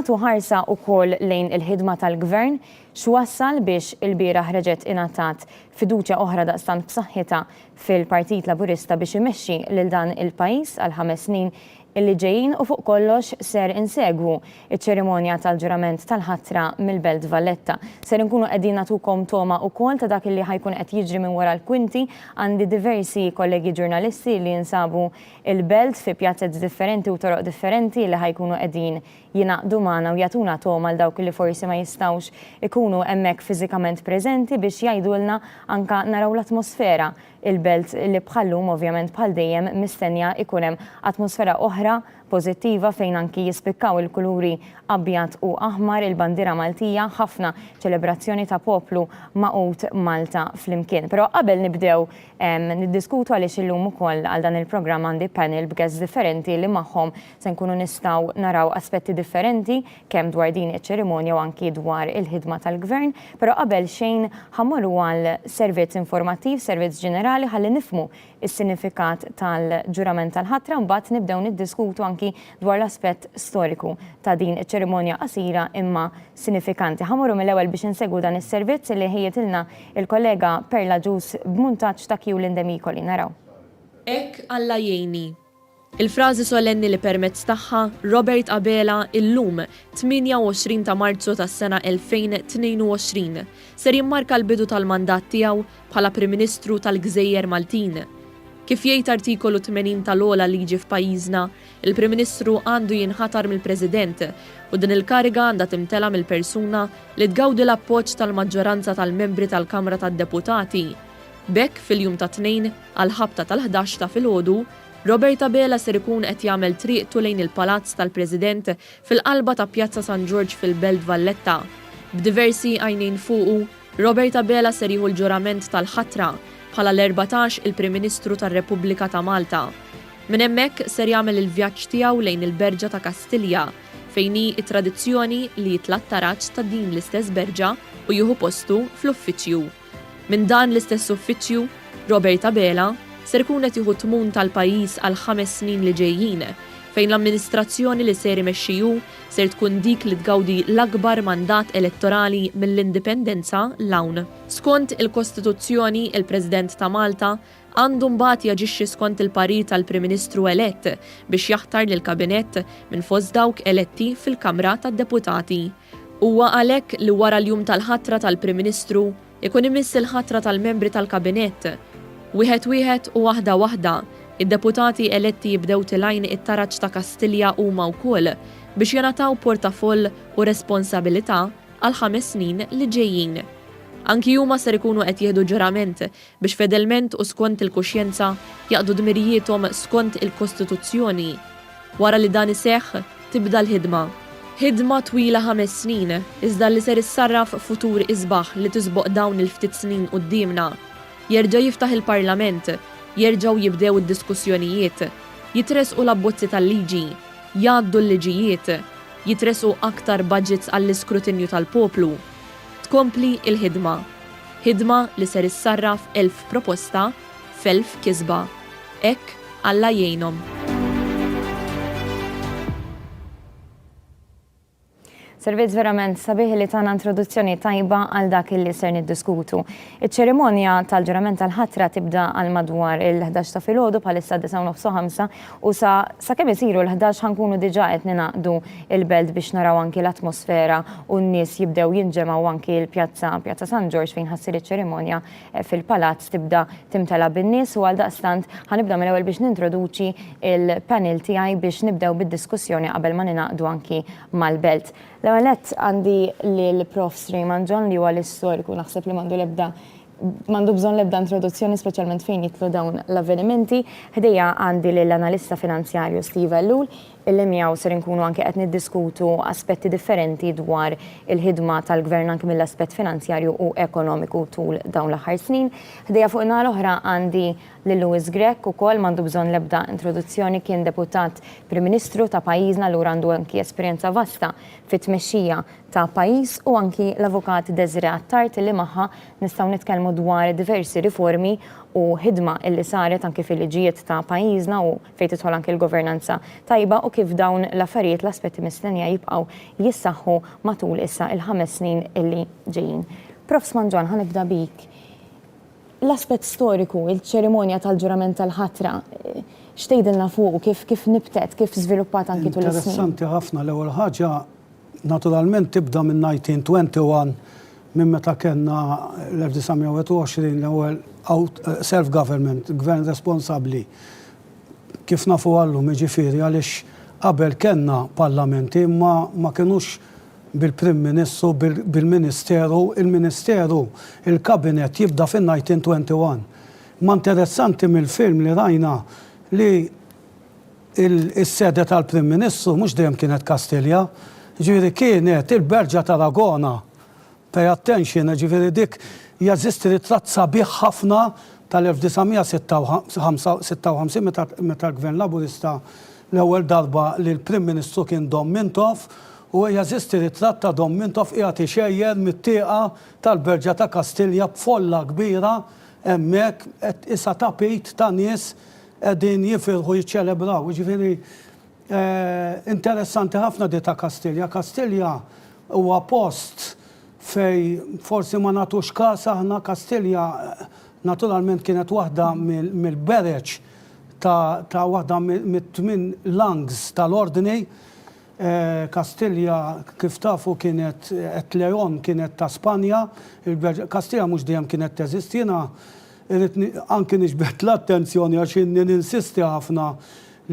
Tu ħarsa wkoll lejn il-ħidma tal-gvern x'wassal biex il-bieraħ reġgħet ingħatat fiduċja oħra daqstant b'saħħitha fil-Partit Laburista biex imexxi lil dan il-pajjiż għal 5 snin illi ġejjin u fuq kollox ser insegwu iċ-ċerimonja tal-ġurament tal-ħatra mill-Belt Valletta. Ser nkunu qegħdin nagħtukom toma wkoll ta' dak illi ħajkun qed jiġri minn wara l-kwinti għandi diversi kollegi ġurnalisti li jinsabu il-belt fi pjazzett differenti u toroq differenti li ħajkunu qegħdin jinaqdu magħna u jagħtuna toma għal dawk li forsi ma jistgħux ikunu hemmhekk fiżikament preżenti biex jgħidulna anka naraw l-atmosfera il-belt li bħallum ovvjament bħal dejjem mistenja ikun hemm atmosfera oħra pożittiva fejn anki jispikkaw il-kuluri abjad u aħmar il-bandira Maltija ħafna ċelebrazzjoni ta' poplu maqut Malta flimkien. Però qabel nibdew niddiskutu għaliex illum ukoll għal dan il-programm għandi panel b'guests differenti li magħhom se nkunu nistgħu naraw aspetti differenti kemm dwar din iċ-ċerimonja u anki dwar il-ħidma tal-gvern, però qabel xejn ħammorru għal servizz informattiv, servizz ġenerali ħalli nifmu is-sinifikat tal-ġurament tal-ħatra mbagħad nibdew niddiskutu anki dwar l-aspett storiku ta' din iċ-ċerimonja qasira imma sinifikanti. Ħamorru mill-ewwel biex insegwu dan is-servizz li ħejjetilna il-kollega Perla Ġus b'muntaġġ ta' Kju l-Indemikoli naraw. Ek Alla jgħinni. Il-frażi solenni li permezz tagħha Robert Abela illum 28 ta' Marzu tas-sena 2022 ser jimmarka l-bidu tal-mandat tiegħu bħala Prim Ministru tal-Gżejjer Maltin. Kif jgħid artikolu 80 tal-ogħla liġi f'pajjiżna, il-Prim Ministru għandu jinħatar mill-President u din il-kariga għandha timtela mill-persuna li tgawdi l-appoġġ tal-maġġoranza tal-membri tal-Kamra tad-Deputati. Bekk fil-jum ta' tnejn għal ħabta tal-11 ta' filgħodu, Robert Abela ser ikun qed jagħmel triqtu lejn il-Palazz tal-President fil-qalba ta' Pjazza San George fil-Belt Valletta. B'diversi għajnejn fuqu, Robert Abela ser jieħu l-ġurament tal-ħatra bħala l-14 il-Prim Ministru tar-Repubblika ta' Malta. Minn hemmhekk ser jagħmel il-vjaġġ tiegħu lejn il-Berġa ta' Kastilja fejn hi t-tradizzjoni li jitla t-taraġġ ta' din l-istess berġa u jieħu postu fl-uffiċċju. Minn dan l-istess uffiċċju, Robert Abela ser ikun qed jieħu tmun tal-pajjiż għal 5 snin li ġejjin, fejn l-amministrazzjoni li ser imexxiju ser tkun dik li tgawdi l-akbar mandat elettorali mill-indipendenza l-hawn. Skont il-Kostituzzjoni, il-President ta' Malta għandu mbagħad jaġixxi skont il-parir tal-Prim Ministru elett biex jaħtar lil kabinett minn fost dawk eletti fil-Kamra tad-Deputati. Huwa għalhekk li wara l-jum tal-ħatra tal-Prim Ministru ikun imiss il-ħatra tal-membri tal-kabinett. Wieħed u waħda, id-deputati eletti jibdew tilajn it-taraġġ ta' Kastilja huma wkoll biex jingħataw portafoll u responsabilità għal 5 snin li ġejjin. Anki huma ser ikunu qed jieħdu ġurament biex fedelment u skont il-kuxjenza jaqdu dmirijietom skont il-Kostituzzjoni. Wara li dan iseħħ tibda l-ħidma. Ħidma twila 5 snin, iżda li ser issarraf futur isbaħ li tisboq dawn il-ftit snin qudiemna. Jerġa' jiftaħ il-Parlament, jerġgħu jibdew id-diskussjonijiet, jitresqu l-abbozzi tal-liġi, jgħaddu l-liġijiet, jitresqu aktar budgets għall-iskrutinju tal-poplu. Tkompli il-ħidma. Ħidma li ser issarraf 1000 proposta f'1000 kisba. Hekk Alla jgħinhom. Servizz verament sabiħ li tagħna introduzzjoni tajba għal dak li ser niddiskutu. Iċ-ċerimonja tal-ġurament tal-ħatra tibda għal madwar il-11 ta' filgħodu bħalissa 9:05 u sa kemm isiru l-11 ħankunu diġà qed ninaqdu il-belt biex naraw anki l-atmosfera u n-nies jibdew jinġemgħu anki l-Pjazza San George fejn ħassir iċ-ċerimonja fil-palazz tibda timtela bin-nies u għal daqstant ħanibda mill-ewwel biex nintroduċi il-panel tiegħi biex nibdew bid-diskussjoni qabel ma ninaqdu anki mal-belt. L-għalet għandi l-Prof. Srejman John li huwa l-istoriku naħseb li mandu bżon lebda introduzzjoni speċjalment fejn jitlu dawn l-avvenimenti. Ħdejja għandi l-analista finanzjarju Steve Ellul illi miegħu ser inkunu anke qed niddiskutu aspetti differenti dwar il-ħidma tal-gvern anke mill-aspett finanzjarju u ekonomiku tul dawn l-aħħar snin. Ħdejja fuq in-naħa l-oħra għandi lil Lewis Grech ukoll m'għandu bżonn l-ebda introduzzjoni kien deputat Prim Ministru ta' pajjiżna lura għandu anki esperjenza vasta fit-tmexxija ta' pajjiż u anki l-avukat Desiree Attard li magħha nistgħu nitkellmu dwar diversi riformi u ħidma illi saret anke fil-liġijiet ta' pajjiżna u fejn tidħol anke l-governanza tajba u kif dawn l-affarijiet l-aspetti mistennija jibqgħu jissaħħu matul issa il-5 snin illi ġejjin. Prof. Smanġon, ħanibda bik. L-aspett storiku, il-ċerimonja tal-ġurament tal-ħatra, xtejdilna fuq kif nibtet, kif żviluppat anke tul is-snin? Interessanti ħafna l-ewwel ħaġa naturalment tibda minn 1921 minn meta kellna l-1921 l-ewwel self-government, gvern responsabbli. Kif nafu għallum jiġifieri għaliex qabel kellna parlamenti ma kinux bil-Prim Ministru, bil-Ministeru, il-Ministeru, il-Kabinet jibda fin-1921. Ma interessanti mill-film li rajna li il-sede tal-Prim Ministru mhux dejjem kienet Kastilja, ġifieri kienet il-Berġa Tarragona. Pay attention, ġifieri dik jeżisti ritratt sabiħ ħafna tal-1956 meta l-Gvern Laburista l-ewwel darba li l-Prim Ministru kien Dom Mintoff u jeżisti ritratt ta' Dom Mintoff qiegħed ixejjer mit-tieqa tal-Berġa ta' Kastilja b'folla kbira hemmhekk qed issa tapit ta' nies qegħdin jifirħu jiċċelebraw. Ġifieri interessanti ħafna di ta' Kastilja. Kastilja huwa post fej forsi ma nagħtux każ aħna. Kastilja naturalment kienet waħda mill-bereċ ta' waħda mit-8 langs tal-ordni. Kastilja kif tafu kienet Leon kienet ta' Spanja, Kastilja mhux dejjem kienet teżisti. Jiena anke niġbed l-attenzjoni għax ninsisti ħafna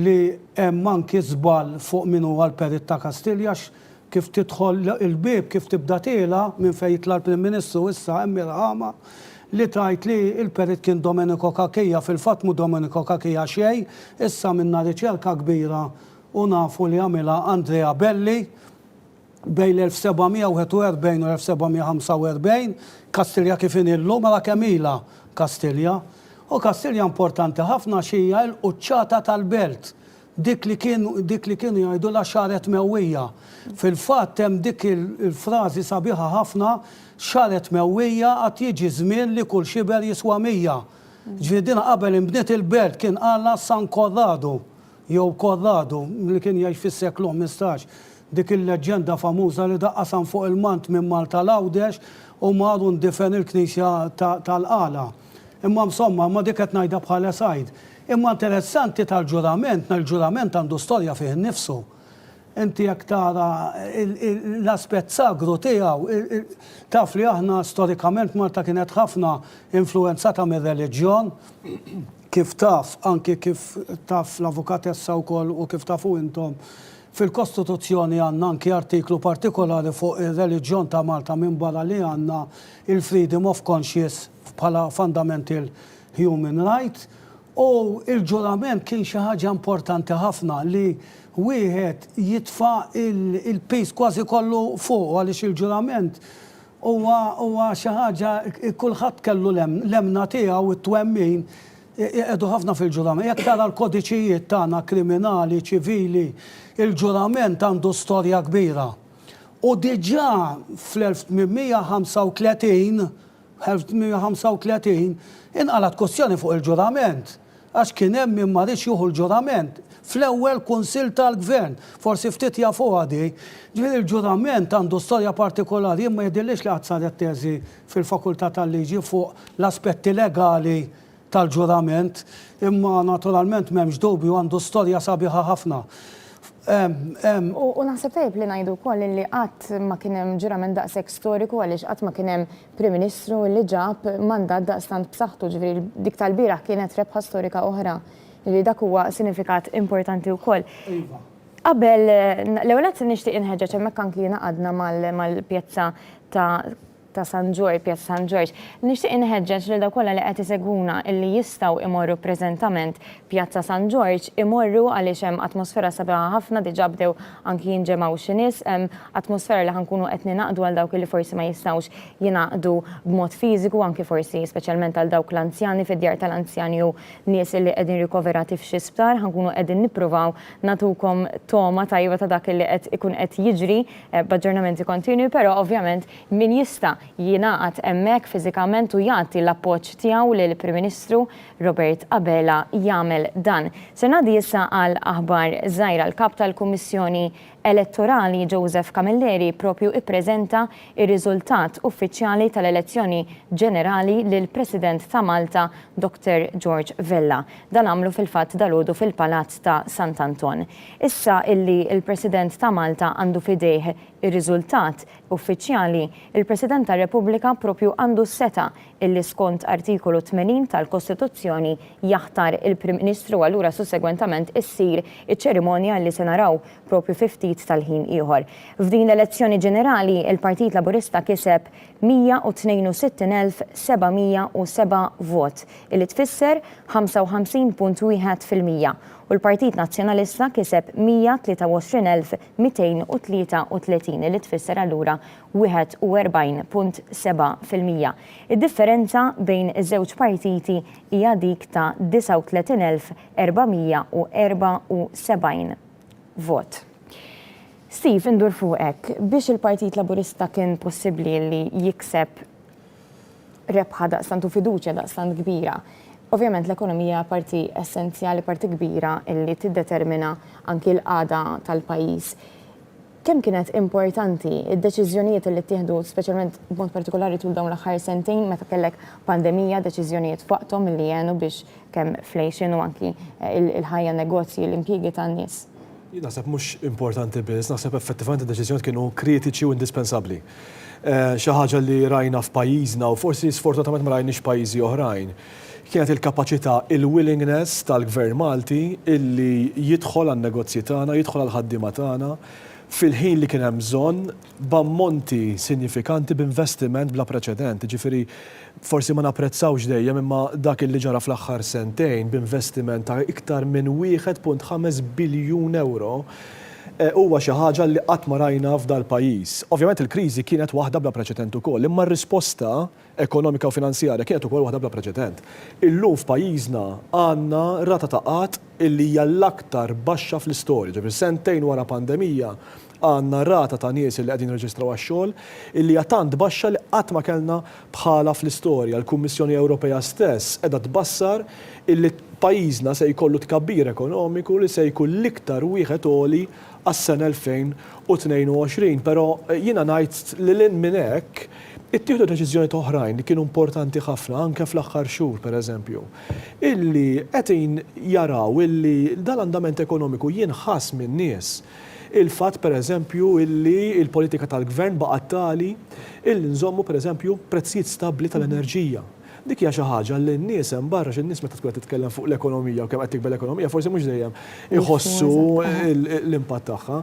li hemm anke żball fuq min huwa l-perit ta' Kastilja kif tidħol il-bib kif tibda tiela minn fejn jitla l-Prim Ministru issa hemm irħama li tajt li l-perit kien Domenico Caccea, fil-fatt mu Domenico Caccea xejn, issa minna riċerka kbira u nafu li għamilha Andrea Belli bejn l-1741 u l-1745, Kastilja kif inillu mela kemm ilha Kastilja. U Kastilja importanti ħafna xija l-quċċata tal-belt. Dik li kienu jgħidu la xaret mewwija. Fil-fatt hemm dik il-frażi sabiħa ħafna xaret mewwija qatt jiġi żmien li kull xiber jiswa 100. Ġifieri din qabel inbniet il-belt kien qala San Corrado jew Corrado li kien jgħix fis-seklu 15. Dik il-leġenda famuża li daqqasan fuq il-mant minn Malta l-Għawdex u maru ndifen il-Knisja tal-Qala. Imma insomma, ma dik qed ngħidha bħala sajd. Imma interessanti tal-ġurament, il-ġurament għandu storja fih innifsu. Inti jekk tara l-aspett sagru tiegħu, taf li aħna storikament Malta kienet ħafna influenzata mir-reliġjon, kif taf, anke kif taf l-avukatessa wkoll u kif tafu intom. Fil-Kostituzzjoni għandna anke artiklu partikolari fuq ir-reliġjon ta' Malta minn barra li għandna il-freedom of conscience bħala fundamental human right. U il-ġurament kien xi ħaġa importanti ħafna li wieħed jitfa' il-pejs kważi kollu fuq għaliex il-ġurament huwa xi ħaġa kulħadd kellu lemna tiegħu it-twemmin edu ħafna fil-ġurament. Jekk tara l-kodiċijiet tagħna kriminali, ċivili, il-ġurament għandu storja kbira. U diġà fl-1835 inqalat kwestjoni fuq il-ġurament għax kien hemm min ma rridx jieħu l-ġurament fl-ewwel kunsill tal-gvern. Forsi ftit jafuha di. Ġifieri il-ġurament għandu storja partikolari, imma jidhirlix li qatt saret teżi fil-Fakultà tal-Liġi fuq l-aspetti legali tal-ġurament, imma naturalment m'hemmx dubju għandu storja sabiħa ħafna. U naħseb tajb li ngħidu wkoll li qatt ma kien hemm ġurament daqshekk storiku għaliex qatt ma kien hemm Prim Ministru li ġab mandat daqstant b'saħħtu, ġifieri dik tal-bieraħ kienet rebħa storika oħra li dak huwa sinifikat importanti wkoll. Qabel l-ewwel qed nixtieq inħeġġeġ hemmhekk anki għadna mal-pjazza ta' San George, Pjazza San George. Nixtieq inħeġġeġ li dawk kollha li qed isegwuna illi jistgħu imorru preżentament Pjazza San George imorru għaliex hemm atmosfera sabiħa ħafna diġà bdew anki jinġemgħu xi nies, hemm atmosfera li ħankunu qed ninaqdu għal dawk li forsi ma jistgħux jingħaqdu b'mod fiżiku, anki forsi speċjalment għal dawk l-anzjani fid-djar tal-anzjani u nies li qegħdin rikoverati f'xi sptar, ħankunu qegħdin nippruvaw nagħtukom toma tajba ta' dak li qed ikun qed jiġri b'aġġornamenti kontinwi, però ovvjament min jista' jingħaqad hemmhekk fiżikament u jagħti l-appoġġ tiegħu lil Prim Ministru Robert Abela jagħmel dan. Se ngħaddi issa għal aħbar żgħira l-kap tal-Kummissjoni Elettorali Joseph Camilleri propju ippreżenta ir-riżultat uffiċjali tal-elezzjoni ġenerali lil President ta' Malta Dr. George Vella. Dan għamlu fil-fatt dalgħodu fil-Palazz ta' Sant'Anton. Issa illi il-President ta' Malta għandu fidejh ir-riżultat uffiċjali, il-President tar-Repubblika propju għandu seta illi skont artikolu 80 tal-Kostituzzjoni jaħtar il-Prim Ministru allura sussegwentament issir iċ-ċerimonja li se naraw propju 50 tal-ħin ieħor. F'din l-elezzjoni ġenerali il-Partit Laburista kiseb 162,707 vot, illi tfisser 55.1% u l-Partit Nazzjonalista kiseb 123,233 illi tfisser allura 41.7%. Id-differenza bejn iż-żewġ partiti hija dik ta' 39,474 vot. Steve, indur fuqek, biex il-Partit Laburista kien possibbli li jikseb rebħa daqstant u fiduċja daqstant kbira. Ovvjament l-ekonomija parti essenzjali, parti kbira illi tiddetermina anki l-qada tal-pajjiż. Kemm kienet importanti id-deċiżjonijiet li ttieħdu speċjalment b'mod partikolari tul dawn l-aħħar sentejn meta kellek pandemija, deċiżjonijiet fuqhom li jgħinu biex kemm inflation u anki il-ħajja negozji, l-impjiegi tan-nies? Naħseb mhux importanti biss, naħseb effettivament id-deċiżjoni kienu kritiċi u indispensabbli. Xi ħaġa li rajna f'pajjiżna u forsi sfortunatament ma rajniex pajjiżi oħrajn. Kienet il-kapaċità, il-willingness tal-Gvern Malti illi jidħol għan-negozji tagħna, jidħol għall-ħaddiema tagħna fil-ħin li kien hemm bżonn b'ammonti sinifikanti b'investiment bla preċedent. Ġifieri forsi ma napprezzawx dejjem imma dak li ġara fl-aħħar sentejn b'investiment ta' iktar minn 1.5 biljun euro huwa xi ħaġa li qatt ma rajna f'dal pajjiż. Ovvjament il-kriżi kienet waħda bla preċedent ukoll, imma r-risposta ekonomika u finanzjarja kienet ukoll waħda bla preċedent. Illum f'pajjiżna għandna rata ta' qatt illi hija l-aktar baxxa fl-istorja, ġifieri sentejn wara pandemija għandna rata ta' nies li qegħdin jirreġistraw għax-xogħol illi hija tant baxxa li qatt ma kellna bħala fl-istorja. L-Kummissjoni Ewropea stess qiegħda tbassar illi pajjiżna se jkollu tkabbir ekonomiku li se jkun l-iktar wieħed għoli għas-sena 2022, però jiena ngħid li lil minn hekk ittieħdu deċiżjonijiet oħrajn li kienu importanti ħafna anke fl-aħħar xhur pereżempju, illi qed jaraw illi dal-andament ekonomiku jinħass min-nies. Il-fatt pereżempju illi il-politika tal-Gvern baqgħet tali illi nżommu pereżempju prezzijiet stabbli tal-enerġija. Dik hija xi ħaġa li n-nies hemm barra x'in-nies meta tkun titkellem fuq l-ekonomija u kemm qed tikber l-ekonomija forsi mhux dejjem iħossu l-impatt tagħha.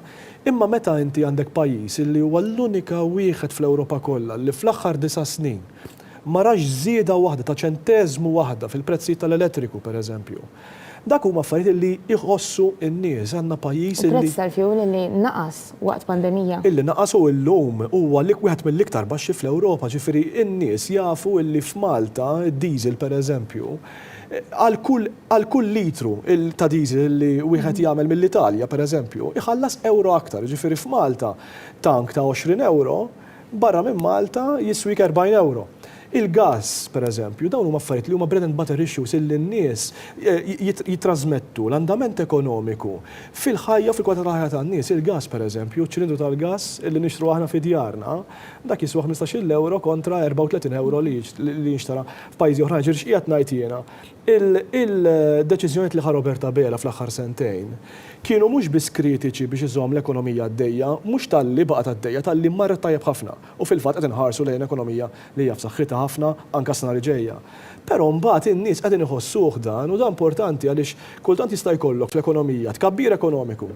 Imma meta inti għandek pajjiż illi huwa l-unika wieħed fl-Ewropa kollha li fl-aħħar 9 snin ma rax żieda waħda ta' ċenteżmu waħda fil-prezzijiet tal-elettriku pereżempju. Dak huma affarijiet li jħossu n-nies għandna pajjiż illi prezz tal-fjuwil li naqas waqt pandemija. Illi naqas u llum huwa wieħed mill-iktar baxxi fl-Ewropa, ġifieri n-nies jafu illi f'Malta id-diesel pereżempju għal kull litru ta' diesel li wieħed jagħmel mill-Italja pereżempju iħallas euro aktar, ġifieri f'Malta tank ta' 20 euro barra minn Malta jiswik 40 euro. Il-gas, per eżempju, dawn huma affarijiet li huma bread and butter issues illi n-nies jitrasmettu l-andament ekonomiku fil-ħajja fil-kwalità tal-ħajja tan-nies. Il-gas, per eżempju, ċilindru tal-gas illi nixtru aħna fi djarna, dak jiswa 15 euro kontra 34 euro li jinxtara f'pajjiżi oħrajn. Ġirx qiegħed ngħid jiena. Il-deċiżjonijiet li ħa Robert Abela fl-aħħar sentejn kienu mhux biss kritiċi biex iżomm l-ekonomija għaddejja, mhux tal-li baqgħet għaddejja, tal-li marret tajjeb ħafna. U fil-fatt qed inħarsu lejn ekonomija li hija f'saħħitha ħafna anke s-sena li ġejja. Però mbagħad in-nies qegħdin iħossuh dan u dan importanti għaliex kultant jista' jkollok fl-ekonomija tkabbir ekonomiku.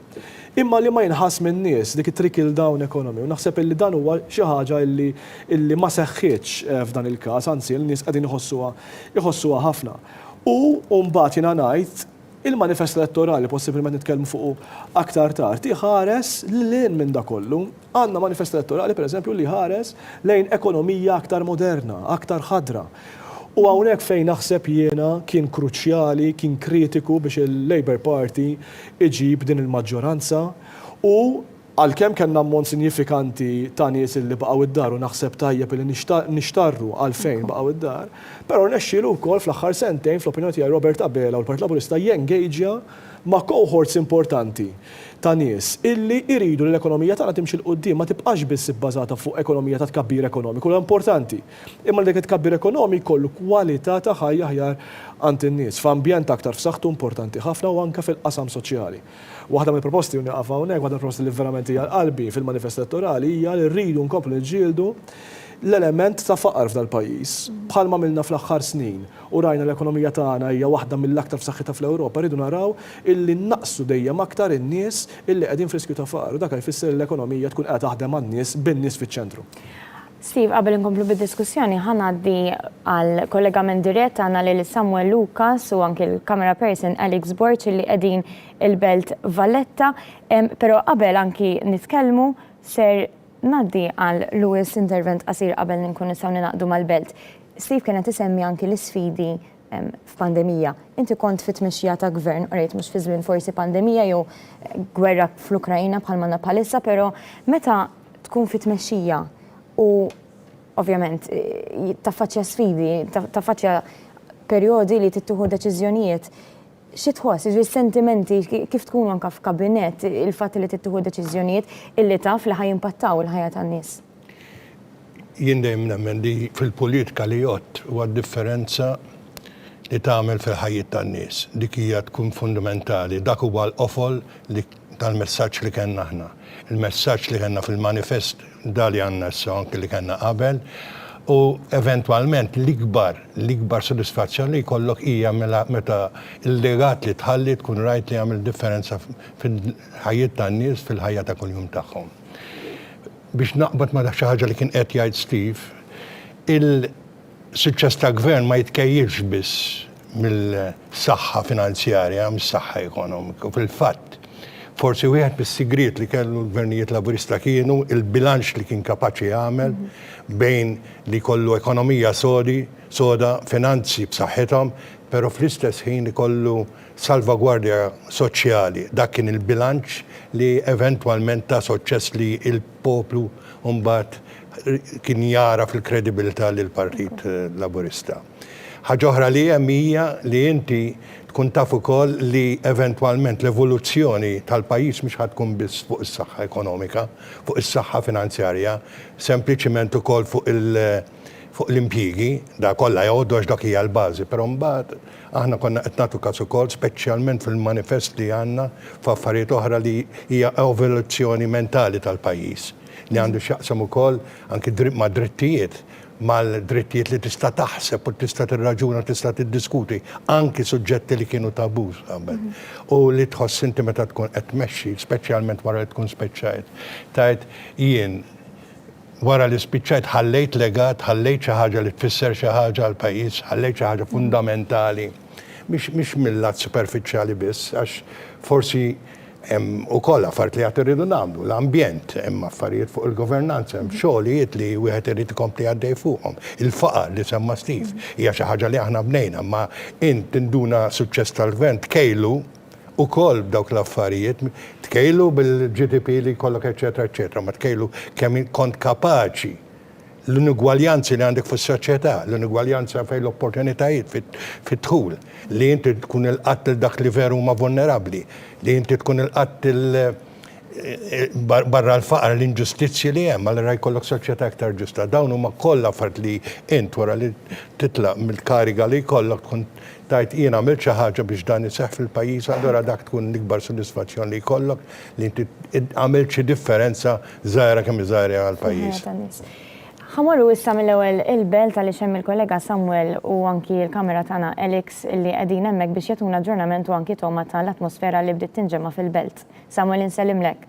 Imma li ma jinħass min-nies dik it-trickle down economy u naħseb illi dan huwa xi ħaġa illi ma seħħitx f'dan il-każ, anzi l-nies qegħdin iħossuha ħafna. U mbagħad jiena ngħid il-manifest elettorali possibilment nitkellmu fuq aktar tard iħares lil minn da kollu. Għandna manifest elettorali pereżempju li ħares lejn ekonomija aktar moderna, aktar ħadra. U hawnhekk fejn naħseb jiena kien kruċjali, kien kritiku biex il-Labour Party iġib din il-maġġoranza u Għalkemm kellna ammont sinifikanti ta' nies li baqgħu id-dar u naħseb tajjeb li nixtarru għalfejn baqgħu id-dar, però nexxielu wkoll fl-aħħar sentejn fl-opinjoni tiegħi Robert Abela u l-Partit Laburista jengageja ma' cohorts importanti ta' nies illi iridu li l-ekonomija tagħna timxi l-qudiem ma tibqax biss ibbażata fuq ekonomija ta' tkabbir ekonomiku l importanti. Imma dik it-tkabbir ekonomiku kollu kwalità ta' ħajja aħjar għand in-nies f'ambjent aktar f'saħħtu importanti ħafna u anke fil-qasam soċjali. Waħda mill-proposti li naqaf hawnhekk, waħda mill-proposti li verament hija qalbi fil-manifest elettorali hija li rridu nkomplu niġġieldu l-element ta' faqar f'dal pajjiż. Bħalma milna fl-aħħar snin u rajna l-ekonomija tagħna hija waħda mill-aktar f'saħħitha fl-Ewropa, rridu naraw illi naqsu dejjem aktar in-nies illi qegħdin f'riskju ta' faqar u dak jfisser l-ekonomija tkun qed taħdem għan-nies bin-nies fiċ-ċentru. Steve, qabel inkomplu bid-diskussjoni, ħanaddi għal kollegament dirett għandna lil Samuel Lucas u anke l-camera person Alex Borch li qegħdin il-Belt Valletta, però qabel anki nitkellmu ser naddi għal Lewis intervent qasir qabel nkun nistgħu ninaqdu mal-Belt. Steve kienet isemmi anki l-isfidi f'pandemija. Inti kont fit-tmexxija ta' gvern, rejt mhux fi żmien forsi pandemija jew gwerra fl-Ukrajna bħalma bħalissa, però meta tkun fit-tmexxija u ovvjament taffaċċja sfidi, taffaċċja perjodi li tittieħu deċiżjonijiet. Xi tħoss, sentimenti kif tkunu anke f'kabinet il-fatt li tittieħu deċiżjonijiet illi taf li ħajimpattaw il-ħajja tan-nies? Jien dejjem nemmen li fil-politika li jgħod huwa differenza li tagħmel fil-ħajja tan-nies. Dik hija tkun fundamentali, dak huwa l-qofol tal-messaġġ li kellna aħna. Il-messaġġ li kellna fil-manifest dali għandna issa anke li kellna qabel u eventwalment l-ikbar sodisfazzjoni li jkollok hija meta il-legat li tħalli tkun rajt li jagħmel differenza fil-ħajja tan-nies fil-ħajja ta' kuljum tagħhom. Biex naqbad ma' xi ħaġa li kien qed jgħid Steve, il-suċċess ta' gvern ma jitkejjilx biss mill-saħħa finanzjarja, mis-saħħa ekonomiku. Fil-fatt, forsi wieħed bis-sigriet li kellu l-gvernijiet laburista kienu il-bilanċ li kien kapaċi jagħmel bejn li kollu ekonomija soda, finanzi b'saħħithom, però fl-istess ħin ikollu salvagwardja soċjali. Dak kien il-bilanċ li eventwalment ta' suċċess li il-poplu mbagħad kien jara fil-kredibilità lill Partit Laburista. Ħaġa oħra li hemm hija li inti tkun taf ukoll li eventwalment l-evoluzzjoni tal-pajjiż mhux ħadd tkun biss fuq is-saħħa ekonomika, fuq is-saħħa finanzjarja, sempliċiment ukoll fuq l-impjiegi, da kollha jgħoddu għax dak hija l-bażi, però mbagħad aħna konna qed nagħtu każ ukoll speċjalment fil-manifest li għandna f'affarijiet oħra li hija evoluzzjoni mentali tal-pajjiż li għandu x'jaqsam ukoll anke ma' drittijiet mal-drittijiet li tista' taħseb u tista' tirraġuna, tista' tiddiskuti, anki suġġetti li kienu tabuż qabel. U li tħoss inti meta tkun qed tmexxi, speċjalment wara li tkun spiċċajt. Tajt jien wara li spiċċajt ħallejt legat, ħallejt xi ħaġa li tfisser xi ħaġa għall pajjiż, ħallejt xi ħaġa fundamentali, mhix mill-lat superfiċjali biss, għax forsi hemm ukoll affarijiet li qed irridu nagħmlu, l-ambjent, hemm affarijiet fuq il-governanza, hemm xogħlijiet li wieħed irid ikompli għaddej fuqhom. Il-faqar li semma Steve hija xi ħaġa li aħna bnejna, ma int tinduna suċċess tal-gvern tkejlu ukoll b'dawk l-affarijiet, tkejlu bil-GDP li jkollok eċetera, eċetera, ma tkejlu kemm kont kapaċi l-inugwaljanzi li għandek fis-soċjetà, l-inugwaljanza fejn l-opportunitajiet fit-dħul, li inti tkun il-qatt dak li veru huma vulnerabbli, li inti tkun il-qatt barra l-faqar l-inġustizzji li hemm, allura jkollok soċjetà aktar ġusta. Dawn huma kollha affarijiet li int wara li titlaq mill-kariga li jkollok tkun tajt jien għamilt xi ħaġa biex dan iseħħ fil-pajjiż, allura dak tkun l-ikbar sodisfazzjon li jkollok li inti għamilt xi differenza żgħira kemm iżgħira għall-pajjiż. Ħamorru issa mill-ewwel il-Belt għaliex hemm il-kollega Samuel u anki l-kamera tagħna Alex li qegħdin hemmhekk biex jagħtuna aġġornament u anki toma tal-atmosfera li bdiet tinġemma fil-Belt. Samuel insellimlek.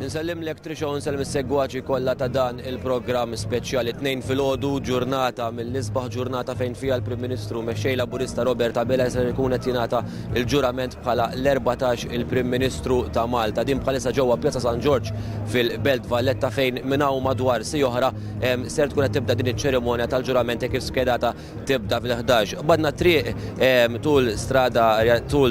Nsellimlek Trisha u nsellim is-segwaċi kollha ta' dan il-programm speċjali 2 filgħodu, ġurnata mill-isbaħ, ġurnata fejn fiha l-Prim Ministru mexxej Laburista Robert Abela se jkun qed jingħata l-ġurament bħala l-14 il-Prim Ministru ta' Malta. Din bħalissa ġewwa Pjazza San George fil-Belt Valletta fejn minn hawn madwar si oħra ser tkun qed tibda din iċ-ċerimonja tal-ġurament kif skedata tibda fil-11. Badna triq tul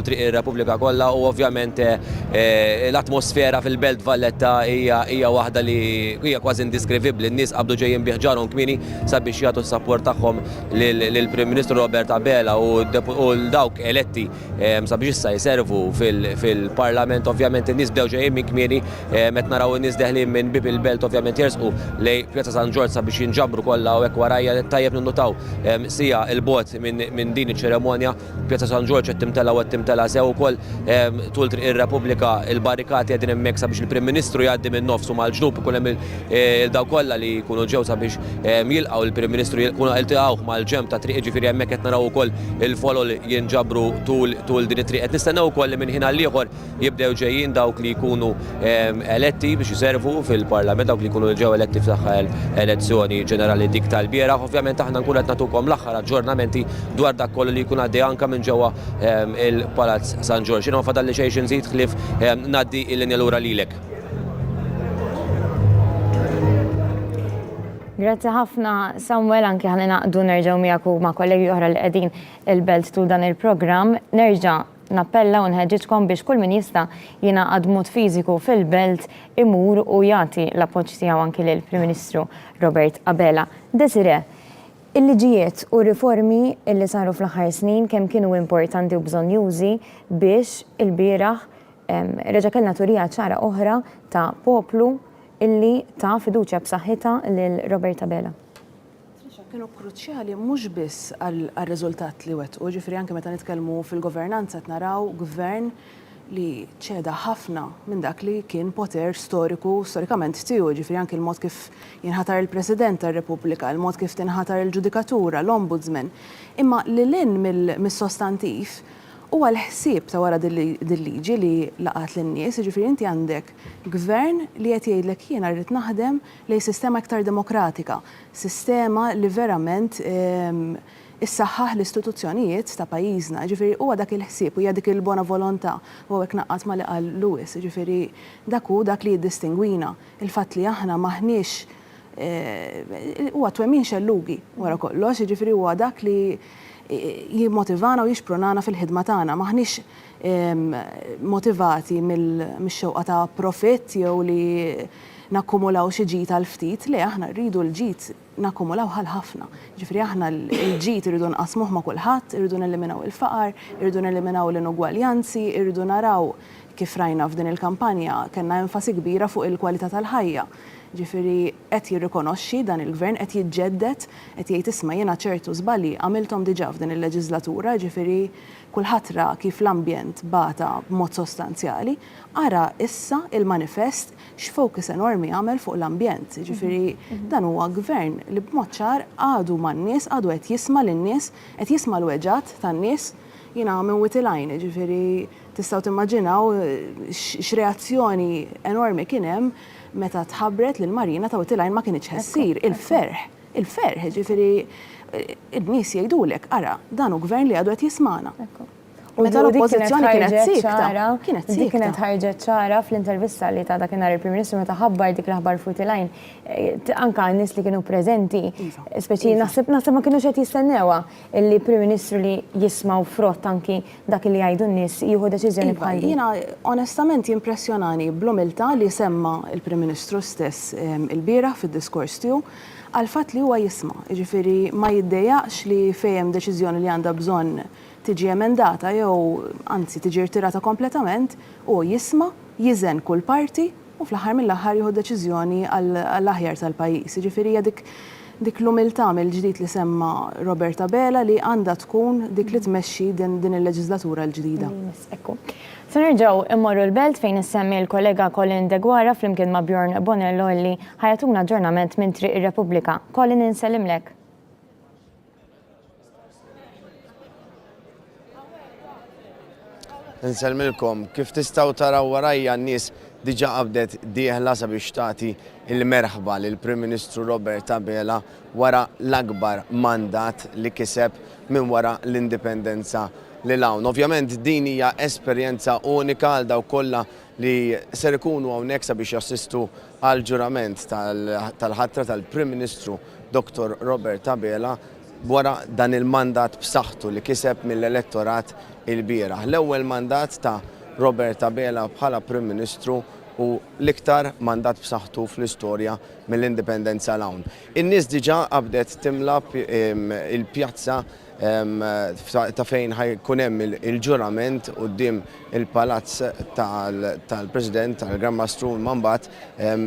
triq ir-Repubblika kollha u ovvjament l-atmosfera fil-Belt Valletta hija waħda li hija kważi indiskrivibbli. N-nies qabdu ġejjin biħġarhom kmieni sabiex jagħtu s-sapport tagħhom lill-Prim Ministru Robert Abela u dawk eletti sabiex issa jservu fil-Parlament. Ovvjament in-nies bdew ġejjin minn kmieni meta naraw in-nies deħlin minn bib il-belt ovvjament jersqu lej Pjazza San George sabiex jinġabru kollha u hekk warajja tajjeb ninnutaw sija il-bot minn din iċ-ċeremonja. Pjazza San George qed timtela u qed timtela sew ukoll tul triq ir-Repubblika il-barrikati qegħdin hemmhekk sabiex il-Prim Ministru jgħaddi minn nofsu mal-ġnub ikun hemm daw kollha li jkunu ġew sabiex jilqgħu il-Prim Ministru jkunu iltaqgħu mal-ġemp ta' triq ġifieri hemmhekk qed naraw ukoll il-folol jinġabru tul din it-triq. Qed nistennew ukoll li minn ħin għal ieħor jibdew ġejjin dawk li jkunu eletti biex jiservu fil-Parlament, dawk li jkunu ġew eletti fl-aħħar elezzjoni ġenerali dik tal-bieraħ. Ovvjament aħna nkunu qed nagħtukom l-aħħar aġġornamenti dwar dak kollu li jkun għaddej anke minn ġewwa il-Palazz San George. Jiena ma fadalli xejn nżid ħlief ngħaddi l-linja lura lilek. Grazzi ħafna Samuel, anke ħalli naqdu nerġgħu miegħek ma' kollegi oħra li qegħdin il-belt tul dan il-programm. Nerġa' nappella u nħeġġitkom biex kull min jista' jingħaqad mod fiżiku fil-belt imur u jagħti l-appoġġ tiegħu anke lill-Prim Ministru Robert Abela. Desire, il-liġijiet u riformi li saru fl-aħħar snin kemm kienu importanti u bżonjużi biex il-bieraħ reġa' kellna turija ċara oħra ta' poplu illi ta' fiduċja b'saħħitha lil Robert Abela. Kienu kruċjali mhux biss għar-riżultat li wettqu, ġifieri anke meta nitkellmu fil-governanza qed naraw gvern li ċeda ħafna minn dak li kien poter storikament tiegħu, ġifieri anke il-mod kif jinħatar il-President tar-Repubblika, il-mod kif tinħatar il-Ġudikatura, l-Ombudsman. Imma lilin mis-sostantiv huwa l-ħsieb ta' wara dil-liġi li laqat lin-nies, jiġifieri inti għandek gvern li qed jgħidlek jiena rrid naħdem lejn sistema iktar demokratika, sistema li verament issaħħaħ l-istituzzjonijiet ta' pajjiżna, jiġifieri huwa dak il-ħsieb u hija dik il-bona volontà u hekk naqqat ma li qal Lewis, jiġifieri dak li jiddistingwina, il-fatt li aħna maħniex huwa twemmin xellugi wara kollox, jiġifieri huwa dak li jimmotivana u jixpronana fil-ħidma tagħna. Maħniex motivati mill-xewqa ta' profitt jew li nakkumulaw xi ġid għal ftit, le aħna rridu l-ġid nakkumulaw għal ħafna. Ġifieri aħna l-ġid irridu nqasmuh ma' kulħadd, irridu neliminaw il-faqar, irridu neliminaw l-inugwaljanzi, irridu naraw kif rajna f'din il-kampanja kellna enfasi kbira fuq il-kwalità tal-ħajja. Ġifieri qed jirrikonoxxi dan il-gvern qed jiġġedded qed jgħid isma' jiena ċertu żbalji għamilthom diġà f'din il-leġislatura, ġifieri kulħadd ra kif l-ambjent bata b'mod sostanzjali, ara issa il-manifest x'focus enormi għamel fuq l-ambjent. Ġifieri dan huwa gvern li b'mod ċar għadu man-nies, għadu qed jisma' lin-nies, qed jisma' l-weġat tan-nies. Jiena minn witilajn, ġifieri tistgħu timmaġinaw x'reazzjoni enormi kien hemm meta tħabbret li l-Marina ta' Witilajn ma kienx ħessir il-ferħ, ġifieri id-nies jgħidulek ara dan hu gvern li għadu qed jismana. Meta l-oppożizzjoni kienet sikta, dik kienet ħarġet ċara fl-intervista li ta' dakinhar il-Prim Ministru meta ħabbar dik l-aħbar fuq Witilajn, anke n-nies li kienu preżenti, speċi naħseb ma kienux qed jistennewha li Prim Ministru li jismaw frott anki dak li jgħidu n-nies jieħu deċiżjoni bħal din. Jiena onestament jimpressjonani bl-umiltà li semma il-Prim Ministru stess il-bieraħ fid-diskors tiegħu għal fatt li huwa jisma', jiġifieri ma jiddejjaqx li fejjem deċiżjoni li għandha bżonn tiġi emendata jew anzi tiġi rtirata kompletament u jisma' jiżen kull parti u fl-aħħar mill-aħħar jieħu deċiżjoni għall-aħjar tal-pajjiż. Jiġifieri hija dik l-umiltà mill-ġdid li semma Robert Abela li għandha tkun dik li tmexxi din il-leġislatura l-ġdida. Se nerġgħu immorru l-belt fejn issemmi l-kollega Colin Degwara flimkien ma' Bjorn Bonello li ħajatuna aġġornament minn triq ir-Repubblika. Colin, insellimlek. Nselmilkom, kif tistgħu taraw warajja n-nies diġà qabdet dieħla sabiex tagħti il-merħba lil Prim Ministru Robert Abela wara l-akbar mandat li kiseb minn wara l-indipendenza lil hawn. Ovvjament din hija esperjenza unika għal dawk kollha li ser ikunu hawnhekk sabiex jassistu għal ġurament tal-ħatra tal-Prim Ministru Dr. Robert Abela wara dan il-mandat b'saħħtu li kiseb mill-elettorat il-bieraħ. L-ewwel mandat ta' Robert Abela bħala Prim Ministru u l-iktar mandat b'saħħtu fl-istorja mill-indipendenza l-hawn. In-nies diġà qabdet timla il-pjazza ta' fejn ħajkun hemm il-ġurament quddiem il-palazz tal-President tal-Gran Mastru Mambat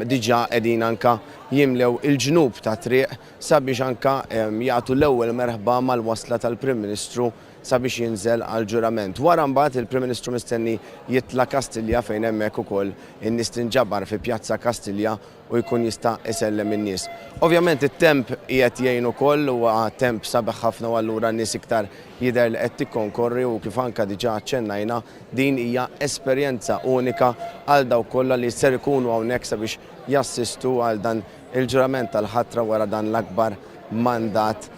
diġà qegħdin anka jimlew il-ġnub ta' triq sabiex anka jagħtu l-ewwel merħba mal-wasla tal-Prim Ministru sabiex jinżel għal ġurament. Wara mbagħad il-Prim Ministru mistenni jitla Kastilja fejn hemmhekk ukoll in-nies tinġabar fi Pjazza Kastilja u jkun jista' isellem in-nies. Ovvjament it-temp qiegħed jgħin ukoll huwa temp sabiħ ħafna u allura n-nies iktar jidher li qed tikkonkorri u kif anke diġà aċċennajna din hija esperjenza unika għal dawk kollha li ser ikunu hawnhekk sabiex jassistu għal dan il-ġurament tal-ħatra wara dan l-akbar mandat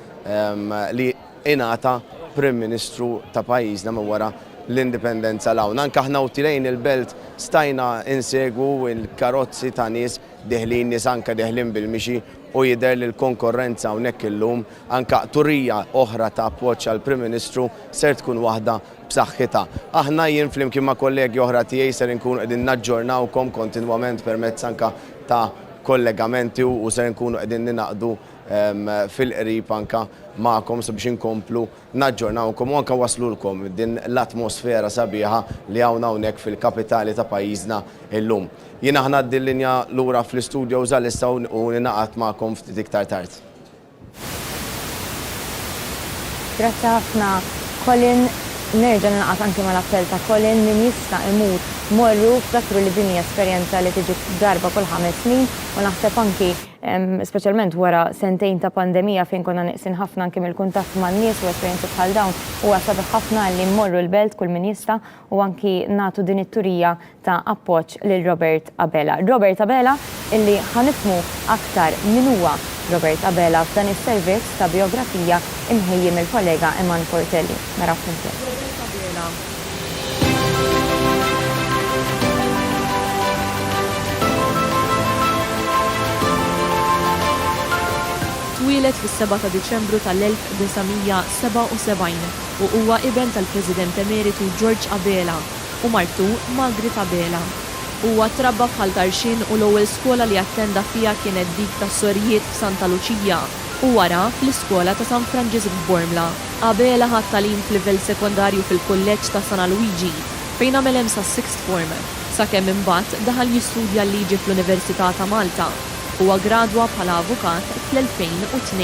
li ingħata Prim Ministru ta' pajjiżna minn wara l-indipendenza l-hawn. Anke aħna utilejn il-belt stajna insegwu il-karozzi ta' nies deħlin nies anke deħlin bil-mixi u jidher li l-konkurrenza hawnhekk illum anke turija oħra ta' appoġġ għall Prim Ministru ser tkun waħda b'saħħitha. Aħna jien flimkien ma' kollegi oħra tiegħi ser nkunu qegħdin naġġornawkom kontinwament permezz anke ta' kollegamenti u ser nkunu qegħdin ninaqdu fil-qrib anke magħkom sabiex inkomplu naġġornawkom u anke waslulkom din l-atmosfera sabiħa li hawnhekk fil-kapitali ta' pajjiżna illum. Jien aħna d-linja lura fl-istudio żalissa u ninaqat magħkom ftit iktar tard. Grazzi ħafna, Colin. Nerġa' nilaqgħod anke mal-appell ta' Colin min jista' imur morru f'dakru li din hija esperjenza li tiġi darba kull 5 snin u naħseb anki speċjalment wara sentejn ta' pandemija fejn konna neqsin ħafna anke mill-kuntatt man-nies u esperjenzi bħal dawn huwa sabiħ ħafna li mmorru l-belt kull min jista' u anki nagħtu din it-turija ta' appoġġ lil Robert Abela. Robert Abela illi ħanifhmu aktar min huwa Robert Abela f'dan is-servizz ta' biografija imħejji mill-kollega Eman Portelli. Mera flimkien. Twilet fis-7 ta' Diċembru tal-1977 u huwa ibn tal-President Emeritu George Abela u martu Margaret Abela. Huwa trabba bħal tarxin u l-ewwel skola li attenda fiha kienet dik ta' Sorijiet f'Santa Luċija u wara fl-iskola ta' San Franġis f'Bormla. Abela ħadd tagħlim f'livell sekondarju fil-Kulleġġ ta' San Luigi fejn għamel hemm sa' sixth form sakemm imbagħad daħal jistudja l-liġi fl-Università ta' Malta. Huwa gradwa bħala avukat fl-2002.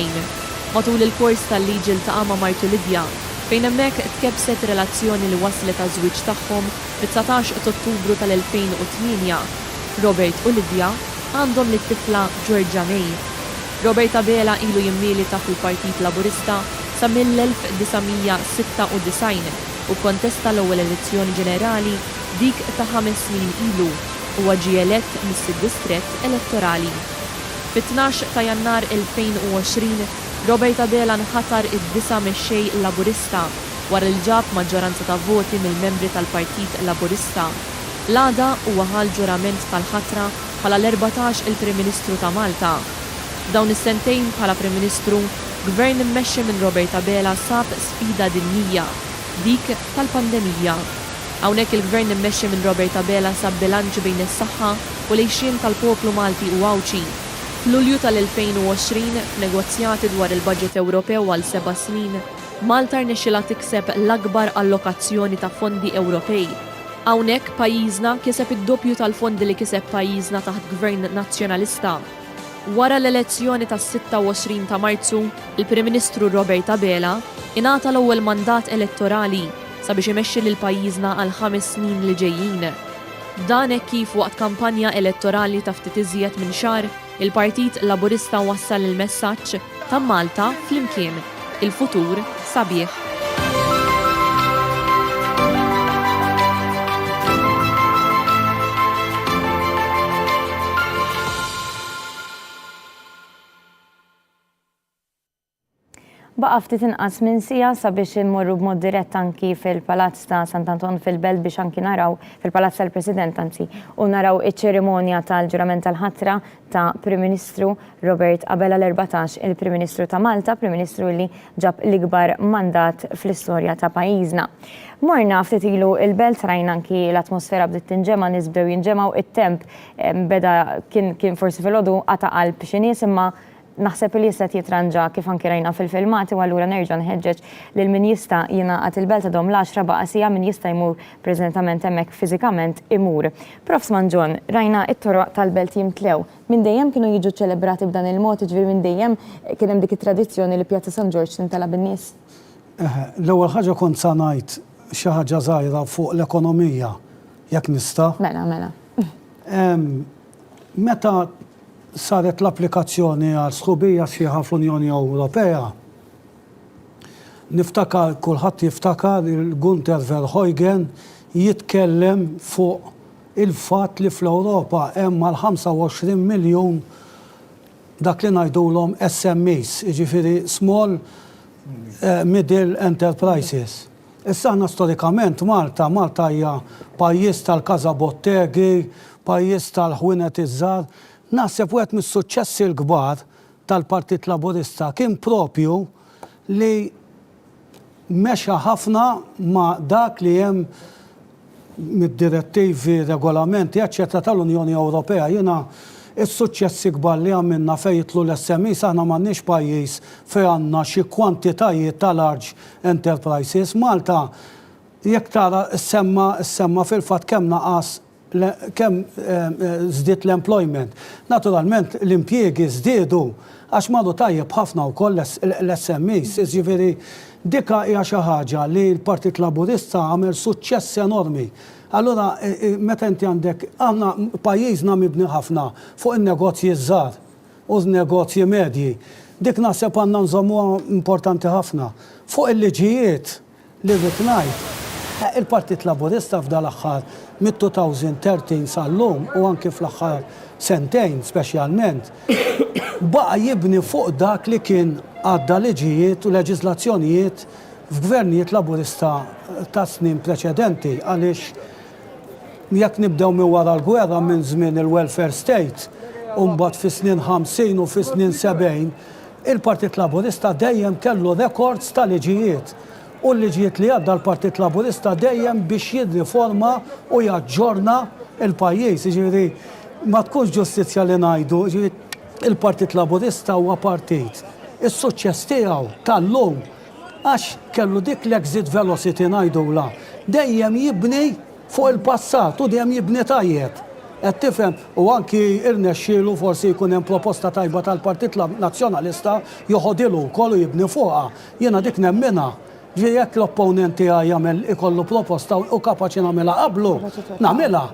Matul il-kors tal-liġi iltaqa' ma' martu Lidja fejn hemmhekk tkebset relazzjoni li waslet għaż-żwieġ tagħhom fit-19 Ottubru tal-2008. Robert u Lidja għandhom lit-tifla Georgia May. Robert Abela ilu jimmilita fil-Partit Laburista sa mill-1996 u kontesta l-ewwel elezzjoni ġenerali dik ta' 5 snin ilu u ġie elett mis-Distrett Elettorali. Fit-12 ta' Jannar 2020, Robert Abela nħatar id-9 mexxej Laburista wara li ġab maġġoranza ta' voti mill-membri tal-Partit Laburista. L-għada huwa ħal ġurament tal-ħatra bħala l-14 il-Prim Ministru ta' Malta. Dawn is-sentejn bħala Prim Ministru, gvern immexxi minn Robert Abela sab sfida dinjija, dik tal-pandemija. Hawnhekk il-gvern immexxi minn Robert Abela sab bilanċ bejn is-saħħa u l-għejxien tal-poplu Malti u Awċi. F'Lulju tal-2020, f'negozjati dwar il-Budget Ewropew għal 7 snin, Malta rnexxilha tikseb l-akbar allokazzjoni ta' fondi Ewropej. Hawnhekk pajjiżna kiseb id-doppju tal-fondi li kiseb pajjiżna taħt gvern nazzjonalista. Wara l-elezzjoni tas-26 ta' Marzu, il-Prim Ministru Robert Abela ingħata l-ewwel mandat elettorali sabiex imexxi lil pajjiżna għal 5 snin li ġejjin. Dan hekk kif waqt kampanja elettorali ta' ftit iżjed minn xahar, il-Partit Laburista wassal il-messaġġ ta' Malta flimkien il-futur sabiħ. Baqa ftit inqas minn sija sabiex immorru b'mod dirett anki fil-Palazz ta' Sant'Anton fil-Belt biex anki naraw fil-Palazz tal-President anzi u naraw iċ-ċerimonja tal-ġurament tal-ħatra ta' Prim Ministru Robert Abela l-14, il-Prim Ministru ta' Malta, Prim Ministru li ġab l-ikbar mandat fl-istorja ta' pajjiżna. Morna ftit ilu il-Belt rajna anki l-atmosfera bdiet tinġema' nies bdew jinġemgħu, it-temp beda kien forsi fil-għodu għata qalb xi nies imma naħseb li jista' jitranġa kif anki rajna fil-filmati u allura nerġa' nħeġġeġ lil min jista' jingħaqad il-Belt għadhom l-10 baqa' sija min jista' jmur preżentament hemmhekk fiżikament imur. Prof Manġon, rajna it-toroq tal-Belt jimtlew. Minn dejjem kienu jiġu ċelebrati b'dan il-mod, jiġifieri minn dejjem kien hemm dik it-tradizzjoni li Pjazza San Ġorġ tintalab bin-nies. L-ewwel ħaġa kont sa ngħid xi ħaġa żgħira fuq l-ekonomija, jekk nista'. Mela. Meta saret l-applikazzjoni għal sħubija sħiħa fl-Unjoni Ewropea, niftakar, kulħadd jiftakar il-Gunther Verheugen jitkellem fuq il-fatt li fl-Ewropa hemm mal 25 miljun dak li ngħidulhom SMEs, jiġifieri Small Middle Enterprises. Issa aħna storikament Malta hija pajjiż tal-Casa Bottegi, pajjiż tal-ħwienet iż-żgħar. Naħseb wieħed mis-suċċessi l-kbar tal-Partit Laburista kien propju li mexa ħafna ma' dak li hemm mid-direttivi, regolamenti, eċċetera tal-Unjoni Ewropea. Jiena is-suċċessi kbar li għamilna fejn jitlu l-SMEs aħna m'għandniex pajjiż fejn għandna xi kwantitajiet ta' large enterprises. Malta jekk tara semma fil-fatt kemm naqas kemm żdied l-employment. Naturalment l-impjiegi żdiedu għax marru tajjeb ħafna wkoll l-SMEs, jiġifieri dika hija xi ħaġa li l-Partit Laburista għamel suċċess enormi. Allura meta inti għandek aħna pajjiżna mibni ħafna fuq in-negozji żgħar u n-negozji medji. Dik naħseb għandna nżommuha importanti ħafna. Fuq il-liġijiet li rrid ngħid, il-Partit Laburista f'dal aħħar mid-2013 sal-lum u anke fl-aħħar sentejn speċjalment baqa' jibni fuq dak li kien għadda liġijiet u leġiżlazzjonijiet f'gvernijiet Laburista ta' snin preċedenti għaliex jekk nibdew minn wara l-gwerra minn żmien il-welfare state u mbagħad fis-snin 50 u fis-snin 70 il-Partit Laburista dejjem kellu records ta' liġijiet. U l-liġijiet li għadda l-Partit Laburista dejjem biex jirriforma u jaġġorna il-pajjiż. Ġifieri ma tkunx ġustizzja li ngħidu, il-Partit Laburista huwa partit. Is-suċċess tiegħu tal-lum għax kellu dik l-exit velocity ngħidula dejjem jibni fuq il-passat u dejjem jibni tajjeb. Qed tifhem u anki irnexxielu forsi jkun hemm proposta tajba tal-Partit Nazzjonalista joħodilu wkoll u jibni fuqha. Jiena dik nemminha. Jekk l-opponenti jagħmel ikollu proposta u kapaċi nagħmilha qablu, nagħmilha.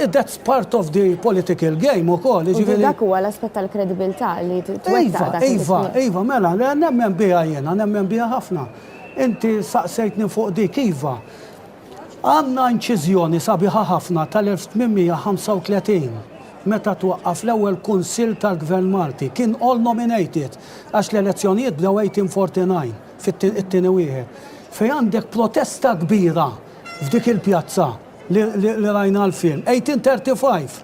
That's part of the political game ukoll. Dak huwa l-aspett tal-kredibilità li twettaq dak. Iva, mela, nemmen biha jiena, nemmen biha ħafna. Inti saqsejtni fuq dik iva. Għandna inċiżjoni sabiħa ħafna tal-1835 meta twaqqaf l-ewwel kunsill tal-Gvern Malti. Kien all nominated għax l-elezzjonijiet bdew 1849. fit-tieni wieħed. Fejn għandek protesta kbira f'dik il-pjazza li rajna l-film, 1835.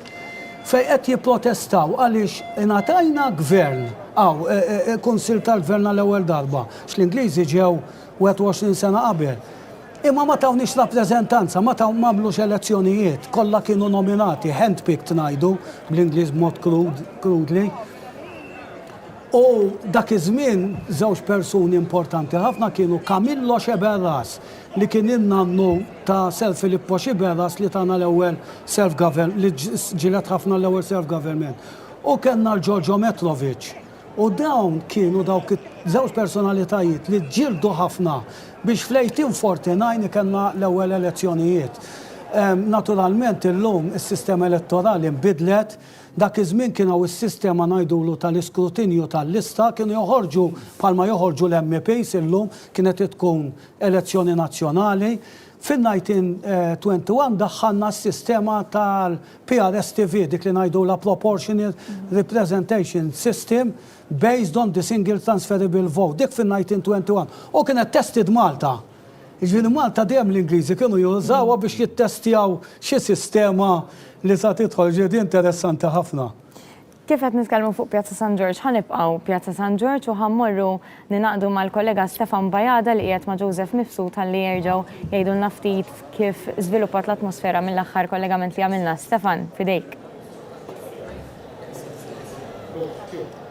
Fejn qed jipprotestaw għaliex ingħatajna gvern, kunsil tal-gvern l-ewwel darba, x'l-Ingliżi ġew 21 sena qabel. Imma ma tawniex rappreżentanza, ma m'għamlux elezzjonijiet, kollha kienu nominati, handpicked ngħidu, bl-Ingliż mod crudely. U dak iż-żmien żewġ persuni importanti ħafna kienu Camillo Xeberras li kien in-nannu ta' Sir Filippo Xeberras li tagħna l-ewwel self-government li ġilet ħafna l-ewwel self-government. U kellna l-Giorgio Metrovic. U dawn kienu dawk żewġ personalitajiet li ġildu ħafna biex fl-1849 kellna l-ewwel elezzjonijiet. Naturalment illum is-sistema elettorali nbidlet. Dak iż-żmien kienu is-sistema ngħidulu tal-iskrutinju tal-lista kienu joħorġu bħalma joħorġu l-MPs illum kienet tkun elezzjoni nazzjonali. Fin-1921 daħħalna s-sistema tal-PRSTV, dik li ngħidu la Proportional Representation System based on the single transferable vote, dik fin-1921. U kienet tested Malta. Iġvini Malta dejjem l-Ingliżi kienu jużawha biex jittestjaw xi sistema li sa tidħol ġiedi interessanti ħafna. Kif qed nitkellmu fuq Pjazza San George, ħanibqgħu Pjazza San George u ħammorru ninaqdu mal-kollega Stefan Bajada li qiegħed ma' Joseph Mifsud ħalli jerġgħu jgħidulna ftit kif żviluppat l-atmosfera mill-aħħar kollegament li għamilna. Stefan, fidejk.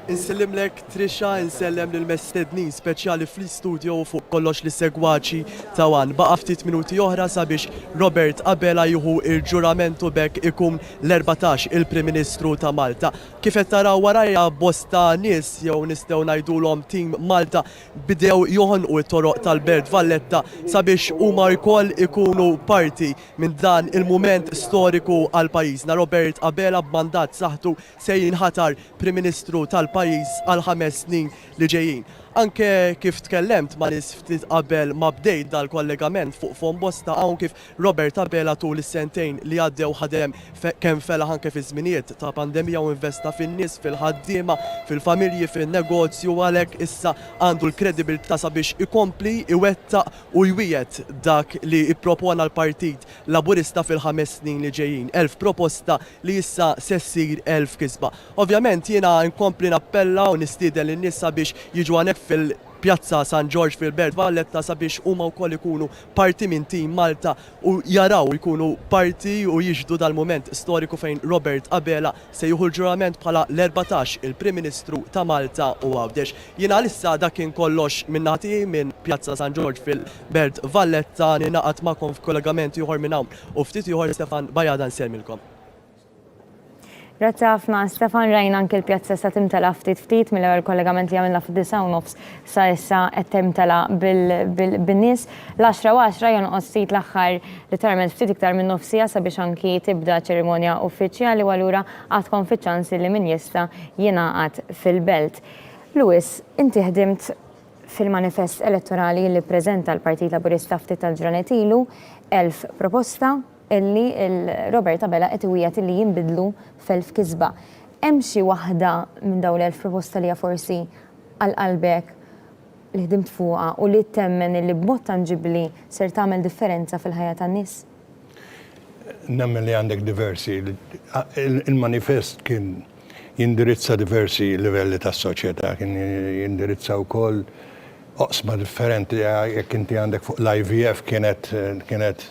Insellimlek Trisha, insellem lill-mestednin speċjali fl-istudio fuq kollox li segwaċi tawan. Baqa ftit minuti oħra sabiex Robert Abela jieħu il-ġuramentu bekk ikun l-14 il-Prim Ministru ta' Malta. Kif qed taraw warajja bosta nies jew nistgħu ngħidulhom tim Malta bidew joħonqu t-toroq tal-Belt Valletta sabiex huma wkoll ikunu parti minn dan il-mument storiku għal pajjiżna. Robert Abela b'mandat saħtu se jinħatar Prim Ministru tal-pajjiż għal 5 snin li ġejjin. Anke kif tkellemt ma' nies ftit qabel ma' bdejt dal-kollegament fuq Fombosta hawn kif Robert Abela tul is-sentejn li għaddew ħadem kemm fela anke fi żminijiet ta' pandemija u investa fin-nies, fil-ħaddiema, fil-familji, fin-negozju għalhekk issa għandu l-kredibilità sabiex ikompli iwettaq u jwiet dak li ippropona l-Partit Laburista fil-5 snin li ġejjin. 1000 proposta li issa se ssir 1000 kisba. Ovvjament jiena nkompli nappella u nistieden lin-nies sabiex jiġu hawnhekk fil-Pjazza San George fil-Belt Valletta sabiex huma wkoll ikunu parti minn tim Malta u jaraw ikunu parti u jiġdu dal-moment storiku fejn Robert Abela se jieħu l-ġurament bħala l-14 il-Prim Ministru ta' Malta u għawdex. Jiena issa dak kien kollox minn nagħti minn Pjazza San George fil-Belt Valletta ninaqat magħkom f'kollegament ieħor minn hawn u ftit ieħor Stefan Bajada nsemmilkom. Grazzi ħafna Stefan, rajna anke l-pjazza sa timtela ftit mill-ewwel kollegament li għamilna fid-9:30 sa issa qed timtela bin-nies. L-10 u 10 jonqos ftit l-aħħar literalment ftit iktar minn nofsija sabiex anki tibda ċerimonja uffiċjali u allura għadkom fiċ-ċansi li min jista' jingħaqad fil-belt. Lewis, inti ħdimt fil-manifest elettorali li ppreżenta l-Partit Laburista ftit tal-ġranet ilu 1000 proposta illi il-Robert Abela qed iwiegħed illi jinbidlu f'1000 kisba. Hemm xi waħda minn dawn l-1000 proposta li hija forsi għal qalbek li ħdimt fuqha u li temmen illi b'mod tanġibbli ser tagħmel differenza fil-ħajja tan-nies? Nemmen li għandek diversi. Il-manifest kien jindirizza diversi livelli tas-soċjetà, kien jindirizza wkoll oqsma differenti, jekk inti għandek fuq l-IVF kienet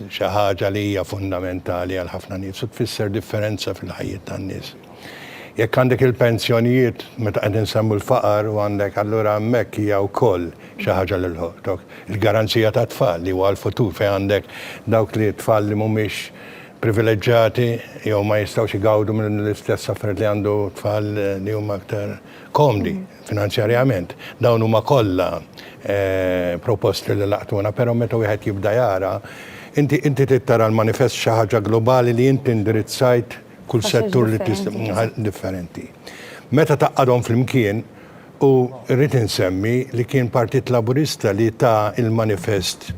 xi ħaġa li hija fundamentali għal ħafna nies u tfisser differenza fil-ħajjiet tan-nies. Jekk għandek il-pensjonijiet meta qed insemmu l-faqar u għandek allura hemmhekk hija wkoll xi ħaġa lil ħotok. Il-garanzija ta' tfal li huwa l-futur fejn għandek dawk li tfal li mhumiex privileġġjati jew ma jistgħux igawdu minn l-istess affarijiet li għandu tfal li huma aktar komdi finanzjarjament. Dawn huma kollha proposti li laqtuna, però meta wieħed jibda jara, inti tittara l-manifest xi ħaġa globali li inti indirizzajt kull settur li differenti. Meta taqadhom flimkien u rrid insemmi li kien Partit Laburista li ta' il-manifest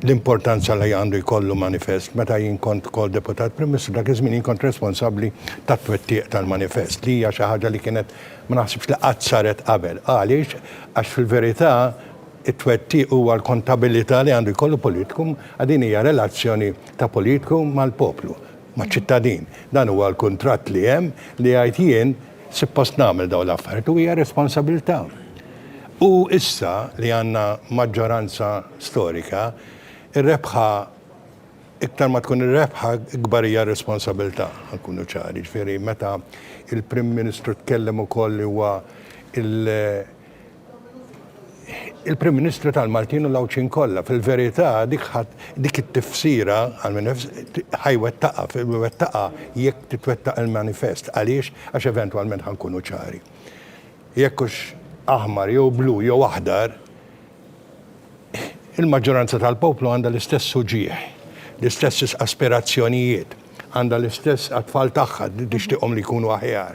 l-importanza li għandu jkollu manifest. Meta jien kont kol deputat Prim Ministru dak iż-żmien jien kont responsabbli tat-twettieq tal-manifest li hija xi ħaġa li kienet ma naħsibx li qatt saret qabel. Għaliex għax fil-verità it-twettieq huwa l-kontabilità li għandu jkollu politiku għadin hija relazzjoni ta' politiku mal-poplu, maċ-ċittadin. Dan huwa l-kuntratt li hemm li għajt jien suppost nagħmel dawn l-affarijiet u hija responsabilità. U issa li għandna maġġoranza storika ir-rebħa, iktar ma tkun ir-rebħa, ikbar hija responsabilità nkunu ċari. Ġifieri meta il-Prim Ministru tkellem ukoll li huwa il-Prim Ministru tal-Maltin u l-Awċin kollha, fil-verità dik it-tifsira ħajwettaqa jekk titwettaq il-manifest. Għaliex? Għax eventwalment ħankunu ċari. Jekk hux aħmar jew blu jew aħdar, il-maġġoranza tal-poplu għandha l-istess suġieħ, l-istess aspirazzjonijiet, għandha l-istess għatfall tagħha tixtieqhom li jkunu aħjar,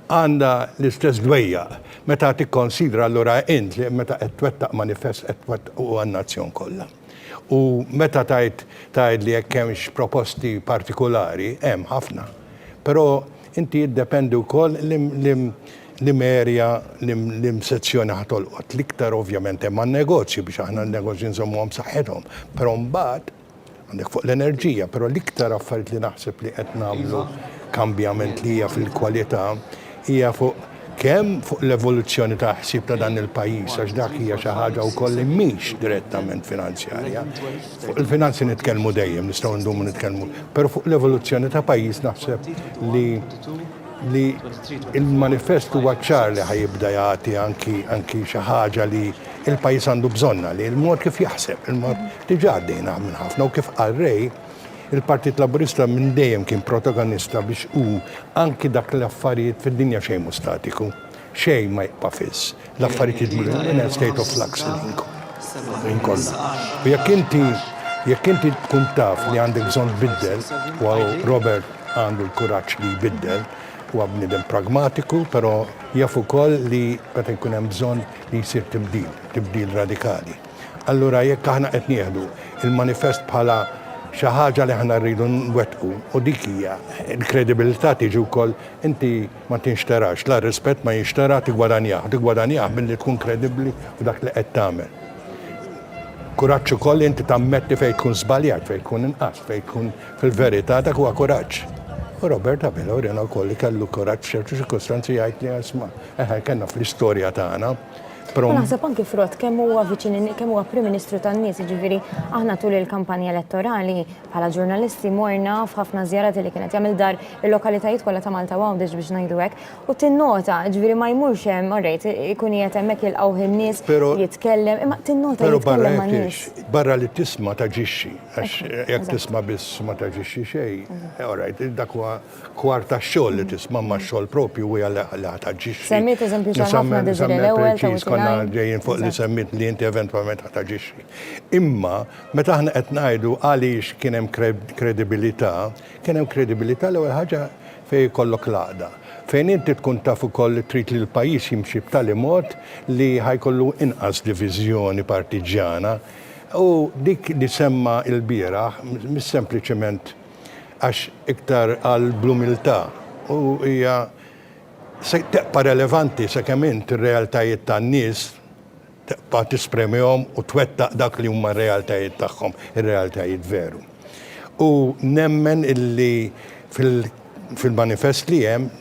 għandha l-istess dwejjaq. Meta tikkonsidra allura int li meta qed twettaq manifest qed twettaq għan-nazzjon kollha. U meta tajt li jekk hemmx proposti partikolari, hemm ħafna. Però inti jiddependi wkoll l-merja, l-sezzjoni ħatolqot. L-iktar ovvjament hemm għan-negozju biex aħna n-negozju nżommuhom saħħithom. Però mbagħad għandek fuq l-enerġija, però l-iktar affarijiet li naħseb li qed nagħmlu kambjament li hija fil-kwalità hija fuq kemm fuq l-evoluzzjoni ta' ħsieb ta' dan il-pajjiż għax dak hija xi ħaġa wkoll li mhix direttament finanzjarja. Fuq il-finanzi nitkellmu dejjem, nistgħu ndumu nitkellmu, però fuq l-evoluzzjoni ta' pajjiż naħseb li il-manifest huwa ċar li ħajibda jagħti anki xi ħaġa li il-pajjiż għandu bżonna, li l-mod kif jaħseb, il-mod diġà għaddejna minn ħafna u kif qal Ray, il-Partit Laburista minn dejjem kien protagonista biex anki dak l-affarijiet fid-dinja xejn mhu statiku, xejn ma jibqa' fiss. L-affarijiet jidħlu in a state of flux inkollha. U jekk inti tkun taf li għandek bżonn tbiddel, u Robert għandu l-kuraġġ li jbiddel, huwa bniedem pragmatiku, però jaf ukoll li meta jkun hemm bżonn li jsir tibdil radikali. Allura jekk aħna qed nieħdu il-manifest bħala xi ħaġa li aħna rridu nwettqu u dik hija l-kredibilità tiġi wkoll inti ma tinxterax, la rispett ma jinxtera tigwadanjah milli tkun kredibbli f'dak li qed tagħmel. Kuraġġ ukoll inti tammetti fejn tkun żbaljat, fejn tkun inqas, fejn tkun fil-verità dak huwa kuraġġ. U Robert Abela urina wkoll li kellu kuraġġ f'ċertu ċirkostanzi jgħid li isma' kellna fl-istorja tagħna. Naħseb anki frott kemm huwa viċin kemm huwa Prim Ministru tan-nies, jiġifieri aħna tul il-kampanja elettorali bħala ġurnalisti morna f'ħafna żjarati li kienet jagħmel dar il-lokalitajiet kollha ta' Malta Għawdex biex ngħidu hekk u tinnota, jiġifieri ma jmurx hemm orrejt ikun qiegħed hemmhekk jilqgħu in-nies jitkellem, imma tinnota jitkellem man-nies. Barra li tisma' taġixxi, għax jekk tisma' biss ma taġixxi xejn, orrejt dak huwa kwart tax-xogħol li tisma' ma' xogħol propju hija li taġixxi. Semmit eżempju xi ħafna diżel l-ewwel ġejjin fuq li semmit li inti eventwalment ħataġixxi. Imma meta aħna qed ngħidu għaliex kien hemm kredibilità l-ewwel ħaġa fejn jkollok l-għaqda. Fejn inti tkun taf ukoll li trid li l-pajjiż jimxi b'tali mod li ħajkollu inqas diviżjoni partiġjana u dik li semma l-bieraħ mhix sempliċement għax iktar għal bl-umiltà u hija teqpa relevanti sakemm int ir-realtajiet tan-nies teqpa tispremihom u twettaq dak li huma r-realtajiet tagħhom, ir-realtajiet veru. U nemmen illi fil-manifest li hemm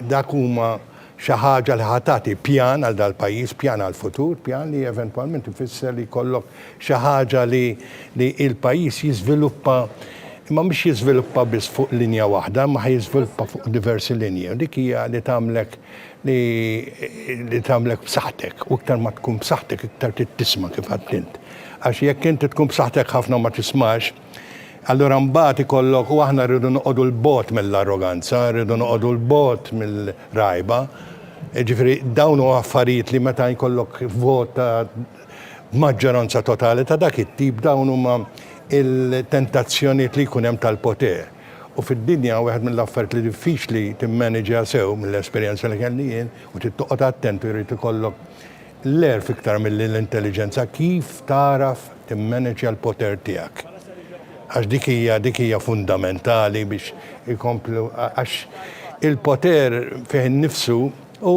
dak huma xi ħaġa li ħatati pjan għal dal-pajjiż, pjan għal futur, pjan li eventwalment ifisser li jkollok xi ħaġa li l-pajjiż jiżviluppa imma mhix jiżviluppa biss fuq linja waħda, ma jiżviluppa fuq diversi linji. U dik hija li tagħmlek li tagħmlek b'saħħtek, u iktar ma tkun b'saħħtek iktar tisma' kif għadt. Għax jekk inti tkun b'saħħtek ħafna ma tismax, allura mbagħad ikollok u aħna rridu noqogħdu l-bot mill-arroganza, rridu noqogħdu l-bot mill-rajba. Ġifieri dawn huwa affarijiet li meta jkollok vota maġġoranza totali ta' dak it-tip dawn huma il-tentazzjoniet li jkun hemm tal-poter. U fid-dinja wieħed mill-affarijiet li diffiċli timmaneġja sew mill-esperjenza li kelli jien u tittoqgħod attent u jrid ikollok l-erf iktar mill-intelligenza kif taraf timmaneġja l-poter tiegħek. Għax dik hija fundamentali biex ikomplu għax il-poter fih innifsu u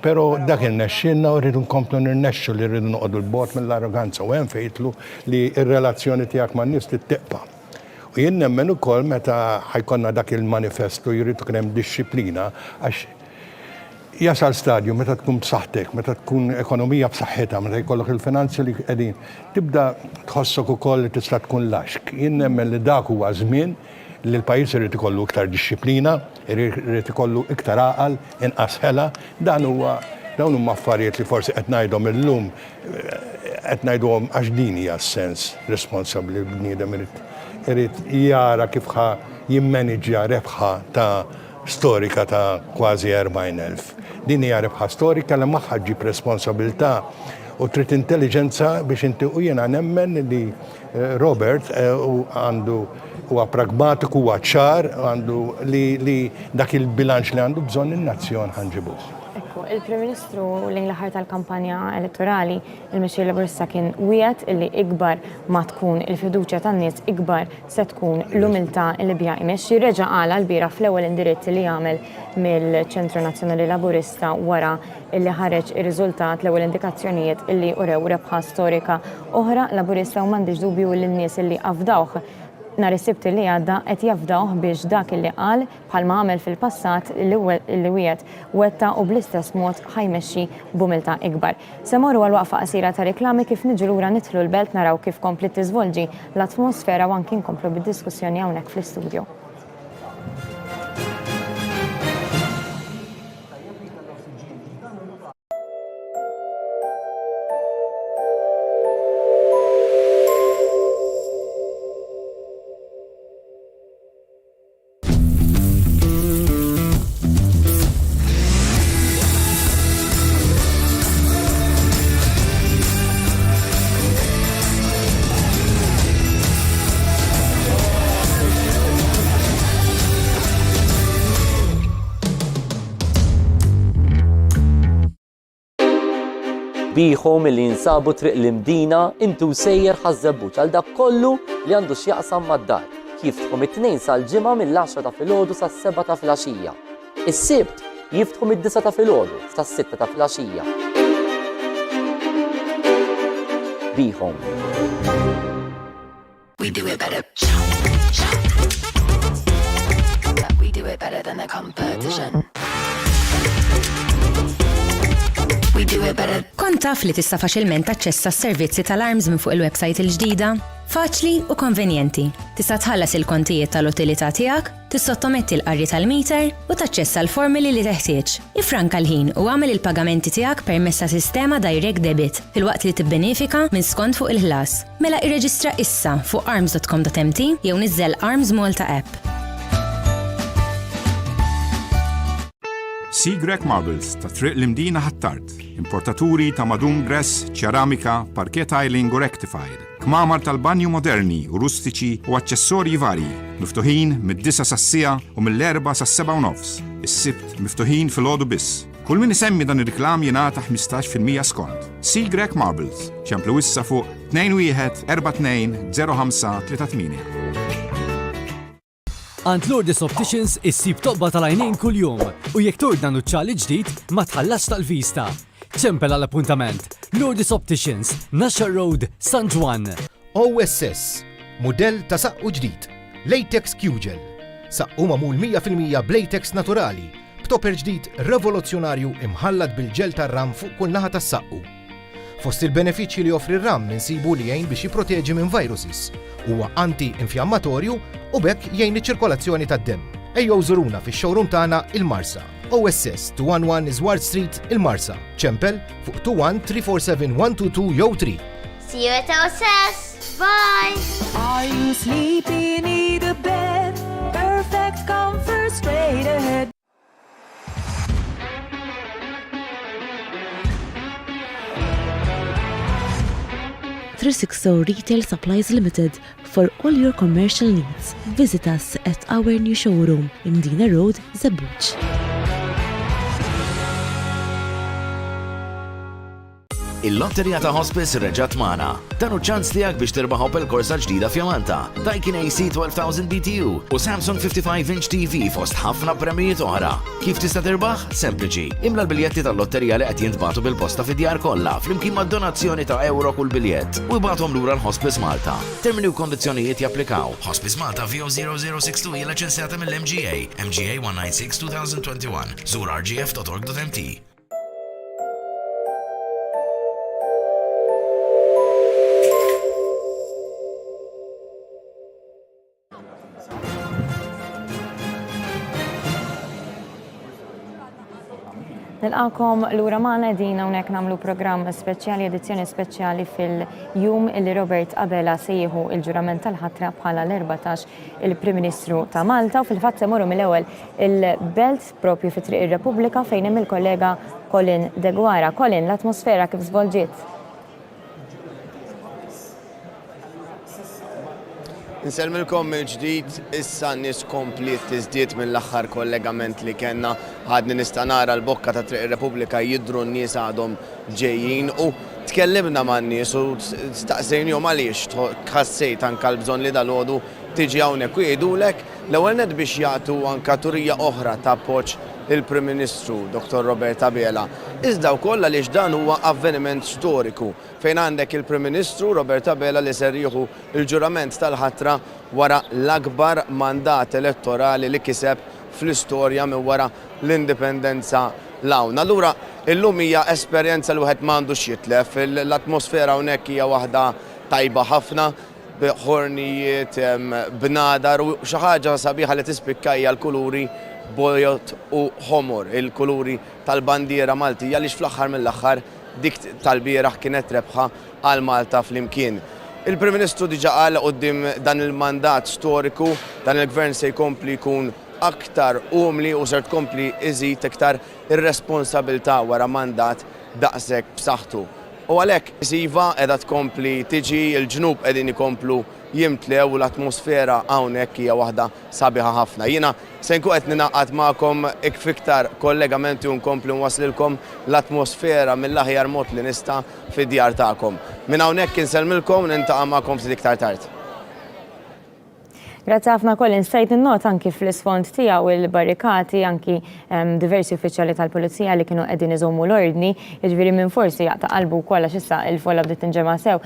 però dak il-nexxinna u rridu nkomplu nirnexxu li rridu noqogħdu l-bot mill-arroganza u hemm fejtlu li r-relazzjoni tiegħek man-nies titteqpa'. U jien nemmen ukoll meta ħajkonna dak il-manifestu jrid ikun hemm dixxiplina għax jasal stadju meta tkun b'saħħtek, meta tkun ekonomija b'saħħitha, meta jkollok il-finanzi li qegħdin tibda tħossok ukoll li tista' tkun laxk. Jien nemmen li dak huwa żmien li l-pajjiż irid ikollu iktar dixxiplina, irid ikollu iktar għaqal, inqas ħela, dawn huma affarijiet li forsi qed ngħidhom illum qed ngħidhom għax din hija s-sens responsabbli bniedem irid jara kif jimmaneġġja rebħa ta' storika ta' kważi 40,000. Din hija rebħa storika li magħha ġib responsabilità u trid intelligenza biex inti u jiena nemmen li Robert għandu huwa pragmatiku, huwa ċar, għandu li dak il-bilanċ li għandu bżonn in-nazzjon ħanġibuh. il-Prim Ministru lejn l-aħħar tal-kampanja elettorali il-Mexxej Laburista kien wiegħed illi ikbar ma tkun il-fiduċja tan-nies ikbar se tkun l-umiltà li biha jmexxi. Reġa' qal l-bira fl-ewwel indirizz li jagħmel mill-Ċentru Nazzjonali Laburista wara illi ħareġ ir-riżultat l-ewwel indikazzjonijiet illi urew rebħa storika oħra Laburista u m'għandix dubju li n-nies illi afdawh nhar is-Sibt li għadda qed jafdawh biex dak illi qal bħalma għamel fil-passat li wieħed wetta u bl-istess mod ħajmexxi b'umiltà ikbar. Se morru għal waqfa qasira ta' riklami kif niġu lura nidħlu l-belt naraw kif kompli tiżvolġi l-atmosfera u anki nkomplu bid-diskussjoni hawnhekk fl-istudju. Bihom li jinsabu triq l-imdina intu sejjer ħażebbuċ għal dak kollu li għandu x'jaqsam mad-dar. Jiftħu mit-2 sal-ġimgħa mill-10 ta' filgħodu sas-7 ta' filgħaxija. Is-Sibt jiftħu mid-9 ta' filgħodu sas-6 ta' filgħaxija. Bihom. We do it better. We do it better than the competition. Kont taf li tista' faċilment taċċessa s-servizzi tal-arms minn fuq il-website il-ġdida? Faċli u konvenjenti. Tista' tħallas il-kontijiet tal-utilità tiegħek, tissottometti l-qarri tal-meter u taċċessa l-formuli li teħtieġ. Ifranka l-ħin u għamel il-pagamenti tiegħek permezz ta' sistema Direct Debit filwaqt li tibbenefika minn skont fuq il-ħlas. Mela irreġistra issa fuq arms.com.mt jew niżżel Arms Malta app. Seagrek Marbles ta' triq l-imdina ħattart, importaturi ta' madun gress, ċeramika, parquet tiling u rectifier, kmamar tal-banju moderni u rustiċi u aċċessorji varji, miftuħin mid-9 sas-sija u mill-4 sas-7 u nofs. Is-Sibt miftuħin fil-għodu biss. Kull min isemmi dan ir-riklam jingħata 15% skont. Seagrek Marbles, ċemplu issa fuq 21 42 05 38. Ant Lourdes Opticians issib toqba tal-għajnejn kuljum u jekk torda nuċċali ġdid ma tħallax tal-vista. ċempel għall-appuntament. Lourdes Opticians, Nasher Road, San Juan. OSS, mudell ta' saqqu ġdid. Latex Q-Gel. Saqqu mamul 100% b'latex naturali. B'topper ġdid rivoluzzjonarju imħallat bil-ġel tar-ram fuq kull naħa tas-saqqu. Fost il-benefiċċji li offri r-ram minsibu li jgħin biex jipproteġi minn viruses. Huwa anti-infjammatorju u bekk jgħin iċ-ċirkolazzjoni tad-demm. Ejjew żuruna fix-showroom tagħna il-Marsa. OSS 211 Isward Street il-Marsa. ċempel fuq 21-347-122 jew 3. See you at OSS. Bye. Are you sleepy? Need a bed? Perfect comfort straight ahead. Retail Supplies Limited for all your commercial needs. Visit us at our new showroom in Medina Road, Zebbuċ. Il-lotterija ta' Hospice reġat mana. Dan u ċans tiegħek biex tirbaħ Opel Corsa ġdida f'Jamanta, Daikin AC 12,000 BTU u Samsung 55-inch TV fost ħafna premijiet oħra. Kif tista' tirbaħ? Sempliċi. Imla l-biljetti tal-lotterija li qed jintbagħtu bil-posta fid-djar kollha flimkien mad-donazzjoni ta' euro kull biljett u jbagħthom lura l-Hospice Malta. Termini u kondizzjonijiet japplikaw. Hospice Malta VO0062 hija liċenzjata mill-MGA, MGA 196/2021. Żur rgf.org.mt. Nilqakom l-ura maħna dina unek namlu program speċjali, edizzjoni speċjali fil-jum illi Robert Abela sejħu il-ġurament tal-ħatra bħala l-14 il-Prim Ministru ta' Malta u fil-fatt semurru mill-ewel il-belt propju fi triq ir-Repubblika fejn hemm il-kollega Colin De Guara. Colin, l-atmosfera kif żvolġiet? Nselmilkom mill-ġdid, issa n-nies kompli tiżdied mill-aħħar kollegament li kellna ħadni nista' nara l-bokka ta' Triq ir-Repubblika jidhru n-nies għadhom ġejjin u tkellimna man-nies u staqsejnihom għaliex tħassejt anke l-bżonn li dalgħodu tiġi hawnhekk u jgħidulek l-ewwel nett biex jagħtu anke turija oħra ta' appoġġ il-Prim Ministru Dr. Robert Abela. Iżda wkoll għaliex dan huwa avveniment storiku fejn għandek il-Prim Ministru Robert Abela li ser jieħu il-ġurament tal-ħatra wara l-akbar mandat elettorali li kiseb fl-istorja minn wara l-indipendenza l-hawn. Allura illum hija esperjenza li wieħed m'għandux jitlef, l-atmosfera hawnhekk hija waħda tajba ħafna, b'ħornijiet, b'nadar u xi ħaġa sabiħa li tispikka hija l-kuluri bojot u ħomor, il-kuluri tal-bandiera Maltija li fl-aħħar mill-aħħar dik tal-bieraħ kienet rebħa għal Malta flimkien. Il-Prim Ministru diġà qal quddiem dan il-mandat storiku, dan il-gvern se jkompli jkun aktar umli u ser tkompli iżid iktar ir-responsabilità wara mandat daqshekk b'saħħtu. U għalhekk iva qiegħda tkompli tiġi il-ġnub qegħdin ikomplu jimtlew u l-atmosfera hawnhekk hija waħda sabiħa ħafna. Jiena se nkun qed ninaqgħad magħkom fiktar kollegamenti u nkomplu nwaslilkom l-atmosfera mill-aħjar mod li nista' fid-djar tagħkom. Minn hawnhekk insellmilkom nintaqa' magħkom ftit iktar tard. Grazzi ħafna koll instajt innot anki fl-isfond tiegħu il-barrikati anki diversi uffiċjali tal-Pulizija li kienu qegħdin iżommu l-ordni, jiġifieri minn forsi jaqta' qalbu wkoll għax issa il-folla bdiet tinġema' sew,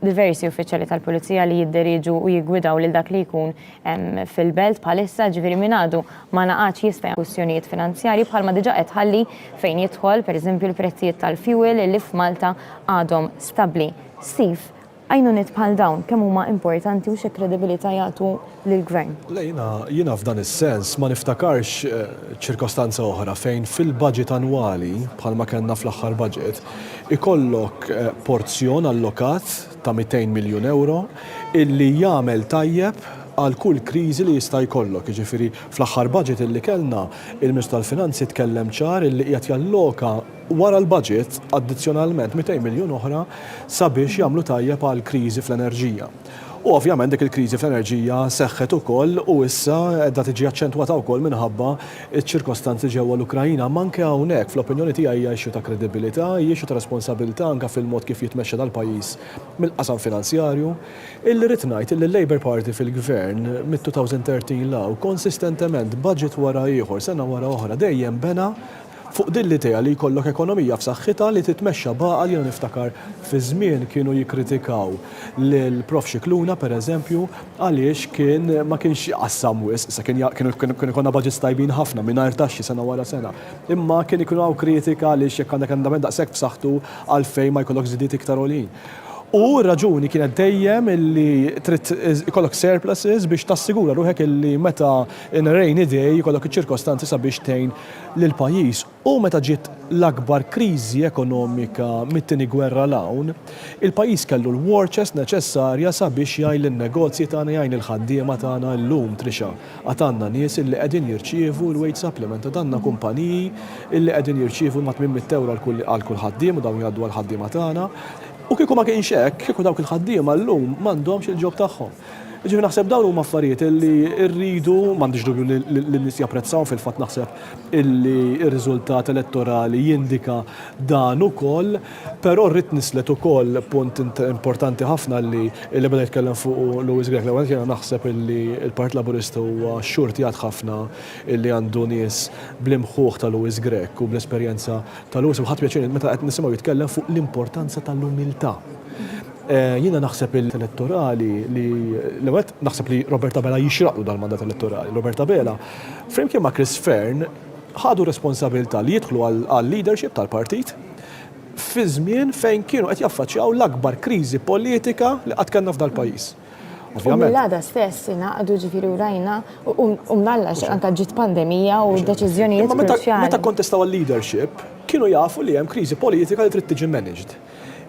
diversi uffiċjali tal-Pulizija li jidderiġu u jiggwidaw lil dak li jkun fil-belt bħalissa, ġifieri min għadu ma naqgħadx jista' kwistjonijiet finanzjarji bħalma diġà qed ħalli fejn jidħol pereżempju l-prezzijiet tal-fuel li f'Malta għadhom stabbli. Steve, għajnuniet bħal dawn, kemm huma importanti u xi kredibilità jagħtu lill-gvern? Jiena f'dan is-sens ma niftakarx ċirkostanza oħra fejn fil-budget annwali bħalma kellna fl-aħħar budget ikollok porzjon allokat ta' 200 miljun euro illi jagħmel tajjeb għal kull kriżi li jista' jkollok. Jiġifieri fl-aħħar budget illi kellna il-Ministru tal-Finanzi tkellem ċar illi qiegħed jalloka wara l-budget addizzjonalment 200 miljun oħra sabiex jagħmlu tajjeb għal kriżi fl-enerġija. U ovvjament dik il-kriżi fl-enerġija seħħet ukoll u issa qiegħda tiġi aċċentwata wkoll minħabba ċ-ċirkostanzi ġewwa l-Ukrajina. Manke hawnhekk fl-opinjoni tiegħi hija issue ta' kredibilità, hija issue ta' responsabilità anke fil-mod kif jitmexxa dal-pajjiż mill-qasam finanzjarju. Illi rid ngħid illi l-Labour Party fil-gvern mid-2013 law konsistentement budget wara ieħor sena wara oħra dejjem bena fuq din l-idea li jkollok ekonomija f'saħħitha li titmexxa baqa' li niftakar fi żmien kienu jikkritikaw lil Prof Xikluna pereżempju għaliex ma kienx qassam wisq, issa kienu ikollna budgets tajbin ħafna mingħajr taxxi sena wara sena. Imma kien ikunu hawn kritika għaliex jekk għandek andament daqshekk b'saħħtu għalfejn ma jkollok żidiet iktar għolin. U raġuni kienet dejjem illi trid ikollok surpluses biex tassigura ruħek illi meta in rainy day jkollok iċ-ċirkostanzi sabiex tgħin lil pajjiż. U meta ġiet l-akbar kriżi ekonomika mit-tieni gwerra l-hawn, il-pajjiż kellu l-war chest neċessarja sabiex jgħin lin-negozji tagħna jgħin il-ħaddiema tagħna llum trixa. Għad għandna nies illi qegħdin jirċievu l-wage supplement, għad għandna kumpaniji illi qegħdin jirċievu ma' 800 euro għal kull ħaddiem u dawn jgħaddu għall ħaddiema tagħna. U kieku ma kienx hekk, kieku dawk il-ħaddiema llum m'għandhomx il-ġob tagħhom. Ġifieri naħseb dawn huma affarijiet illi rridu m'għandix dubju li n-nies japprezzaw fil-fatt naħseb illi r-riżultat elettorali jindika dan ukoll, però rrid nislet ukoll punt importanti ħafna li beda jitkellem fuq Lewis Grech. L-ewwel jiena naħseb illi l-Partit Laburista huwa xurtijat ħafna illi għandu nies bl-imħuħ ta' Lewis Grech u bl-esperjenza ta' Lewis u ħadd pjaċir meta qed nisimgħu jitkellem fuq l-importanza tal-umiltà. Jiena naħseb il-elettorali li l-ewwel naħseb li Robert Abela jixraqlu dal-mandat elettorali. Robert Abela flimkien ma' Chris Fern ħadu responsabilità li jidħlu għal-leadership tal-partit fi żmien fejn kienu qed jaffaċċjaw l-akbar kriżi politika li qatt kellna f'dal pajjiż. U mill-għada stess ingħaqdu ġifieri rajna u mnallax anke ġiet pandemija u deċiżjonijiet kruċjali. Meta kontestaw għal-leadership kienu jafu li hemm kriżi politika li trid tiġi managed.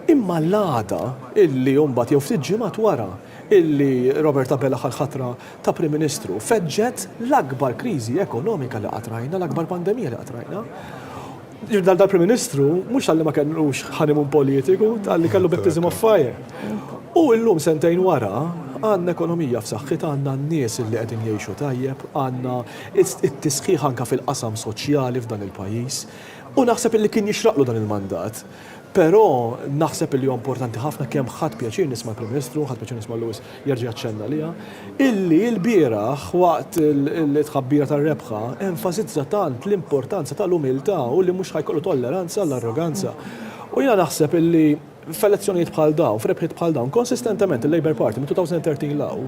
Imma l-għada illi mbagħad jew ftit ġimgħat wara illi Robert Abela ħal-ħatra ta' Prim Ministru feġġet l-akbar kriżi ekonomika li qatt rajna, l-akbar pandemija li qatt rajna. Dal-Prim Ministru mhux għalli ma kellux ħanimun politiku, għalli kellu baptism of fire. U llum sentejn wara għandna ekonomija f'saħħitha, għandna n-nies li qegħdin jgħixu tajjeb, għandna it-tisħiħ anke fil-qasam soċjali f'dan il-pajjiż. U naħseb illi kien jixraqlu dan il-mandat. Però naħseb li huwa importanti ħafna kemm ħadd pjaċir nisma' l-Prim Ministru, ħadd pjaċir nisma' Lewis jerġa' jaċċenna liha, illi l-bieraħ waqt il-tħabbira tar-rebħa enfasizza tant l-importanza tal-umiltà u li mhux ħajkollu tolleranza għall-arroganza. U jiena naħseb illi f'elezzjonijiet bħal dawn, f'rebħiet bħal dawn, konsistentement il-Labour Party minn 2013 law,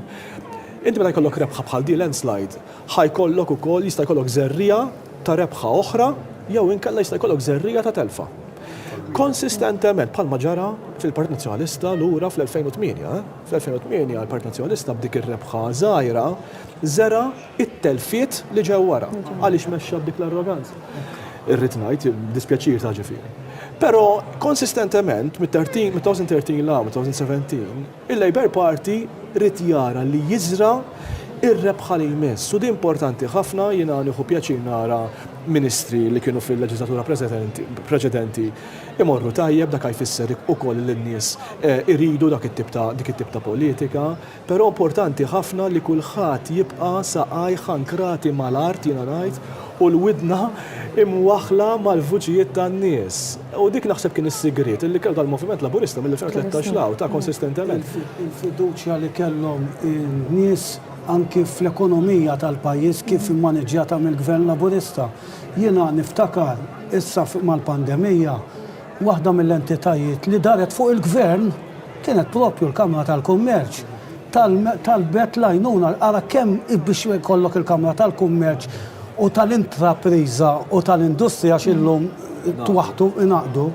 inti meta jkollok rebħa bħal di landslide, ħajkollok ukoll jista' jkollok żerrija ta' rebħa oħra jew inkella jista' jkollok żerrija ta' telfa. Konsistentement bħalma ġara fil-Partit Nazzjonalista lura fl-2008. Fl-2008 il-Partit Nazzjonalista b'dik ir-rebħa żgħira żera it-telfiet li ġew wara għaliex mexxa b'dik l-arroganza. Irrid ngħid dispjaċir ta' ġifieri. Però konsistentement mit-2013 la 2017 il-Labour Party rid jara li jiżra ir-rebħa li jmiss. U di importanti ħafna jiena nieħu pjaċir nara ministri li kienu fil-leġislatura preċedenti imorru tajjeb dak jfisser ukoll li n-nies iridu dik it-tip ta' politika, però importanti ħafna li kulħadd jibqa' saqaj ħankrati mal-art jiena ngħid u l-widna imwaħla mal-vuċijiet tan-nies. U dik naħseb kien is-sigriet li kellu tal-Moviment Laburista mill-2013 law ta' konsistentement. Il-fiduċja li kellhom in-nies anki fl-ekonomija tal-pajjiż kif immaneġġjata mill-Gvern Laburista. Jiena niftakar issa mal-pandemija waħda mill-entitajiet li daret fuq il-Gvern kienet propju l-Kamra tal-Kummerċ. Tal-bet lajnuna ara kemm biex jkollok il-Kamra tal-Kummerċ u tal-intrapriża u tal-industrija xillum twaħdu inaqdu.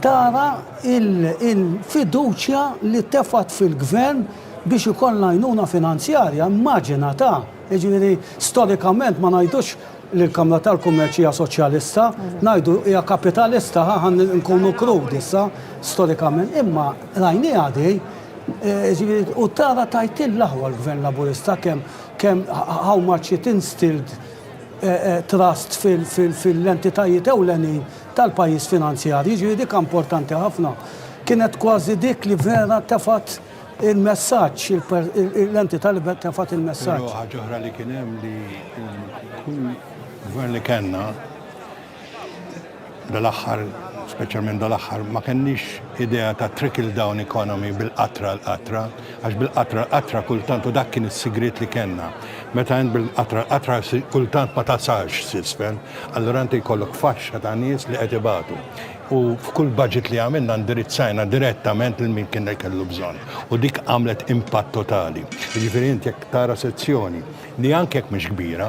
Tara il-fiduċja li tefat fil-Gvern biex ikollna jnuna finanzjarja, immaġina ta' ġifieri storikament ma ngħidux li l-Kamra tal-Kummerċ hija soċjalista, ngħidu hija kapitalista ħan nkunu krudi issa storikament, imma rajni għadej ġifieri u tara tajtillaħwa l-Gvern Laburista kemm how much it instilled trust fil-entitajiet ewlenin tal-pajjiż finanzjarji, ġifieri dik importanti ħafna. Kienet kważi dik li vera tefat il-messaġġ, l-entità li tefat il-messaġġ. Però ħaġa oħra li kien hemm li kull gvern li kellna dal-aħħar, speċjalment dal-aħħar, ma kenniex idea ta' trickle down economy bil-qatra l-qatra, għax bil-qatra l-qatra kultant u dak kien is-sigriet li kellna. Meta għand bil-qatra l-qatra kultant ma tasalx sisfen, allura inti jkollok faxxa ta' nies li qed ibatu. U f'kull budget li għamilna ndirizzajna direttament lil min kien kellu bżonn. U dik għamlet impatt totali. Jiġifieri inti jekk tara sezzjoni li anke jekk mhix kbira,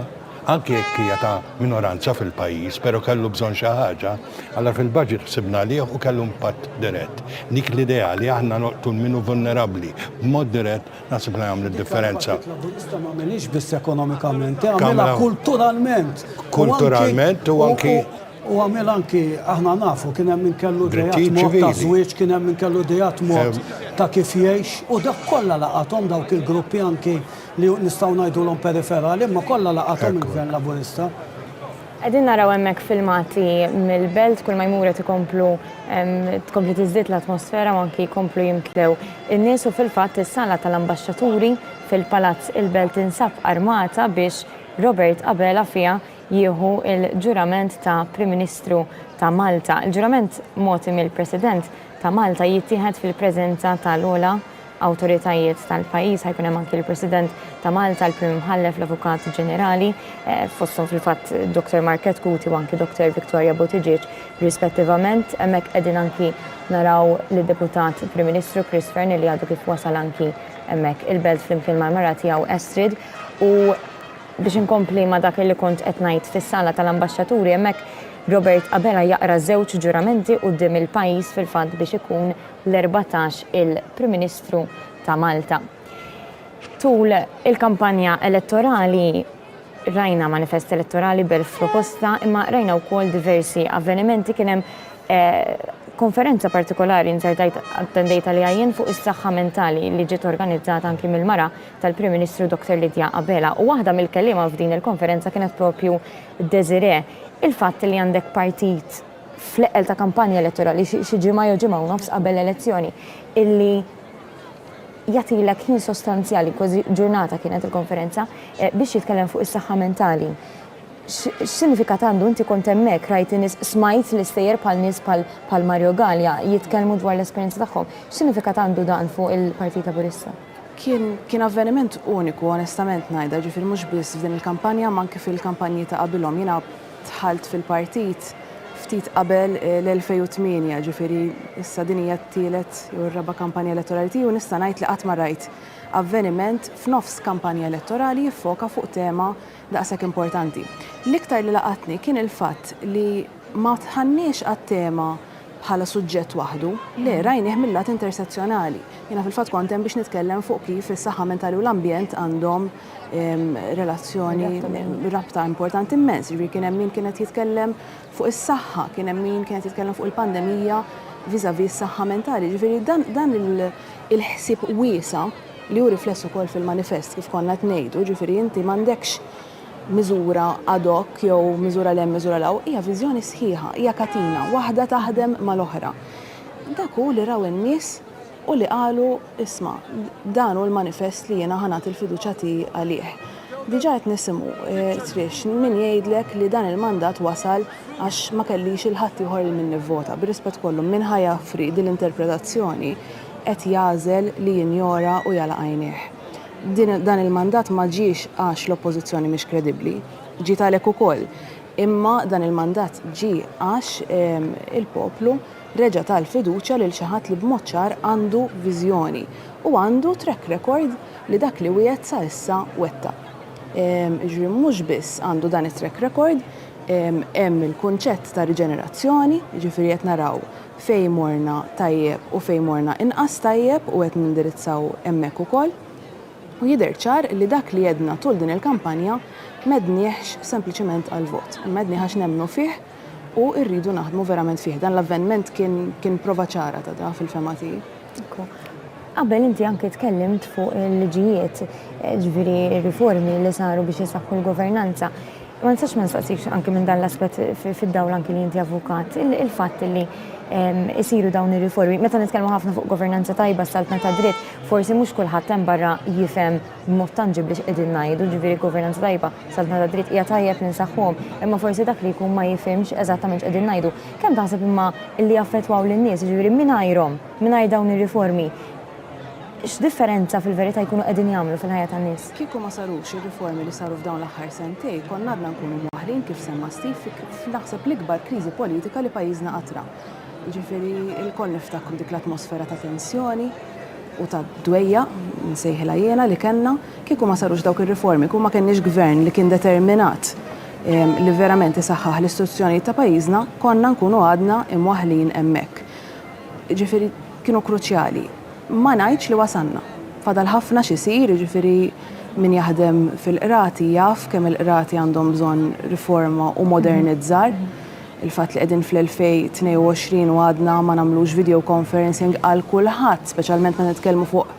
anke jekk hija ta' minoranza fil-pajjiż, però kellu bżonn xi ħaġa, allura fil-budget ħsibna lih u kellu impatt dirett. Dik l-idea li aħna noqtu minnu vulnerabbli b'mod dirett naħseb li għamlet differenza. Ma għamilx biss ekonomikament, għamilha kulturalment. Kulturalment u anki U għamil anki, aħna nafu, kien hemm min kellu dejat mod ta' żwieġ, kien hemm min kellu dejat mod ta' kif jgħix, u dak kollha laqathom dawk il-gruppi anki li nistgħu ngħidulhom periferali, imma kollha laqathom il-Gvern Laburista. Qegħdin naraw hemmhekk filmati mill-belt kull ma jmur qed ikomplu tkompli tiżdied l-atmosfera u anki jkomplu jimtlew in-nies u fil-fatt is-sala tal-ambaxxaturi fil-Palazz il-Belt insab armata biex Robert Abela fiha jieħu il-ġurament ta' Prim Ministru ta' Malta. Il-ġurament mogħti mill-President ta' Malta jittieħed fil-preżenza tal-ogħla awtoritajiet tal-pajjiż, ħajkun hemm anke il-President ta' Malta, il-Prim Mħallef l-Avukat Ġenerali, fosthom fil-fatt Dr. Market Kuti u anke Dr. Victoria Buttigieg rispettivament. Hemmhekk qegħdin anki naraw lid-Deputat Prim Ministru Chris Fernie li għadu kif wasal anki hemmhekk il-belt flimkien mal-mara tiegħu Estrid u biex inkompli ma dak li kont qed ngħid fis-sala tal-ambaxxaturi hemmhekk Robert Abela jaqra żewġ ġuramenti quddiem il-pajjiż fil-fatt biex ikun l-14 il-Prim Ministru ta' Malta. Tul il-kampanja elettorali rajna manifest elettorali bil-proposta imma rajna wkoll diversi avvenimenti kien hemm konferenza partikolari attendejta li għajjen fuq is-saħħa mentali li ġiet organizzata anki mill-mara tal-Prim Ministru Dr. Lidja Abela u waħda mill-kelliema f'din il-konferenza kienet propju Desiree. Il-fatt li għandek partit fl-eqel ta' kampanja elettorali xi ġimgħa jew ġimgħa u nofs qabel elezzjoni illi jagħtilek ħin sostanzjali, kważi ġurnata kienet il-konferenza, biex jitkellem fuq is-saħħa mentali. X'sinifikat għandu inti kont hemmhekk rajt nies smajt l-istejjer bħal nies bħal Mario Gallia jitkellmu dwar l-esperjenza tagħhom. X'sinifikat għandu dan fuq il-Partit Laburista? Kien avveniment uniku, onestament ngħidha, ġifier mhux biss f'din il-kampanja, ma anke fil-kampanji ta' qabilhom. Jiena dħalt fil-partit ftit qabel l-2008, ġifieri issa din hija t-tielet jew r-raba' kampanja elettorali tiegħu nista' ngħid li qatt ma rajt avveniment f'nofs kampanja elettorali jiffoka fuq tema daqshekk importanti. L-iktar li laqatni kien il-fatt li ma tħanniex għat-tema bħala suġġett waħdu, le rajnih mill-lat intersezzjonali. Jiena fil-fatt kont hemm biex nitkellem fuq kif is-saħħa mentali u l-ambjent għandhom relazzjoni, rabta importanti immens. Ġifieri kien hemm min kienet jitkellem fuq is-saħħa, kien hemm min kienet jitkellem fuq il-pandemija vis-à-vis is-saħħa mentali. Ġifieri dan il-ħsieb wiesa li hu rifless ukoll fil-manifest kif konna qed ngħidu, ġifieri inti m'għandekx miżura ad hoc jew miżura lem miżura law, hija viżjoni sħiħa, hija katina, waħda taħdem mal-oħra. Dak hu li raw in-nies u li qalu isma' dan hu l-manifest li jiena ħanat il-fiduċja tiegħi għalih. Diġà qed nisimgħu trix min jgħidlek li dan il-mandat wasal għax ma kellix il-ħadd ieħor li min nivvota. Bir-rispett kollu min ħajafri din l-interpretazzjoni qed jagħżel li jinjora u jala għajnieh. Dan il-mandat ma ġiex għax l-oppożizzjoni mhix kredibbli, ġiet għalhekk ukoll. Imma dan il-mandat ġie għax il-poplu reġa' tal-fiduċja lil xi ħadd li b'mod ċar għandu viżjoni u għandu track record li dak li wieħed sa issa wetta. Ġifieri mhux biss għandu dan it-track record, hemm il-kunċett ta' riġenerazzjoni, ġifieri qed naraw fejn morna tajjeb u fejn morna inqas tajjeb u qed nindirizzaw hemmhekk ukoll. U jidher ċar li dak li jedna tul din il-kampanja mednieħx sempliċement għal-vot, mednieħ għax nemmnu fih u rridu naħdmu verament fih. Dan l-avveniment kien prova ċara ta' da fil-fema tiegħi. Qabel inti anke tkellimt fuq il-liġijiet, ġifieri riformi li saru biex jisaħħu l-governanza. Ma nistax ma nistaqsik anke minn dan l-aspett fid-dawl anke li inti avukat, il-fatt li isiru dawn ir-riformi. Meta nitkellmu ħafna fuq governanza tajba saltna ta' dritt, forsi mhux kulħadd hemm barra jifhem b'mod tanġibli x'qegħdin ngħidu, ġifieri governanza tajba saltna ta' dritt hija tajjeb li nsaħħuhom, imma forsi dak li jkun ma jifhimx eżattament x'qegħdin ngħidu. Kemm taħseb imma li jaffettwaw lin-nies, ġifieri mingħajrhom, mingħajr dawn ir-riformi. X'differenza fil-verità jkunu qegħdin jagħmlu fil-ħajja tan-nies? Kieku ma sarux ir-riformi li saru f'dawn l-aħħar sentej, konna għadna nkunu mwaħħlin kif semma Steve f'naħseb l-ikbar kriżi politika li pajjiżna qatra. Ġifieri il-koll niftakru dik l-atmosfera ta' tensjoni u ta' dwejja, nsejħilha jiena li kellna, kieku ma sarux dawk ir-riformi, kieku ma kenniex gvern li kien determinat li verament isaħħaħ l-istituzzjonijiet ta' pajjiżna, konna nkunu għadna imwaħħlin hemmhekk. Ġifieri kienu kruċjali. Ma ngħidx li wasanna. Fadal ħafna x'isir, ġifieri min jaħdem fil-qrati jaf kemm il-qrati għandhom bżonn riforma u modernizzar. Il-fatt li qegħdin fl-2022 u għadna ma nagħmlux video conferencing għal kulħadd, speċjalment ma nitkellmu fuq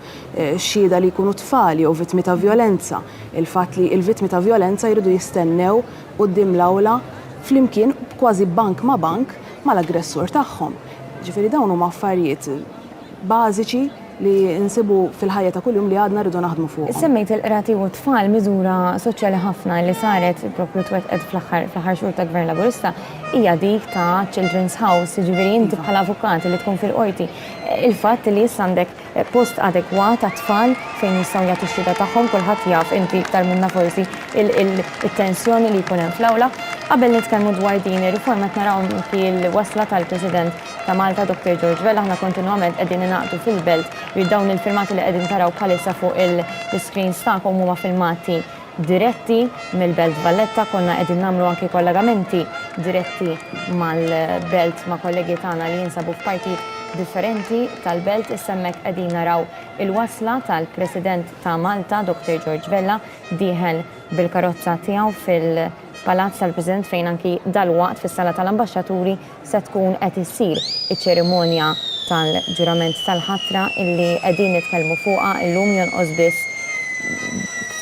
xhieda li jkunu tfal jew vittmi ta' violenza. Il-fatt li l-vittmi ta' violenza jridu jistennew quddiem l-awla flimkien kważi bank ma' bank mal-aggressur tagħhom. Ġifieri dawn huma affarijiet bażiċi li nsibu fil-ħajja ta' kuljum li għadna rridu naħdmu fuq. Semmejt il-qrati u tfal miżura soċjali ħafna li saret propju twettqed fl-aħħar xhur ta' Gvern Laburista hija dik ta' Children's House, ġifieri inti bħala avukat li tkun fil-qorti. Il-fatt li issa għandek post adekwat ta' tfal fejn jistgħu jagħtu x-xhieda tagħhom, kulħadd jaf inti iktar minna forsi il-tensjoni li jkun hemm fl-awla. Qabel nitkellmu dwar din ir-riforma qed naraw il-wasla tal-President ta' Malta Dr. George Vella, aħna kontinwament qegħdin ingħaqdu fil-belt li dawn il-filmati li qegħdin taraw bħalissa fuq il-screens tagħkom huma filmati diretti mill-Belt Valletta, konna qegħdin nagħmlu anke kollegamenti diretti mal-Belt ma' kollegi tagħna li jinsabu f'partijiet differenti tal-Belt. Issa hemmhekk qegħdin naraw il-wasla tal-President ta' Malta Dr. George Vella dieħel bil-karozza tiegħu fil-Palazz tal-President fejn anki dalwaqt fis-sala tal-Ambaxxaturi se tkun qed issir iċ-ċerimonja tal-ġurament tal-ħatra illi qegħdin nitkellmu fuqha illum jonqos biss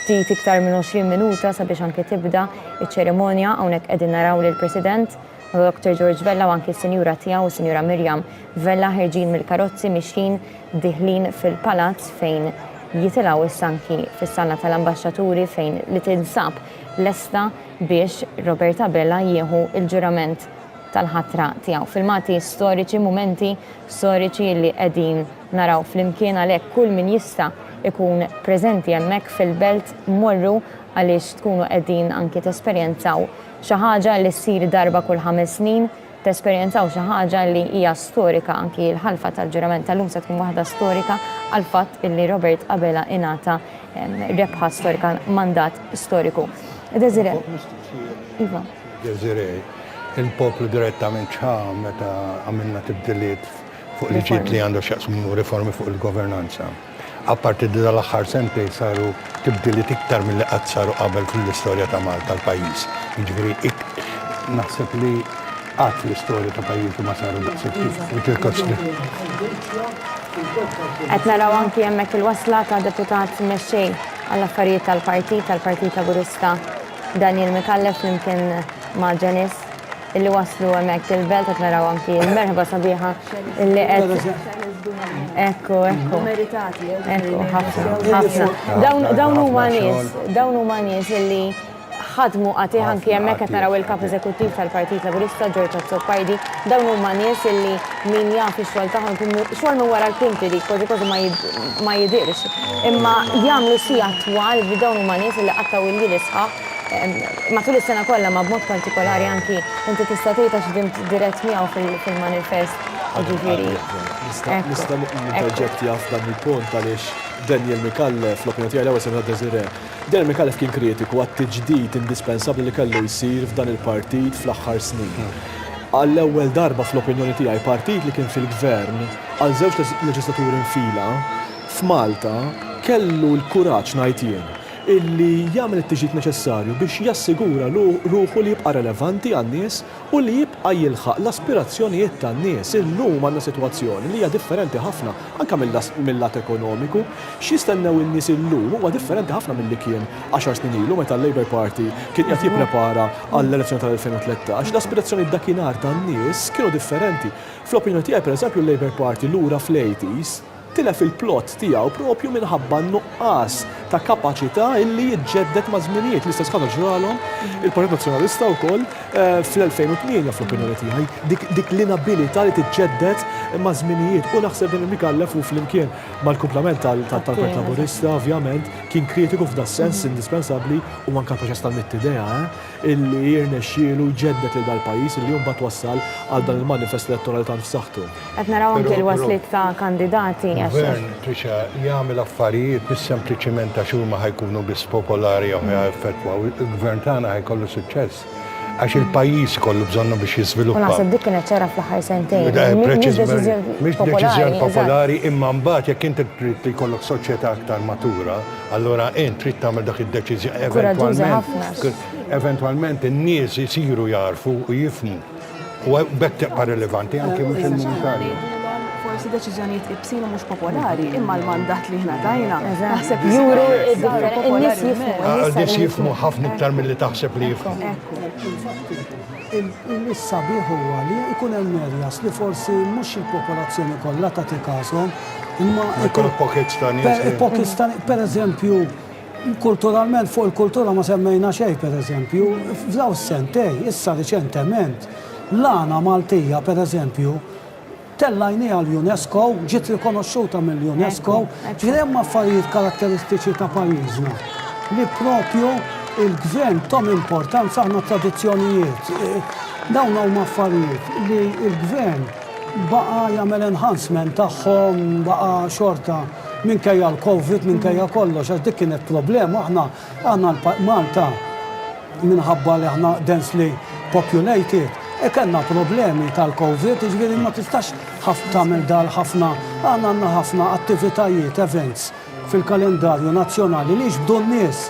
ftit iktar minn 20 minuta sabiex anke tibda iċ-ċerimonja. Hawnhekk qegħdin naraw lill President Dr. George Vella u anki s-Sinjura tiegħu u Sinjura Mirjam Vella ħerġin mill-karozzi mixin diħlin fil-palazz fejn jitilgħu is-sanki fis-sala tal-ambaxxaturi fejn li tinsab lesta biex Robert Abela jieħu il-ġurament tal-ħatra tiegħu. Filmati storiċi, momenti storiċi li qegħdin naraw flimkien għalhekk kull min jista' ikun preżenti hemmhekk fil-belt morru għaliex tkunu qegħdin anki tesperjenzaw xi ħaġa li ssir darba kull 5 snin, tesperjenzaw xi ħaġa li hija storika anki l-ħalfa tal-ġurament tal-lum se tkun waħda storika għal fatt illi Robert Abela ingħata rebħa storika, mandat storiku. Desiree. Iva. Desiree, il-poplu direttament ċa meta għamilna tibdiliet fuq liġijiet li għandu xaqsmu riformi fuq il-governanza. Apparti dal-aħħar sentej saru tibdiliet iktar mill-li qatt saru qabel fil-istorja ta' Malta l-pajjiż. Jiġifieri naħseb li qatt fl-istorja ta' pajjiż ma saru daqshekk Qed naraw anki hemmhekk il-wasla ta' deputat mexxej għall-affarijiet tal-Partit Laburista Daniel Mikallef flimkien ma' Janice illi waslu hemmhekk il-belt qed naraw anki l-merħba sabiħa illi qed Ekku. Meritati. Ekku, ħafna. Dawn huma nies illi ħadmu għatih anki hemmhekk qed naraw il-kap eżekuttiv tal-Partit Laburista Giorgio Zoppardi, dawn huma nies illi min jaf ix-xogħol tagħhom xogħol minn wara l-kwinti dik kważi ma jidirx. Imma jagħmlu sija twal bi dawn huma nies illi qattaw il-jien isħaq matul is-sena kollha ma b'mod partikolari anki inti tista' tgħid għax dimt dirett miegħu fil-manifest. Ġifieri. Nista' ninterġetti f'dan il-punt għaliex Daniel Mikallef fl-opinjoni tiegħi l-ewwel semma Desiree. Daniel Mikallef kien kritiku għat-tiġdid indispensabbli li kellu jsir f'dan il-partit fl-aħħar snin. Għall-ewwel darba fl-opinjoni tiegħi partit li kien fil-gvern għal żewġ leġislaturi nfila f'Malta kellu l-kuraġġ ngħid jien illi jagħmel it-tiġdid neċessarju biex jassigura ruħu li jibqa' relevanti għan-nies u li jibqa' jilħaq l-aspirazzjonijiet tan-nies. Illum għandna sitwazzjoni li hija differenti ħafna anke mill-lat ekonomiku. X'jistennew in-nies illum huwa differenti ħafna milli kien 10 snin ilu meta l-Labour Party kien qed jipprepara għall-elezzjoni tal-2013. L-aspirazzjoni dakinhar tan-nies kienu differenti. Fl-opinjoni tiegħi pereżempju l-Labour Party lura fl-80s tilef il-plot tiegħu propju minħabba nuqqas ta' kapaċità illi jiġġedded ma' żminijiet li stess ħaġa ġralhom il-Partit Nazzjonalista wkoll fl-2008 fl-opinjoni tiegħi dik l-inabilità li tiġġedded ma' żminijiet u naħseb li Mikallef u flimkien mal-kumplament tal-Partit Laburista ovvjament kien kritiku f'da sens indispensabbli u anke l-proċess tal-mittidea illi jirnexxielu jġeddet lil dal-pajjiż illi mbagħad wassal għal dan il-manifest elettorali tant f'saħħtu. Qed naraw anke l-waslit ta' kandidati Gvern, Trisha, jagħmel affarijiet bis sempliċiment ta' xhuma ħajkunu biss popolari jew jaffettwaw. Il-gvern tagħna ħajkollu suċċess. Għax il-pajjiż kollu bżonnu biex jiżviluppa. U naħseb dik kienet ċara fl-aħħar sentejn. Mhix deċiżjoni popolari imma mbagħad jekk inti trid li jkollok soċjetà aktar matura, allura int trid tagħmel dak id-deċiżjoni eventwalment in-nies isiru jarfu u jifhmu. U bekk tibqa' rilevanti anke mhux il-monetarju. Forsi deċiżjonijiet ibsin mhux popolari, imma l-mandat li ħna tajna. Naħseb juru in-nies jifhmu. Nies jifhmu ħafna iktar milli taħseb li jifhmu. Il-sabiħ huwa li ikun hemm areas li forsi mhux il-popolazzjoni kollha tagħti każhom, imma jkun pockets ta' nies. Pockets ta' pereżempju kulturalment fuq il-kultura ma semmejna xejn pereżempju, f'daw sentej, issa riċentement, l-għana Maltija pereżempju tellajnija l-UNESCO, ġiet rikonoxxuta mill-UNESCO, ġiet hemm affarijiet karatteristiċi ta' pajjiżna li propju il-gvern tom importanza aħna tradizzjonijiet. Dawn huma affarijiet li il-gvern baqa' jagħmel enhancement tagħhom baqa' xorta minkejja l-Covid, minkejja kollox, għax dik kienet problema aħna Malta minħabba li aħna densely populated. Kellna problemi tal-Covid, ġifieri ma tistax tagħmel dal ħafna, għandna ħafna attivitajiet, events fil-kalendarju nazzjonali li jixbdu n-nies.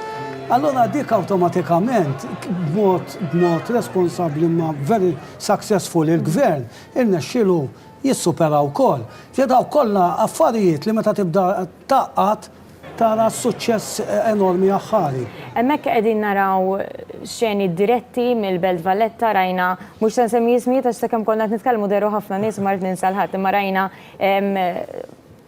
Allora dik awtomatikament b'mod responsabbli ma very successful il-gvern irnexxielu jissuperaw wkoll. Daw kollha affarijiet li meta tibda taqqat tara suċċess enormi aħħari. Emmek qegħdin naraw xeni diretti mill-Belt Valletta rajna, mhux se nsemmi jismijiet għax sakemm konna qed nitkellmu deru ħafna nies mart ninsal ħadd, imma rajna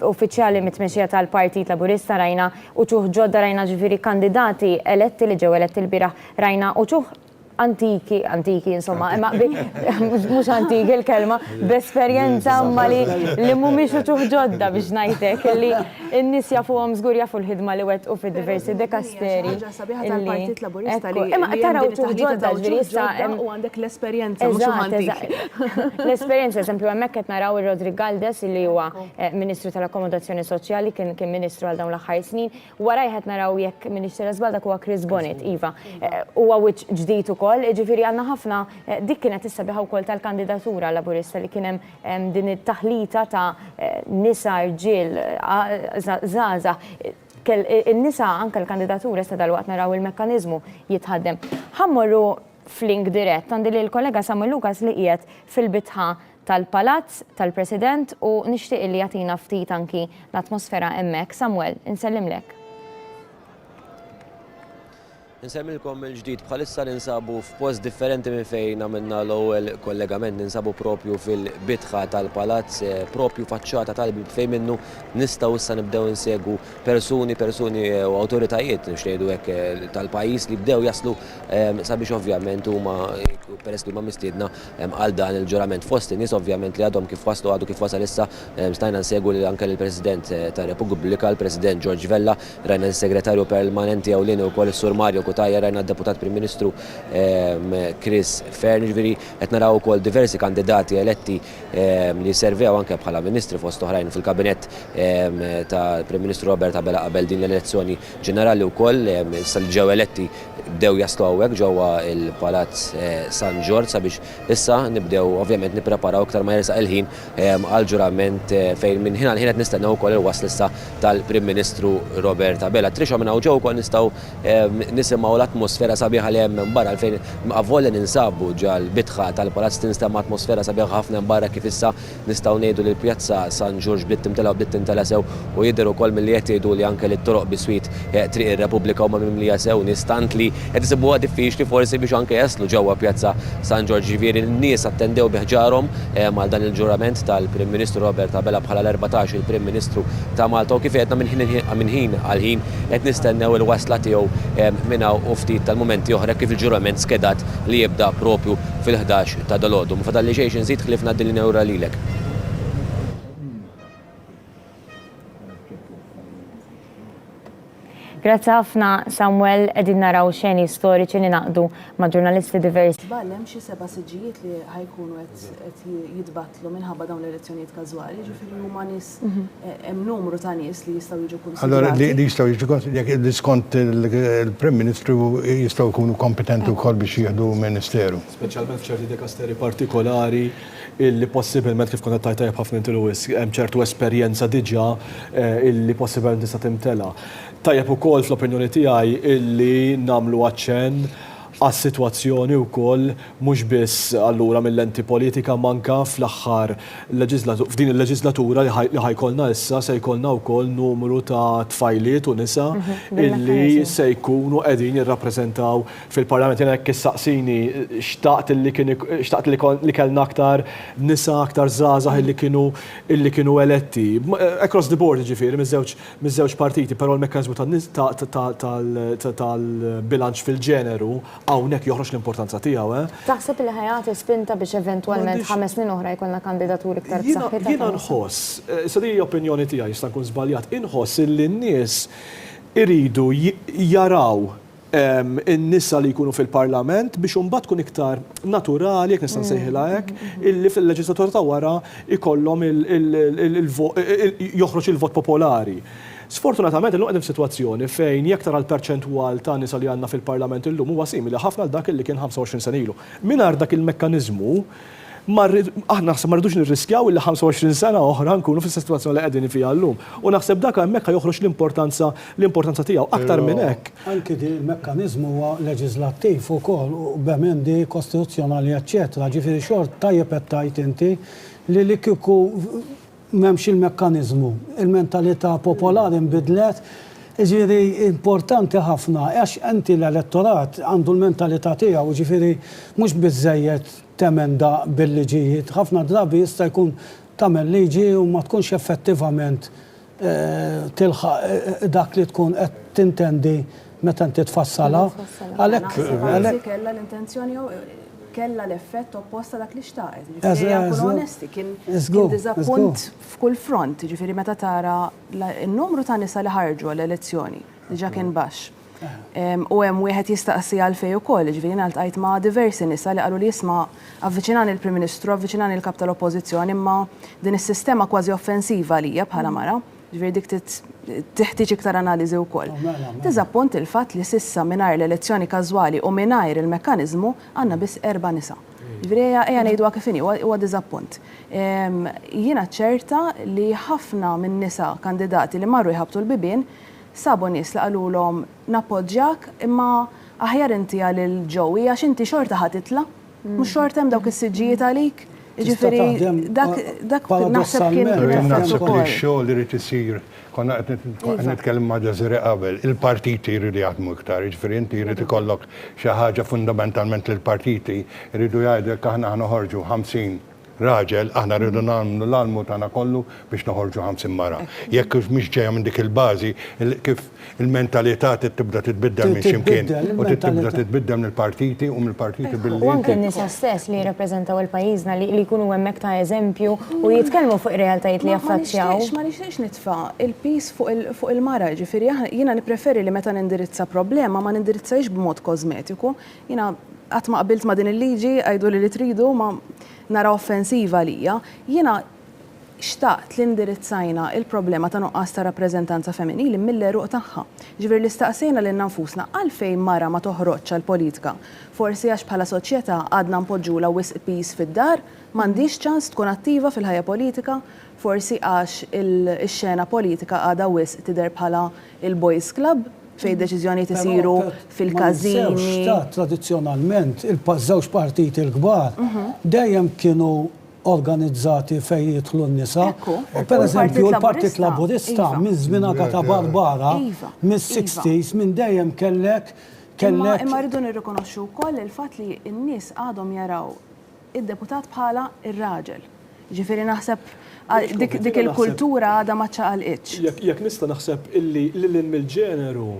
uffiċjali mit-tmexxija tal-Partit Laburista rajna uċuħ ġodda rajna ġifieri kandidati eletti li ġew eletti l-bieraħ rajna uċuħ antiki, insomma, mhux antiki l-kelma, b'esperjenza ma li mhumiex uċuħ ġodda biex ngħidlek li n-nies jafuhom żgur jafu l-ħidma li wettqu fid-diversi dekasteri. tal-Partit Laburista li imma tara uċuħ ġodda ġifieri issa u għandek l-esperjenza mhux antiki. L-esperjenza, eżempju, hemmhekk qed naraw ir-Rodri Galdes li huwa Ministru tal-Akkomodazzjoni Soċjali kien Ministru għal dawn l-aħħar snin, waraj qed naraw jekk Ministru Żbal dak huwa Chris Bonnet, iva. Huwa wiċċ ġdid ukoll, ġifieri għandna ħafna dik kienet issabiħa wkoll tal-kandidatura Laburista li kien hemm din it-taħlita ta' nisa rġiel żgħażagħ. In-nisa anke l-kandidatura issa dalwaqt naraw il-mekkaniżmu jitħaddem. Ħammorru flink dirett għandi li l-kollega Samuel Lucas li qiegħed fil-bitħa tal-Palazz tal-President u nixtieq li jagħtina ftit anki l-atmosfera hemmhekk. Samuel, insellimlek. Nsemmilkom il-ġdid bħalissa ninsabu f'post differenti minn fejn għamilna l-ewwel kollegament, ninsabu propju fil-bitħa tal-palazz, propju faċċata tal-bib fejn minnu nistgħu issa nibdew insegu persuni u awtoritajiet ngħidu hekk tal-pajjiż li bdew jaslu sabiex ovvjament huma peress li huma mistiedna għal dan il-ġurament fost in-nies ovvjament li għadhom kif waslu għadu kif wasal issa stajna nsegu anke lill-President tar-Repubblika, l-President George Vella, rajna s-Segretarju Permanenti ewlieni wkoll is-Sur Mario Kutajja, rajna d-Deputat Prim Ministru Chris Fern, ġifieri qed naraw ukoll diversi kandidati eletti li servew anke bħala ministri fost oħrajn fil-kabinett tal-Prim Ministru Robert Abela qabel din l-elezzjoni ġenerali wkoll issa li ġew eletti bdew jaslu hawnhekk ġewwa il-Palazz San George sabiex issa nibdew ovvjament nippreparaw iktar ma jersaq il-ħin għal ġurament fejn minn ħin għal ħin qed nistennew ukoll il-wasl issa tal-Prim Ministru Robert Abela. Trixa minn hawn ġew ukoll nistgħu nisimgħu l-atmosfera sabiħa li hemm barra fejn avvolli ninsabu ġal bitħa tal-Palazz tinstema atmosfera sabiħa ħafna barra kif issa nistgħu ngħidu li l-Pjazza San George bdiet timtela u bdiet timtela sew u jidher ukoll milli qed jgħidu li anke lit-toroq biswit triq ir-Repubblika huma mimlija sew nistant li qed isibuha diffiċli forsi biex anke jaslu ġewwa Pjazza San George. Ġifieri n-nies attendew biħġarhom għal dan il-ġurament tal-Prim Ministru Robert Abela bħala l-14 il-Prim Ministru ta' Malta u kif qedna minn ħin għal ħin qed nistennew il-wasla tiegħu minn hawn u ftit tal-mumenti oħra kif il-ġurament skedat li jibda propju fil-11 ta' dalgħodu. Mfadalli xejn nżid ħlifna din ewra lilek. Grazzi ħafna Samuel, qegħdin naraw xeni storiċi li naqdu ma' ġurnalisti diversi. Żball hemm xi 7 siġijiet li ħajkunu qed jitbattlu minħabba dawn l-elezzjonijiet każwali, ġifieri huma nies hemm numru ta' nies li jistgħu jiġu konsidrati. Allora li jistgħu jiġu jekk skont il-Prim Ministru jistgħu jkunu kompetenti wkoll biex jieħdu ministeru. Speċjalment f'ċerti dekasteri partikolari illi possibilment kif kont tajjeb ħafna inti Lewis, hemm ċertu esperjenza diġà illi possibilment tista' timtela. Tajjeb ukoll fl-opinjoni tiegħi illi nagħmlu aċċenn għas-sitwazzjoni wkoll mhux biss allura mill-lenti politika manka fl-aħħar f'din il-leġislatura li ħajkollna issa se jkollna wkoll numru ta' tfajliet u nisa illi se jkunu qegħdin jirrappreżentaw fil-Parlament. Jien hekk issaqsini xtaqt li kellna aktar nisa aktar żgħażagħ illi kienu eletti. Across the board ġifieri miż-żewġ partiti, però l-mekkaniżmu tal-bilanċ fil-ġeneru hawnhekk joħroġ l-importanza tiegħu. Taħseb li ħajati spinta biex eventwalment 5 snin oħra jkollna kandidaturi iktar b'saħħitha? Jiena nħoss, sa di opinjoni tiegħi jista' nkun żbaljat, inħoss illi n-nies iridu jaraw in-nisa li jkunu fil-Parlament biex imbagħad tkun iktar naturali, jekk nista' nsejħilha hekk, illi fil-leġislatura ta' wara ikollhom joħroġ il-vot popolari. Sfortunatament illum qegħdin f'sitwazzjoni fejn jekk tara l-perċentwal ta' nisa li għandna fil-Parlament illum huwa simili ħafna l dak li kien 25 sena ilu. Mingħajr dak il-mekkaniżmu aħna naħseb ma rridux nirriskjaw illi 25 sena oħra nkunu fis-sitwazzjoni li qegħdin fiha llum. U naħseb dak hemmhekk joħroġ l-importanza tiegħu aktar minn hekk. Anke il-mekkaniżmu huwa leġislattiv ukoll u b'emendi kostituzzjonali eċċetera. Ġifieri xort tajjeb qed tgħid inti li kieku m'hemmx il-mekkaniżmu, il-mentalità popolari nbidlet, Ġifiri importanti ħafna, għax enti l-elettorat għandu l-mentalità tiegħu, ġifiri mhux biżejjed temenda bil-liġijiet. Ħafna drabi jista' jkun tagħmel liġi u ma tkunx effettivament tilħaq dak li tkun qed tintendi meta inti tfassala. Għalhekk kellha l-intenzjoni kella l-effett opposta dak li xtaqet. Ġifieri nkunu onesti, kien diżappunt f'kull front, ġifieri meta tara n-numru ta' nisa li ħarġu għall-elezzjoni diġà kien baxx. U hemm wieħed jistaqsi għalfejn ukoll, ġifieri ngħid ma' diversi nisa li qalu li jisma' avviċinani l-Prim Ministru, avviċinani l-kap tal-Oppożizzjoni, imma din is-sistema kważi offensiva lija bħala mara, ġifieri dik teħtieġ iktar analiżi wkoll. Diżappunt il-fatt li sissa mingħajr l-elezzjoni każwali u mingħajr il-mekkaniżmu għandna biss 4 nisa. Ġifieri ejja ngħiduha kif inhi, huwa diżappunt. Jiena ċerta li ħafna minn nisa kandidati li marru jħabtu l-bibien sabu nies li qalulhom nappoġġjak imma aħjar inti għal il-ġowi għax inti xorta ħatitla, mhux xorta hemm dawk is-siġġijiet għalik. Ġifieri dak naħseb kien naħseb li x-xogħol li irid isir, konna qed nitkellem ma' Ġeżire qabel, il-partiti jridu jaħdmu iktar, ġifieri inti jrid ikollok xi ħaġa fundamentalment li l-partiti jridu jgħidlek aħna noħorġu 50 raġel, aħna rridu nagħmlu l-almu tagħna kollu biex noħorġu 50 mara. Jekk mhix ġejja minn dik il-bażi, kif il-mentalità tibda titbiddel minn x'imkien u tibda titbiddel mill-partiti u mill-partiti bil-li. U anke n-nisa stess li jirrappreżentaw il-pajjiżna li jkunu hemmhekk ta' eżempju u jitkellmu fuq ir-realtajiet li jaffaċċjaw. Ma nixtiex nitfa' il-pis fuq il-mara, ġifieri jiena nippreferi li meta nindirizza problema ma nindirizzajx b'mod kosmetiku. Jiena qatt ma qabilt ma din il-liġi għajdu li tridu ma nara offensiva lija, jiena xtaqt li indirizzajna il-problema ta' nuqqas ta' rappreżentanza femminili mill-eruq tagħha. Ġifieri li staqsejna lil nfusna għalfejn mara ma toħroġx għall-politika. Forsi għax bħala soċjetà għadna npoġġula wisq peace fid-dar, m'għandix ċans tkun attiva fil-ħajja politika, forsi għax ix-xena politika għadha wisq tidher bħala il-boys club fej deċiżjoni tisiru fil-każini. Tradizzjonalment il-żewġ partiti l-kbar dejjem kienu organizzati fej jidħlu n-nisa. Per eżempju, il-Partit Laburista minn żmien ta' Barbara, mis-60s, minn dejjem kellek. Imma rridu nirrikonoxxu wkoll il-fatt li n-nies għadhom jaraw id-deputat bħala ir-raġel. Ġifieri naħseb dik il-kultura għadha ma ċaqalqitx. Jekk nista' naħseb illi lil mill-ġeneru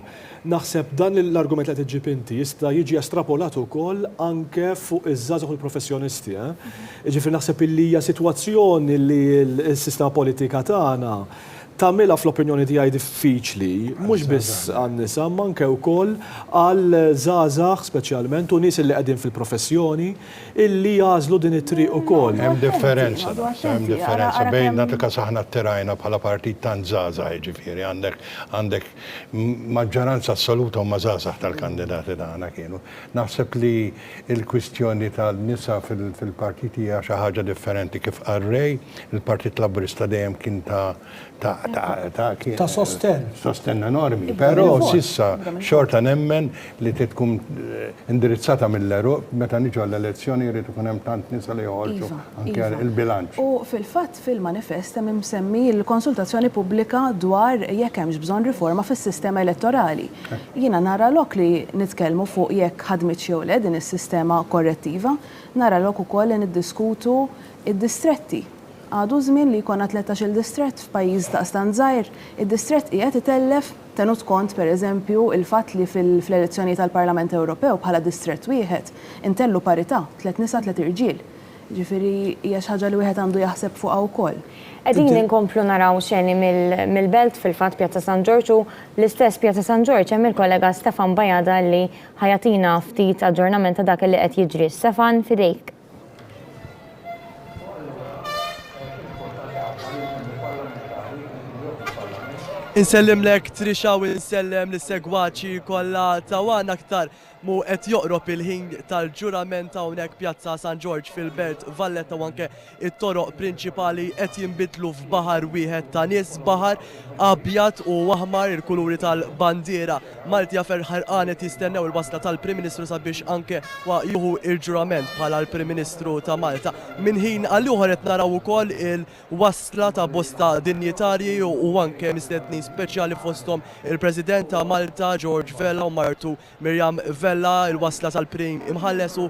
naħseb dan l-argument li tiġib inti jista' jiġi estrapolat ukoll anke fuq iż-żagħżugħ u l-professjonisti. Jiġifieri naħseb illi hija sitwazzjoni li s-sistema politika tagħna tagħmilha fl-opinjoni tiegħi diffiċli, mhux biss għan-nisa, ma anke wkoll għal żgħażagħ speċjalment u nies li qegħdin fil-professjoni illi jażlu din it-triq ukoll. Hemm differenza bejn nagħtika aħna ttirajna bħala partit tant żgħażagħ, jiġifieri għandek maġġoranza assoluta huma żgħażagħ tal-kandidati tagħna kienu. Naħseb li l-kwistjoni tal-nisa fil-partiti hija xi ħaġa differenti kif qarrej, il-Partit Laburista dejjem kien ta' sosten enormi, però sissa xorta nemmen li tkun indirizzata mill-eruq meta niġu għall-elezzjoni jrid ikun hemm tant nisa li joħolġu anke il-bilanċ. U fil-fatt fil-manifest hemm imsemmi l-konsultazzjoni pubblika dwar jekk hemmx bżonn riforma fis-sistema elettorali. Jiena nara lok li nitkellmu fuq jekk ħadmitx jew le din is-sistema korrettiva, nara lok ukoll li niddiskutu id-distretti. Għadu żmien li jkollna 13 distrett f'pajjiż ta' stan żgħir, id-distrett qiegħed itellef tenut kont pereżempju il-fatt li fl-elezzjoni tal-Parlament Ewropew bħala distrett wieħed intellu parità 3 nisa 3 irġiel. Ġifieri hija xi ħaġa li wieħed għandu jaħseb fuqha wkoll. Qegħdin inkomplu naraw xeni mill-belt fil-fatt Pjazza San Giorgio u l-istess Pjazza San Giorgio hemm il-kollega Stefan Bajada li ħajatina ftit aġġornament ta' dak li qed jiġri. Stefan, fidejk. Insellem lek Trisha u insellem l-segwaċi kollha tawan aktar mu qed joqrob il-ħin tal-ġurament hawnhekk Pjazza San Giorgio fil-Belt Valletta u anke it-toroq prinċipali qed jinbidlu f'baħar wieħed ta' nies, baħar abjad u aħmar il-kuluri tal-bandiera. Malti jafer ħarqanet jistennew il-wasla tal-Prim Ministru sabiex anke jieħu il-ġurament bħala l-Prim Ministru ta' Malta. Min ħin għal ieħor qed naraw ukoll il-wasla ta' bosta dinjitarji u anke mistednin mistednin speċjali fosthom il-President ta' Malta George Vella u martu Mirjam Vella, il-wasla tal-prim imħalles u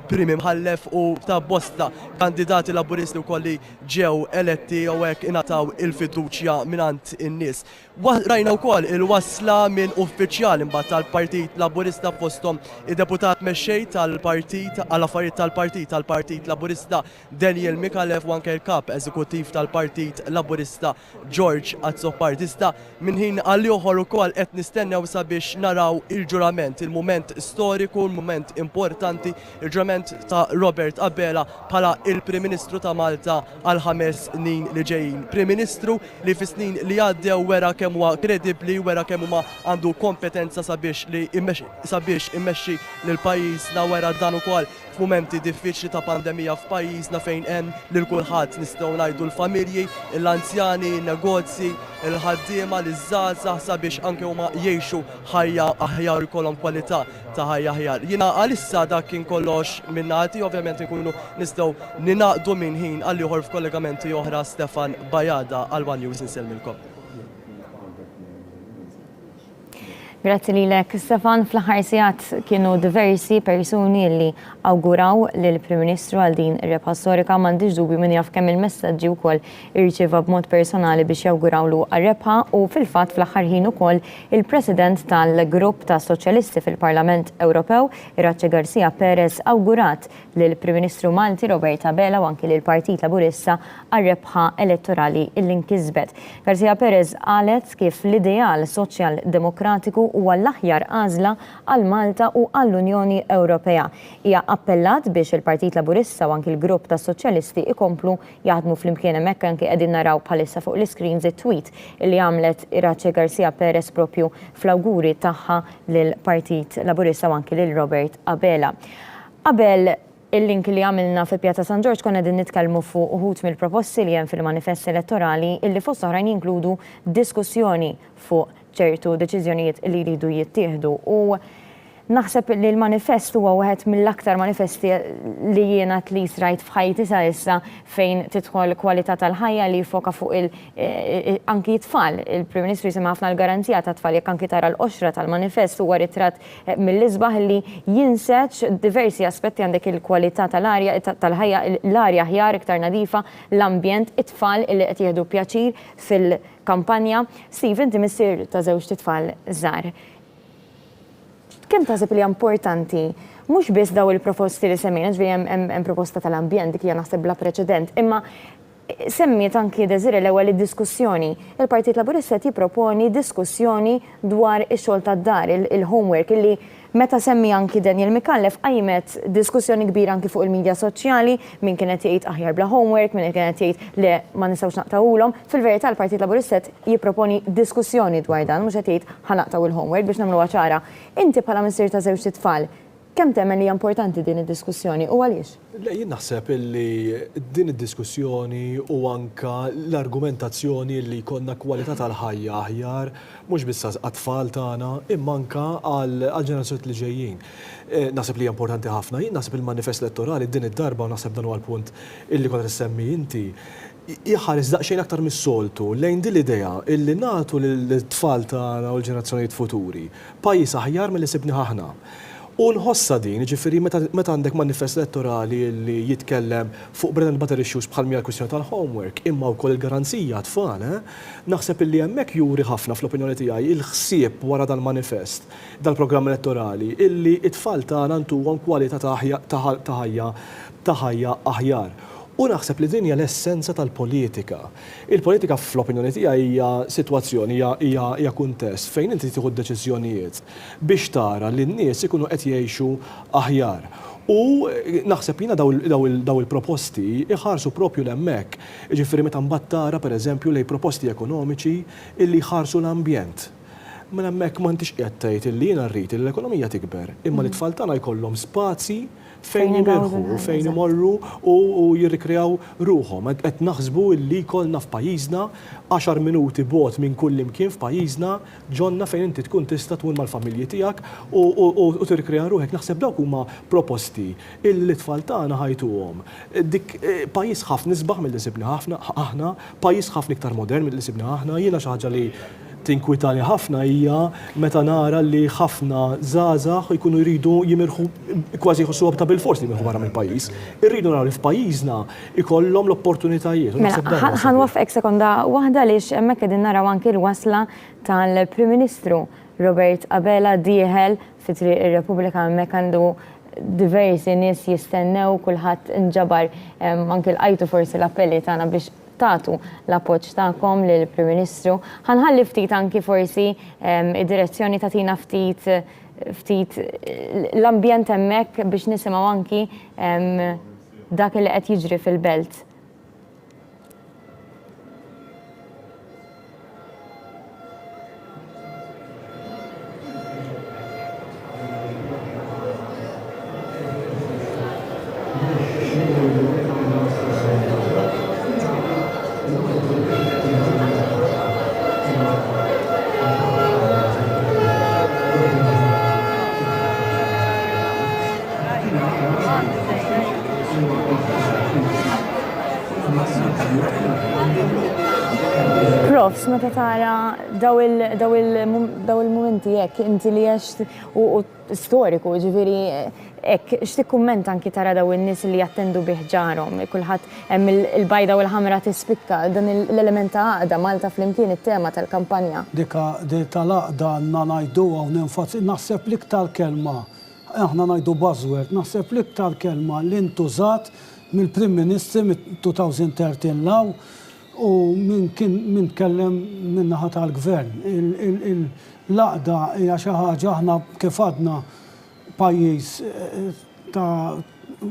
prim imħallef u ta' bosta kandidati laburisti wkoll li ġew eletti u hekk ingħataw il-fiduċja minant in-nies. Rajna wkoll il-wasla minn uffiċjali mbagħad tal-Partit Laburista fosthom id-deputat mexxej tal-Partit għall-affarijiet tal-Partit Laburista Daniel Mikalev u anke l-kap eżekuttiv tal-Partit Laburista George Azzopartista minn ħin għal ieħor ukoll qed nistennew sabiex naraw il-ġurament, il-mument storiku, il-mument importanti, il-ġurament ta' Robert Abela bħala il-Prim Ministru ta' Malta għal 5 snin li ġejjin. Prim Ministru li fis-snin li għaddew wera kemm huwa kredibbli, wera kemm huma għandu kompetenza sabiex immexxi lil pajjiżna wera dan ukoll f'mumenti diffiċli ta' pandemija f'pajjiżna fejn hemm lil kulħadd nistgħu ngħidu l-familji, l-anzjani, n-negozji, il-ħaddiema, l-żgħażagħ sabiex anke huma jgħixu ħajja aħjar ikollhom kwalità ta' ħajja aħjar. Jiena għalissa dak kien kollox minn nagħti, ovvjament inkunu nistgħu ninaqdu minn ħin għal ieħor f'kollegamenti oħra Stefan Bajada għal One News insellmilkom. Grazzi lilek, Stefan. Fl-aħħar sigħat kienu diversi persuni li awguraw lill-Prim Ministru għal din ir-rebħa storika. M'għandix dubju min jaf kemm il-messaġġi wkoll irċieva b'mod personali biex jawgurawlu għar-rebħa u fil-fatt fl-aħħar ħin ukoll il-President tal-Grupp ta' Soċjalisti fil-Parlament Ewropew, Iraċċe Garcia Perez, awgurat lill-Prim Ministru Malti Robert Abela u anke lill-Partit Laburista għar-rebħa elettorali illi nkisbet. Garcia Perez qalet kif l-ideal soċjal-demokratiku huwa l-aħjar għażla għal Malta u għall-Unjoni Ewropea. Hija appellat biex il-Partit Laburista u anki l-Grupp tas Soċjalisti ikomplu jaħdmu flimkien hemmhekk anke qegħdin naraw bħalissa fuq l-iscreens it-tweet li għamlet Iraċċe Garcia Perez propju fl-awguri tagħha lill-Partit Laburista u anki lil Robert Abela. Qabel il-link li għamilna fi Pjazza San Giorgio konna din nitkellmu fuq uħud mill-proposti li hemm fil-manifest elettorali illi fost oħrajn jinkludu diskussjoni fuq ċertu deċiżjonijiet li jridu jittieħdu u naħseb li l-manifest huwa wieħed mill-aktar manifesti li jiena tlis rajt f'ħajti sa issa fejn tidħol kwalità tal-ħajja li jfoka fuq anki tfal. Il-Prim Ministru jisimha ħafna l-garanzija ta' tfal jekk anki tara l-qoxra tal-manifest huwa ritratt mill-isbaħ li jinseċ diversi aspetti għandek il-kwalità tal-arja tal-ħajja, l-arja ħjar iktar nadifa, l-ambjent, it-tfal li qed jieħdu pjaċir fil-kampanja. Steve, inti missier ta' żewġ tfal żgħar. Kemm taħseb li importanti mhux biss daw il-proposti li semmejna, ġifieri hemm proposta tal-ambjent dik hija naħseb bla preċedent, imma semmiet anki Desire l-ewwel id-diskussjoni. Il-Partit Laburista jipproponi diskussjoni dwar ix-xogħol tad-dar, il-homework illi meta semmi anki Daniel Mikalev qajmet diskussjoni kbira anki fuq il-medja soċjali, min kienet jgħid aħjar bla homework, min kienet jgħid li ma nistgħux naqtawulhom. Fil-verità l-Partit Laburista jipproponi diskussjoni dwar dan, mhux qed jgħid ħanaqtaw il-homework biex nagħmluha ċara. Inti bħala missier ta' żewġ tfal, kemm temmen li hija importanti din id-diskussjoni u għaliex? Jien naħseb li din id-diskussjoni u anka l-argumentazzjoni li jkollna kwalità tal-ħajja aħjar mhux biss għat-tfal tagħna imma anka għall-ġenerazzjonijiet li ġejjin. Naħseb li hija importanti ħafna. Jien naħseb il-manifest elettorali din id-darba u naħseb dan huwa l-punt illi kont tissemmi inti. Iħares daqsxejn aktar mis-soltu lejn din l-idea illi nagħtu lill-tfal tagħna u l-ġenerazzjonijiet futuri pajjiż aħjar milli sibni aħna. U nħossa din, ġifiri, meta għandek manifest elettorali li jitkellem fuq bread and butter issues bħal mija l-kwistjoni tal-homework, imma wkoll il-garanzija tfal, naħseb illi hemmhekk juri ħafna fl-opinjoni tiegħi il-ħsieb wara dal-manifest, dal-programm elettorali, illi it-tfal tagħna ntuhom kwalità ta' ħajja aħjar. U naħseb li din hija l-essenza tal-politika. Il-politika fl-opinjoni tiegħi hija sitwazzjoni, hija kuntest fejn inti tieħu deċiżjonijiet biex tara li n-nies ikunu qed jgħixu aħjar. U naħseb jiena daw il-proposti iħarsu propju l-hemmhekk. Jiġifieri meta mbagħad tara pereżempju lejn proposti ekonomiċi illi jħarsu l-ambjent. mela hemmhekk m'intix qiegħed tgħid illi jiena rrid li l-ekonomija tikber, imma l-itfal tagħna jkollhom spazji fejn jimirħu, fejn imorru u jirrikreaw ruhom. Qed naħsbu illi jkollna f'pajjiżna 10 minuti bogħod minn kull imkien f'pajjiżna ġonna fejn inti tkun tista' tkun mal-familji tiegħek u tirrikrea ruħek. Naħseb dawk huma proposti illi l-itfal tagħna ħajtuhom. Dik pajjiż ħafna isbaħ mill-li sibna aħna, pajjiż ħafna iktar modern mill-li sibna aħna, jiena xi ħaġa li tinkwitani ħafna hija meta nara li ħafna żgħażagħ jkunu jridu jimirħu kważi jħossuha ta' bil-fors li jmirħu barra mill-pajjiż. Irridu naraw li f'pajjiżna ikollhom l-opportunitajiet. Mela, ħanwaffqek sekonda waħda għaliex hemmhekk qegħdin naraw anki l-wasla tal-Prim Ministru Robert Abela dieħel fit-triq ir-Repubblika hemmhekk għandu diversi nies jistennew kulħadd inġabar anke l-qajtu forsi l-appelli tagħna biex tagħtu l-appoġġ tagħkom lill-Prim Ministru. Ħanħalli ftit anki forsi id-direzzjoni tagħtina ftit l-ambjent hemmhekk biex nisimgħu anki dak li qed jiġri fil-belt. Profs, meta tara daw il-momenti jekk inti li għext u storiku, ġifieri hekk x'tikkumment anki tara daw in-nies li jattendu bih ġarhom, kulħadd hemm il-bajda u l-ħamra tispikka dan l-element ta' għaqda Malta flimkien it-tema tal-kampanja. Dik tal-għaqda għandna ngħiduha u nenfassi naħseb l-iktar kelma, aħna ngħidu buzzword, naħseb l-iktar kelma li ntużat mill-Prim Ministri mit-2013 law u min kellem min-naħa tal-Gvern. L-għaqda hija xi ħaġa aħna kif għadna pajjiż ta'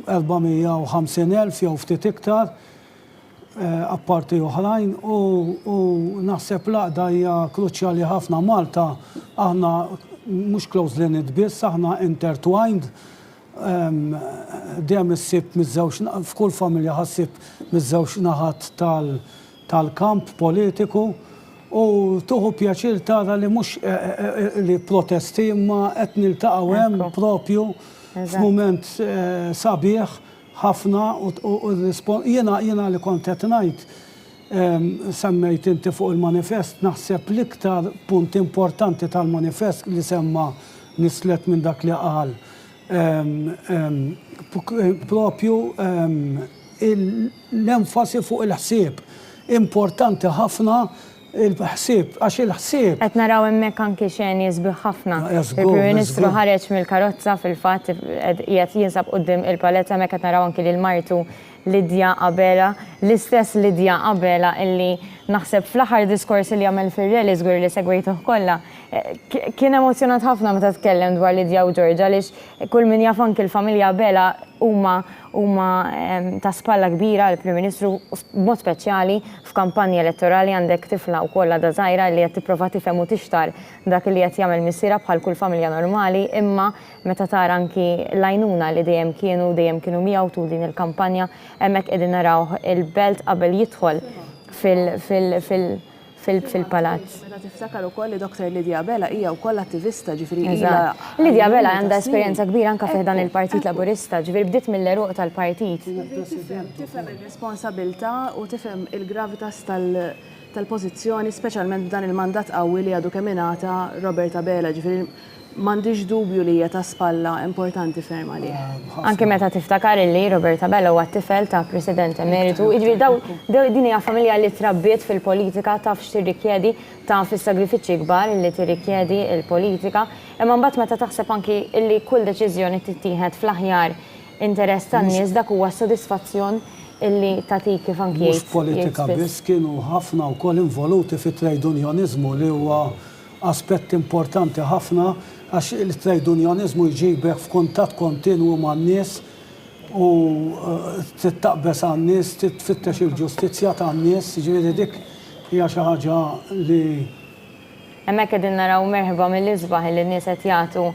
450,000 jew ftit iktar apparti oħrajn u naħseb l-għaqda hija kruċjali ħafna. Malta aħna mhux closely knit biss, aħna intertwined. Dejjem issib miż-żewġ f'kull familja ħassib miż-żewġ naħat tal-kamp politiku u tuħu pjaċir tara li mhux li protesti imma qed niltaqgħu hemm propju f'mument sabiħ ħafna u jiena li kont qed ngħid semmejt inti fuq il-manifest, naħseb l-iktar punt importanti tal-manifest li semma nislet minn dak li qal propju l-enfasi fuq il-ħsieb. Importanti ħafna il-ħsieb, għax il-ħsieb. Qed naraw hemmhekk anki xejn jisbih ħafna. Il-Prim Ministru ħareġ mill-karozza fil-fatt qiegħed jinsab quddiem il-paletta hemmhekk qed naraw anki lil martu Lidja Abela, l-istess Lidja Abela illi naħseb fl-aħħar diskors li jagħmel fir-rally żgur li segwejtuh kollha. Kien emozjonat ħafna meta tkellem dwar Lidja u George għaliex kull min jaf anki l-familja Abela huma ta' spalla kbira l-Prim Ministru b'mod speċjali f'kampanji elettorali għandek tifla wkoll għadha żgħira li qed tipprova tifhem u tixtar dak li qed jagħmel missiera bħal kull familja normali, imma meta tara anki l-għajnuna li dejjem kienu miegħu tul din il-kampanja hemmhekk qegħdin naraw il-belt qabel jidħol fil-palazz. Meta tiftakar ukoll li Dr. Lidja Abela hija wkoll attivista ġifieri. Lidja Abela għandha esperjenza kbira anke fih dan il-Partit Laburista, ġifieri bdiet mill-eruq tal-partit. Tifhem ir-responsabilità u tifhem il-gravitas tal-pożizzjoni, speċjalment dan il-mandat qawwi li għadu kemm ingħata Robert Abela, ġifieri m'għandix dubju li hija ta' spalla importanti ferm għalih. Anke meta tiftakar li Robert Abela huwa t-tifel ta' President Emeritu, jiġifieri din hija familja li trabbiet fil-politika taf x'tirrikjedi taf is-sagrifiċċji kbar li tirrikjedi l-politika, imma mbagħad meta taħseb anki li kull deċiżjoni tittieħed fl-aħjar interess tan-nies dak huwa sodisfazzjon illi tagħtik kif anki jgħid. Mhux politika biss kienu ħafna wkoll involuti fit-trade unionizmu li huwa aspett importanti ħafna għax il-trade unionizmu jġibek f'kuntatt kontinwu man-nies u tittaqbes għan-nies, titfittex il-ġustizzja tan-nies, ġifieri dik hija xi ħaġa li Hemmhekk qegħdin naraw merħba mill-isbaħ li n-nies qed jagħtu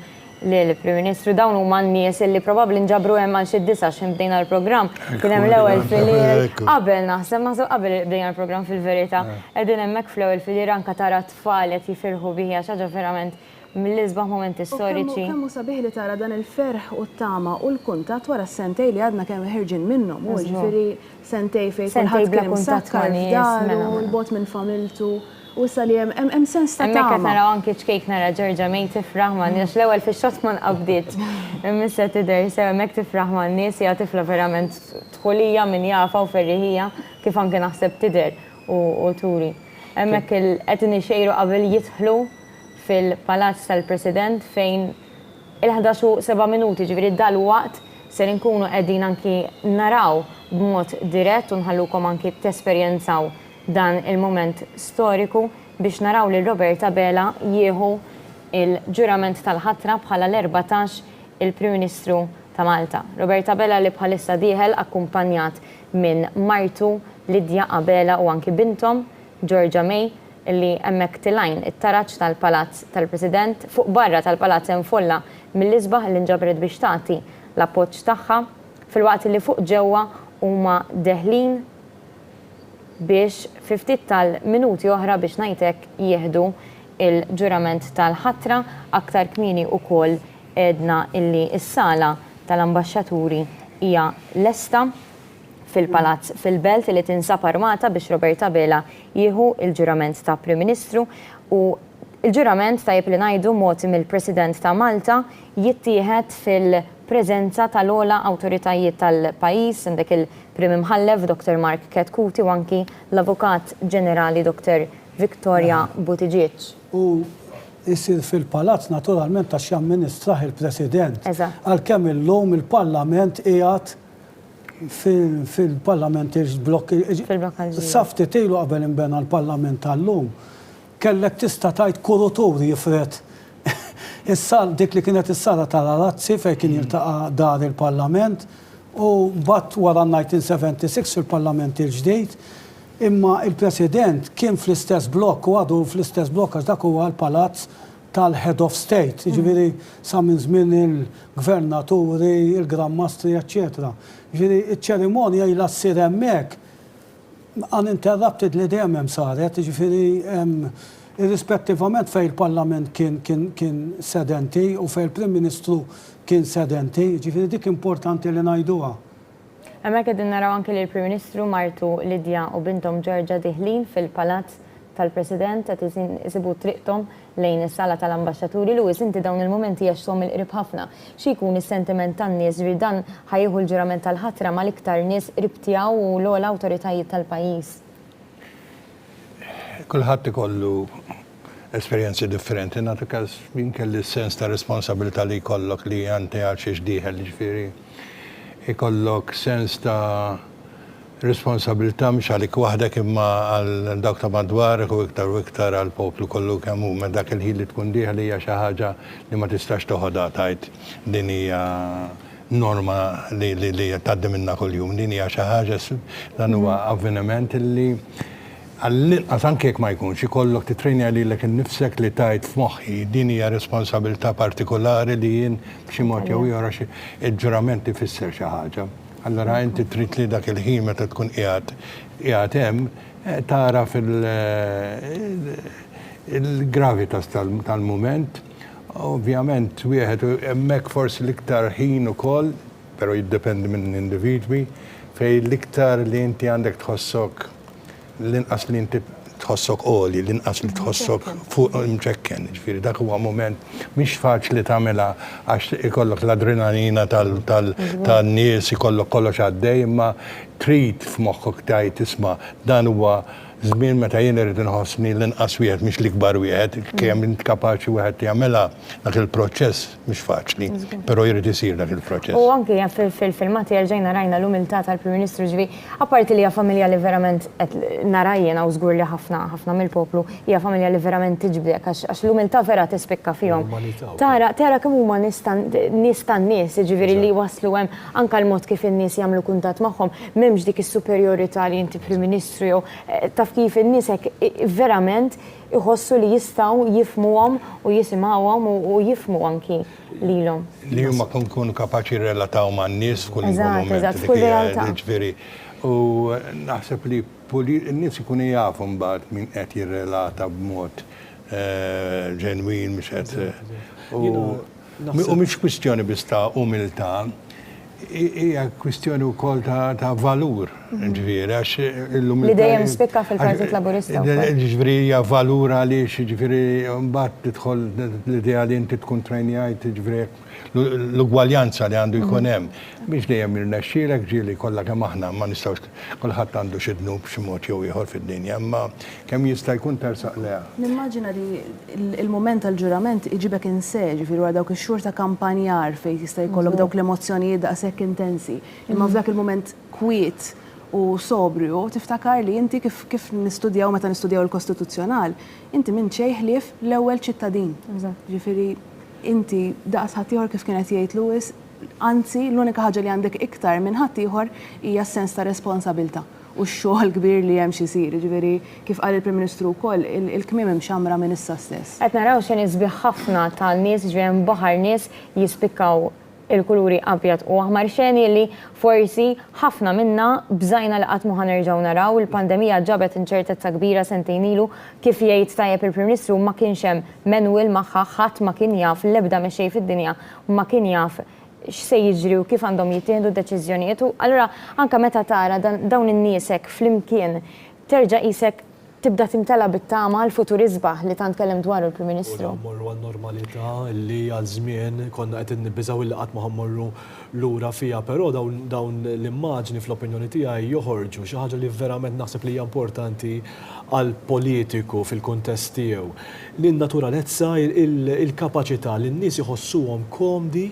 lill-Prim Ministru dawn huma n-nies li probabbli nġabru hemm għal xi disa x'imbdejna l-programm. Kien hemm l-ewwel filier qabel naħseb qabel bdejna l-programm fil-verità. Qegħdin hemmhekk fl-ewwel filier anke tara tfal qed jifirħu biha xi ħaġa verament mill-isbaħ momenti storiċi. Kemm sabiħ li tara dan il-ferħ u t-tama u l-kuntatt wara s-sentej li għadna kemm ħirġin minnhom. U ġifieri sentej fejn kulħadd kien imsakkar f'daru, l-bot minn familtu. U sali hemm sens ta' tama. Hemmhekk naraw anke ċkejk nara Ġorġa May tifraħ man-nies l-ewwel fix-xott ma nqabdiet. Imissa tidher sew hemmhekk tifraħ man-nies hija tifla verament dħulija min jafa u ferriħija kif anke naħseb tidher u turi. Hemmhekk qed inixejru qabel jidħlu fil-Palazz tal-President fejn il-11 u 7 minuti ġifieri dal-waqt ser inkunu qegħdin anki naraw b'mod dirett u nħallukom anki tesperjenzaw dan il-moment storiku biex naraw li Robert Abela jieħu il-ġurament tal-ħatra bħala l-14 il-Prim Ministru ta' Malta. Robert Abela li bħalissa dieħel akkumpanjat minn martu Lidja Abela u anki bintom Ġorġa May li hemmhekk tilajn it-taraġġ tal-Palazz tal-President fuq barra tal-Palazz hemm folla mill-isbaħ li nġabret biex tagħti l-appoġġ tagħha fil-waqt li fuq ġewwa huma deħlin biex ftit tal-minuti oħra biex ngħidlek jieħdu il-ġurament tal-ħatra aktar kmieni wkoll edna illi s-sala tal-ambaxxaturi hija lesta fil-palazz fil-belt li tinsab armata biex Robert Abela jieħu il-ġurament ta' Prim Ministru u il-ġurament tajjeb li ngħidu moti mill-President ta' Malta jittieħed fil-preżenza tal-ogħla awtoritajiet tal-pajjiż għandek il-Prim Imħallef Dr. Mark Ketkuti u anki l-Avukat Ġenerali Dr. Victoria Buttigieg. U jisir fil-palazz naturalment għax jamministraħ il-President. Għalkemm illum il-Parlament qiegħed fil-Parlament il-blokk. Safti tilu qabel inbena l-Parlament tal-lum. Kellek tista' tajt kuruturi jifret. Is-sal dik li kienet is-sala tal-Arazzi fejn kien jiltaqa' dar il-Parlament u mbagħad wara 1976 fil-Parlament il-ġdid imma il-President kien fl-istess blokk u għadu fl-istess blokk għax dak huwa l-Palazz tal-Head of State, jiġifieri sa minn żmien il-Gvernaturi, il-Gran Mastri, eċċetera. Jiġifieri iċ-ċerimonja ilha ssir hemmhekk uninterrupted li dejjem hemm saret, jiġifieri irrispettivament fejn il-Parlament kien sedenti u fejn il-Prim Ministru kien sedenti, jiġifieri dik importanti li ngħiduha. Hemmhekk qegħdin naraw anke li l-Prim Ministru Martu Lidja u bintom Ġorġa diħlin fil-Palazz tal-President qed isibu triqthom lejn is-sala tal-ambaxxaturi Lewis inti dawn il-momenti jaxshom il-qrib ħafna. Xi jkun is-sentiment tan-nies ġifieri dan ħajjieħu l-ġurament tal-ħatra mal-iktar nies qrib tiegħu u l-ogħla awtoritajiet tal-pajjiż. Kulħadd ikollu esperjenzi differenti, nagħtu każ min kelli s-sens ta' responsabilità li jkollok li għandi għal xi xdieħel, ġifieri ikollok sens ta' responsabilità mhux għalik waħdek imma għal dawk ta' madwarek u iktar għal poplu kollu kemm hu dak il-ħin li tkun dieħel hija xi ħaġa li ma tistax toħodha tajt din hija norma li tgħaddi minnha kuljum. Din hija xi ħaġa dan huwa avveniment li għall-inqas anke jekk ma jkunx ikollok titrejnja lilek innifsek li tajt f'moħħi din hija responsabilità partikolari li jien b'xi mod jew ieħor il-ġurament ifisser xi ħaġa. Allora inti trid li dak il-ħin meta tkun qiegħed hemm tara il-gravitas tal-mument. Ovvjament wieħed hemmhekk forsi l-iktar ħin ukoll, però jiddependi minn individwi, fejn l-iktar li inti għandek tħossok l-inqas li inti tħossok qoli, l-inqas li tħossok fuq imċekken, ġifieri dak huwa moment mhix faċli tagħmilha għax ikollok l-adrenalina tan-nies, ikollok kollox għaddej, imma trid f'moħħok tajt isma' dan huwa żmien meta jien irid inħossni l-inqas wieħed mhix l-ikbar wieħed, kemm int kapaċi wieħed jagħmilha dak il-proċess mhux faċli, però jrid isir dak il-proċess. U anke fil-filmati rġejna rajna l-umiltà tal-Prim Ministru ġifieri, apparti li hija familja li verament qed narajjena u żgur li ħafna mill-poplu hija familja li verament tiġbdek għax l-umiltà vera tispikka fihom. Tara kemm huma nies tan-nies, jiġifieri li waslu hemm anke l-mod kif in-nies jagħmlu kuntatt magħhom, m'hemmx dik is-superjorità li inti Prim Ministru jew taf taf kif in-nies hekk verament iħossu li jistgħu jifhmuhom u jisimgħuhom u jifhmu anki lilhom. Li huma kunu kapaċi relataw man-nies f'kull moment. Eżatt, f'kull realtà. U naħseb li n-nies ikunu jafu mbagħad min qed jirrelata b'mod ġenwin mhux qed. U mhix kwistjoni biss ta' umiltà, hija kwistjoni wkoll ta' valur. Ġifieri għax Li dejjem spikka fil-Partit Laburista. Ġifieri hija valur għaliex ġifieri mbagħad tidħol l-idea li inti tkun trejnjajt ġifieri l-ugwaljanza li għandu jkun hemm. Biex dejjem irnexxielek ġieli kollha kemm aħna ma nistgħux kulħadd għandu xi dnub b'xi mod jew ieħor fid-dinja, imma kemm jista' jkun tersaq leha. Nimmaġina li il-moment tal-ġurament iġibek inse, ġifieri wara dawk ix-xhur ta' kampanjar fejn jista' jkollok dawk l-emozzjonijiet daqshekk intensi. Imma f'dak il-moment kwiet u sobriu, tiftakar li inti kif nistudjaw meta nistudjaw il-Kostituzzjonal, inti minn xejn ħlief l-ewwel ċittadin. Ġifieri inti daqs ħaddieħor kif kienet jgħid Lewis, anzi l-unika ħaġa li għandek iktar minn ħaddieħor hija s-sens ta' responsabilità u x-xogħol kbir li hemm xi jsir. Ġifieri kif qal il-Prim Ministru wkoll il-kmiem hemm xamra minn issa stess. Qed naraw xi nisbih ħafna tal-nies ġifieri hemm baħar nies jispikkaw il-kuluri abjad u aħmar xeni li forsi ħafna minna bżajna li qatt ma ħanerġgħu naraw. Il-pandemija ġabet inċertezza kbira sentejn ilu kif jgħid tajjeb il-Prim Ministru ma kienx hemm menwil magħha ħadd ma kien jaf l-ebda mexej fid-dinja ma kien jaf x'se jiġri u kif għandhom jittieħdu deċiżjonijiet. Allura anke meta tara dawn in-nies hekk flimkien terġa' qisek tibda timtela bit-tama l-futur isbaħ li tant kellem dwar il-Prim Ministru. Morru għal-normalità li għal-żmien konna qed nibbiżaw li qatt ma ħammorru lura fija, però dawn l-immaġni fl-opinjoni tiegħi joħorġu xi ħaġa li verament naħseb li hija importanti għal-politiku fil-kuntest tiegħu. L-naturalezza, il-kapaċità li n-nies iħossuhom komdi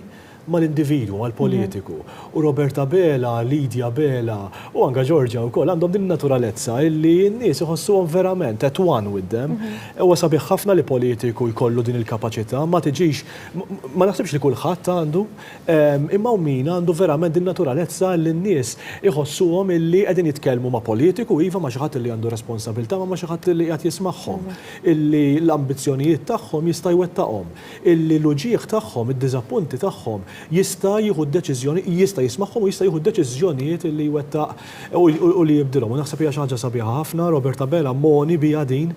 mal-individwu, mal-politiku. U Roberta Bela, Lidia Bela u anka Georgia wkoll għandhom din naturalezza illi n-nies iħossuhom verament at one with them. Huwa sabiħ ħafna li politiku jkollu din il-kapaċità, ma tiġix ma naħsibx li kulħadd għandu, imma min għandu verament din naturalezza li n-nies iħossuhom illi qegħdin jitkellmu ma' politiku iva ma' xi ħadd li għandu responsabilità ma' xi ħadd li qed jismagħhom. Illi l-ambizzjonijiet tagħhom jista' jwettaqhom, illi l-uġigħ tagħhom, id-diżappunti tagħhom jista' jieħu deċiżjoni, jista' jismagħhom u jista' jieħu deċiżjonijiet li jwettaq u li jibdilhom. U naħseb hija xi ħaġa sabiħa ħafna, Roberta Bela, Moni bija din,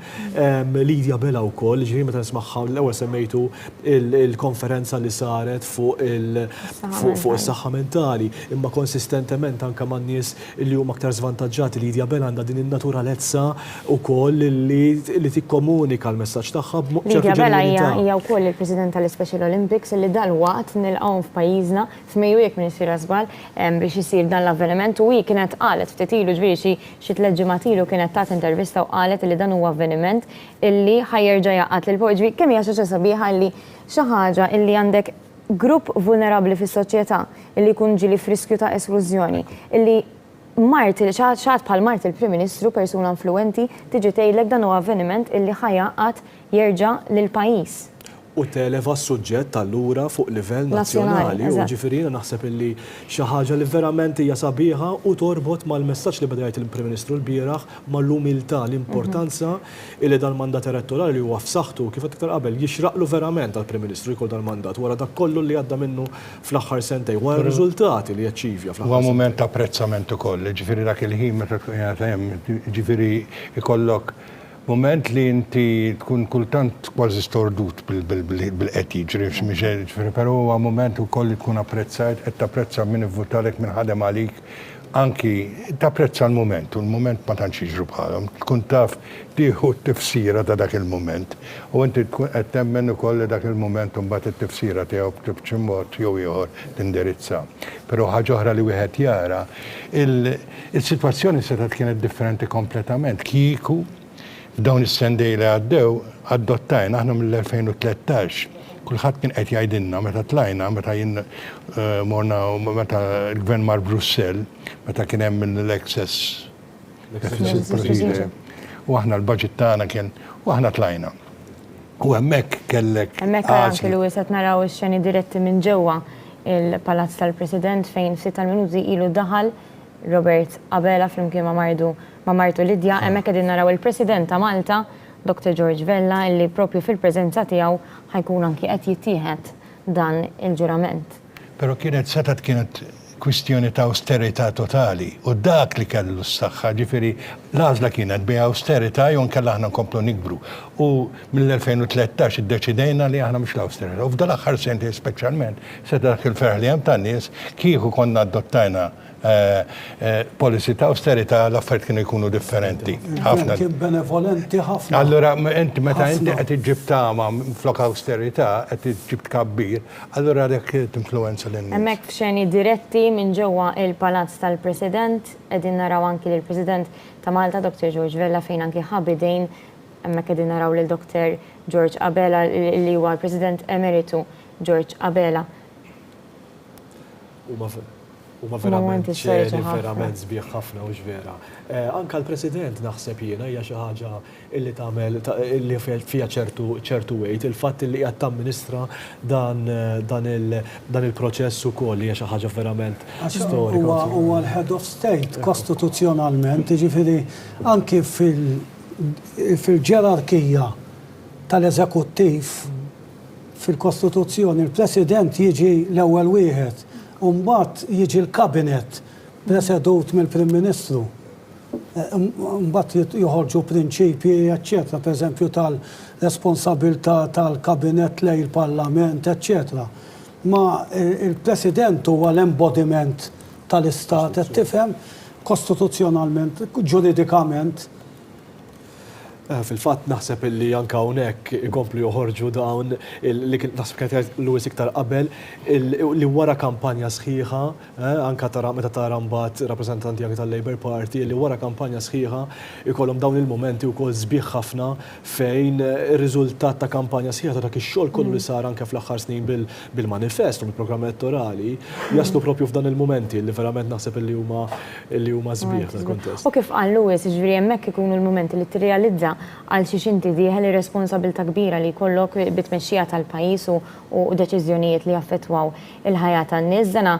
Lidia Bela wkoll, ġifieri meta nismagħha l-ewwel semmejtu il-konferenza li saret fuq is-saħħa mentali, imma konsistentement anke man-nies li huma aktar żvantaġġati. Lidia Bela għandha din in-naturalezza wkoll li tikkomunika l-messaġġ tagħha b'ċertu ġenwinità. Lidia Bela hija wkoll il-President tal-Special Olympics li dalwaqt nilqgħu f'pajjiżna f'Mejju jekk minn isir żball biex isir dan l-avveniment u hi kienet qalet ftit ilu ġifieri xi tliet ġimgħat ilu kienet tat intervista u qalet li dan huwa avveniment illi ħajjerġa' jaqgħad lil poġġi kemm hija xi sabiħa li xi ħaġa illi għandek grupp vulnerabbli fis-soċjetà illi jkun ġieli f'riskju ta' esklużjoni illi xaħat bħal Mart il-Prim Ministru, persuna influenti, tiġi tgħidlek dan huwa avveniment illi ħajjaqgħad jerġa' lill-pajjiż. U televa s-suġġett allura fuq livell nazzjonali. U ġifieri naħseb illi xi ħaġa li verament hija sabiħa u torbot mal-messaġġ li beda jgħid il-Prim Ministru l-bieraħ mal-umiltà, l-importanza li dal-mandat elettorali li huwa f'saħħtu kif qed iktar qabel jixraqlu verament għall-Prim Ministru jkoll dal-mandat wara dak kollu li għadda minnu fl-aħħar sentej, wara r-riżultati li jaċċivja fl-aħħar. Huwa mument ta' apprezzament ukoll, ġifieri dak il-ħin meta ġifieri ikollok moment li inti tkun kultant kważi stordut bil-qed jiġri, però huwa moment ukoll li tkun apprezzat, qed tapprezza min ivvutalek min ħadem għalik, anki tapprezza l-moment, u l-moment ma tantx jiġru bħalhom, tkun taf tieħu t-tifsira ta' dak il-moment. U inti tkun qed temmen ukoll li dak il-moment u mbagħad it-tifsira tiegħu b'xi mod jew ieħor tindirizza. Però ħaġa oħra li wieħed jara, il-sitwazzjoni setgħet kienet differenti kompletament. Kieku f'dawn is-sendej li għaddew adottajna aħna mill-2013. Kulħadd kien qed jgħidilna meta tlajna, meta jien morna meta l-Gvern mar Brussell, meta kien hemm l-excess deficit procedure. U aħna l-budget tagħna kien u aħna tlajna. U hemmhekk kellek. Hemmhekk anke Lewis qed naraw ix-xeni diretti minn ġewwa il-Palazz tal-President fejn ftit tal-minuti ilu daħal Robert Abela flimkien ma' martu Lidja, hemmhekk qegħdin naraw il-President ta' Malta, Dr. George Vella, illi propju fil-preżenza tiegħu ħajkun anki qed jittieħed dan il-ġurament. Pero kienet kwistjoni ta' austerità totali u dak li kellu s-saħħa, ġifieri l-għażla kienet bi austerità jew nkella aħna nkomplu nikbru. U mill-2013 iddeċidejna li aħna mhux l-austerità. U f'dan l-aħħar senti speċjalment se dak il-ferħ li hemm tan-nies kieku konna adottajna policy ta' austerità l-affarijiet kienu jkunu differenti. Ħafna. Kien benevolenti ħafna. Allura meta inti qed iġġib tama flok austerità qed iġġib tkabbir, allura dak tinfluwenza lin-nies. Hemmhekk f'xeni diretti minn ġewwa il-Palazz tal-President qegħdin naraw anki lill-President ta' Malta, Dr. George Vella, fejn anki ħabidejn hemmhekk qegħdin naraw lil Dr. George Abela li huwa l-President Emeritu George Abela. Huma verament ċeri, verament sbieħ ħafna u ġvera. Anka l-President naħseb jiena hija xi ħaġa illi tagħmel illi fiha ċertu weight, il-fatt li qed tamministra dan il-proċess ukoll hija xi ħaġa verament storika. Huwa l-Head of State kostituzzjonalment, jiġifieri anki fil-ġerarkija tal-eżekuttiv fil-Kostituzzjoni il-President jiġi l-ewwel wieħed. Mbagħad jiġi l-kabinet presedut mill-Prim Ministru. Mbagħad joħorġu prinċipji, eċċetera, pereżempju tal-responsabilità tal-kabinet lejn il-Parlament, eċċetera. Ma il-President huwa l-embodiment tal-Istat, qed tifhem kostituzzjonalment, ġuridikament. Fil-fatt naħseb illi anka hawnhekk ikomplu joħorġu dawn li naħseb kienet Lewis iktar qabel li wara kampanja sħiħa, anka meta tara mbagħad rappreżentanti anke tal-Labour Party li wara kampanja sħiħa ikollhom dawn il-momenti wkoll sbieħ ħafna fejn ir-riżultat ta' kampanja sħiħa ta' dak ix-xogħol kollu li sar anke fl-aħħar snin bil-manifest u bil-programm elettorali jaslu propju f'dan il-momenti li verament naħseb illi huma sbieħ tal-kuntest. U kif qal Lewis, jiġifieri hemmhekk ikunu l-momenti li tirrealizza għal xi xinti dieħel ir-responsabilità kbira li jkollok bit-tmexxija tal-pajjiż u deċiżjonijiet li jaffettwaw il-ħajja tan-nies. Dana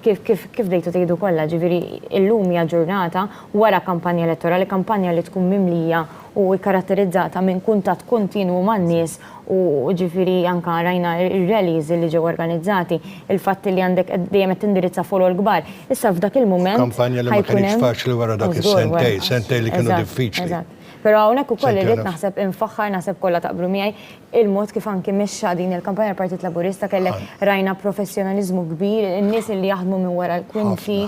kif dejtu tgħidu kollha, ġifieri illum hija ġurnata wara kampanja elettorali, kampanja li tkun mimlija u karatterizzata minn kuntatt kontinwu man-nies u ġifieri anke rajna ir-rallies li ġew organizzati, il-fatt li għandek dejjem qed tindirizza follow l-kbar. Issa f'dak il-mument kampanja li ma kienx faċli wara dak is-sentej li kienu diffiċli. Però hawnhekk ukoll irid naħseb infaħħar naħseb kollha taqblu miegħi il-mod kif anke mexxa din il-kampanja l-Partit Laburista kellek rajna professjonaliżmu kbir, in-nies li jaħdmu minn wara l-kwinti,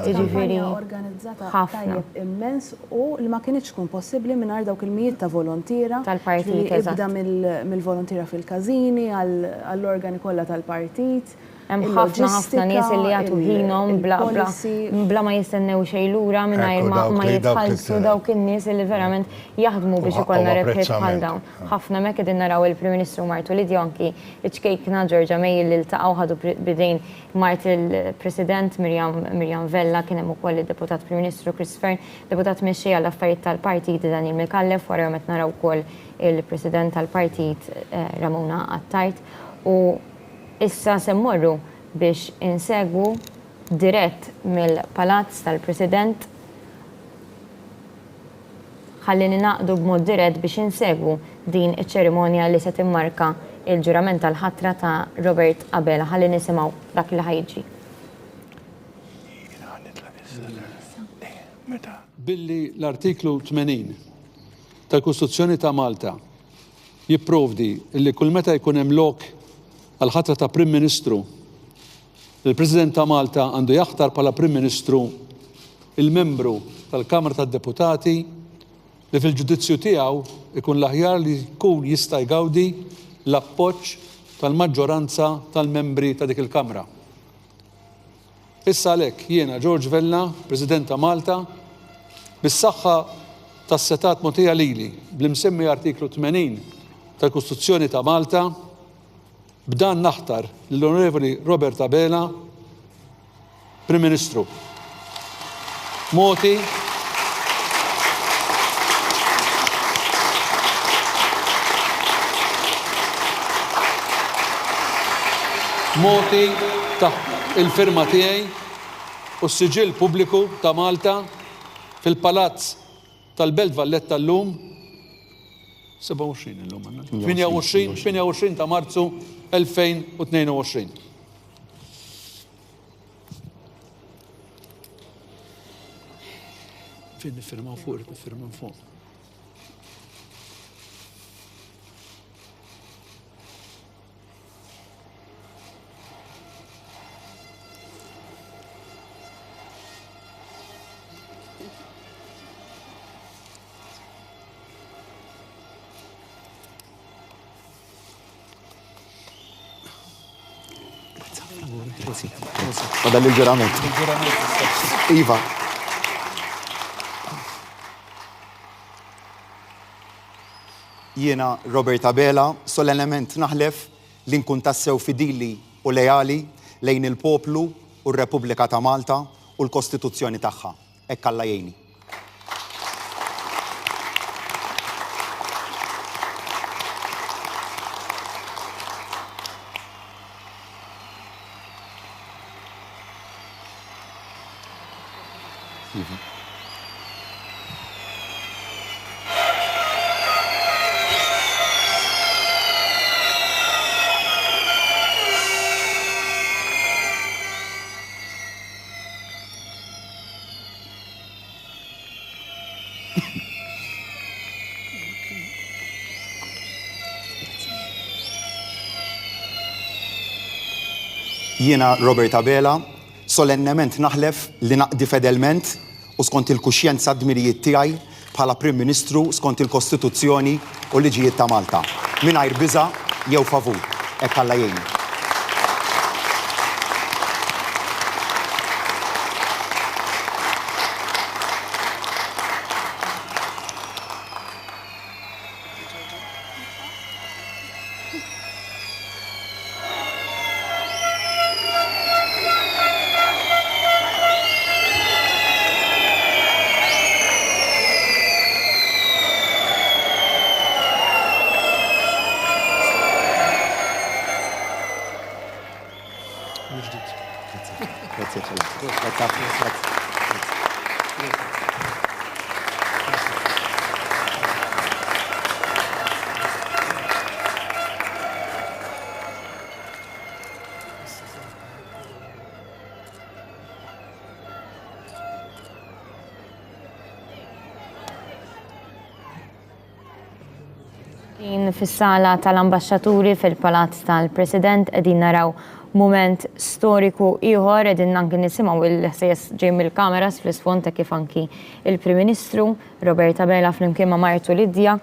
jiġifieri organizzata tajjeb immens u li ma kienx tkun possibbli mingħajr dawk il-mijiet ta' volontira tal-partit ibda mill-volontira fil-każini għall-organi kollha tal-partit. Hemm ħafna nies li jagħtu ħinhom bla ma jistennew xejn lura mingħajr ma jitħallsu dawk in-nies li verament jaħdmu biex ikollna rebħiet bħal dawn. Ħafna hemmhekk qegħdin naraw il-Prim Ministru Martu Lidja anki iċkejkna Georgia May li ltaqgħu ħadu bidejn Mart il-President Mirjam Vella, kien hemm ukoll id-Deputat Prim Ministru Chris Fern, deputat mexxej għall-affarijiet tal-Partit Daniel Mikallef, wara qed naraw ukoll il-President tal-Partit Ramona Attart u issa se mmorru biex insegwu dirett mill-Palazz tal-President ħallini naqdu b'mod dirett biex insegwu din iċ-ċerimonja li se timmarka il-ġurament tal-ħatra ta' Robert Abela. Ħalli nisimgħu dak li ħajġi. Billi l-artiklu 80 tal-Kostituzzjoni ta' Malta jipprovdi li kull meta jkun hemm lok għal-ħatra ta' Prim Ministru, il-President ta' Malta għandu jaħtar bħala Prim Ministru il-membru tal-Kamra tad-Deputati li fil-ġudizzju tiegħu ikun l-aħjar li jkun jista' jgawdi l-appoġġ tal-maġġoranza tal-membri ta' dik il-Kamra. Issa għalhekk jiena George Vella, President ta' Malta, bis-saħħa tas-setat mogħtija lili bl-imsemmi artiklu 80 tal-Kostituzzjoni ta' Malta b'dan naħtar l-Onorevoli Robert Abela Prim Ministru. Moti taħt il-firma tiegħi u s-siġil pubbliku ta' Malta fil-Palazz tal-Belt Valletta l-lum 27 l-lum għanna 28 ta' Marzu 2022. Fin nifirmaw fuq, nifirmaw fuq. Fadal il-ġurament. Iva. Jiena Robert Abela, solennement naħlef li nkun tassew fidili u lejali lejn il-poplu u r-Repubblika ta' Malta u l-Kostituzzjoni tagħha. Hekk Alla jgħinni. Jiena Robert Abela, solennement naħlef li naqdi fedelment u skont il-kuxjenza d-dmirijiet tiegħi bħala Prim Ministru skont il-Kostituzzjoni u liġijiet ta' Malta. Mingħajr biża' jew favur. Hekk Alla jgħinni. Fis-sala tal-ambasċaturi fil-Palazz tal-President qegħdin naraw mument storiku ieħor qegħdin anke nisimgħu il-ħsejjes ġej mill-kameras fl-isfond kif anki il-Prim Ministru Robert Abela flimkien ma' Martu Lidja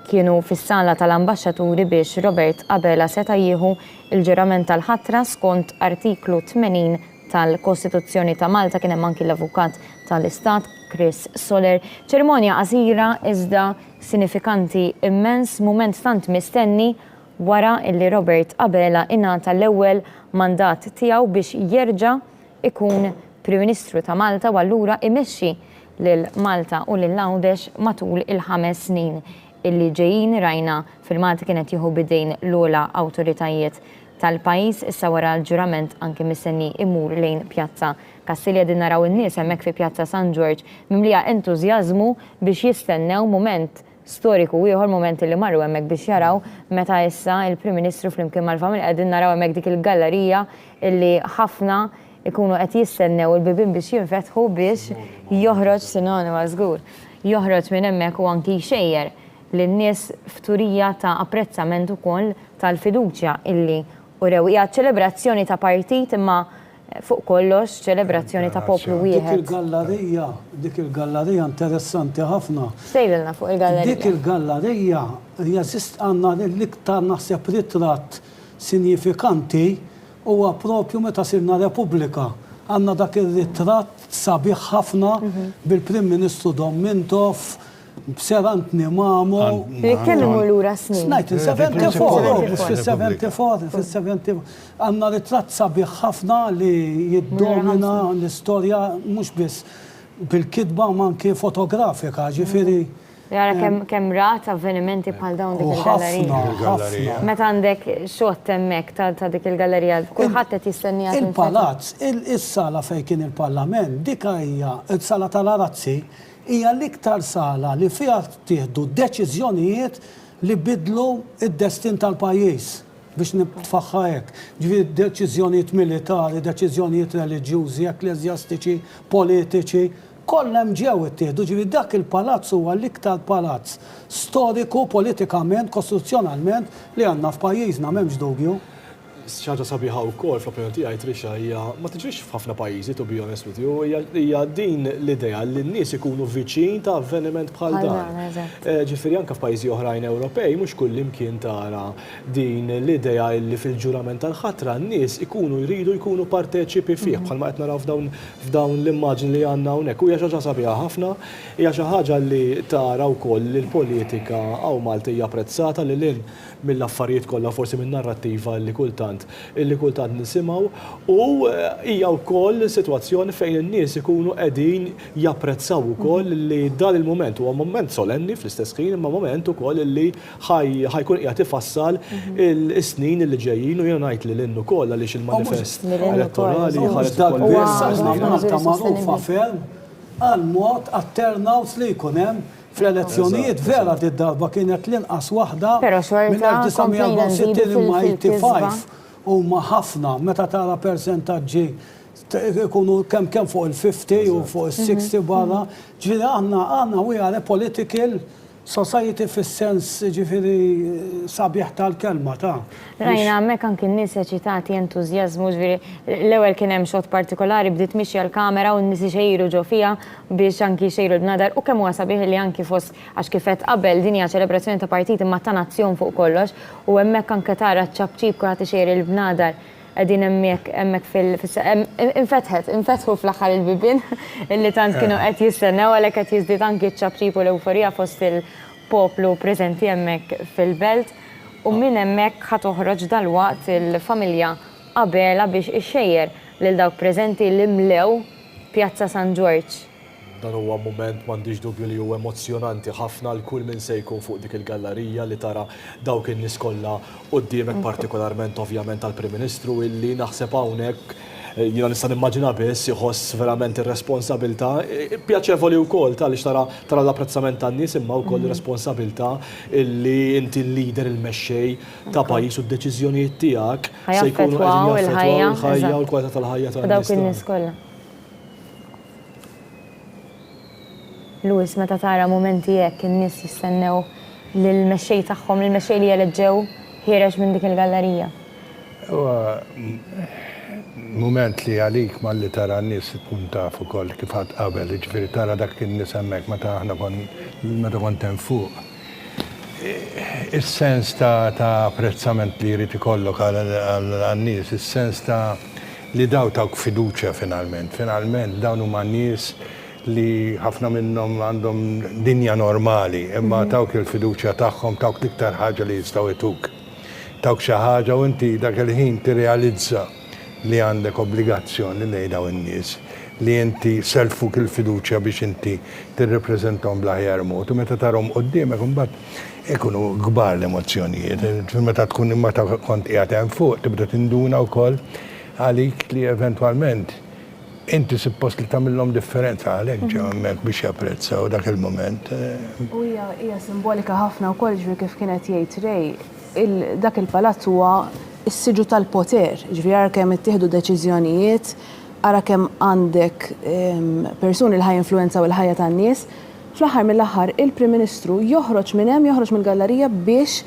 kienu fis-sala tal-ambasċaturi biex Robert Abela seta' jieħu il-ġurament tal-ħatra skont artiklu 80 tal-Kostituzzjoni ta' Malta kien hemm anki l-Avukat tal-Istat Chris Soler. Ċerimonja qasira iżda sinifikanti immens, mument tant mistenni wara illi Robert Abela ingħata l-ewwel mandat tiegħu biex jerġa' ikun Prim Ministru ta' Malta u allura imexxi lil Malta u lil Għawdex matul il-5 snin illi ġejjin rajna fil-Malta kienet jieħu bidejn l-ogħla awtoritajiet tal-pajjiż issa wara l-ġurament anke mistenni imur lejn Pjazza Kastilja din naraw in-nies hemmhekk fi Pjazza San George mimlija entużjażmu biex jistennew mument storiku ieħor moment li marru hemmhekk biex jaraw meta issa il-Prim Ministru flimkien mal-familja qegħdin naraw hemmhekk dik il-gallerija illi ħafna ikunu qed jistennew il-bibien biex jinfetħu biex joħroġ sinonima żgur. Joħroġ minn hemmhekk u anki jxejjer lin-nies fturija ta' apprezzament ukoll tal-fiduċja illi urew hija ċelebrazzjoni ta' partit imma fuq kollox ċelebrazzjoni ta' poplu wieħed. Dik il-gallerija interessanti ħafna. Sejlilna fuq il-gallerija. Dik il-gallerija jeżist għandna l-iktar naħseb ritratt sinifikanti huwa propju meta sirna Repubblika. Għandna dak ir-ritratt sabiħ ħafna bil-Prim Ministru Domintov, b'Serant Nimamu. Kellimu l-ura snin. Snajt, fil-74, għanna ritratt sabiħ ħafna li jiddomina l-istorja mhux biss bil-kitba ma anke fotografika, ġifieri Jara kemm rat avvenimenti bħal dawn dik il-gallerija. Meta għandek xott hemmhekk ta' dik il-gallerija, kulħadd qed jistennija il-palazz, is-sala fejn kien il-Parlament, dik hija s-sala tal-Arazzi hija l-iktar sala li fiha tieħdu deċiżjonijiet li bidlu id-destin tal-pajjiż biex nitfaħħa hekk. Ġifieri deċiżjonijiet militari, deċiżjonijiet reliġjużi, ekklesjastiċi, politiċi, kollha ġew ittieħdu. Ġifieri dak il-palazz huwa l-iktar palazz storiku, politikament, kostituzzjonalment li għandna f'pajjiżna m'hemmx dubju. Xaġa sabiħa wkoll fl-opinjoni tiegħi Trisha hija ma tiġrix f'ħafna pajjiżi to be honest with you, hija din l-idea li n-nies ikunu viċin ta' avveniment bħal dan. Ġifieri anke f'pajjiżi oħrajn Ewropej mhux kull imkien tara din l-idea li fil-ġurament tal-ħatra n-nies ikunu jridu jkunu parteċipi fih bħalma qed naraw f'dawn l-immaġni li għandna hawnhekk. U hija xi ħaġa sabiħa ħafna, hija xi ħaġa li tara wkoll li l-politika hawn Malti hija apprezzata lil hinn mill-affarijiet kollha forsi min-narrattiva li kultant nisimgħu u hija wkoll sitwazzjoni fejn in-nies ikunu qegħdin japprezzaw ukoll li dan il-mument huwa mument solenni fl-istess ħin imma mument ukoll li ħajkun qiegħed ifassal is-snin li ġejjin u jiena ngħid lil hinn ukoll għaliex il-manifest elettorali ħareġ ukoll magħrufa ferm għal mod għat-turnouts li jkun hemm fl-elezzjonijiet vera d-darba kienet l-inqas waħda mill-1964 imma 85 huma ħafna meta tara persentaġġi ikunu kemm fuq il-50 u fuq il-60 barra. Ġifieri aħna we are a political society fis-sens ġifieri sabiħ tal-kelma ta'. Rajna hemmhekk anke n-nies eċitati entużjażmu ġifieri l-ewwel kien hemm xogħol partikolari bdiet mixja l-kamera u n-nies ixejru ġew fiha biex anki jxejru l-bnadar u kemm huwa sabiħ li anki fost għax kif qed qabel din hija ċelebrazzjoni ta' partit imma ta' nazzjon fuq kollox u hemmhekk anke tara ċabċib kulħadd ixejjer il-bnadar qegħdin hemmhekk infetħu fl-aħħar il-bibien illi tant kienu qed jistennew għalhekk qed jiżdied anki ċ-ċabċib u l-ewforija fost il-poplu preżenti hemmhekk fil-belt u minn hemmhekk ħadd toħroġ dalwaqt il-familja Abela biex ixxejjer lil dawk preżenti li mlew Pjazza San George. Dan huwa mument m'għandix dubju li huwa emozjonanti ħafna l kull min se jkun fuq dik il-gallerija li tara dawk in-nies kollha quddiemek partikolarment ovvjament tal-Prim Ministru illi naħseb hawnhekk jiena nista' nimmaġina biss iħoss verament ir-responsabilità pjaċevoli wkoll għaliex tara l-apprezzament tan-nies imma wkoll ir-responsabilità illi inti l-lider il-mexxej ta' pajjiż u d-deċiżjonijiet tiegħek se jkunu qegħdin jaffettwaw il-ħajja u l-kwalità tal-ħajja tan-nies. Dawk in-nies kollha. Luis, meta tara momenti hekk in-nies jistennew lill-mexxej tagħhom, lill-mexxej li jeleġġew ħireġ minn dik il-gallerija. Huwa mument li għalik malli tara n-nies tkun taf ukoll kif ħadd qabel, ġifieri tara dak in-nies hemmhekk meta aħna kont hemm fuq. Is-sens ta' apprezzament li jrid ikollok għan-nies, is-sens ta' li dawk fiduċja finalment. Finalment dawn huma nies li ħafna minnhom għandhom dinja normali, imma tawk il-fiduċja tagħhom tawk l-iktar ħaġa li jistgħu jtuk. Tawk xi ħaġa u inti dak il-ħin tirrealizza li għandek obbligazzjoni lejn dawn in-nies li inti selfuk il-fiduċja biex inti tirrepreżentahom bl-aħjar mod. U meta tarhom quddiemek imbagħad ikunu kbar l-emozzjonijiet. Meta tkun meta kont qiegħed hemm fuq tibda tinduna wkoll għalik li eventwalment inti suppost li tagħmilhom differenza għalhekk ġew hemmhekk biex japprezzaw dak il-mument. U hija simbolika ħafna wkoll ġifieri kif kienet jgħid Rej, dak il-palazz huwa s-siġu tal-poter, ġifieri ara kemm ittieħdu deċiżjonijiet, ara kemm għandek persuni li ħajinfluwenzaw il-ħajja tan-nies, fl-aħħar mill-aħħar il-Prim Ministru joħroġ minn hemm, joħroġ mill-gallerija biex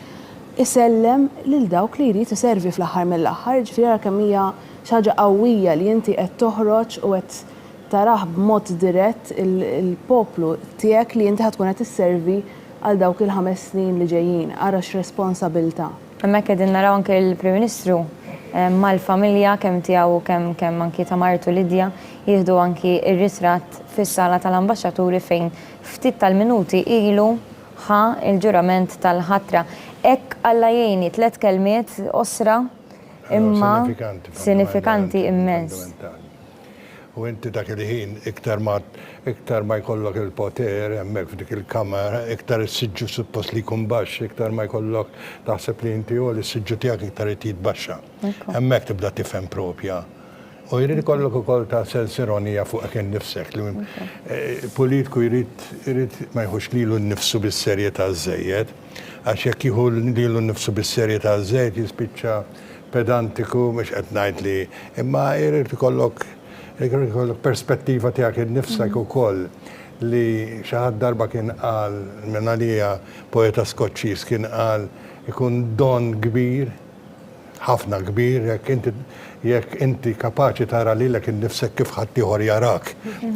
isellem lil dawk li jrid iservi fl-aħħar mill-aħħar, ġifieri ara kemm hija ħaġa qawwija li inti qed toħroġ u qed taraħ b'mod dirett il-poplu tiegħek li inti ħadd tkun qed isservi għal dawk il-5 snin li ġejjin, ara x'responsabilità. Hemmhekk qegħdin naraw anke il-Prim Ministru mal-familja kemm tiegħu kemm anki ta' martu Lidja jieħdu anki r-ritratt fis-sala tal-ambaxxaturi fejn ftit tal-minuti ilu ħa il-ġurament tal-ħatra. Hekk Alla jgħinni 3 kelmiet osra imma sinifikanti immens. U inti dak il-ħin iktar ma jkollok il-poter hemmhekk f'dik il-kamera, iktar is-siġġu suppost li jkun baxx, iktar ma jkollok taħseb li inti u l-siġġu tiegħek iktar irid baxxa. Hemmhekk tibda tifhem propja. U jrid ikollok ukoll ta' sens ironija fuq innifsek li politiku jrid ma jħux lilu nnifsu bis-serjetà żejjed, għax jekk jieħu lilu nnifsu bis-serjetà żejjed jispiċċa pedantiku mhux qed ngħid li imma jrid ikollok perspettiva tiegħek innifsek ukoll li xi ħadd darba kien qal minn għalija poeta Skoċċiż kien qal ikun don kbir, ħafna kbir, jekk inti kapaċi tara lilek innifsek kif ħadd ieħor jarak.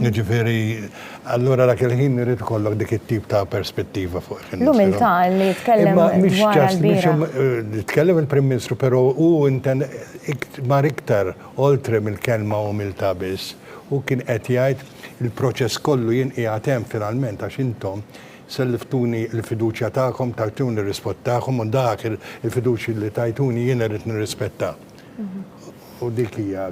Jiġifieri, allura dak il-ħin irid ikollok dik it-tip ta' perspettiva fuq il-nifs. L-umiltà li jitkellem dwar għall-bira. Jitkellem il-Prim Ministru, però hu mar iktar oltre mill-kelma umiltà biss, u kien qed jgħid il-proċess kollu jien qiegħed hemm finalment għax intom selliftuni l-fiduċja tagħkom, tajtuni r-rispett tagħkom u dak il-fiduċja li tajtuni jien irid nirrispetta. U dik hija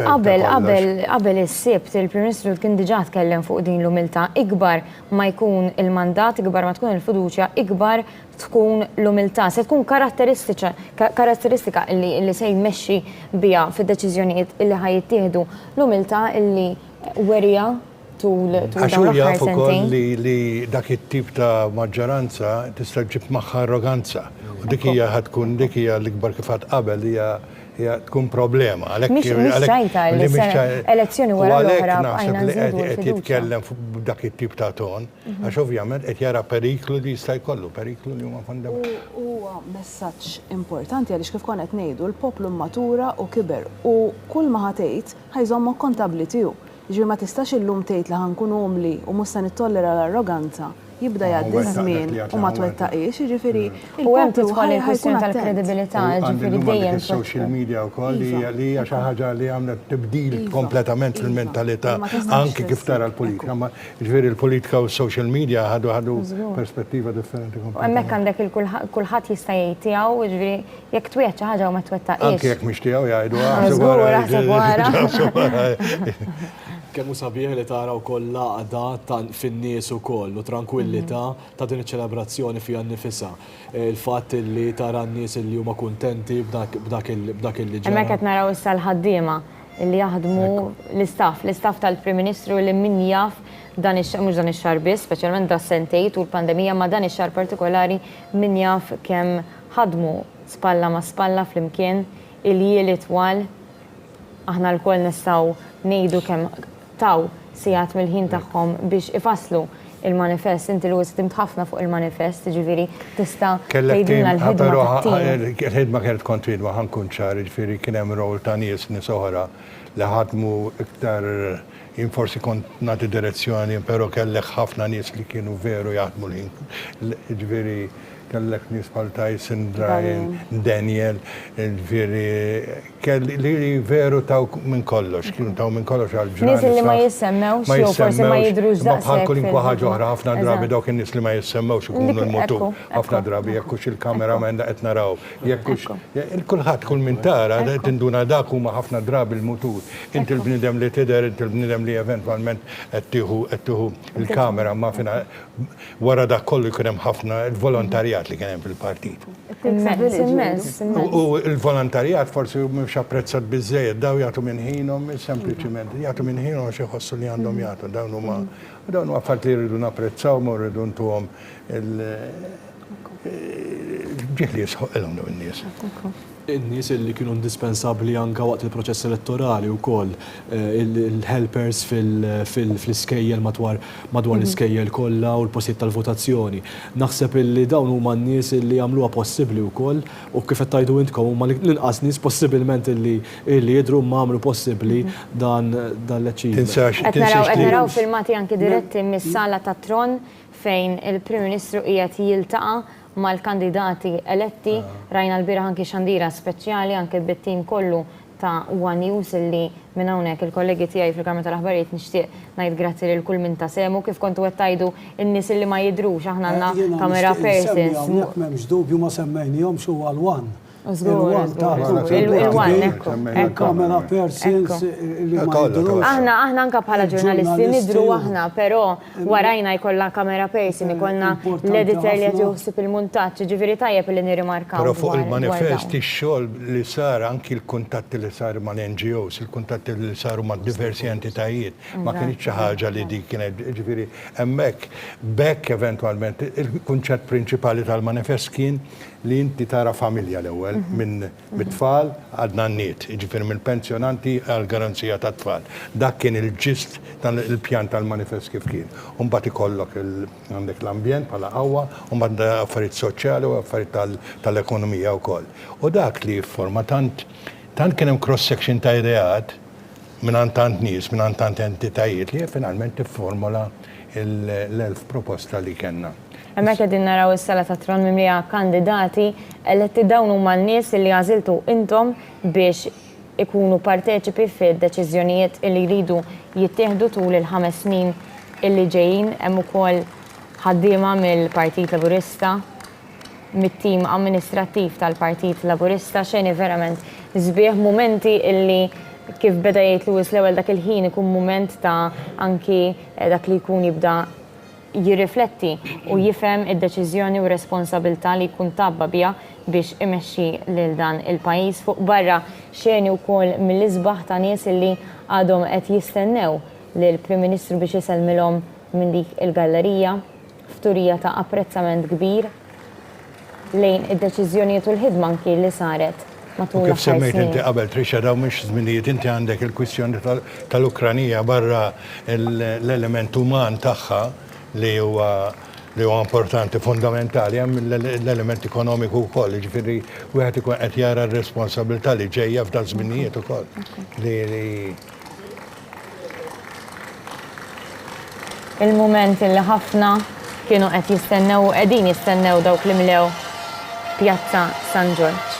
qabel is-sibt il-Prim Ministru kien diġà tkellem fuq din l-umiltà, ikbar ma jkun il-mandat, ikbar ma tkun il-fiduċja, ikbar tkun l-umiltà. Se tkun karatteristika li se jmexxi biha fid-deċiżjonijiet illi ħajjittieħdu l-umiltà illi werja tul dawn l-aħħar sentejn. Li dak it-tip ta' maġġoranza tista' ġib magħha arroganza. U dik hija tkun dik hija l-ikbar kif qatt qabel hija tkun problema. Mhix xajta li elezzjoni wara l-oħra bqajna nżidu l-fiduċja. Qed jitkellem fuq dak it-tip ta' ton, għax ovvjament qed jara periklu li jista' jkollu, periklu li huma fondamentali. Huwa messaġġ importanti għaliex kif kont qed ngħidu l-poplu matura u kiber u kull ma ħatejt ħajżommok kontabli tiegħu. Jiġri ma tistax illum tgħid li ħankun umli u mhux se nittollera l-arroganza. Jibda jgħaddi żmien u ma twettaqix, jiġifieri u hemm tidħol il-kwistjoni tal-kredibilità, jiġifieri dejjem social media wkoll li hija xi ħaġa li għamlet tibdil kompletament fil-mentalità anke kif tara l-politika. Ma jiġifieri l-politika u s-social media ħadu perspettiva differenti kompletament. Hemmhekk għandek kulħadd jista' jgħid tiegħu, jiġifieri jekk twiet xi ħaġa u ma twettaqix. Anke jekk mhix tiegħu jgħidu Kemmu sabiħ li tara wkoll laqda fin-nies ukoll u tranquillità ta' din iċ-ċelebrazzjoni fiha nnifisha. Il-fatt li tara n-nies li huma kuntenti b'dak il-li ġara. Hemmhekk qed naraw issa l-ħaddiema li jaħdmu l-istaff tal-Prim Ministru li min jaf mhux dan ix-xahar biss, speċjalment da sentejn tul pandemija, ma dan ix-xahar partikolari min jaf kemm ħadmu spalla ma' spalla flimkien il-jieli twal. Aħna l-koll nistgħu ngħidu kemm taw sigħat mill-ħin tagħhom biex ifasslu il-manifest. Inti l timt ħafna fuq il-manifest, ġifieri tista' tgħidilna l-ħidma tat-tim. Il-ħidma kienet kontinwa ħankun ċar, ġifieri kien hemm rol ta' nies oħra li ħadmu iktar forsi kont nagħti direzzjoni, però kellek ħafna nies li kienu veru jaħdmu l-ħin. Ġifieri kellek nies bħal Tyson, Brian, Daniel, li veru taw minn kollox, kienu taw minn kollox għal-ġurnal. Nies li ma jissemmewx, jew forsi ma jidrux daqshekk. Bħal kull ħaġa oħra ħafna drabi dawk in-nies li ma jissemmewx ikunu l-motu. Ħafna drabi jekk hux il-kameraman qed naraw, jekk hux kulħadd kull min tara tinduna dak huma ħafna drabi l-mutur. Inti l-bniedem li tidher, inti l-bniedem li eventwalment qed tieħu il-kamera ma fina wara dak kollu jkun hemm ħafna il-volontarjat li kien hemm fil-partit. U il-volontarjat forsi mhux apprezzat biżżejjed, daw jagħtu minn ħinhom sempliċiment, jagħtu minn ħinhom għax iħossu li għandhom jagħtu. Dawn huma affarijiet li rridu napprezzaw ma rridu ntuhom ġieħ li jisħoqilhom dawn in-nies. In-nies li kienu indispensabbli anke waqt il-proċess elettorali wkoll, il-helpers fl-iskejjel madwar l-iskejjel kollha u l-postijiet tal-votazzjoni. Naħseb illi dawn huma n-nies li jagħmluha possibbli wkoll u kif qed tgħidu intkom huma l-inqas nies possibilment illi jidhru ma għamlu possibbli dan l-achievement. Qed naraw filmati anke diretti mis-sala ta' Tron fejn il-Prim Ministru qiegħed jiltaqa' mal-kandidati eletti, rajna l-bira anki xandira speċjali anke bit-tim kollu ta' One News illi minn hawnhekk il-kollegi tiegħi fil-Kamra tal-Aħbarijiet nixtieq ngħid grazzi lil kull min ta' semu kif kontu qed tgħidu n-nies illi ma jidhrux aħna għandna kamera persons. Jekk m'hemmx dubju ma semmejnihomx huwa l-One. Il-wan il-kamera persons li ma jidrux. Aħna anka bħala ġurnalisti nidru aħna, però warajna jkollha kamera person, ikollna l-editor li qed joħsib il-muntaġġ, ġifieri tajjeb li nirrimarkaw. Però fuq il-manifest ix-xogħol li sar anki l-kuntatti li saru mal-NGOs, il-kuntatti li saru ma' diversi entitajiet, ma kienx xi ħaġa li dik kienet ġifieri hemmhekk bekk eventwalment il-kunċett prinċipali tal-manifest kien li inti tara familja l-ewwel minn mit-tfal għadna n-niet, ġifieri mill-pensjonanti għal-garanzija tat-tfal. Dak kien il-ġist tal-pjan tal-manifest kif kien. Mbagħad ikollok għandek l-ambjent bħala qawwa, u mbagħad affarijiet soċjali u affarijiet tal-ekonomija wkoll. U dak li forma tant kien hemm cross-section ta' ideat minn tant nies, minn tant entitajiet li finalment tifformula l-1000 proposta li kellna. Hemmhekk qegħdin naraw is-sala ta' Tron mimlija kandidati eletti dawn huma n-nies li għażiltu intom biex ikunu parteċipi fid-deċiżjonijiet li jridu jittieħdu tul il-5 snin illi ġejjin. Hemm ukoll ħaddiema mill-Partit Laburista, mit-tim amministrattiv tal-Partit Laburista, xejn verament sbieħ mumenti illi kif beda jgħid Lewis l-ewwel dak il-ħin ikun mument ta' anki dak li jkun jibda jirrifletti u jifhem id-deċiżjoni u responsabilità li jkun tabba biha biex imexxi lil dan il-pajjiż fuq barra xeni wkoll mill-isbaħ ta' nies illi għadhom qed jistennew lil Prim Ministru biex isellmilhom minn dik il-gallerija fturija ta' apprezzament kbir lejn id-deċiżjonijiet u l-ħidma anki li saret matul kif semmejt inti qabel Trisha daw mhux żminijiet inti għandek il-kwistjoni tal-Ukranija barra l-element uman tagħha li huwa importanti, fondamentali, hemm l-element ekonomiku wkoll, ġifieri wieħed ikun qed jara r-responsabilità li ġejja f'dal żminijiet ukoll. Il-mument li ħafna kienu qed jistennew qegħdin jistennew dawk li mlew Pjazza San Giorgio.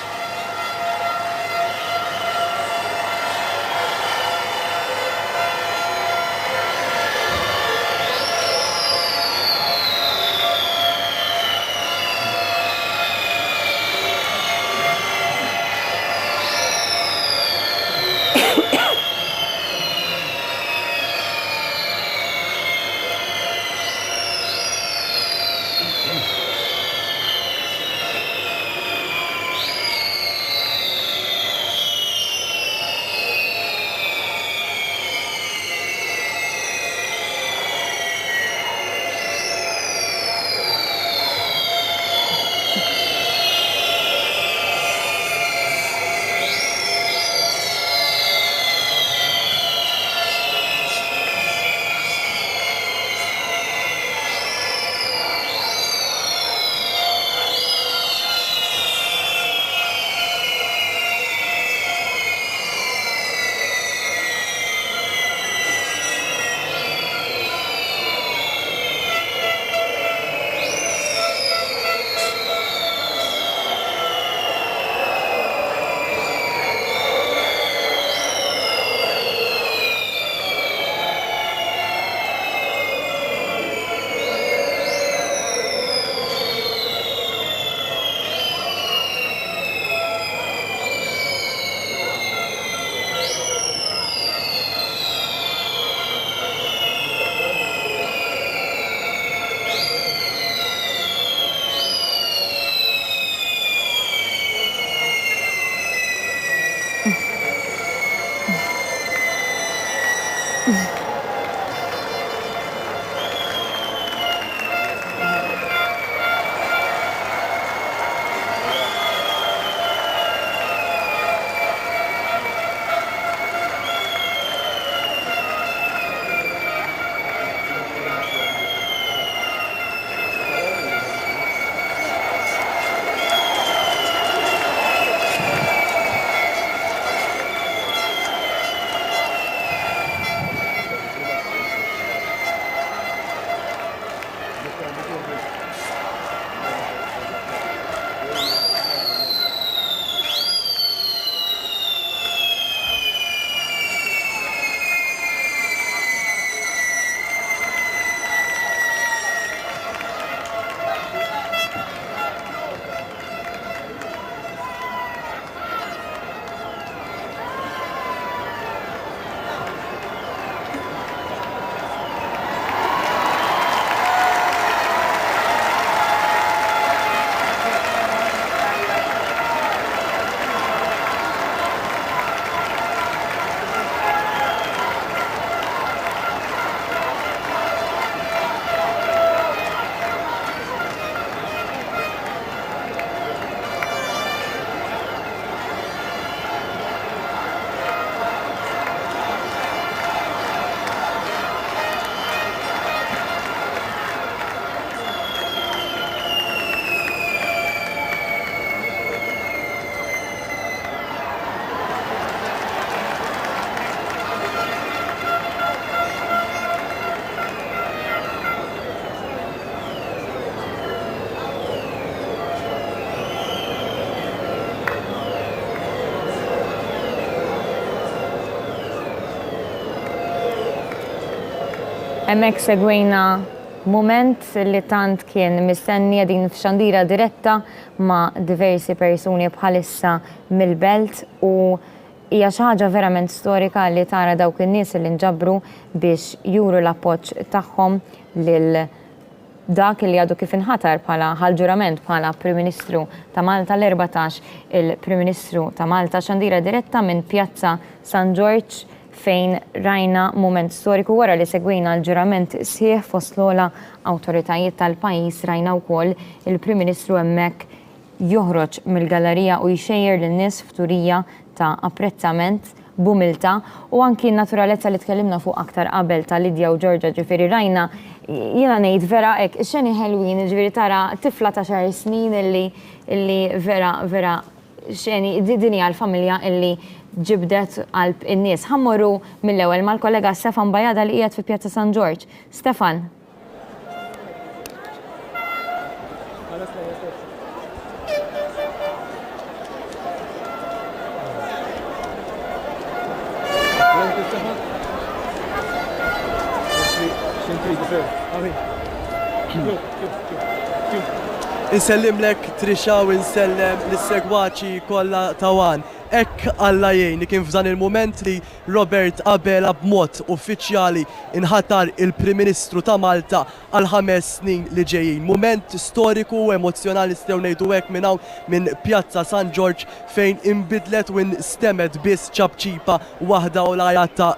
Hemmhekk segwejna moment li tant kien mistenni għadin f'xandira diretta ma' diversi persuni bħalissa mill-belt u hija xi ħaġa verament storika li tara dawk in-nies li nġabru biex juru l-appoġġ tagħhom lil dak li għadu kif inħatar bħala ħal-ġurament bħala Prim Ministru ta' Malta l-14 il-Prim Ministru ta' Malta xandira diretta minn Pjazza San George fejn rajna moment storiku wara li segwina l-ġurament sħiħ fost l-ola awtoritajiet tal-pajjiż rajna wkoll il-Prim Ministru hemmhekk joħroġ mill-gallerija u jxejjer lin-nies f'turija ta' apprezzament b'umiltà u anki n-naturalezza li tkellimna fuq aktar qabel ta' Lidja u Ġorġa ġifieri rajna jiena ngħid vera hekk ix-xeni ħelwin ġifieri tara tifla ta' xar snin illi vera xeni din hija l-familja illi ġibdet qalb in-nies. Ħammorru mill-ewwel mal-kollega Stefan Bajada li qiegħed fi Pjazza San George. Stefan. Insellimlek Trisha u insellem l-segwaċi kollha tawan. Ekk Alla jgħin li kien f'dan il-moment li Robert Abela b'mod uffiċjali inħatar il-Prim Ministru ta' Malta għal 5 snin li ġejjin. Moment storiku u emozjonali stew ngħidu hekk minn hawn minn Pjazza San George fejn inbidlet u nstemet biss ċabċipa waħda u l-għajat ta'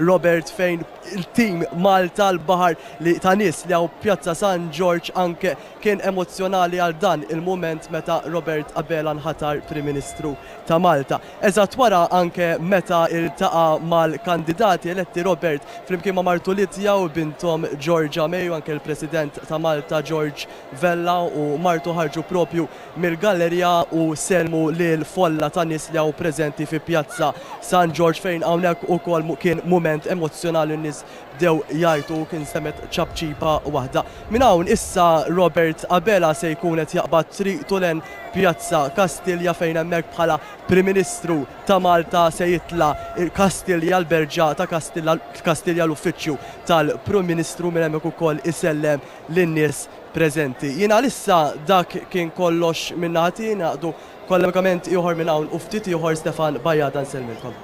Robert fejn il-tim Malta l-Bahar li ta' nies li għaw Pjazza San George anke kien emozjonali għal dan il-moment meta Robert Abela nħatar Prim Ministru ta' Malta. Eżatt wara anke meta iltaqa' mal-kandidati eletti Robert flimkien ma' Martu Lidja u bintom Georgia May u anke l-President ta' Malta George Vella u Martu ħarġu propju mill-gallerija u selmu lil folla ta' nies li għaw preżenti fi Pjazza San George fejn hawnhekk ukoll kien moment emozjonali n-nies bdew jajtu kien semet ċabċipa waħda. Minn hawn issa Robert Abela se jkun qed jaqbad triqtu lejn Pjazza Kastilja fejn hemmhekk bħala Prim Ministru ta' Malta se jitla Kastilja l-Berġa ta' Kastilja l-uffiċċju tal-Prim Ministru minn hemmhekk ukoll isellem lin-nies preżenti. Jiena lissa dak kien kollox minn nagħti naqdu kollegament ieħor minn hawn u ftit ieħor Stefan Bajada nsellmilkom.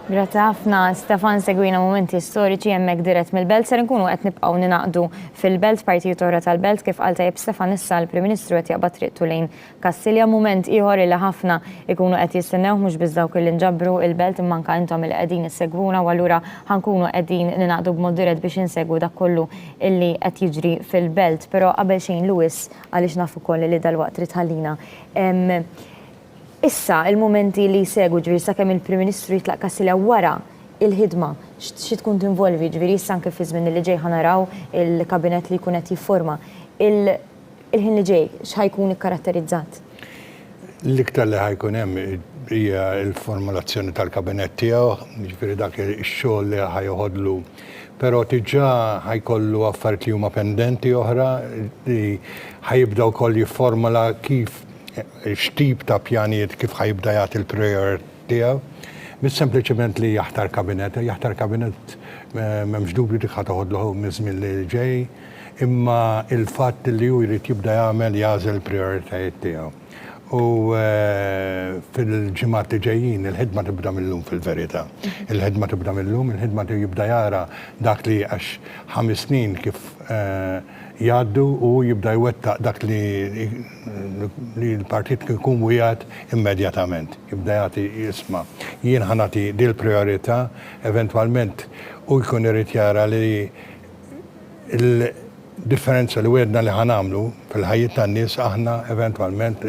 Grazie ħafna Stefan segwina momenti storiċi hemmhekk dirett mill-belt ser nkunu qed nibqgħu ninaqdu fil-belt partijiet oħra tal-belt kif qal tajjeb Stefan issa l-Prim Ministru qed jaqbad triqtu lejn Kastilja mument ieħor li ħafna ikunu qed jistennew mhux biss dawk li nġabru il-belt imma anke intom li qegħdin issegwuna u allura ħankunu qegħdin ninaqdu b'mod dirett biex insegwu dak kollu illi qed jiġri fil-belt, però qabel xejn Lewis għaliex nafu koll li dalwaqt trid ħallina. Issa, il-momenti li segwu ġviri sa' kemm il-Prim Ministru jitlaq Kastilja wara il-ħidma, xi tkun tinvolvi ġviri issa anke fi żmien li ġej ħanaraw il-kabinet li jkun qed jifforma. Il-ħin li ġej x'ħajkun ikkaratterizzat? L-iktar li ħajkun hemm hija l-formulazzjoni tal-kabinet tiegħu, ġifieri dak ix-xogħol li ħajoħodlu. Però diġà ħajkollu affarijiet li huma pendenti oħra li ħajibda wkoll jifformula kif x'tip ta' pjanijiet kif ħajibda jagħti il-prijorit tiegħu. Bis sempliċement li jaħtar kabinet m'hemmx dubju dik ħatoħodlu miż-żmien li ġej, imma il-fatt li hu jrid jibda jagħmel jażel il-prijoritajiet tiegħu. U fil-ġimgħat li ġejjin il-ħidma tibda mill-lum fil-verità. Il-ħidma tibda mill-lum, il-ħidma jibda jara dak li għax 5 snin kif jgħaddu u jibda jwettaq dak li l-partit kikun wijat immedjatament. Jibda jagħti jisma' jien ħanati dil priorità eventualment u jkun irid jara li il-differenza li wedna li ħanamlu fil-ħajjiet tan-nies aħna eventualment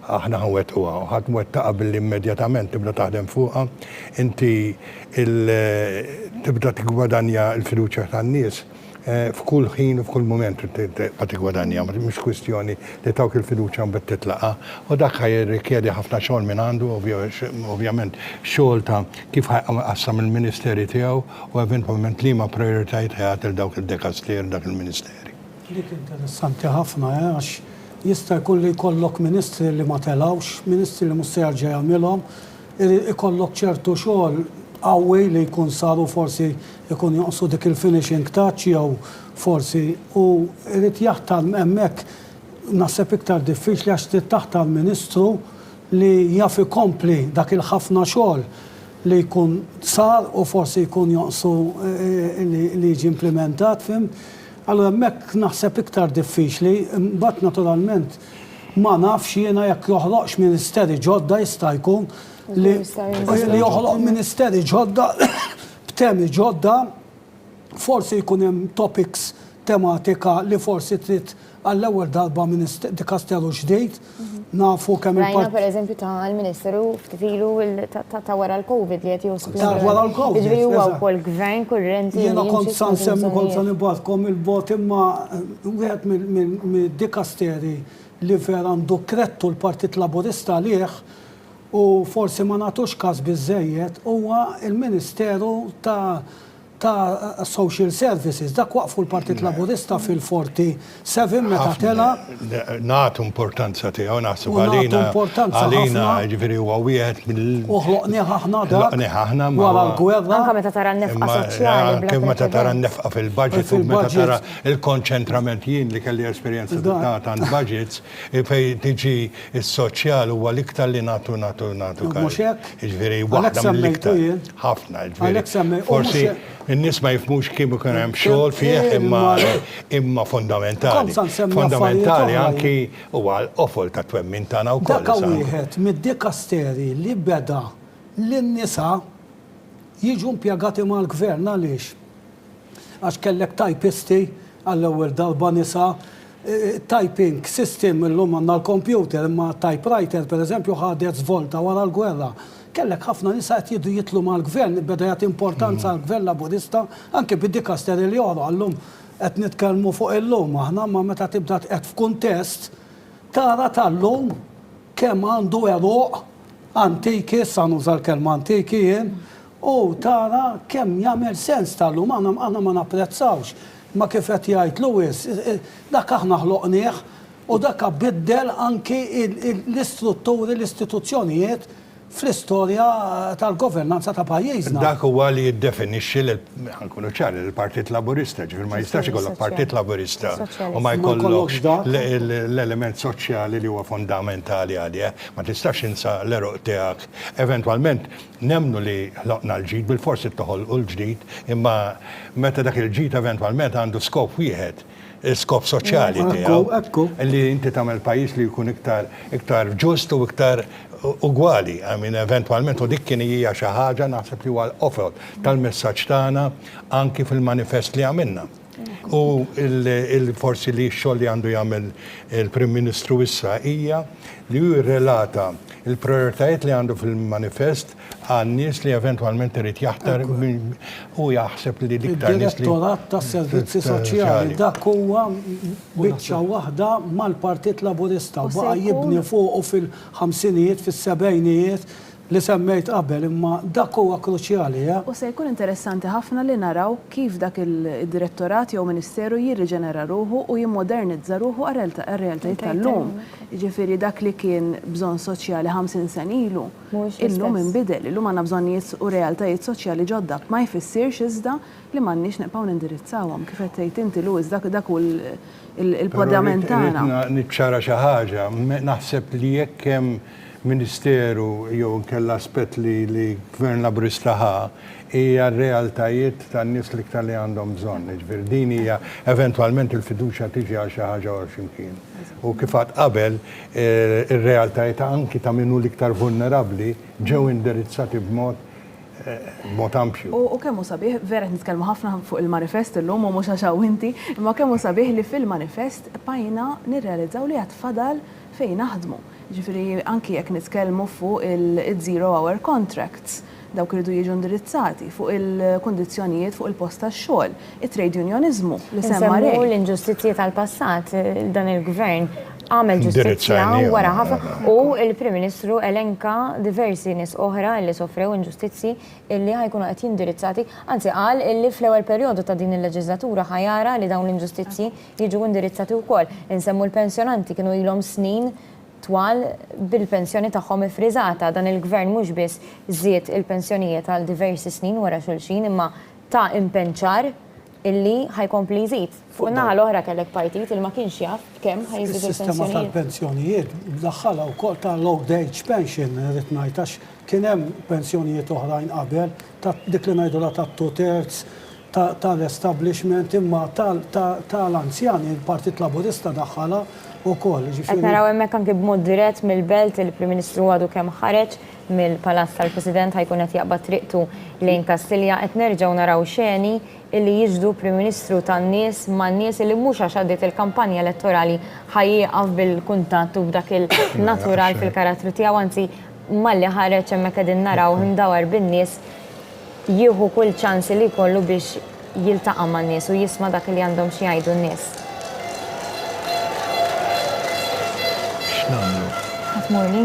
aħna ħanwettquha u ħadd mwettaqa billi-immedjatament tibda taħdem fuqha, inti tibda tigwadanja l-fiduċja tan-nies f'kull ħin u f'kull moment tigwadanja, mhux kwistjoni li tawk il-fiduċja mbagħad titlaqa u dak ħajrikjedi ħafna xogħol minn għandu, ovvjament xogħol ta' kif ħaqassam il-ministeri tiegħu u eventwalment liema prijoritajiet ħajat il dawk il-dekastier dak il-ministeri. Dik interessanti ħafna għax jista' jkun li jkollok ministri li ma telawx, ministri li mhux se jerġa' jagħmilhom, ikollok ċertu xogħol qawwi li jkun saru forsi jkun jonqsu dik il-finishing touch jew forsi u irid jaħtar hemmhekk naħseb iktar diffiċli għax trid taħtar Ministru li jaf ikompli dak il-ħafna xogħol li jkun sar u forsi jkun jonqsu li jiġi implementat fim. Allura hemmhekk naħseb iktar diffiċli, mbagħad naturalment ma nafx jiena jekk joħloqx ministeri ġodda jista' jkun li joħloq ministeri ġodda b'temi ġodda forsi jkun hemm topics tematika li forsi trid għall-ewwel darba dikasteru ġdid nafu kemm Rajna per eżempju tal-Ministeru ftitilu ta' wara l-Covid li qed josku. Ta' wara l-Covid. Jiġri huwa wkoll gvern kurrenti. Jiena kont sa nsemmi kont sa nibgħatkom il-bot imma wieħed mid-dikasteri li vera għandu krettu l-Partit Laburista għalih u forsi ma nagħtux każ biżżejjed huwa il-Ministeru ta' Social Services. Dak waqfu l-Partit Laburista fil-47 meta tela. Nagħtu importanza tiegħu naħseb għalina ġifieri huwa wieħed mill. Uħloqnieh aħna wara l-gwerra. Anke meta tara n-nefqa soċjali. Kif meta tara n-nefqa fil-budget u meta tara il-konċentrament jien li kelli esperjenza ta' budgets fejn tiġi s-soċjal huwa l-iktar li nagħtu. Mhux hekk. Ġifieri waħda mill-iktar ħafna ġifieri. Forsi in-nies ma jifhmux kien ikun hemm xogħol fih imma fondamentali. Fondamentali anki huwa l-qofol ta' twemmin tagħna wkoll. Dak wieħed mid-dikasteri li beda lin-nisa jiġu impjegati mal-gvern għaliex. Għax kellek tajpisti għall-ewwel darba nisa typing system illum għandna l-computer imma typewriter pereżempju ħadet żvolta wara l-gwerra. Kellek ħafna nisa qed jitlu mal-gvern, beda jagħti importanza għall-gvern Laburista, anke bid-dikasteri li joru għallum qed nitkellmu fuq illum aħna ma meta tibda qed f'kuntest tara tal-lum kemm għandu eruq antiki, sa nuża l-kelma antiki jien, u tara kemm jagħmel sens tal-lum aħna ma napprezzawx. Ma kif qed jgħid Lewis, dak aħna ħloqnieh u dak biddel anki l-istrutturi, l-istituzzjonijiet fl-istorja tal-governanza ta' pajjiżna. Dak huwa li jiddefinixxi ħankunu ċari l-Partit Laburista, ġifier ma jistax ikollok Partit Laburista u ma jkollokx l-element soċjali li huwa fondamentali għalih. Ma tistax insa l-eruq tiegħek. Eventwalment nemmnu li ħloqna l-ġid bil-forsi toħolqu l-ġdid, imma meta dak il-ġid eventwalment għandu skop wieħed. Skop soċjali tiegħu li inti tagħmel pajjiż li jkun iktar ġust u iktar ugwali. Eventwalment u dik kien hija xi ħaġa naħseb li huwa l-qofol tal-messaġġ tagħna anki fil-manifest li għamilna. U forsi li x-xogħol li għandu jagħmel il-Prim Ministru issa hija li jirrelata il-prioritajiet li għandu fil-manifest għan nies li eventwalment irid jaħtar u jaħseb li l-iktar nies li. Direttorat tas-Servizzi Soċjali dak huwa biċċa waħda mal-Partit Laburista u baqa' jibni fuqu fil-ħamsinijiet, fis-sebgħinijiet li semmejt qabel, imma dak huwa kruċjali. U se jkun interessanti ħafna li naraw kif dak il-direttorat jew ministeru jirriġenera ruħu u jimmodernizza ruħu għar-realtajiet tal-lum. Ġifieri dak li kien bżonn soċjali 50 sen ilu, illum inbidel, illum għandna bżonnijiet u realtajiet soċjali ġodda. Ma jfissirx iżda li m'għandniex nebqgħu nindirizzawhom kif qed tgħid inti Lewis dak hu il-podament tagħna. Niċċara xi ħaġa, naħseb li jekk hemm Ministeru jew nkella aspett li Gvern Laburista ħa hija r-realtajiet tan-nies l-iktar li għandhom bżonn. Ġifier din hija eventwalment il-fiduċja tiġi għal xi ħaġa oħra x'imkien. U kif qatt qabel ir-realtajiet anki ta' minnu l-iktar vulnerabbli ġew indirizzati b'mod ampju. U kemm hu sabiħ, vera nitkellmu ħafna fuq il-manifest illum u mhux għax inti, imma kemm hu sabiħ li fil-manifest bajna nirrealizzaw li qed fadal fejn naħdmu. Ġifieri anki jekk nitkellmu fuq il-zero hour contracts, dawk iridu jiġu indirizzati fuq il-kundizzjonijiet fuq il-post tax-xogħol, it-trade unionizmu li semma l-inġustizzji tal-passat dan il-gvern għamel ġustizzja wara ħafna u il-Prim Ministru elenka diversi nies oħra li sofrew inġustizzi illi ħajkunu qed jindirizzati, anzi qal illi fl-ewwel perjodu ta' din il-leġislatura ħajara li dawn l-inġustizzi jiġu indirizzati wkoll. Insemmu l-pensjonanti kienu ilhom snin twal bil-pensjoni tagħhom ifriżata. Dan il-gvern mhux biss żied il-pensjonijiet għal diversi snin wara xulxin imma ta' impenċar illi ħajkompli jżid. Fuq naħa l-oħra kellek partit il ma kienx jaf kemm ħajżid Is-sistema il-pensjonijiet. tal-pensjonijiet daħħalha wkoll tal-old age pension rrid ngħid għax kien hemm pensjonijiet oħrajn qabel ta' dik li ngħidulha tat-2/3 tal-establishment imma tal-anzjani il-Partit Laburista daħħalha wkoll. Qed naraw hemmhekk anke b'mod dirett mill-belt il-Prim Ministru għadu kemm ħareġ mill-Palazz tal-President ħajkun qed jaqbad triqtu lejn Kastilja qed nerġgħu naraw xeni illi jiġdu Prim Ministru tan-nies man-nies illi mhux għax għaddiet il-kampanja elettorali ħajjieqaf bil-kuntatt u b'dak il-natural fil-karattru tiegħu anzi malli ħareġ hemmhekk qegħdin naraw ndawar bin-nies jieħu kull ċans li jkollu biex jiltaqa' man-nies u jisma' dak li għandhom xi jgħidu n-nies. X'nagħmlu? Ħatmurni?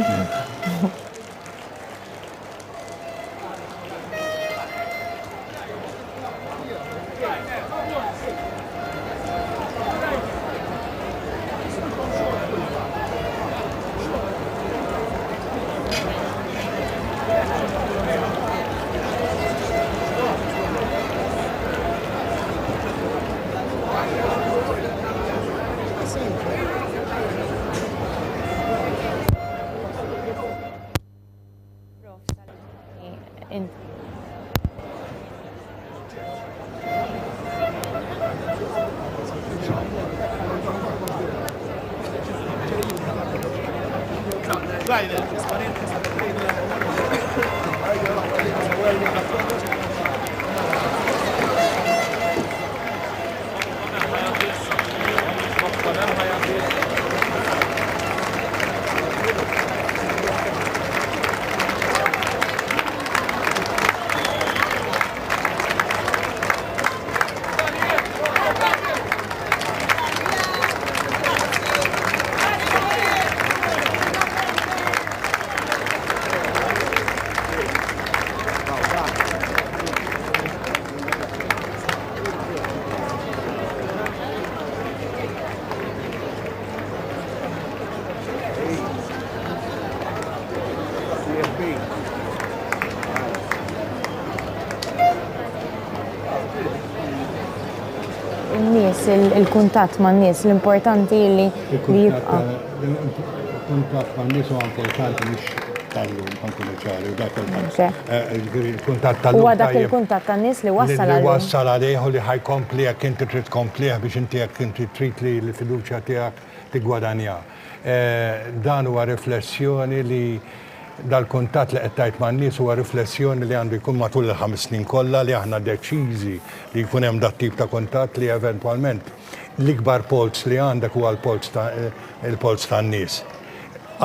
Il-kuntatt ma' n-nies l-importanti li jibqa'. Il-kuntatt ma' n-nies huwa importanti mhux tal-lum ħankunu ċari u dak il-kuntatt tal-lum. Huwa dak il-kuntatt tan-nies li wassal għalih. Li wassal għalih u li ħajkompli jekk inti trid tkomplih biex inti jekk inti trid li l-fiduċja tiegħek tigwadanja. Dan huwa riflessjoni li dal-kuntatt li qed tgħid man-nies huwa riflessjoni li għandu jkun matul il-5 snin kollha li aħna deċiżi li jkun hemm dat tip ta' kuntatt li eventwalment l-ikbar polz li għandek huwa il-polz tan-nies.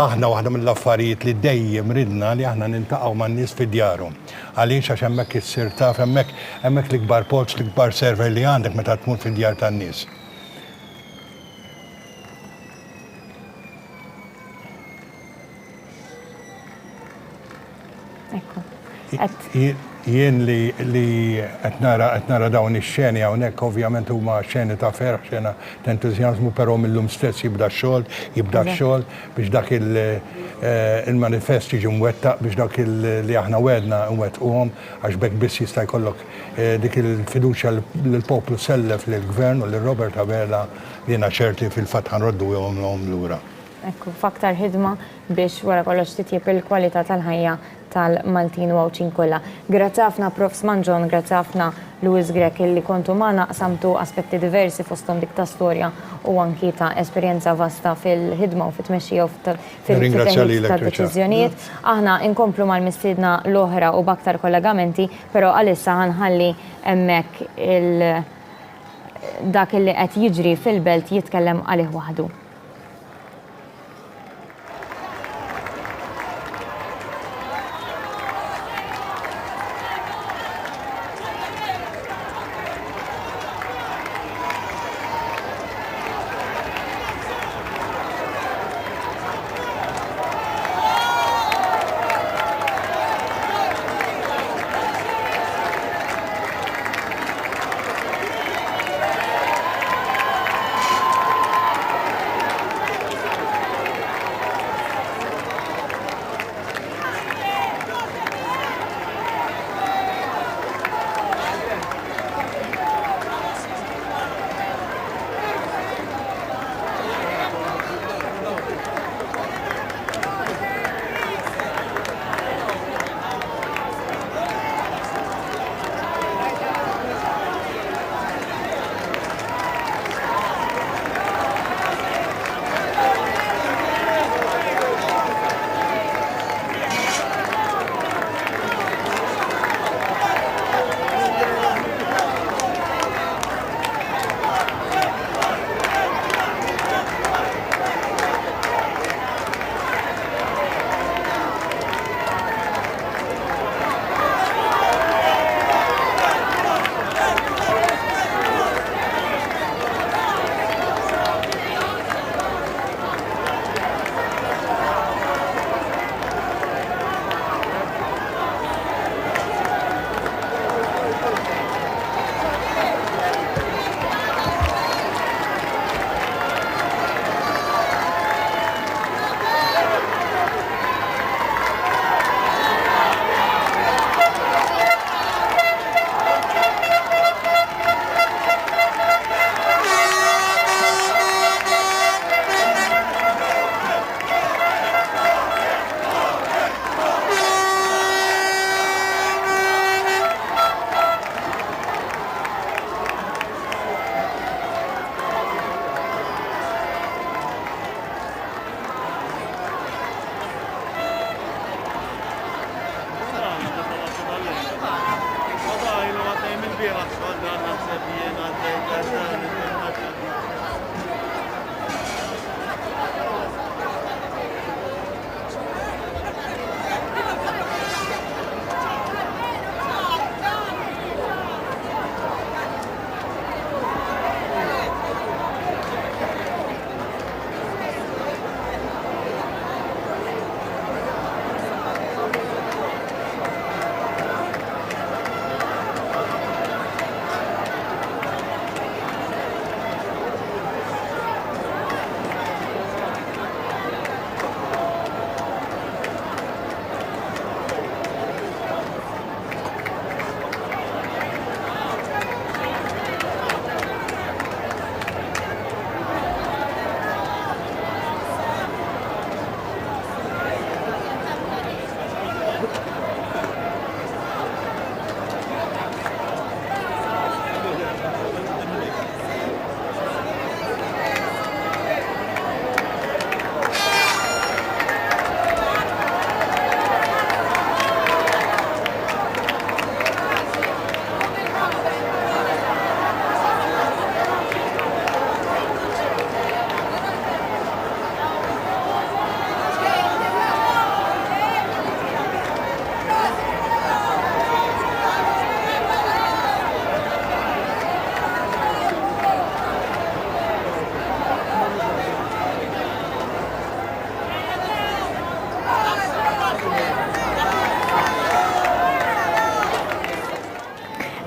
Aħna waħda mill-affarijiet li dejjem ridna li aħna nintaqgħu man-nies fid-djarhom. Għaliex għax hemmhekk issir taf hemmhekk l-ikbar polz, l-ikbar server li għandek meta tmur fid-djar tan-nies. Jien li qed nara dawn ix-xeni hawnhekk ovvjament huma xeni ta' ferħ, xena ta' entużjażmu, però millum stess jibda x-xogħol biex dak il-manifest jiġi mwettaq biex dak li aħna wedna nwettquhom għax bekk biss jista' jkollok dik il-fiduċja l-poplu sellef lill-gvern u lil Robert Abela li jiena ċerti fil-fatt ħanroddu jomhom lura. Ekku, faktar ħidma biex wara kollox titjib il-kwalità tal-ħajja tal-Maltin u għawċin kollha. Grazzi ħafna Prof. Smanġon, grazzi ħafna Louis Grek illi kontu magħna qsamtu aspetti diversi fosthom dik ta' storja u anki ta' esperjenza vasta fil-ħidma u fit-tmexxija u fil-teħid tad-deċiżjonijiet. Aħna inkomplu mal-mistiedna l-oħra u b'aktar kollegamenti, però għalissa ħanħalli hemmhekk dak illi qed jiġri fil-belt jitkellem għalih waħdu.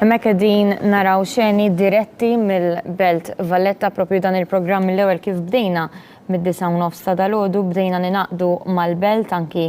Hemmhekk qegħdin naraw xeni diretti mill-Belt Valletta propju dan il-programm mill-ewwel kif bdejna mid-9:09 ta' dalgħodu bdejna ninaqdu mal-Belt anki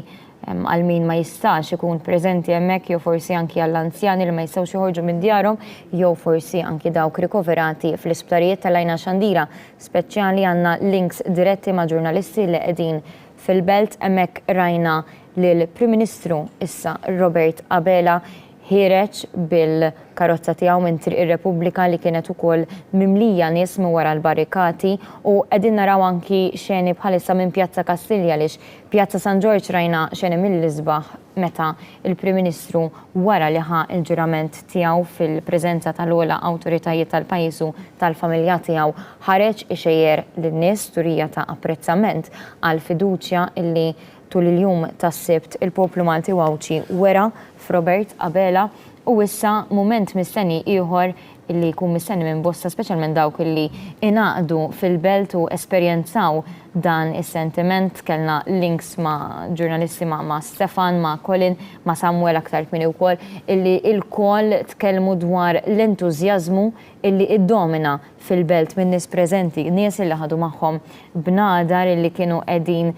għal min ma jistax ikun preżenti hemmhekk jew forsi anki għall-anzjani li ma jistgħux joħorġu minn djarhom jew forsi anki dawk rikoverati fl-isptarijiet tal-Għajna Xandira. Speċjali għandna links diretti ma' ġurnalisti li qegħdin fil-Belt hemmhekk rajna lill Prim Ministru issa Robert Abela ħireġ bil-karozza tiegħu minn Triq ir-Repubblika li kienet ukoll mimlija nies wara l-barrikati u qegħdin naraw anki xeni bħalissa minn Pjazza Kastilja għaliex Pjazza San George rajna xeni mill-isbaħ meta il-Prim Ministru wara li ħa il-ġurament tiegħu fil-preżenza tal-ogħla awtoritajiet tal-pajjiż u tal-familja tiegħu ħareġ ixejjer lin-nies turija ta' apprezzament għal fiduċja illi tul il-jum tas-Sibt il-poplu Malti Wawċi wera f'Robert Abela u issa mument mistenni ieħor illi jkun mistenni minn bosta speċjalment dawk illi inaqdu fil-Belt u esperjenzaw dan is-sentiment. Kellna links ma' ġurnalisti ma' Stefan, ma' Colin, ma' Samuel aktar kmini wkoll illi il-koll tkellmu dwar l-entużjażmu illi iddomina fil-Belt minn nies preżenti, nies illi ħadu magħhom bnadar illi kienu qegħdin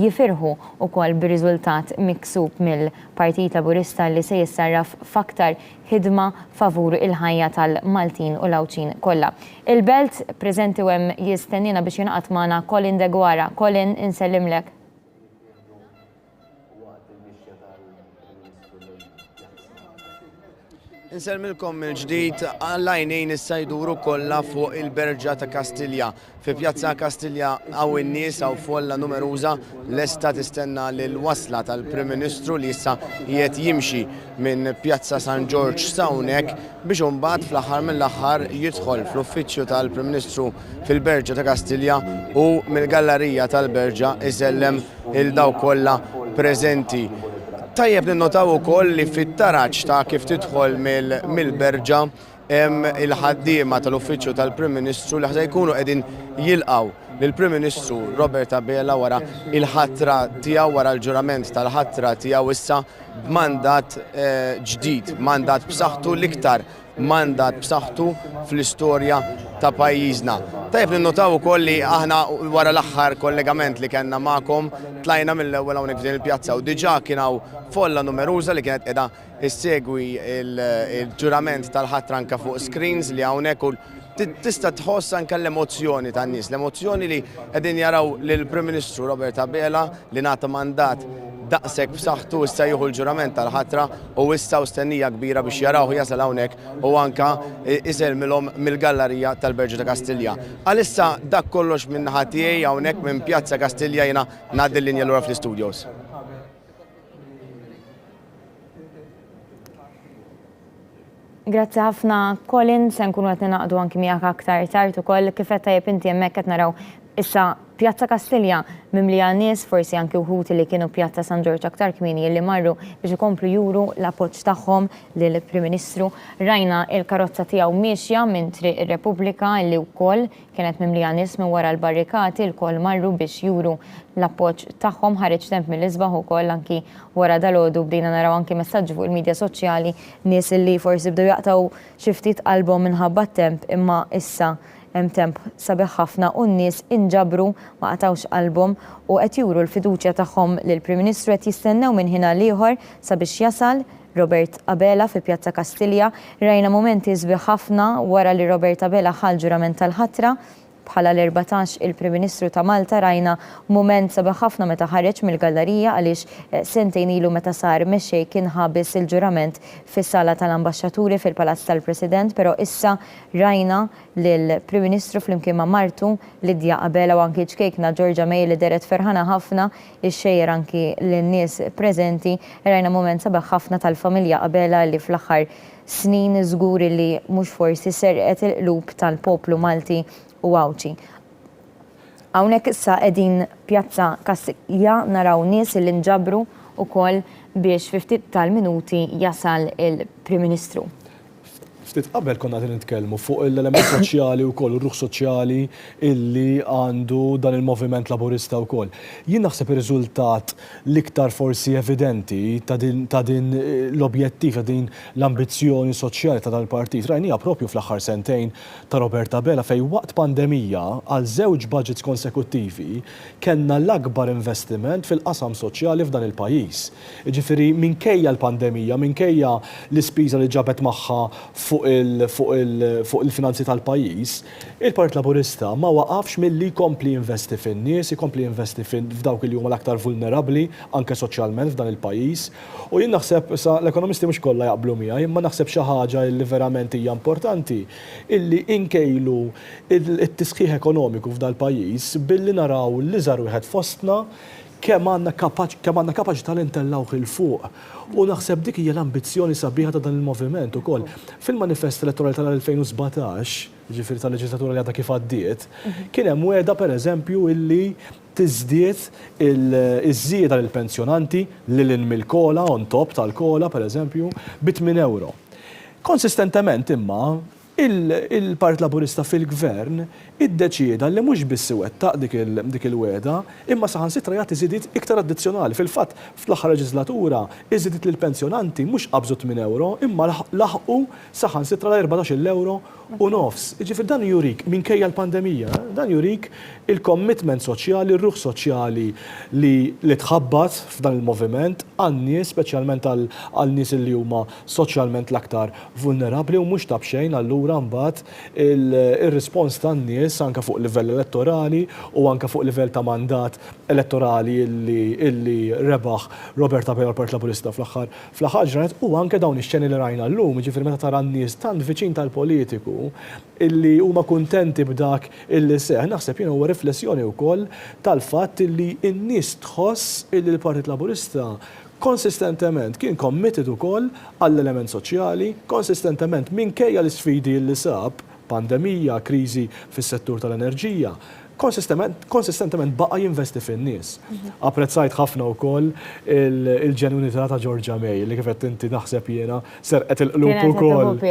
jifirħu wkoll bir-riżultat miksub mill-Partit Laburista li se jissarraf f'aktar ħidma favur il-ħajja tal-Maltin u l-Awċin kollha. Il-Belt preżenti u hemm jistennina biex jinaqat magħna Colin de Guara. Colin, insellimlek. Inselmilkom mill-ġdid għall-għajnejn issa jduru kollha fuq il-Berġa ta' Kastilja. Fi Pjazza Kastilja għaw in-nies għaw folla numeruża lesta tistenna lill-wasla tal-Prim Ministru li issa qiegħed jimxi minn Pjazza San George sa hawnhekk biex imbagħad fl-aħħar mill-aħħar jidħol fl-uffiċċju tal-Prim Ministru fil-Berġa ta' Kastilja u mill-gallerija tal-Berġa isellem il-daw kollha preżenti. Tajjeb ninnotaw ukoll li fit-taraġġ ta' kif tidħol mill-Berġa hemm il-ħaddiema tal-Uffiċċju tal-Prim Ministru li ħa jkunu qegħdin jilqgħu lill-Prim Ministru Robert Abela wara il-ħatra tiegħu wara l-ġurament tal-ħatra tiegħu issa b'mandat ġdid, mandat b'saħħtu l-iktar mandat b'saħħtu fl-istorja ta' pajjiżna. Tajjeb ninnotaw ukoll li aħna wara l-aħħar kollegament li kellna magħkom tlajna mill-ewwel hawnhekk f'din il-pjazza u diġà kien hawn folla numeruża li kienet qiegħda issegwi il-ġurament tal-ħatra anke fuq screens li hawnhekk u tista' tħoss anke l-emozzjoni tan-nies, l-emozzjoni li qegħdin jaraw lill-Prim Ministru Robert Abela li nagħta mandat daqshekk b'saħħtu issa jieħu l-ġurament tal-ħatra u issa stennija kbira biex jarawh jasal hawnhekk u anke iselmilhom mill-gallerija tal-Berġa ta' Kastilja. Għalissa dak kollox minn naħa tiegħi hawnhekk minn Pjazza Kastilja jiena ngħaddi l-linja lura fl-istudios. Grazzi ħafna Colin, se nkunu qed ninaqdu anki miegħek aktar tard ukoll kif qed tajjeb inti hemmhekk qed naraw issa Pjazza Kastilja mimlija nies forsi anki wħud li kienu Pjazza San George aktar kmieni li marru biex ikomplu juru l-appoġġ tagħhom lill-Prim Ministru. Rajna il-karozza tiegħu miexja minn Triq ir-Repubblika li wkoll kienet mimlija nies minn wara l-barrikati l-koll marru biex juru l-appoġġ tagħhom ħareġ temp mill-isbaħ ukoll anki wara dalgħodu bdejna naraw anki messaġġi fuq il-midja soċjali nies li forsi bdew jaqtaw xi ftit qalbhom minħabba temp imma issa hemm temp sabiħ ħafna u n-nies inġabru ma qatawx qalbhom u qed juru l-fiduċja tagħhom lill-Prim Ministru qed jistennew minn ħina l-ieħor sabiex jasal Robert Abela fi Pjazza Kastilja. Rajna momenti sbieħ ħafna wara li Robert Abela ħal ġurament tal-ħatra bħala l-14 il-Prim Ministru ta' Malta rajna moment sabiħ ħafna meta ħareġ mill-gallerija għaliex sentejn ilu meta sar mexxej kien ħabis il-ġurament fis-sala tal-Ambaxxaturi fil-Palazz tal-President, però issa rajna lill-Prim Ministru flimkien ma' martu Lidja Abela u anki ċkejkna Georgia May li deret ferħana ħafna ixxejjer anki lin-nies preżenti. Rajna moment sabiħ ħafna tal-familja Abela li fl-aħħar snin żgur li mhux forsi serqet il-qlub tal-poplu Malti u Wawċi. Hawnhekk issa qegħdin Pjazza Kastilja naraw nies li nġabru wkoll biex fi ftit tal-minuti jasal il-Prim Ministru. Ftit qabel konna qed nitkellmu fuq l-element soċjali wkoll, ir-ruħ soċjali illi għandu dan il-moviment laburista wkoll. Jien naħseb ir-riżultat l-iktar forsi evidenti ta' din l-objettiv, ta' din l-ambizzjoni soċjali ta' dan il-partit rajnija propju fl-aħħar sentejn ta' Robert Abela fejn waqt pandemija għal żewġ budgets konsekuttivi kellna l-akbar investiment fil-qasam soċjali f'dan il-pajjiż. Jiġifieri minkejja l-pandemija, minkejja l-ispiża li ġabet magħha fuq il-finanzi tal-pajjiż, il-Partit Laburista ma waqafx milli jkompli investi fin-nies, jkompli investi f'dawk li huma l-aktar vulnerabbli anke soċjalment f'dan il-pajjiż. U jien naħseb l-ekonomisti mhux kollha jaqblu miegħi, imma naħseb xi ħaġa li verament hija importanti illi inkejlu it-tisħiħ ekonomiku f'dan il-pajjiż billi naraw l-iżgħar wieħed fostna kemm għandna kapaċità li ntellgħu il-fuq. U naħseb dik hija l-ambizzjoni sabiħa ta' dan il-moviment ukoll. Fil-manifest elettorali tal-2017, ġifieri tal-leġislatura li għadha kif għaddiet, kien hemm wiegħda pereżempju illi tiżdied iż-żieda lill-pensjonanti lil mill-kola on top tal-kola pereżempju b'8 €. Konsistentement imma il-Partit Laburista fil-Gvern iddeċieda li mhux biss iwettaq dik il-weda, imma saħansitra jagħti żidiet iktar addizzjonali. Fil-fatt fl-aħħar leġislatura iżidiet lill-pensjonanti mhux qabżu 8 € imma laħqu saħansitra l-14,9 €. Jiġifier dan jurik minkejja l-pandemija, dan jurik il-commitment soċjali, ir-ruħ soċjali li tħabbat f'dan il-moviment għan-nies, speċjalment għal-nies li huma soċjalment l-aktar vulnerabbli u mhux tab xejn allura mbagħad ir-rispons tan-nies anke fuq livell elettorali u anke fuq livell ta' mandat elettorali illi rebaħ Robert Abela l-Partit Laburista fl-aħħar ġranet u anke dawn ix-xeni li rajna llum, jiġifieri meta tara n-nies tant viċin tal-politiku illi huma kuntenti b'dak illi seħ, naħseb jien huwa riflessjoni wkoll tal-fatt illi n-nies tħoss illi l-Partit Laburista konsistentement kien committed ukoll għall-element soċjali, konsistentement minkejja l-isfidi li sab, pandemija, kriżi fis-settur tal-enerġija, konsistentement baqa jinvesti fin-nies. Apprezzajt ħafna wkoll il-ġenwinità ta' Georgia May li kif qed inti naħseb jiena serqet il-qlub ukoll.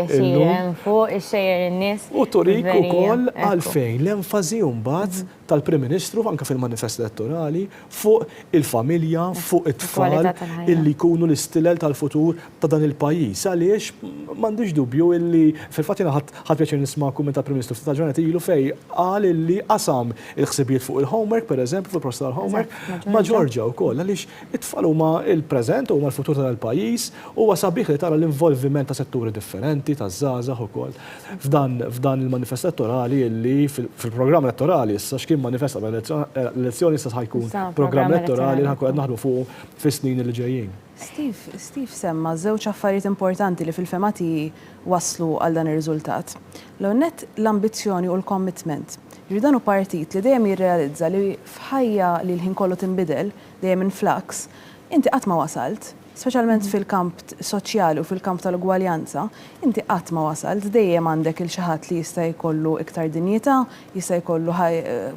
Fuq ix-xejjer in-nies. U turik ukoll għalfejn l-enfasi mbagħad tal-Prim Ministru anke fil-manifest elettorali fuq il-familja, fuq it-tfal illi jkunu l-istilel tal-futur ta' dan il-pajjiż. Għaliex m'għandix dubju illi fil-fatt jiena ħadd pjaċir nisma' kumment tal-Prim Ministru ftit ġranet ilu fejn qal illi qasam il-ħsibijiet fuq il-homework, pereżempju, fil-proċess tal-homework, ma' Georgia wkoll, għaliex it-tfal huma il-preżent huma l-futur tal-pajjiż huwa sabiħ li tara l-involviment ta' setturi differenti, ta' żgħażagħ ukoll. F'dan il-manifest elettorali illi fil-programm elettorali issa x'kien manifest qabel l-elezzjoni issa ħajkun programm elettorali li ħankun qed naħdmu fuq fis-snin li ġejjin. Steve semma żewġ affarijiet importanti li fil-femati waslu għal dan ir-riżultat. L-net l-ambizzjoni u l-commitment. Dan hu partit li dejjem jirrealizza li f'ħajja li l-ħin kollu tinbidel, dejjem influx, inti qatt ma wasalt, speċjalment fil-kamp soċjali u fil-kamp tal-ugwaljanza, inti qatt ma wasalt, dejjem għandek il xi ħadd li jista' jkollu iktar dinjità, jista' jkollu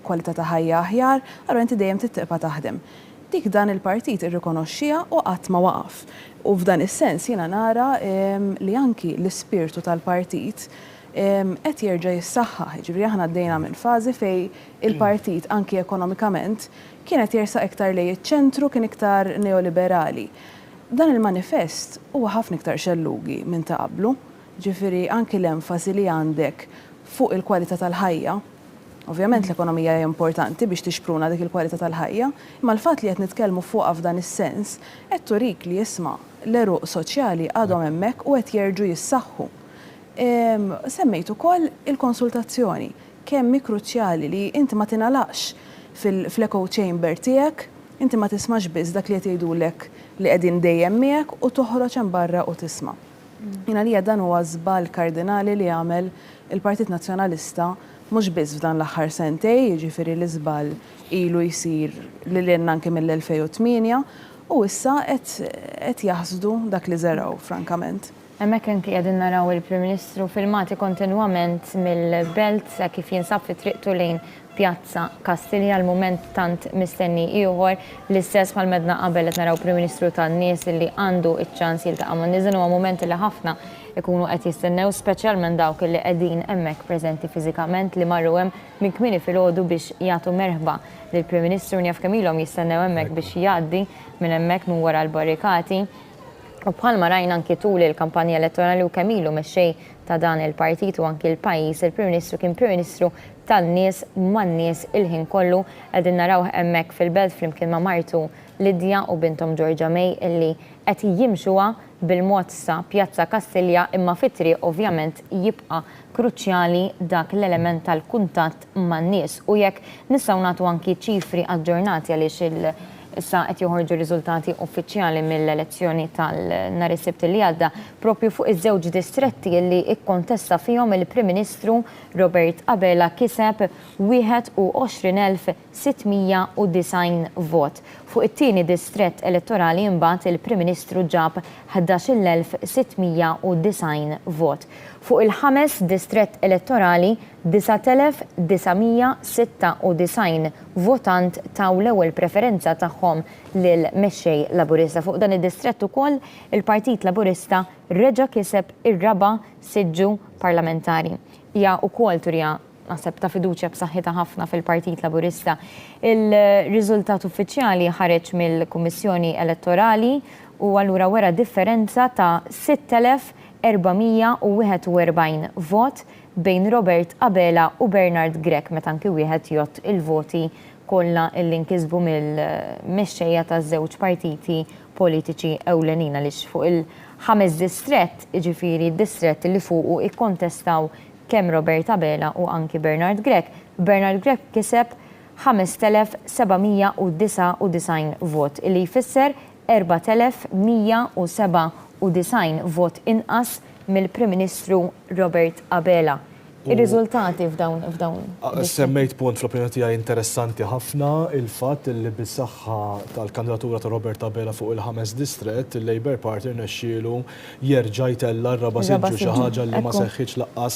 kwalità ta' ħajja aħjar, allura inti dejjem titteqa' taħdem. Dik dan il-partit irrikonoxxija u qatt ma waqaf. U f'dan is-sens jiena nara li anki l-ispirtu tal-partit qed jerġa' jissaħħaħ. Ġifieri aħna għaddejna minn fażi fejn il-partit anki ekonomikament kienet jersaq iktar lejn iċ-ċentru, kien iktar neoliberali. Dan il-manifest huwa ħafna iktar xellugi minn ta' qablu. Ġifieri anki l-enfasi li għandek fuq il-kwalità tal-ħajja. Ovvjament l-ekonomija hija importanti biex tixpruna dik il-kwalità tal-ħajja, imma l-fatt li qed nitkellmu fuqha f'dan is-sens qed turik li jisma' l-eruq soċjali għadhom hemmhekk u qed jerġgħu jissaħħu. Semmejt ukoll il-konsultazzjoni kemm kruċjali li inti ma tingħalaqx fl-echo chamber tiegħek, inti ma tismax biss dak li qed jgħidulek li qegħdin dejjem miegħek u toħroġ hemm barra u tisma'. Jiena li dan huwa żball kardinali li għamel il-Partit Nazzjonalista mhux biss f'dan l-aħħar sentej, jiġifieri l-iżball ilu jsir lil anke mill-2008 u issa qed jaħsdu dak li żeraw frankament. Hemmhekk anke qegħdin naraw il-Prim Ministru filmati kontinwament mill-belt kif jinsab fi triqtu lejn Pjazza Kastilja l-mument tant mistenni ieħor l-istess bħal medna qabel qed naraw Prim Ministru tan-nies li għandu iċ-ċans jiltaqa' man-nies huwa mument li ħafna ikunu qed jistennew speċjalment dawk li qegħdin hemmhekk preżenti fiżikament li marru hemm minn kmieni filgħodu biex jagħtu merħba lill-Prim Ministru njaf kemm ilhom jistennew hemmhekk biex jgħaddi minn hemmhekk minn wara l-barrikati. U bħalma rajna anki tul il-kampanja elettorali u kemm ilu mexxej ta' dan il-partit u anki l-pajjiż, il-Prim Ministru kien Prim Ministru tan-nies man-nies il-ħin kollu qegħdin naraw hemmhekk fil-belt flimkien ma' martu Lidja u bintom Georgia May illi qed jimxuha bil-mod sa Pjazza Kastilja imma fit-triq ovvjament jibqa' kruċjali dak l-element tal-kuntatt man-nies u jekk nistgħu nagħtu anki ċifri aġġornati għaliex issa qed joħorġu riżultati uffiċjali mill-elezzjoni tal-nhar is-Sibt li għadda propju fuq iż-żewġ distretti li ikkontesta fihom il-Prim Ministru Robert Abela kiseb 21,690 vot. Fuq it-tieni distrett elettorali imbagħad il-Prim Ministru ġab 11,690 vot. Fuq il-5 distrett elettorali 9,996 votant taw l-ewwel preferenza tagħhom lil mexxej Laburista. Fuq dan id-distrett ukoll il-Partit Laburista reġa' kiseb ir-raba' siġġu parlamentari. Hija wkoll turja naħseb ta' fiduċja b'saħħitha ħafna fil-Partit Laburista. Il-riżultat uffiċjali ħareġ mill-Kummissjoni Elettorali u allura wera differenza ta' 6,441 vot bejn Robert Abela u Bernard Grech meta anki wieħed jgħod il-voti kollha li nkisbu mill-mexxejja taż-żewġ partiti politiċi ewlenin għaliex fuq il-5 distrett, jiġifieri d-distrett li fuqu ikkontestaw kemm Robert Abela u anki Bernard Grech. Bernard Grech kiseb 5,799 vot li jfisser 4,197 vot inqas mill-Prim Ministru Robert Abela. Ir-riżultati f'dawn. Semmejt punt fl-opinjoni tiegħi interessanti ħafna il-fatt li bis-saħħa tal-kandidatura ta' Robert Abela fuq il-5 distrett, il-Labour Party rnexxielu jerġa' jtella r-raba' siġġu xi ħaġa li ma seħħitx laqqas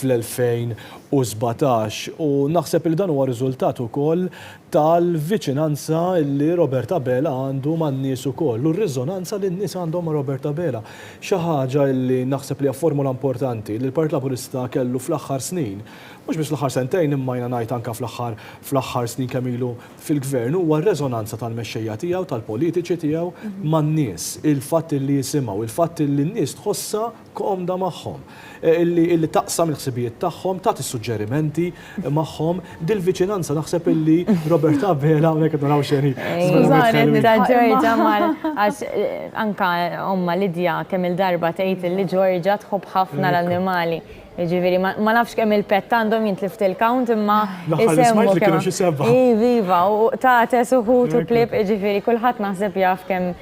fl-2017 u naħseb li dan huwa riżultat ukoll tal-viċinanza li Robert Abela għandu man-nies ukoll u r-riżonanza li n-nies għandhom ma' Robert Abela. Xi ħaġa li naħseb li hija formula importanti li l-Partit Laburista kellu fl-aħħar snin, mhux biss fl-aħħar sentejn imma jiena ngħid anke fl-aħħar snin kemm ilu fil-gvern huwa r-reżonanza tal-mexxejja tiegħu tal-politiċi tiegħu man-nies, il-fatt li jisimgħu, il-fatt li n-nies tħossha komda magħhom, illi taqsam il-ħsibijiet tagħhom, tagħti suġġerimenti magħhom, dil-viċinanza naħseb illi Robert Abela hawnhekk qed naraw xeni. Skużani, ta' Georgia għax anka omma Lidja kemm il-darba tgħid li Georgia tħobb ħafna l-annimali. Ġifieri ma nafx kemm il-pett għandhom jintlift il-count imma isemmu kemm. Viva, u tagħtes uħud u klib, ġifieri kulħadd naħseb jaf kemm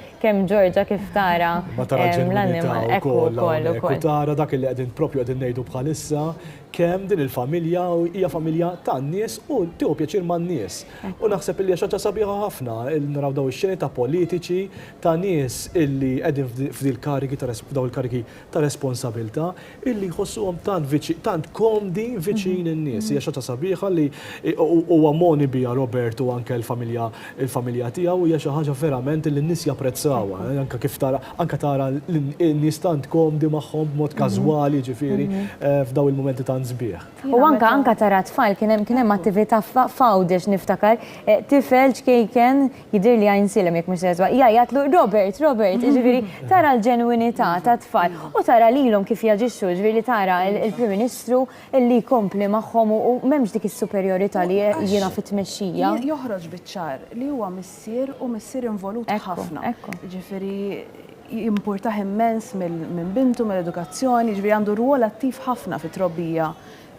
Georgia kif tara l-annimal. Ekku tara dak li qegħdin propju qegħdin ngħidu bħalissa kemm din il-familja hija familja tan-nies u tieħu pjaċir man-nies. U naħseb illi hija xi ħaġa sabiħa ħafna naraw daw ix-xeni ta' politiċi ta' nies illi qegħdin f'daw il-karigi ta' responsabilità illi jħossuhom tant komdi viċin in-nies. Hija xi ħaġa sabiħa li huwa moni biha Robert u anke l-familja tiegħu hija xi ħaġa verament li n-nies japprezzawha. Anke kif tara n-nies tant komdi magħhom b'mod każwali ġifieri f'daw il-momenti ta' sbieħ. U anka tara tfal kien hemm attività fawdex niftakar tifel ċkejken jidher li għajnsilem jekk mhux seżwa. Jgħidlu Robert, jiġifieri tara l-ġenwinità ta' tfal u tara lilhom kif jaġixxu, ġifieri tara il-Prim Ministru li jkompli magħhom u m'hemmx dik is-superjorità li jiena fit-tmexxija. Joħroġ biċ-ċar li huwa missier u missier involut ħafna. Ġifieri jimpurtaħ immens minn bintu, mill-edukazzjoni, ġifieri għandu rwol attiv ħafna fit-trobbija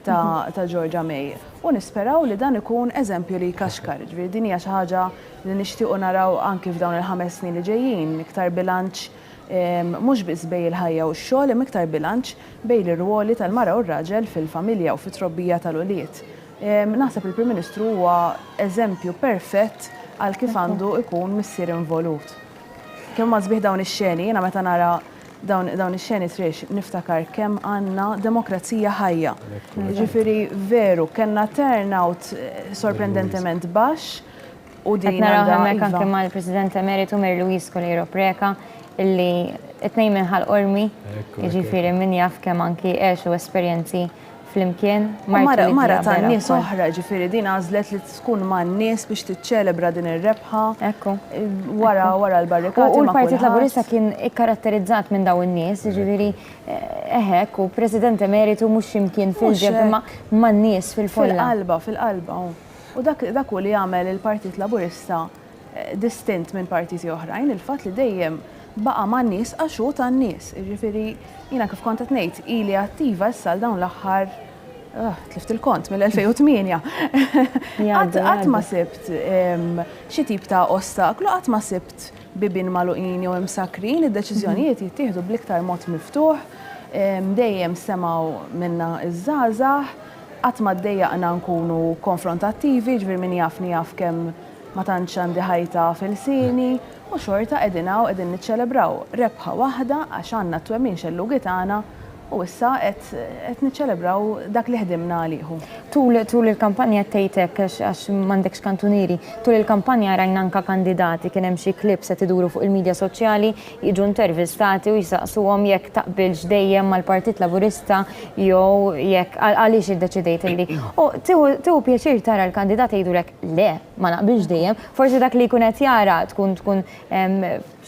ta' Georgia May. U nisperaw li dan ikun eżempju li jkaxkar, ġifieri din hija xi ħaġa li nixtiequ naraw anke f'dawn il-5 snin li ġejjin, iktar bilanċ mhux biss bejn il-ħajja u x-xogħol, imma iktar bilanċ bejn ir-ruoli tal-mara u r-raġel fil-familja u fit-trobbija tal-ulied. Naħseb il-Prim Ministru huwa eżempju perfett għal kif għandu ikun missier involut. Kemm ma sbieħ dawn ix-xeni, jiena meta nara dawn ix-xeni trix niftakar kemm għandna demokrazija ħajja. Ġifieri veru kellna turnout sorprendentement baxx u din naraw hemmhekk anke mal-President Emeritu Mer Luis Colero Preca illi it-tnejn minħal ormi, jiġifieri min jaf kemm anki għexu esperjenzi fl-imkien. Mara ta' nies oħra, ġifieri din għażlet li tkun ma' nies biex tiċċelebra din ir-rebħa. Ekku. Wara l-barrikati. U l-Partit Laburista kien ikkaratterizzat minn dawn in-nies, ġifieri eħek u President Emeritu mhux x'imkien fil-ġeb imma man-nies fil-folla. Fil-qalba. U dak li jagħmel il-Partit Laburista distint minn partiti oħrajn, il-fatt li dejjem baqa' man-nies għaxu tan-nies. Ġifieri jiena kif kont qed ngħid ili attiva issa dawn l-aħħar tlift il-kont mill-2008. Qatt ma sibt xi tip ta' ostaklu, qatt ma sibt bibien magħluqin jew imsakrin, id-deċiżjonijiet jittieħdu bl-iktar mod miftuħ, dejjem semgħu minna iż-żgħażagħ, qatt ma ddejjaqna nkunu konfrontattivi, ġifier min jafni jaf kemm ma tantx għandi ħajta fil-sini, u xorta qegħdin niċċelebraw rebħa waħda għax għandna twemmin xellugi tagħna u issa qed niċċelebraw dak li ħdimna għalieħu. Tul il-kampanja tgħidlek għax m'għandekx kantunieri, tul il-kampanja rajna anke kandidati kien hemm xi klips qed iduru fuq il-midja soċjali jiġu intervistati u jsaqsuhom jekk taqbilx dejjem mal-Partit Laburista jew jekk għaliex iddeċidejt illi. U tieħu pjaċir tara l-kandidat jgħidulek le ma naqbilx dejjem, forsi dak li jkun qed jara tkun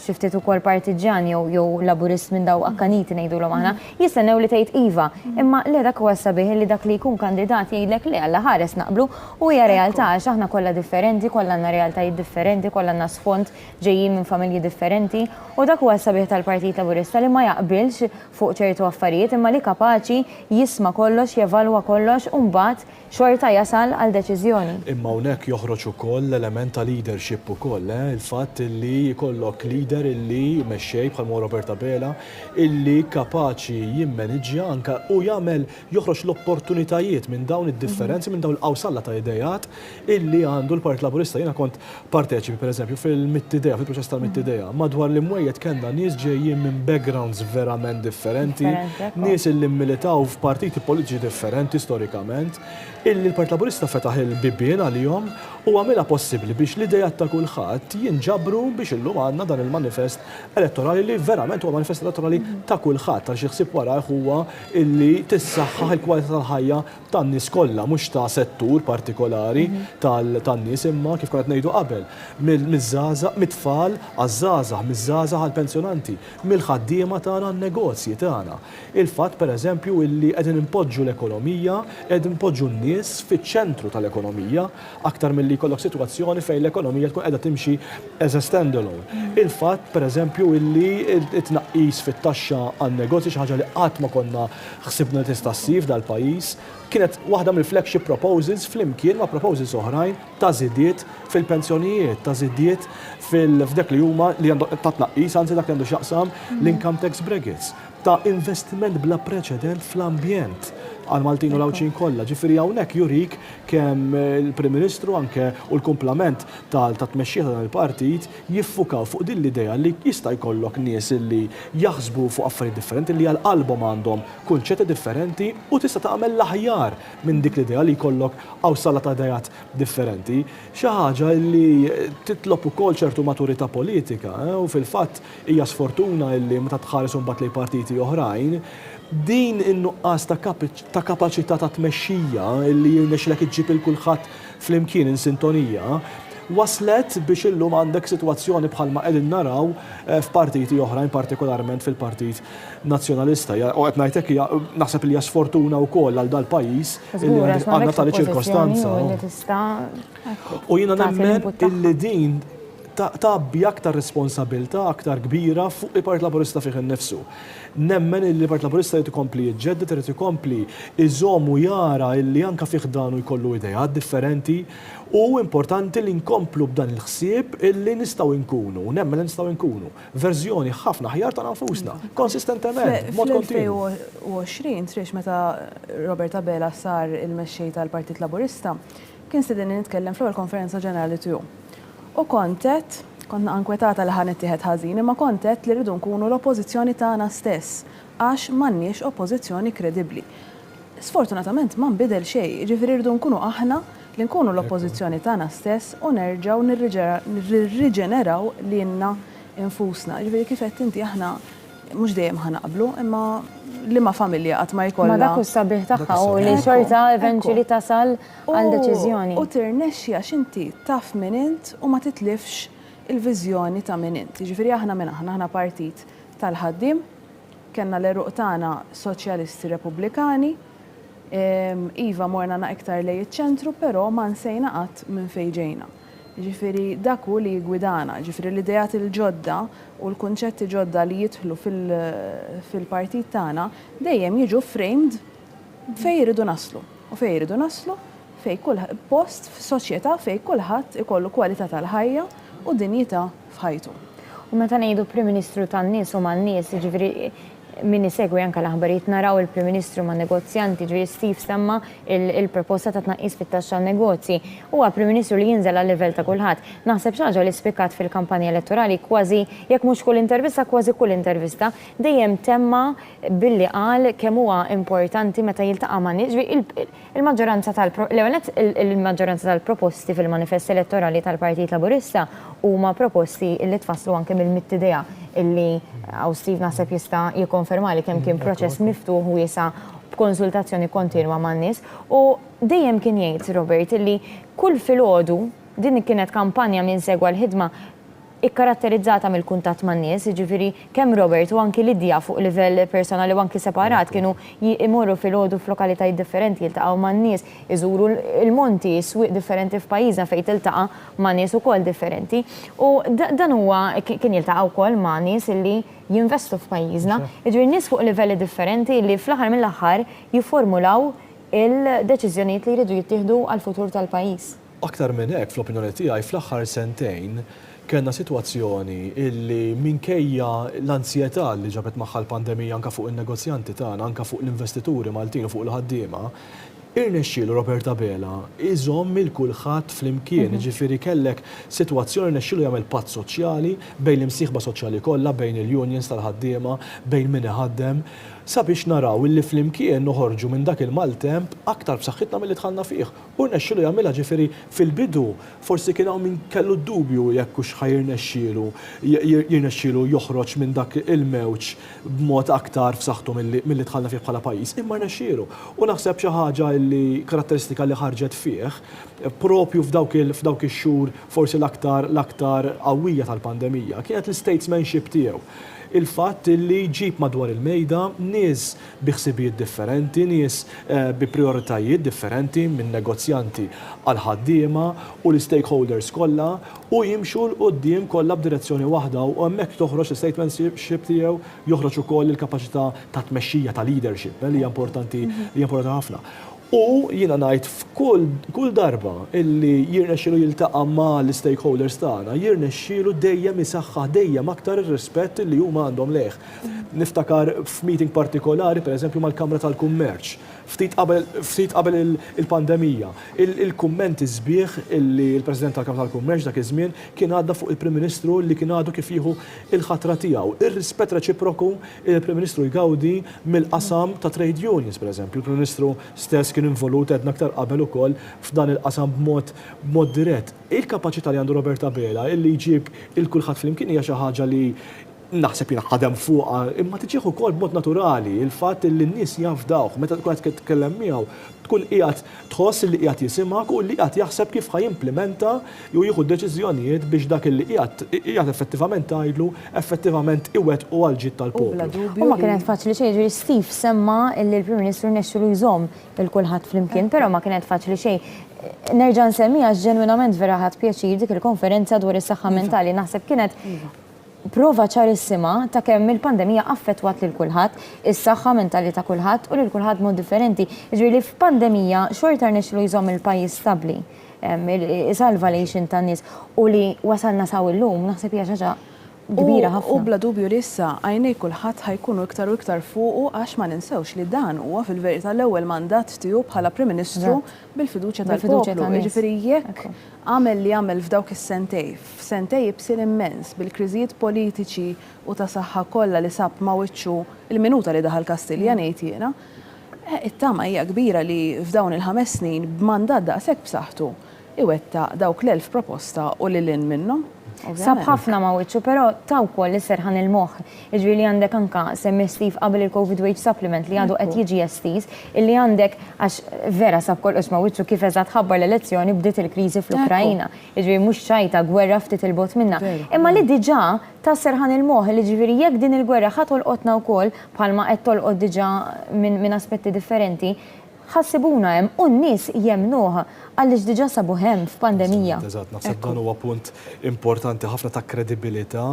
xi ftit ukoll partiġan jew laburist minn daw akkaniti ngħidulhom aħna, jistennew li tgħid iva, imma le dak huwa sabiħ li dak li jkun kandidat jgħidlek le alla ħares naqblu u hija realtà għax aħna kollha differenti, kollha għandna realtajiet differenti, kollha għandna sfond ġejjin minn familji differenti u dak huwa sabiħ tal-Partit Laburista li ma jaqbilx fuq ċertu affarijiet imma li kapaċi jisma' kollox, jevalwa kollox u mbagħad xorta jasal għal deċiżjoni. Imma hawnhekk joħroġ ukoll l-element ta' leadership ukoll, il-fatt illi jkollok leader illi mexxej bħal Robert Abela illi kapaċi jimmanġja anke u jagħmel joħroġ l-opportunitajiet minn dawn id-differenzi minn dawn il-qawsalla ta' idejat illi għandu l-Partit Laburista. Jiena kont parteċipi pereżempju fil-Mittidea, fil-proċess tal-Mittidea, madwar l-imwejjed kellna nies ġejjin minn backgrounds verament differenti, nies illi mmilitaw f'partiti politiċi differenti storikament, illi l-Partit Laburista fetaħ il-bibien għalihom u għamilha possibbli biex l-idejat ta' kulħadd jinġabru biex illum għandna dan il-manifest elettorali li verament huwa manifest elettorali ta' kulħadd għal xi ħsieb warah huwa illi tissaħħaħ il-kwalità tal-ħajja tan-nies kollha mhux ta' settur partikolari tan-nies imma kif kont ngħidu qabel miż-żgħażagħ mit-tfal għaż-żgħażagħ, miż-żgħażagħ għall-pensjonanti, mill-ħaddiema tagħna għan-negozji tagħna. Il-fatt pereżempju illi qegħdin impoġġu l-ekonomija, qegħdin impoġġu n-nies fiċ-ċentru tal-ekonomija aktar milli jkollok sitwazzjoni fejn l-ekonomija tkun qiegħda timxi as a standalone. Il-fatt pereżempju illi it-tnaqqis fit-taxxa għan-negozji xi ħaġa li qatt ma konna ħsibna li tista' ssir dal-pajjiż kienet waħda mill-flagship proposals flimkien ma' proposals oħrajn ta' żidiet fil-pensjonijiet, ta' żidiet f'dak li huma li għandu ta' tnaqqis anzi dak li għandu x'jaqsam l-income tax brackets, ta' investiment bla preċedent fl-ambjent għal Maltin u l-Awċin kollha. Ġifieri hawnhekk jurik kemm il-Prim Ministru anke u l-kumplament tat-tmexxija tal-partit jiffukaw fuq din l-idea li jista' jkollok nies li jaħsbu fuq affarijiet differenti li għal qalbhom għandhom kunċetti differenti u tista' tagħmel l-aħjar minn dik l-idea li jkollok awsala ta' idejat differenti. Xi ħaġa li titlob ukoll ċertu maturità politika u fil-fatt hija sfortuna li meta tħares imbagħad lejn partiti oħrajn din in-nuqqas ta' kapaċità ta' tmexxija li jirnexxilek iġġib il-kulħadd flimkien in sintonija waslet biex illum għandek sitwazzjoni bħalma qegħdin naraw f'partiti oħrajn partikolarment fil-Partit Nazzjonalista. U qed ngħidlek naħseb li hija sfortuna wkoll għal dal-pajjiż illi għandna tal-ċirkostanza. U jiena nemmen illi din tabbi aktar responsabilità aktar kbira fuq il-Partit Laburista fih innifsu. Nemmen li l-Partit Laburista jrid ikompli jiġġedded, irid ikompli iżomm u jara illi anke fih danu jkollu idejat differenti u importanti li nkomplu b'dan il-ħsieb illi nistgħu nkunu, nemmen li nistgħu nkunu verżjoni ħafna ħjar ta' nfusna, konsistentement, mod kontinu. Fl-2020 triex meta Robert Abela sar il-mexxej tal-Partit Laburista, kien stedin nitkellem fl-ewwel konferenza ġenerali tiegħu. U konna ankwetata li ħanettieħed ħażin, imma kontet li rridu nkunu l-oppożizzjoni tagħna stess, għax m'għandniex oppożizzjoni kredibbli. Sfortunatament ma nbidel xejn, ġifieri rridu nkunu aħna li nkunu l-oppożizzjoni tagħna stess u nerġgħu nirriġeneraw lilna infusna. Ġifieri kif qed inti aħna mhux dejjem ħanaqblu, imma liema familja qatt ma jkollha. Ma dak hu sabiħ tagħha u li xorta eventually tasal għal deċiżjoni. U tirnexxi għax inti taf min int u ma titlifx il-viżjoni ta' min int. Ġifieri aħna minn aħna partit tal-ħaddiem, kellna l-eruq tagħna Soċjalisti Repubblikani, iva morna iktar lejn iċ-ċentru, però ma nsejna qatt minn fejn ġejna. Ġifieri dak hu li jgwidana, ġifieri l-idejat il-ġodda u l-kunċetti ġodda li jidħlu fil-partit tagħna dejjem jiġu framed fejn iridu naslu. U fejn iridu naslu fejn kull post f'soċjetà fejn kulħadd ikollu kwalità tal-ħajja u dinjità f'ħajtu. U meta ngħidu Prim Ministru tan-nies u man-nies, jiġifieri min isegwi anke l-aħbarijiet naraw il-Prim Ministru ma' negozjanti, ġifieri Steve semma il-proposta ta' tnaqqis fit-taxxa negozji. Huwa Prim Ministru li jinżel għal livell ta' kulħadd. Naħseb xi ħaġa li spikat fil-kampanja elettorali kważi jekk mhux kull intervista, kważi kull intervista dejjem temma billi qal kemm huwa importanti meta jiltaqa' ma' nies. Il-maġġoranza il-maġġoranza tal-proposti fil-manifest elettorali tal-Partit Laburista huma proposti li tfasslu anke mill-mittidea illi għaw Steve naħseb jista' jikkonferma li kemm kien proċess miftuħ u wiesa' b'konsultazzjoni kontinwa man-nies u dejjem kien jgħid Robert illi kull filgħodu din kienet kampanja minn segwa l-ħidma ikkaratterizzata mill-kuntatt man-nies, jiġifieri kemm Robert u anki Lidja fuq livell personali u anki separat kienu jimorru filgħodu f'lokalitajiet differenti jiltaqgħu man-nies, iżuru l-monti, swieq differenti f'pajjiżna fejn tiltaqa' ma' nies ukoll differenti. U dan huwa kien jiltaqgħu wkoll ma' nies illi jinvestu f'pajjiżna, jiġifieri nies fuq livelli differenti li fl-aħħar mill-aħħar jiffurmulaw il-deċiżjonijiet li jridu jittieħdu għall-futur tal-pajjiż. Aktar minn hekk fl-opinjoni tiegħi fl-aħħar sentejn kellna sitwazzjoni illi minkejja l-ansjetà li ġabet magħha l-pandemija anke fuq in-negozjanti tagħna, anke fuq l-investituri Maltin u fuq il-ħaddiema, irnexxielu Robert Abela iżomm il-kulħadd flimkien, ġifieri kellek sitwazzjoni rnexxielu jagħmel patt soċjali bejn l-imsieħba soċjali kollha, bejn il-unions tal-ħaddiema, bejn min iħaddem, sabiex naraw illi flimkien noħorġu minn dak il-maltemp aktar b'saħħitna milli dħalna fih. U rnexxielu jagħmilha ġifieri fil-bidu forsi kien hawn min kellu d-dubju jekk hux jirnexxielu joħroġ minn dak il-mewġ b'mod aktar f'saħħtu milli dħalna fih bħala pajjiż. Imma rnexxielu. U naħseb xi ħaġa li karatteristika li ħarġet fih propju f'dawk ix-xhur forsi l-aktar qawwija tal-pandemija kienet l-statesmanship tiegħu. Il-fatt li ġib madwar il-mejda nies bi ħsibijiet differenti, nies bi prioritajiet differenti minn negozjanti għal ħaddiema u l-stakeholders kollha u jimxu l-qoddim kollha b'direzzjoni waħda u hemmhekk toħroġ il-statementship tiegħu joħroġ ukoll il-kapaċità ta' tmexxija ta' leadership li hija importanti ħafna. U jiena ngħid f'kull darba illi jirnexxielu jiltaqa' ma' l-stakeholders tagħna, jirnexxielu dejjem isaħħaħ dejjem aktar ir-rispett li huma għandhom lejh. Niftakar f'meeting partikolari, pereżempju mal-Kamra tal-Kummerċ, ftit qabel il-pandemija, il-kummenti sbieħ illi l-President tal-Kamra tal-Kummerċ dak iż-żmien kien għadda fuq il-Prim Ministru li kien għadu kif jieħu il-ħatra tiegħu. Ir-rispett reċiproku il-Prim Ministru jgawdi mill-qasam ta' trade unions, pereżempju. Il-Prim Ministru stess kien involut għedna aktar qabel ukoll f'dan il-qasam b'mod dirett. Il-kapaċità li għandu Robert Abela illi jġib il-kulħadd flimkien hija xi ħaġa li naħseb jiena ħadem fuqha, imma tiġih ukoll b'mod naturali, il-fatt li n-nies jafdawh meta tkun qed titkellem miegħu tkun qiegħed tħoss li qiegħed jisimgħek u li qiegħed jaħseb kif ħajimplementa jew jieħu deċiżjonijiet biex dak li qiegħed effettivament tgħidlu effettivament iwettqu għal ġid tal-poplu. U ma kienet faċli xejn, ġifieri Steve semma li l-Prim Ministru rnexxielu jżomm il-kulħadd flimkien, però ma kienet faċli xejn. Nerġa' nsemmiha ġenwinament vera ħadd pjaċir dik il-konferenza dwar is-saħħa mentali naħseb kienet prova ċarissima ta' kemm il-pandemija affettwat lil kulħadd, is-saħħa mentali ta' kulħadd u lil kulħadd mod differenti. Ġifieri f'pandemija xorta rnexxielu jżomm il-pajjiż stabbli, is-salvation tan-nies u li wasalna saw illum naħseb hija xi ħaġa kbira ħafna. U bla dubju li issa għajnej kulħadd ħajkunu iktar u iktar fuqu għax ma ninsewx li dan huwa fil-verità l-ewwel mandat tiegħu bħala Prim Ministru bil-fiduċja tal-poplu. Jiġifieri jekk għamel li għamel f'dawk is-sentej, f'sentej jibsil immens bil-kriżijiet politiċi u ta' saħħa kollha li sab ma' wiċċu il-minuta li daħal Kastiljan ngħid jiena, it-tama hija kbira li f'dawn il-5 snin b'mandat daqshekk b'saħħtu iwettaq dawk l-1000 proposta u lil minnhom. Sab ħafna ma' wiċċu, pero taw kol li serħan il-moħ. Iġvi li għandek anka semmi Steve qabel il-Covid Wage Supplement li għadu qed jiġi estiż, illi għandek għax vera sab kol ma' wiċċu kif eżatt ħabbar l-elezzjoni bdiet il-kriżi fl-Ukrajna. Iġvi mhux ċajta gwerra ftit il-bot minna. Imma li diġà ta' serħan il-moħ li ġifieri jekk din il-gwerra ħadd tolqotna wkoll bħalma qed tolqot diġà minn aspetti differenti, ħassibuna hemm u n-nies jemnuha għaliex diġà sabu hemm f'pandemija. Eżatt, naħseb dan huwa punt importanti ħafna ta' kredibilità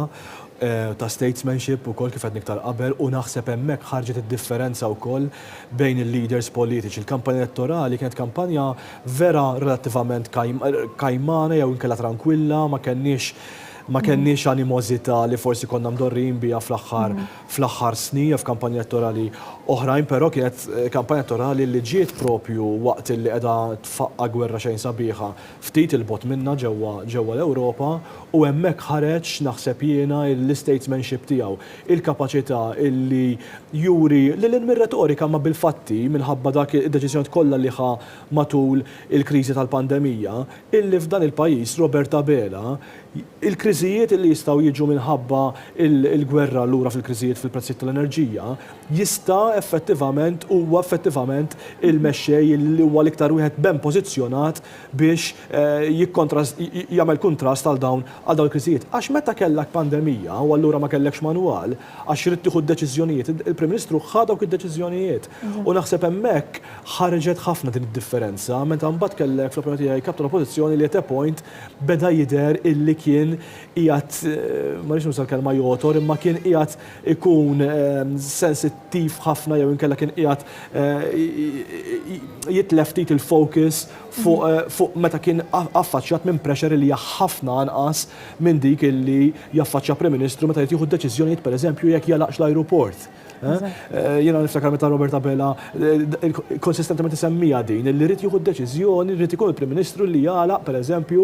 ta' statesmanship ukoll kif qed niktar qabel u naħseb hemmhekk ħarġet id-differenza wkoll bejn il-leaders politiċi. Il-kampanja elettorali kienet kampanja vera relattivament kajmana jew inkella tranquilla, ma kenniex animozità li forsi konna mdorrin bija fl-aħħar snin f'kampanja elettorali oħrajn, però kienet kampanja elettorali li ġiet propju waqt li qiegħda tfaqqa gwerra xejn sabiħa ftit il-bot minna ġewwa l-Ewropa u hemmhekk ħareġ naħseb jiena l-statesmanship tiegħu, il-kapaċità illi juri lil mir-retorika ma bil-fatti minħabba dak id-deċiżjoni kollha li ħa matul il-kriżi tal-pandemija, illi f'dan il-pajjiż Robert Abela il-kriżijiet li jistgħu jiġu minħabba il-gwerra lura fil-kriżijiet fil-prezzijiet tal-enerġija jista' effettivament il-mexxej li huwa l-iktar wieħed ben pożizzjonat biex jagħmel kontrast għal dawn il-kriżijiet. Għax meta kellek pandemija u allura ma kellekx manwal għax irid tieħu d-deċiżjonijiet, il-Prim Ministru ħa dawk id-deċiżjonijiet. U naħseb hemmhekk ħareġet ħafna din id-differenza meta mbagħad kellek fl-opinjoni tiegħi kap tal-oppożizzjoni li at a point beda jidher illi kien qiegħed ma rridx nuża l-kelma jotor imma kien qiegħed ikun sensittiv ħafna jew inkella kien qiegħed jitlef ftit il-focus fuq meta kien affaċċjat minn pressure li hija ħafna anqas minn dik illi jaffaċċja Prim Ministru meta jtieħu d-deċiżjonijiet pereżempju jekk jalaqx l-ajruport. Jiena niftakar meta Robert Abela konsistentement isemmija din li rrid jieħu d-deċiżjoni rrid ikun il-Prim Ministru li jalaq pereżempju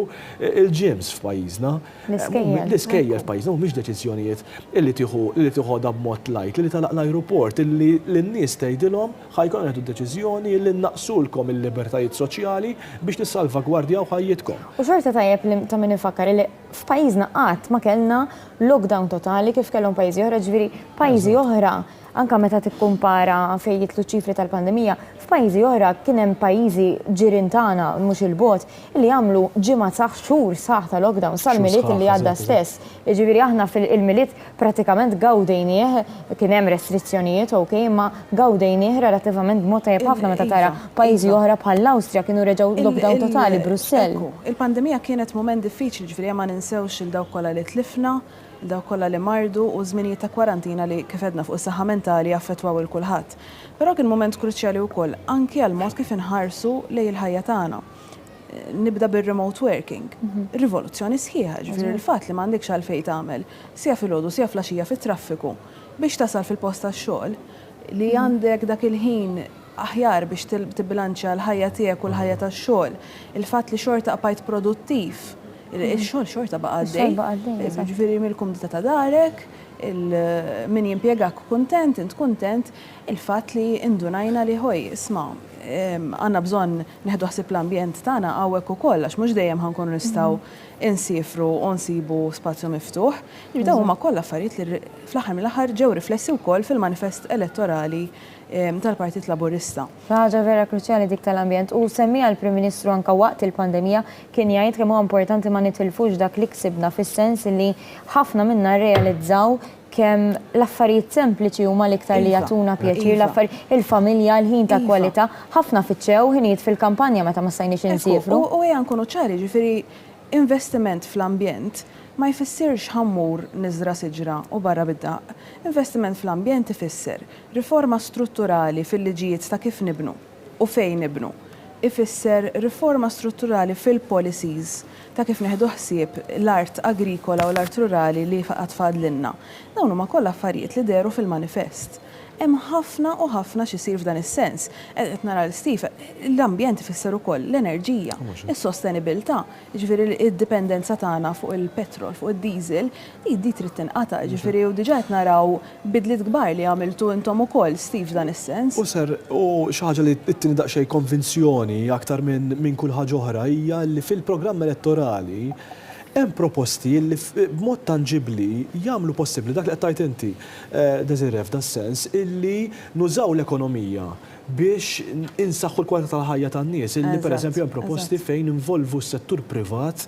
il-gyms f'pajjiżna. L-iskejjel f'pajjiżna mhumiex deċiżjonijiet illi tieħodha b'mod lajt li talaq l-ajruport illi lin-nies tgħidilhom ħajkun qed deċiżjoni illi naqsulkom il-libertajiet soċjali biex nissalvagwardjaw ħajjitkom. U xorta tajjeb li ta' min ifakkar li f'pajjiżna qatt ma kellna lockdown totali kif kellhom pajjiżi oħra, ġifieri pajjiżi oħra anka meta tikkumpara fejn jitlu ċifri tal-pandemija, f'pajjiżi oħra kien hemm pajjiżi ġirien tagħna mhux il-bot li jagħmlu ġimgħa saħ xhur saħ ta' lockdown sal-miliet li għadda stess. Jiġifieri aħna fil-miliet pratikament gawdejnieh kien hemm restrizzjonijiet okej, imma gawdejnieh relattivament b'mod tajjeb ħafna meta tara pajjiżi oħra bħall-Awstrija kienu reġgħu lockdown totali Brussell. Il-pandemija kienet mument diffiċli, ġifieri ma ninsewx il-dawk kollha li tlifna, daw kollha li mardu u żminijiet ta' kwarantina li kif edna fuq is-saħħa mentali affettwaw il kulħadd. Però kien mument kruċjali wkoll anke għal mod kif inħarsu lejn il-ħajja tagħna. Nibda bir-remote working. Rivoluzzjoni sħiħa, ġifieri il-fatt li m'għandekx għalfejn tagħmel sija filgħodu sija flaxija fit-traffiku biex tasal fil-post tax-xogħol li għandek dak il-ħin aħjar biex tibbilanċja l-ħajja tiegħek u l-ħajja tax-xogħol. Il-fatt li xorta qbajt produttiv il-xogħol xorta baqa' għaddej. Ġifieri mill-kumdita ta' darek, min jimpjegak kuntent, int kuntent, il-fatt li indunajna li ħoj, isma' għandna bżonn nieħdu ħsieb l-ambjent tagħna hawnhekk ukoll għax mhux dejjem ħankunu nistgħu insifru u nsibu spazju miftuħ. Dawn huma kollha affarijiet li fl-aħħar mill-aħħar ġew riflessi wkoll fil-manifest elettorali tal-Partit Laburista. Ħaġa vera kruċjali dik tal-ambjent u semmija l-Prim Ministru anke waqt il-pandemija kien jgħid kemm huwa importanti ma nitilfux dak li ksibna fis-sens li ħafna minna rrealizzaw kemm l-affarijiet sempliċi huma l-iktar li jagħtuna pjaċir, l-affarijiet il-familja, l-ħin ta' kwalità, ħafna fiċċew ħinijiet fil-kampanja meta ma stajniex insifru. U hija nkunu ċari, ġifieri investiment fl-ambjent ma jfissirx ħammur niżra siġra u barra bid-daq. Investiment fl-ambjent ifisser riforma strutturali fil-liġijiet ta' kif nibnu u fejn nibnu. Ifisser riforma strutturali fil-policies ta' kif neħdu ħsieb l-art agrikola u l-art rurali li għatfadlinna. Dawn huma kollha affarijiet li deru fil-manifest. Hemm ħafna u ħafna x'isir f'dan is-sens. Qed nara l-Steve, l-ambjent ifisser ukoll l-enerġija, is-sostenibilità, ġifieri id-dipendenza tagħna fuq il-petrol, fuq id-diesel, di trid tinqata', ġifieri u diġà qed naraw bidliet kbar li għamiltu intom ukoll Steve f'dan is-sens. U xi ħaġa li tittini daqsxejn konvinzjoni aktar minn kull ħaġa oħra hija li fil-programm elettorali hemm proposti li b'mod tangibbli jagħmlu possibbli dak li qed tajt inti, Desiree, f'das-sens illi nużaw l-ekonomija biex insaħħu l-kwalità tal-ħajja tan-nies, illi pereżempju hemm proposti fejn involvu s-settur privat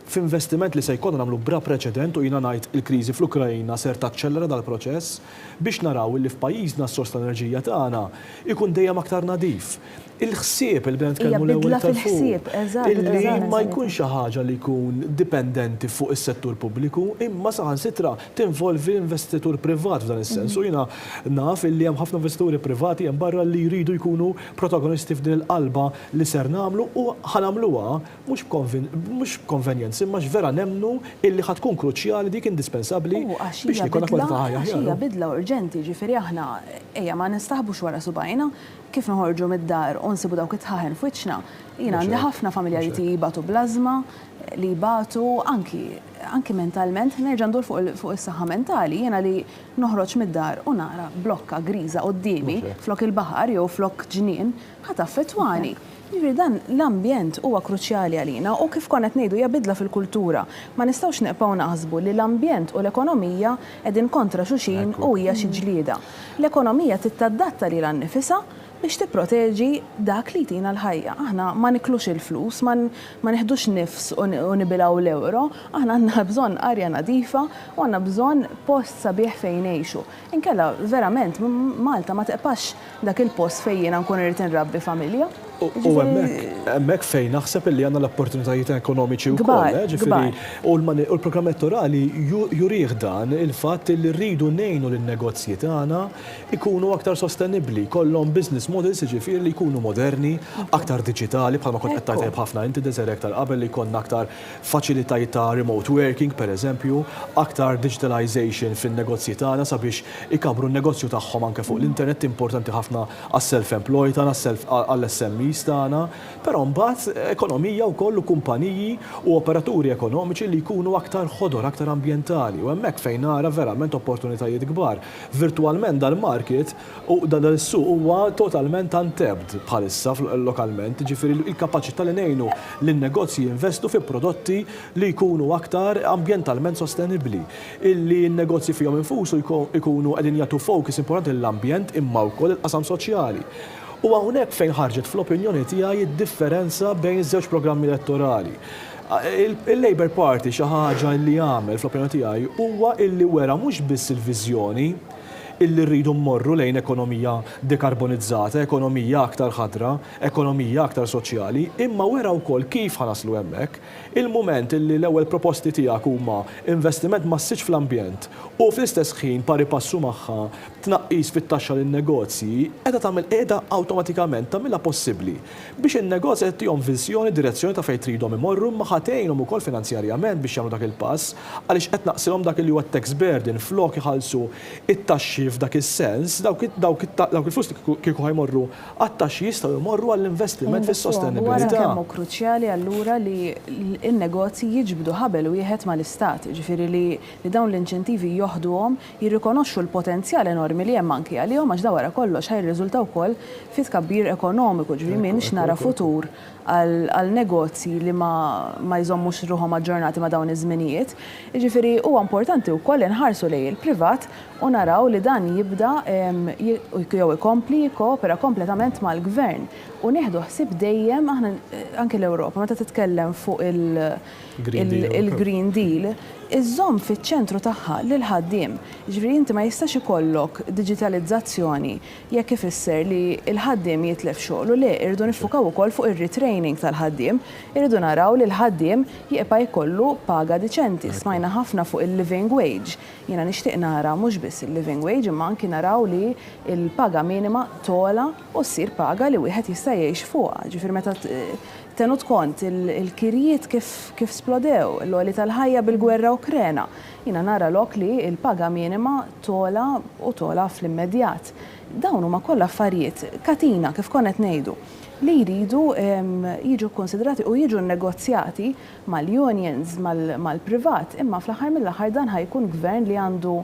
f'investiment li se jkollna nagħmlu bra preċedent u jiena ngħid il-kriżi fl-Ukrajna ser taċċellera dal-proċess biex naraw li f'pajjiżna s-sors tal-enerġija tagħna ikun dejjem aktar nadif. Il-ħsieb il bdejna nitkellmu l-ewwel tal-fuq. Illi ma jkunx xi ħaġa li jkun dipendenti fuq is-settur pubbliku, imma saħansitra tinvolvi investitur privat f'dan is-sens. U jiena naf illi hemm ħafna investituri privati hemm barra li jridu jkunu protagonisti f'din il-qalba li ser nagħmlu u ħanamluha mhux konvenjenza, imma vera nemmnu illi ħad tkun kruċjali dik indispensabbli biex nikonna kwalità ħajja. Għaxija bidla urġenti, ġifieri aħna ejja ma nistaħbux wara subajna kif noħorġu mid-dar u nsibu dawk it-tħaħen f'wiċċna. Jiena għandi ħafna familjari li jibatu blażma, li jibatu anki mentalment, nerġa' ndur fuq is-saħħa mentali, jiena li noħroġ mid-dar u nara blokka griża qudiemi flok il-baħar jew flok ġnien ħadd affettwani. Jiġifieri dan l-ambjent huwa kruċjali għalina u kif konna qed ngħidu hija bidla fil-kultura. Ma nistgħux neqgħu naħsbu li l-ambjent u l-ekonomija qegħdin kontra xulxin u hija xi ġlieda. L-ekonomija tittadatta lilha nnifisha biex tipproteġi dak li tina l-ħajja. Aħna ma niklux il-flus, ma neħdux nifs u nibilgħu l-euro, aħna għandna bżonn arja nadifa u għandna bżonn post sabiħ fejn ngħixu. Inkella verament Malta ma teqpax dak il-post fejn jiena nkun irid inrabbi familja. U hemmhekk fejn naħseb li għandna l-opportunitajiet ekonomiċi wkoll, ġifieri u l-programm elettorali jurih dan il-fatt li rridu ngħinu lin-negozji tagħna ikunu aktar sostenibbli, kollhom business models ġifieri li jkunu moderni, aktar diġitali bħalma kont qed tajt ħafna inti Desiree aktar qabel li jkollna aktar faċilitajiet ta' remote working pereżempju, aktar digitalization fin-negozji tagħna sabiex ikabru n-negozju tagħhom anke fuq l-internet importanti ħafna għas-self-employed tagħna għall-SME tagħna, però mbagħad ekonomija wkoll u kumpaniji u operaturi ekonomiċi li jkunu aktar ħodor, aktar ambjentali u hemmhekk fejn nara verament opportunitajiet kbar. Virtualment dal-market u dan is-suq huwa totalment untapped bħalissa lokalment, ġifieri il-kapaċità li ngħinu lin-negozji jinvestu fi prodotti li jkunu aktar ambjentalment sostenibbli. Illi n-negozji fihom infusu jkunu qegħdin jagħtu focus importanti l-ambjent imma wkoll il-qasam soċjali. U hawnhekk fejn ħarġet fl-opinjoni tiegħi id-differenza bejn iż-żewġ programmi elettorali. Il-Labour Party xi ħaġa li jagħmel fl-opinjoni tiegħi huwa illi wera mhux biss il-viżjoni illi rridu mmorru lejn ekonomija dekarbonizzata, ekonomija aktar ħadra, ekonomija aktar soċjali, imma wera wkoll kif ħanaslu hemmhekk, il-mument illi l-ewwel proposti tiegħek huma investiment massiġġ fl-ambjent u fl-istess ħin pari passu magħha tnaqqis fit-taxxa lin-negozji, qiegħda awtomatikament tagħmilha possibbli biex in-negozji qed tihom viżjoni, direzzjoni ta' fejn tridhom imorru imma ħatejnhom ukoll finanzjarjament biex jagħmlu dak il-pass għaliex qed naqsilhom dak li huwa tax burden flok iħallsu it-taxxi f'dak is-sens, dawk il-flus kieku ħajmorru għat-taxxi jistgħu jmorru għall-investiment fis-sostenibilità. Wara kemm hu kruċjali allura li n-negozji jiġbdu ħabel wieħed mal-istat, ġifieri li dawn l-inċentivi joħduhom jirrikonoxxu l-potenzjal enormi li hemm anke għalihom għax wara kollox ħajrriżultaw ukoll fi tkabbir ekonomiku, ġifieri m'iniex nara futur għal negozji li ma jżommux ruħhom aġġornati ma' dawn iż-żminijiet. Jiġifieri huwa importanti wkoll inħarsu lejn il-privat u naraw li dan jibda jew ikompli jikkoopera kompletament mal-gvern u nieħdu ħsieb dejjem aħna anke l-Ewropa meta titkellem fuq il-Green Deal iżżomm fiċ-ċentru tagħha lil ħaddiem. Jiġifieri inti ma jistax ikollok diġitalizzazzjoni jekk ifisser li l-ħaddiem jitlef xogħlu le irridu nifukaw ukoll fuq ir-retraining tal-ħaddiem, irridu naraw li l-ħaddiem jibqa' jkollu paga diċenti. Smajna ħafna fuq il-living wage. Jiena nixtieq nara mhux biss il-living wage imma anki naraw li l-paga minima tola u ssir paga li wieħed jista' jgħix fuqha. Ġifier meta tenut kont il-kirjiet kif splodew, l-għoli tal-ħajja bil-gwerra Ukrena. Jiena nara lok li il-paga minima tola u tola fl-immedjat. Dawn huma kollha affarijiet katina kif konet ngħidu li jridu jiġu konsidrati u jiġu negozjati mal-unions, mal-privat, imma fl-aħħar mill-aħħar dan ħajkun gvern li għandu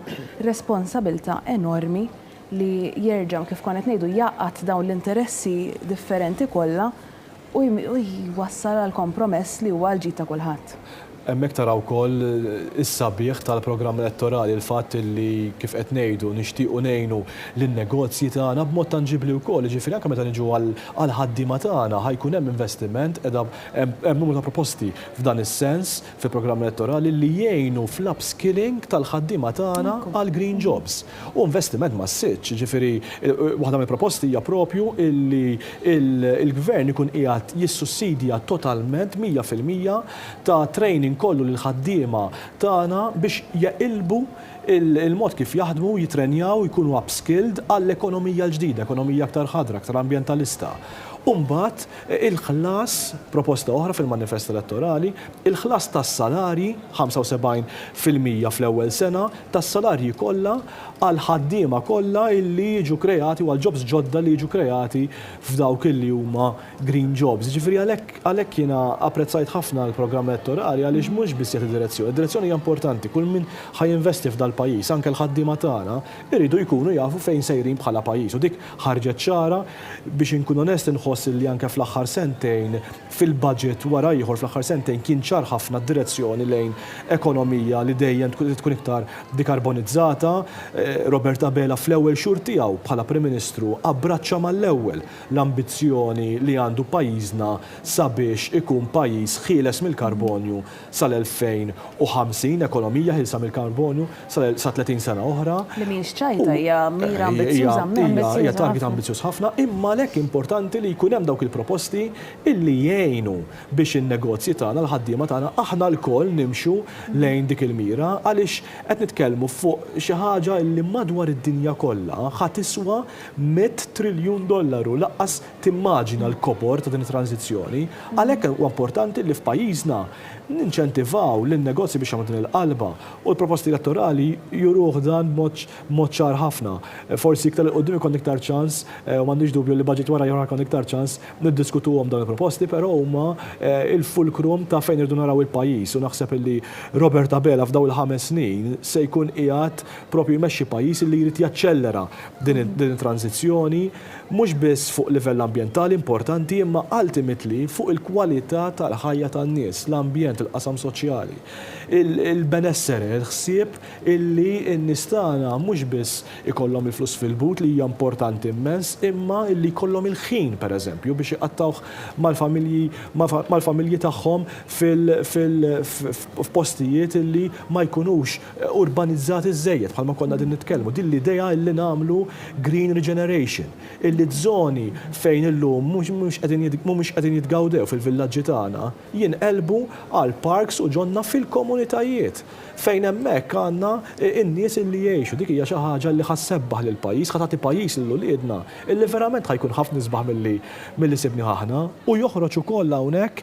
responsabilta enormi li jerġa' kif konet ngħidu jaqgħad dawn l-interessi differenti kollha u jwassal għal kompromess li huwa l-ġid ta' kulħadd. Hemmhekk taraw ukoll is-sabiħ tal-programm elettorali, il-fatt li kif qed ngħidu nixtiequ ngħinu lin-negozji tagħna b'mod tanġibli wkoll. Ġifieri anke meta niġu għall-ħaddiema tagħna ħajkun hemm investiment qiegħda hemm numru ta' proposti f'dan is-sens fil-programm elettorali li jgħinu fl-upskilling tal-ħaddiema tagħna għal green jobs. U investiment massiġġ, ġifieri waħda mill-proposti hija propju illi il-gvern ikun qiegħed jissussidja totalment 100% ta' training kollu l-ħaddiema tagħna biex jaqilbu il-mod kif jaħdmu, jitrenjaw, jkunu upskilled għall-ekonomija l-ġdida, ekonomija aktar ħadra, aktar ambientalista. Umbat, il-ħlas, proposta oħra fil-manifest elettorali, il-ħlas tas-salari 75% fl-ewwel sena tas-salarji kollha għal ħaddiema kollha illi jiġu kreati u għal jobs ġodda li jiġu kreati f'dawk illi huma green jobs. Ġifieri għalhekk jiena apprezzajt ħafna l-programm elettorali għaliex mhux biss jagħti direzzjoni. Id-direzzjoni hija importanti, kull min ħajinvesti f'dal-pajjiż, anke l-ħaddiema tagħna, iridu jkunu jafu fejn sejrin bħala pajjiż. U dik ħarġet ċara biex inkun onest li anke fl-aħħar sentejn fil-budget wara ieħor fl-aħħar sentejn kien ċar ħafna d-direzzjoni lejn ekonomija li dejjem tkun iktar dekarbonizzata. Robert Abela fl-ewwel xhur tiegħu bħala Prim Ministru abbraċċa mal-ewwel l-ambizzjoni li għandu pajjiżna sabiex ikun pajjiż ħieles mill-karbonju sal-2050, ekonomija ħilsa mill-karbonju sa 30 sena oħra. Li mhix ċajta hija mira ambizzjuża, hija target ambizzjuż ħafna, imma lek importanti li jkun hemm dawk il-proposti illi jgħinu biex in-negozji tagħna l-ħaddiema tagħna aħna lkoll nimxu lejn dik il-mira għaliex qed nitkellmu fuq xi ħaġa li madwar id-dinja kollha ħadd tiswa $100 triljun laqqas timmaġina l-kopor ta' din it-tranzizzjoni. Għalhekk huwa importanti li f'pajjiżna ninċentivaw lin-negozji biex jagħmlu din il-qalba u l-proposti elettorali juruh dan mod ċar ħafna. Forsi iktar il-qudiem ikun iktar ċans u m'għandix dubju li budget wara jkun iktar ċans niddiskutuhom dawn il-proposti, però huma il-fulcrum ta' fejn irdu naraw il-pajjiż u naħseb li Robert Abela f'daw il-5 snin se jkun qiegħed propju jmexxi pajjiż li jrid jaċċellera din it-tranzizzjoni mhux biss fuq livell ambjentali importanti imma ultimately fuq il-kwalità tal-ħajja tan-nies, l-ambjent, il-qasam soċjali, il-benessere, il-ħsieb illi n-nies tagħna mhux biss ikollhom il-flus fil-but li hija importanti immens imma illi jkollhom il-ħin pereżempju biex iqattawh mal-familji tagħhom f'postijiet illi ma jkunux urbanizzati żejjed bħalma konna din nitkellmu. Din l-idea illi nagħmlu green regeneration, illi żoni fejn illum mhux qegħdin jitgawdew fil-villaġġi tagħna jinqelbu għal parks u ġonna fil-komunitajiet fejn hemmhekk għandna n-nies illi jgħixu. Dik hija xi ħaġa li ħassebbaħ lil pajjiż, ħatagħti pajjiż lil uliedna illi verament ħajkun ħafna isbaħ milli sibni aħna u joħroġ ukoll hawnhekk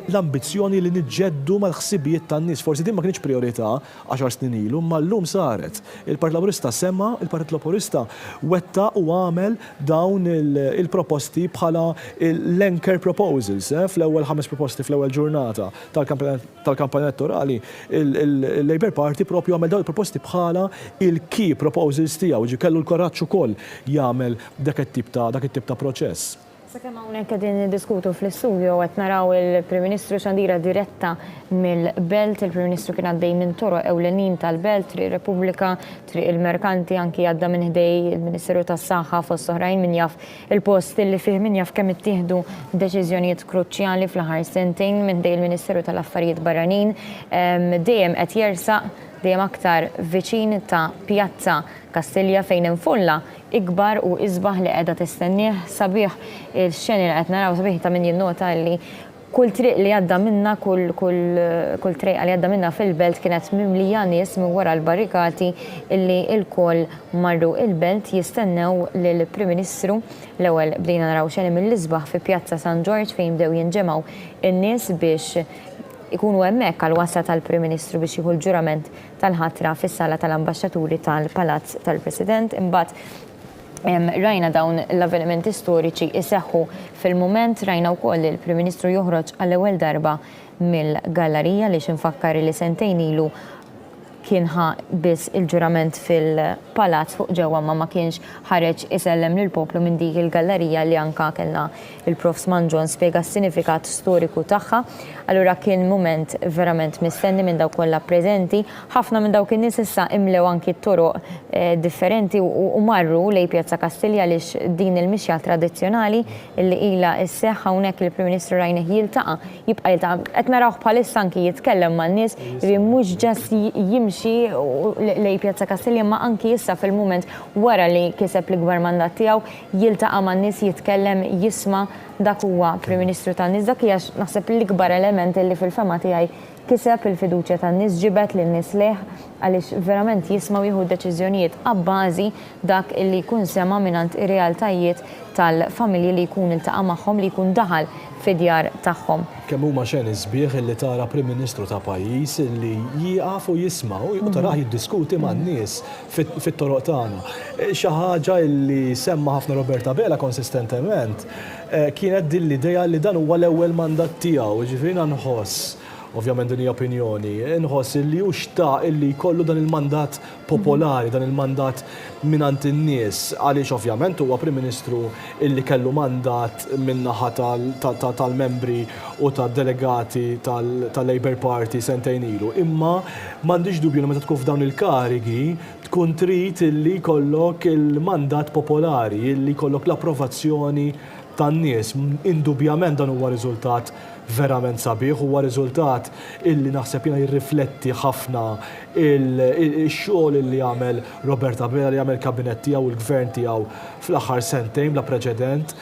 l-ambizzjoni li niġġeddu mal-ħsibijiet tan-nies. Forsi din ma kienx priorità 10 snin ilu, ma llum saret. Il-Partit Laburista semma, il-Partit Laburista wetta u għamel dawn il-proposti bħala l-anchor proposals fl-ewwel 5 proposti fl-ewwel ġurnata tal-kampanja elettorali. Il-Labour Party propju għamel dawn il-proposti bħala il-key proposals tiegħu, ġi kellu l-koraġġ ukoll jagħmel dak it-tip ta' proċess. Sakemm hawnhekk qegħdin niddiskutu fl-istudju qed naraw il-Prim Ministru xandira diretta mill-Belt, il-Prim Ministru kien għaddej minn toroq ewlenin tal-Belt, Triq Repubblika, Triq il-Merkanti, anki għadda minn ħdej il-Ministeru tas-Saħħa fost oħrajn min jaf il-post li fih min jaf kemm ittieħdu deċiżjonijiet kruċjali fl-aħħar sentejn minn ħdej il-Ministeru tal-Affarijiet Barranin, dejjem qed jersaq dejjem aktar viċin ta' Pjazza Kastilja fejn infulla ikbar u isbaħ li qiegħda tistennih sabiħ il-xeni li qed naraw sabiħ ta' min jinnota li kull triq li għadda minna, kull triq li għadda minna fil-Belt kienet mimlija nies minn wara l-barrikati illi il-koll marru il-Belt jistennew lill-Prim Ministru. L-ewwel bdejna naraw xeni mill-isbaħ fi Pjazza San George fejn bdew jinġemgħu in-nies biex ikunu hemmhekk għal wasla tal-Prim Ministru biex jieħu l-ġurament tal-ħatra fis-sala tal-Ambaxxaturi tal-Palazz tal-President. Imbagħad rajna dawn l-avvenimenti storiċi iseħħu fil-mument, rajna wkoll il-Prim Ministru joħroġ għall-ewwel darba mill-gallerija li xinfakkar li sentejn ilu kienħa biss il-ġurament fil-palazz fuq ġewwa ma kienx ħareġ isellem lill-poplu minn dik il-gallerija li anka kellna il-Prof Smanġon spjega s-sinifikat storiku tagħha. Allura kien mument verament mistenni minn dawk kollha preżenti. Ħafna minn dawk in-nies issa imlew anki toroq differenti u marru lejn Pjazza Kastilja għaliex din il-mixja tradizzjonali li ilha isseħħ hawnhekk il-Prim Ministru rajnih jiltaqa' jibqa' jiltaqa'. Qed narawh bħalissa anki jitkellem man-nies li mhux ġast jimxi lejn Pjazza Kastilja ma anki issa fil-mument wara li kiseb l-ikbar mandat tiegħu jiltaqa' man-nies jitkellem jisma' dak huwa Prim Ministru tan-nies. Dak hija naħseb l-ikbar element li fil-fema tiegħi kiseb il-fiduċja tan-nies ġibet lin-nies leħ għaliex verament jismaw jieħu deċiżjonijiet abbażi dak li jkun sema mingħand ir-realtajiet tal-familji li jkun iltaqa' magħhom li jkun daħal fid-djar tagħhom. Kemm huma xejn isbieħ li tara Prim Ministru ta' pajjiż li jieqaf u jisma' u taraħ jiddiskuti man-nies fit-toroq tagħna. Xi ħaġa li semma ħafna Robert Abela konsistentement kienet din l-idea li dan huwa l-ewwel mandat tiegħu, ġifieri nħoss. Ovvjament din hija opinjoni, inħoss li hu xtaq illi jkollu dan il-mandat popolari, dan il-mandat minant in-nies, għaliex ovvjament huwa Prim Ministru illi kellu mandat min-naħa tal-membri u tad-delegati tal-Labour Party sentejn ilu. Imma m'għandix dubju li meta tkun f'dawn il-karigi tkun trid illi jkollok il-mandat popolari, illi jkollok l-approvazzjoni tan-nies. Indubjament dan huwa riżultat verament sabiħ, huwa riżultat illi naħseb jiena jirrifletti ħafna il-xogħol illi jagħmel Robert Abela li jagħmel kabinet tiegħu u l-gvern tiegħu fl-aħħar sentejn bla preċedent.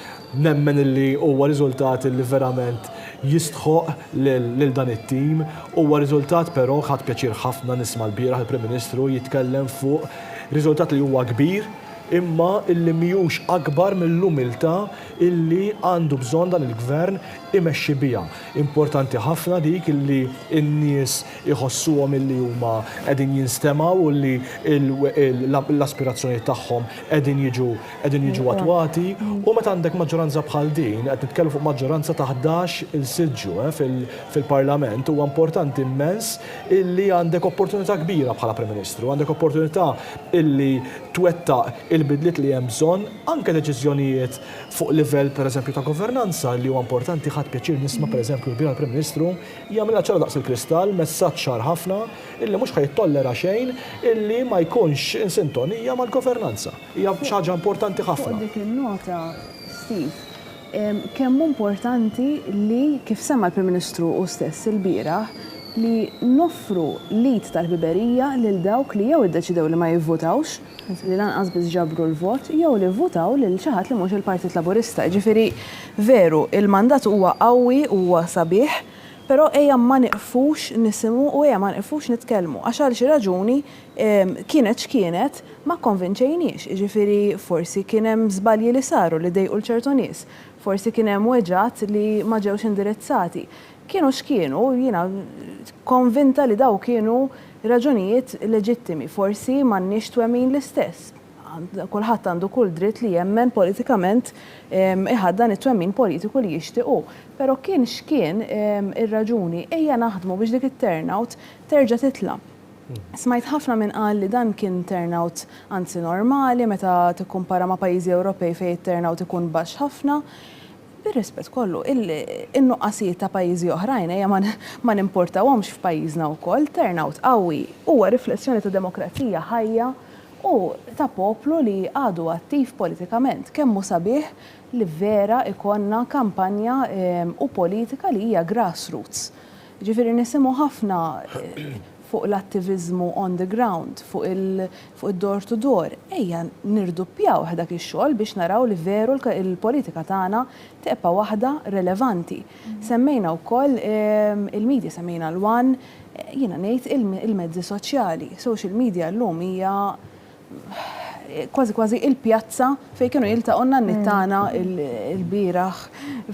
Nemmen illi huwa riżultat illi verament jistħoq lil dan it-tim. Huwa riżultat però ħadd pjaċir ħafna nisma' l-bieraħ il-Prim Ministru jitkellem fuq riżultat li huwa kbir imma illi mhijiex akbar mill-umiltà illi għandu bżonn dan il-gvern imexxi biha. Importanti ħafna dik illi n-nies iħossuhom illi huma qegħdin jinstemaw u li l-aspirazzjoni tagħhom qegħdin jiġu attwati u meta għandek maġġoranza bħal din qed nitkellmu fuq maġġoranza ta' 11 il-siġġu fil-Parlament huwa importanti immens illi għandek opportunità kbira bħala Prim Ministru, għandek opportunità illi twettaq il-bidliet li hemm bżonn, anke deċiżjonijiet fuq livell pereżempju ta' governanza li huwa importanti ħadd pjaċir nisma' pereżempju l-bira Prim Ministru jagħmilha ċara daqs il-kristall, messaġġ ċar ħafna illi mhux ħajtollera xejn illi ma jkunx insintonija mal-governanza. Hija xi ħaġa importanti ħafna. Dik il-nota, Steve, kemm importanti li kif semma l-Prim Ministru u stess il-bieraħ li noffru lit tal-ħbiberija lil dawk li jew iddeċidew li ma jivvotawx, li lanqas biss ġabru l-vot, jew li vvotaw lil xi ħadd li mhux il-Partit Laburista. Ġifieri veru, il-mandat huwa qawwi huwa sabiħ, però ejja ma niqfux nisimgħu u ejja ma niqfux nitkellmu għax għal xi raġuni kienet x'kienet ma konvinċejniex. Ġifieri forsi kien hemm żbalji li saru li dejqu l-ċertu nies, forsi kien hemm weġġat li ma ġewx indirizzati. Kienu x'kienu, jiena konvinta li daw kienu raġunijiet leġittimi, forsi m'għandniex twemmin l-istess. Kulħadd għandu kull dritt li jemmen politikament iħaddan it-twemmin politiku li jixtiequ. Però kien x'kien ir-raġuni ejja naħdmu biex dik it-turnout terġa' titla'. Smajt ħafna minn qal li dan kien turnout anzi normali meta tikkumpara ma' pajjiżi Ewropej fejn it-turnout ikun baxx ħafna. Bir-rispett kollu, in-nuqqasijiet ta' pajjiżi oħrajn ejja ma nimportawhomx f'pajjiżna wkoll, turnout qawwi huwa riflessjoni ta' demokrazija ħajja u ta' poplu li għadu attiv politikament. Kemm hu sabiħ li vera ikonna kampanja u politika li hija grassroots. Ġifieri nisimgħu ħafna fuq l-attivizmu on the ground, fuq il-door to door. Ejja nirduppjaw dak ix-xogħol biex naraw li veru il-politika tagħna tibqa' waħda relevanti. Semmejna wkoll il-medja, semmejna l-wan, jiena ngħid il-mezzi soċjali. Social media llum hija kważi il-pjazza fejn kienu jiltaqgħu n-nittana il-bieraħ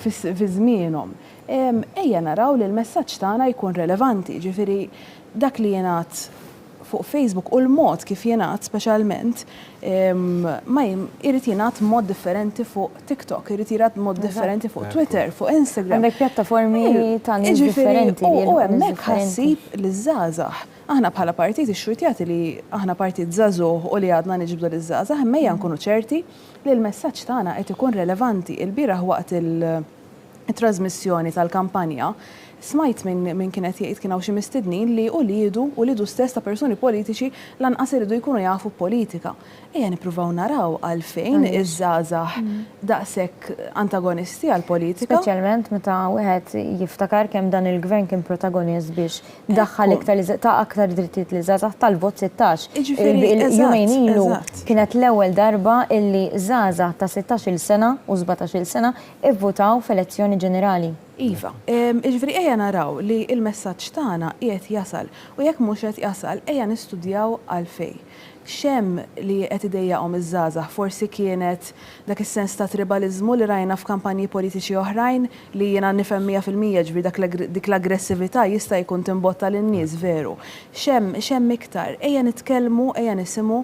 fi żmienhom. Ejja naraw li l-messaġġ tagħna jkun relevanti, ġifieri dak li jingħad fuq Facebook u l-mod kif jingħad speċjalment ma jrid jingħad mod differenti fuq TikTok, irid jingħad mod differenti fuq Twitter, fuq Instagram. Għandek pjattaformi ta' nies differenti. U hemmhekk ħassib li żgħażagħ. Aħna bħala partit ix-xurtjati li aħna partit żagħżugħ u li għadna niġbdu liż-żgħażagħ emmejja nkunu ċerti li l-messaġġ tagħna qed ikun relevanti. Il-bieraħ waqt il-trasmissjoni tal-kampanja smajt minn kienet jgħid kien hawn xi mistednin li lidu stess ta' persuni politiċi lanqas iridu jkunu jafu politika. Ejja nippruvaw naraw għalfejn iż-żgħażagħ daqshekk antagonisti għall-politika. Speċjalment meta wieħed jiftakar kemm dan il-gvern kien protagonist biex daħħal aktar drittijiet li żgħażagħ tal-vot 16. Il-jumejn ilu kienet l-ewwel darba illi żgħażagħ ta' 16-il sena u 17-il sena ivvutaw f'elezzjoni ġenerali. Iva, ġifri ejja naraw li il-messaġġ tagħna qiegħed jasal u jekk mhux qed jasal ejja nistudjaw għalfejn. Xemm li qed idejjaqhom iż-żgħażagħ forsi kienet dak is-sens ta' tribaliżmu li rajna f'kampanji politiċi oħrajn li jiena nifhem 100% ġifri dik l-aggressività jista' jkun timbotta lin-nies veru. Xemm iktar, ejja nitkellmu, ejja nisimgħu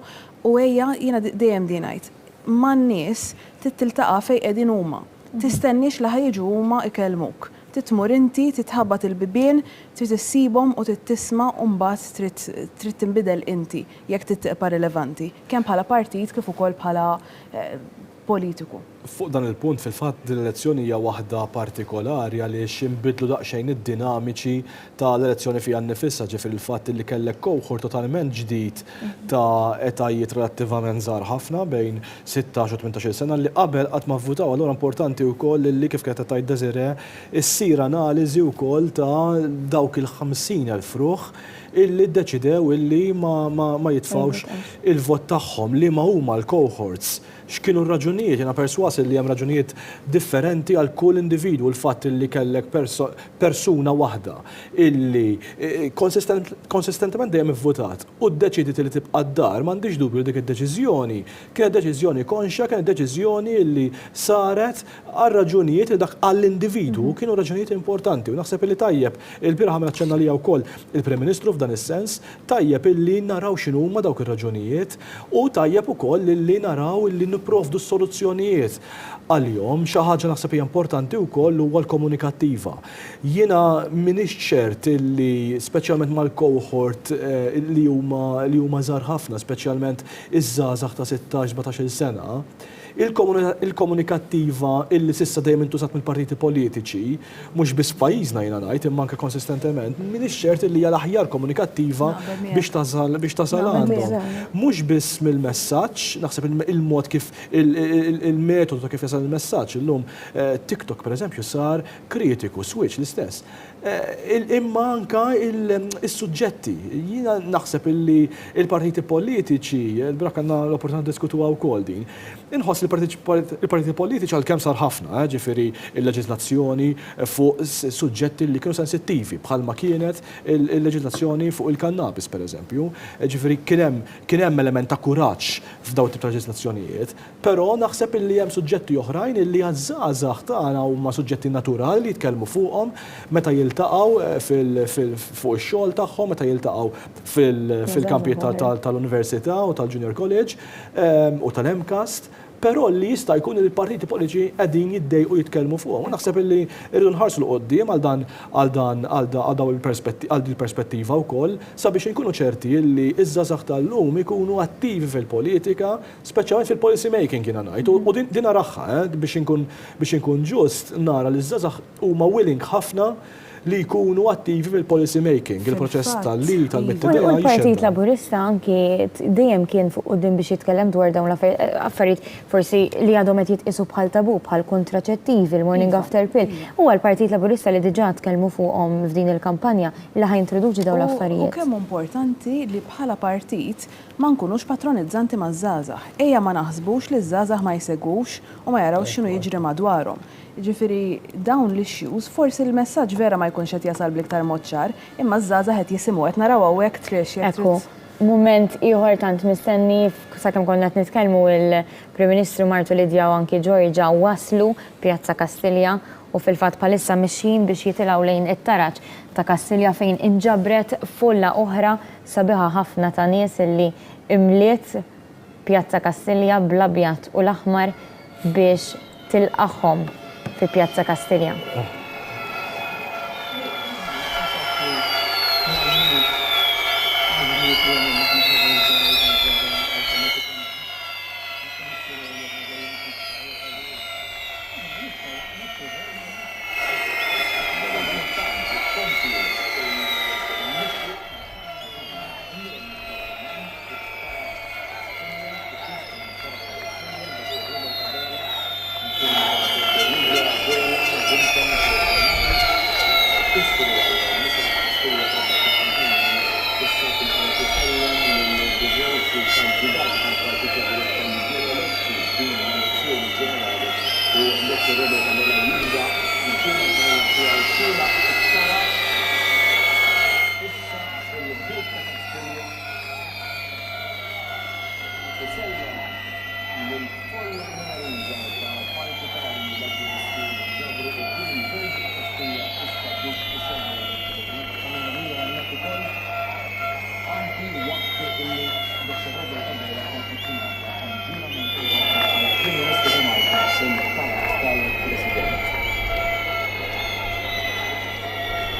u ejja jiena dejjem din ngħid. Man-nies tittiltaqa' fejn qegħdin huma. Tistennix li ħajġu huma ikellmuk. Titmur inti, titħabbat il-bibien, trid issibhom u tisma' u mbagħad trid tinbidel inti jekk tibqa' rilevanti, kemm bħala partit kif ukoll bħala politiku. Fuq dan il-punt fil-fatt l-elezzjoni hija waħda partikolari għaliex inbidlu daqsxejn id-dinamiċi tal-elezzjoni fiha nnifisha, ġifier il-fatt li kellek cohort totalment ġdid ta' etajiet relattivament żgħar ħafna bejn 16 u 18 sena li qabel qatt ma vvutaw. Allura importanti wkoll li kif kienet tgħid Desiree issir analiżi wkoll ta' dawk il-50,000 fruħ illi ddeċidew illi ma jitfawx il-vot tagħhom li ma huma l-cohorts. X'kienu r-raġunijiet? Jiena perswas li hemm raġunijiet differenti għal kull individwu, l-fatt illi kellek persuna waħda illi konsistentement dejjem ivvutat u ddeċidiet li tibqa' d-dar m'għandix dubju dik id-deċiżjoni. Kienet deċiżjoni konxja, kienet deċiżjoni illi saret għal raġunijiet dak għall-individwu kienu raġunijiet importanti u naħseb illi tajjeb il-bieraħ għamel ċenna lija wkoll il-Prim Ministru f'dan is-sens tajjeb illi naraw x'inhu huma dawk ir-raġunijiet u tajjeb ukoll illi naraw illi nipprovdu s-soluzzjonijiet għal-jom. Xi ħaġa naħseb hija importanti wkoll huwa l-komunikattiva. Jiena m'iniex ċert illi speċjalment mal-cohort li huma żgħar ħafna, speċjalment iż-żgħażagħ ta' 16-17 sena, il-komunikattiva illi sissa dejjem intużat mill-partiti politiċi, mhux biss pajjiżna jiena ngħid imma anke konsistentement, m'iniex ċert illi hija l-aħjar komunikattiva biex tasal għandhom. Mhux biss mill-messaġġ, naħseb il-mod kif il-metodu ta' kif jasal il-messaġġ. Illum TikTok pereżempju sar kritiku, switch l-istess. Imma anka il-suġġetti. Jiena naħseb illi il-partiti politiċi, il-brak għandna l-opportunità diskutuha wkoll din. Inħoss il-partiti politiċi għal-kemm sar ħafna, ġifieri il-leġislazzjoni fuq suġġetti li kienu sensittivi, bħalma kienet il-leġislazzjoni fuq il-kannabis pereżempju. Ġifieri kien hemm element ta' kuraġġ f'dawn tip ta' leġislazzjonijiet, però naħseb illi hemm suġġetti oħrajn illi għaż-żgħażagħ tagħna huma suġġetti naturali li jitkellmu fuqhom meta jiltaqgħu fuq ix-xogħol tagħhom, meta jiltaqgħu fil-kampijiet tal-università u tal-junior college u tal-MCAST, però li jista' jkun il-partiti politiċi qegħdin jiddejqu jitkellmu fuqhom. Naħseb illi rridu nħarsu l qoddim għal il-perspettiva wkoll sabiex inkunu ċerti li iż-żgħażagħ tal-lum ikunu attivi fil-politika, speċjalment fil-policy making jiena ngħid. U din naraħħa biex inkun ġust nara li iż-żgħażagħ huma willing ħafna li jkunu attivi fil-policy making, il-proċess tal-li, tal-mittidea. U l-Partit Laburista anki dejjem kien fuq quddiem biex jitkellem dwar dawn l-affarijiet forsi li għadhom qed jitqisu bħal tabu, bħal kontraċettivi, il-morning after pill. Huwa l-Partit Laburista li diġà tkellmu fuqhom f'din il-kampanja li ħajintroduċi dawn l-affarijiet. U kemm importanti li bħala partit ma nkunux patronizzanti maż-żgħażagħ. Ejja ma naħsbux li ż-żgħażagħ ma jsegwux u ma jarawx x'inhu jiġri madwarhom. Ġifiri, dawn l-issues, forsi il-messaġġ vera ma jkunx qed jasal bl-iktar mod ċar, imma żgħażagħ qed jisimgħu qed naraw hawnhekk trix. Ekku, mument ieħor tant mistenni sakemm konna qed nitkellmu il-Prim Ministru Martu Lidja u anki Ġorġa waslu Pjazza Kastilja u fil-fatt palissa mixin biex jitilgħu lejn it-taraġġ ta' Kastilja fejn inġabret fulla oħra sabiħa ħafna ta' nies illi imliet Pjazza Kastilja bl-abjad u l-aħmar biex tilqaħħom fi Pjazza Kastilja.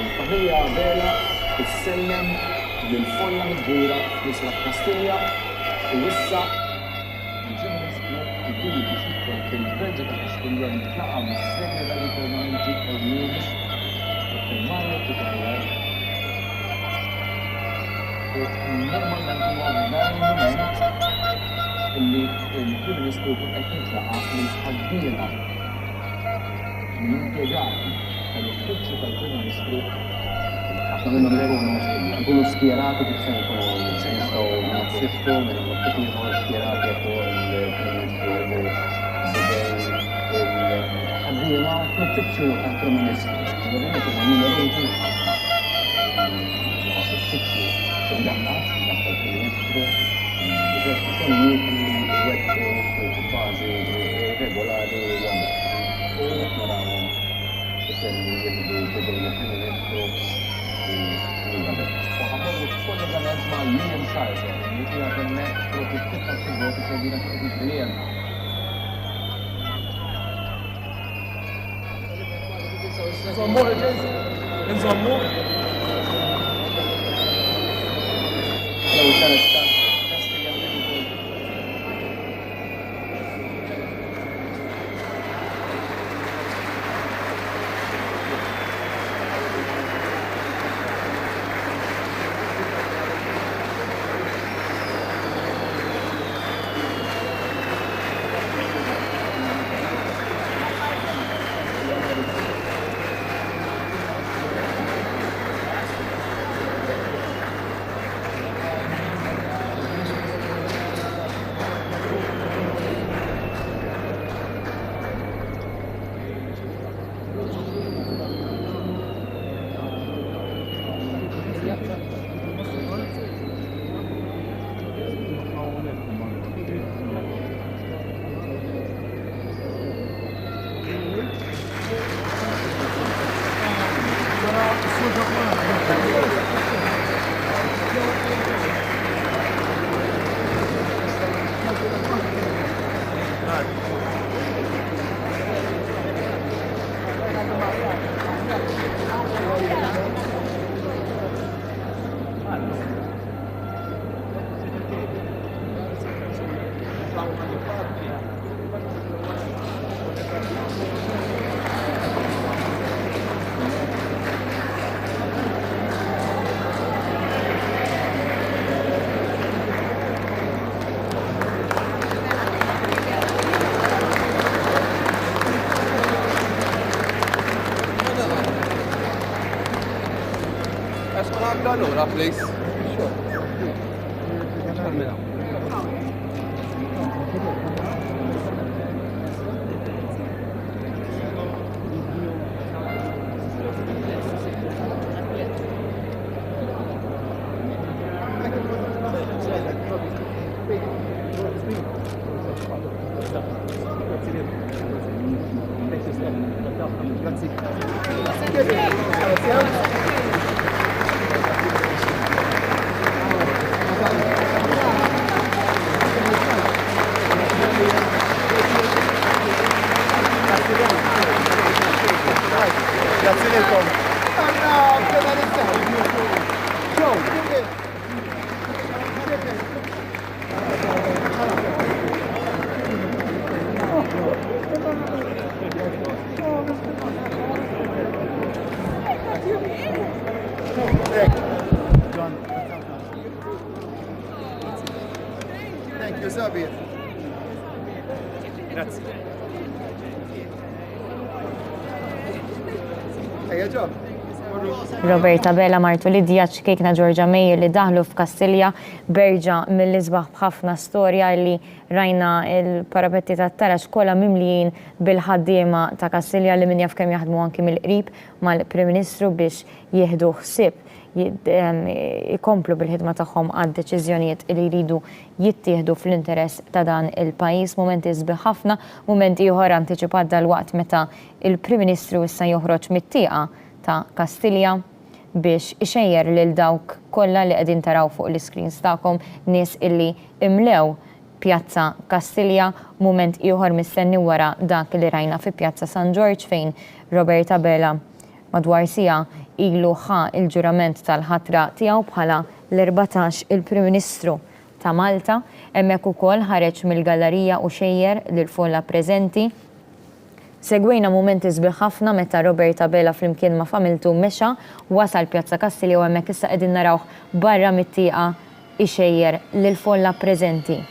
Il-familja Abela issellem lill-folla miġbura fl-Isla Kastilja u issa il-ġurnalisti jkunu biex jidħol fil-Verġa ta' Kastilja jitlaqa' mis-segre tal-riformamenti ewlieni fil-Marja Titajjar. Normalment huwa dan il-mument illi il-Prim Ministru jkun qed jitlaqa' mill-ħaddiema mill-impjegati tal-uffiċċju tal-Prim Ministru ħafna minnhom jkunu skjerati kif se jistgħu nassiftu minn uffiċċju ieħor skjerati fuq il-Prim Ministru bidej il-ħaddiema fl-uffiċċju tal-Prim Ministru. Din ikun numerużi uffiċċju fil-Daħlas tal-Prim Ministru diversi komuni wettqu f'fażi regolari u narawhom isemmi jibdu bidej il-Prim Ministru وحضروا kollegament ma' William Sargent li kien hemmhekk propju f'tibqa' fil-voti segwina fuq il-kliem. Insommu. Allora, please. Grazie Thank you, Sabir. Grazie. Ejja ġob. Roberta Bella, Martu Lidja, ċkejkna Ġorġa Mejjer li daħlu f'Kastilja, Berġa mill-isbaħ b'ħafna storja li rajna il-parapetti ta' tara xkola mimlijin bil-ħaddiema ta' Kastilja li min jaf kemm jaħdmu anki mill-qrib mal-Prim Ministru biex jieħdu ħsieb ikomplu bil-ħidma tagħhom għad deċiżjonijiet li jridu jittieħdu fl-interess ta' dan il-pajjiż. Momenti sbieħ ħafna, momenti ieħor antiċipat dal-waqt meta il-Prim Ministru issa joħroġ mit-tieqa ta' Kastilja biex ixejjer lil dawk kollha li qegħdin taraw fuq l-iskreens tagħkom nies illi imlew Pjazza Kastilja, mument ieħor mistenni wara dak li rajna fi Pjazza San George fejn Roberta Bella madwar sija ilu ħa il-ġurament tal-ħatra tiegħu bħala l-14 il-Prim Ministru ta' Malta, hemmhekk ukoll ħareġ mill-gallerija u xejjer lil folla preżenti. Segwejna momenti sbieħ ħafna meta Roberta Bella flimkien ma' familtu mexa wasal Pjazza Kastilja u hemmhekk issa qegħdin narawh barra mit-tieqa ixejjer lil folla preżenti.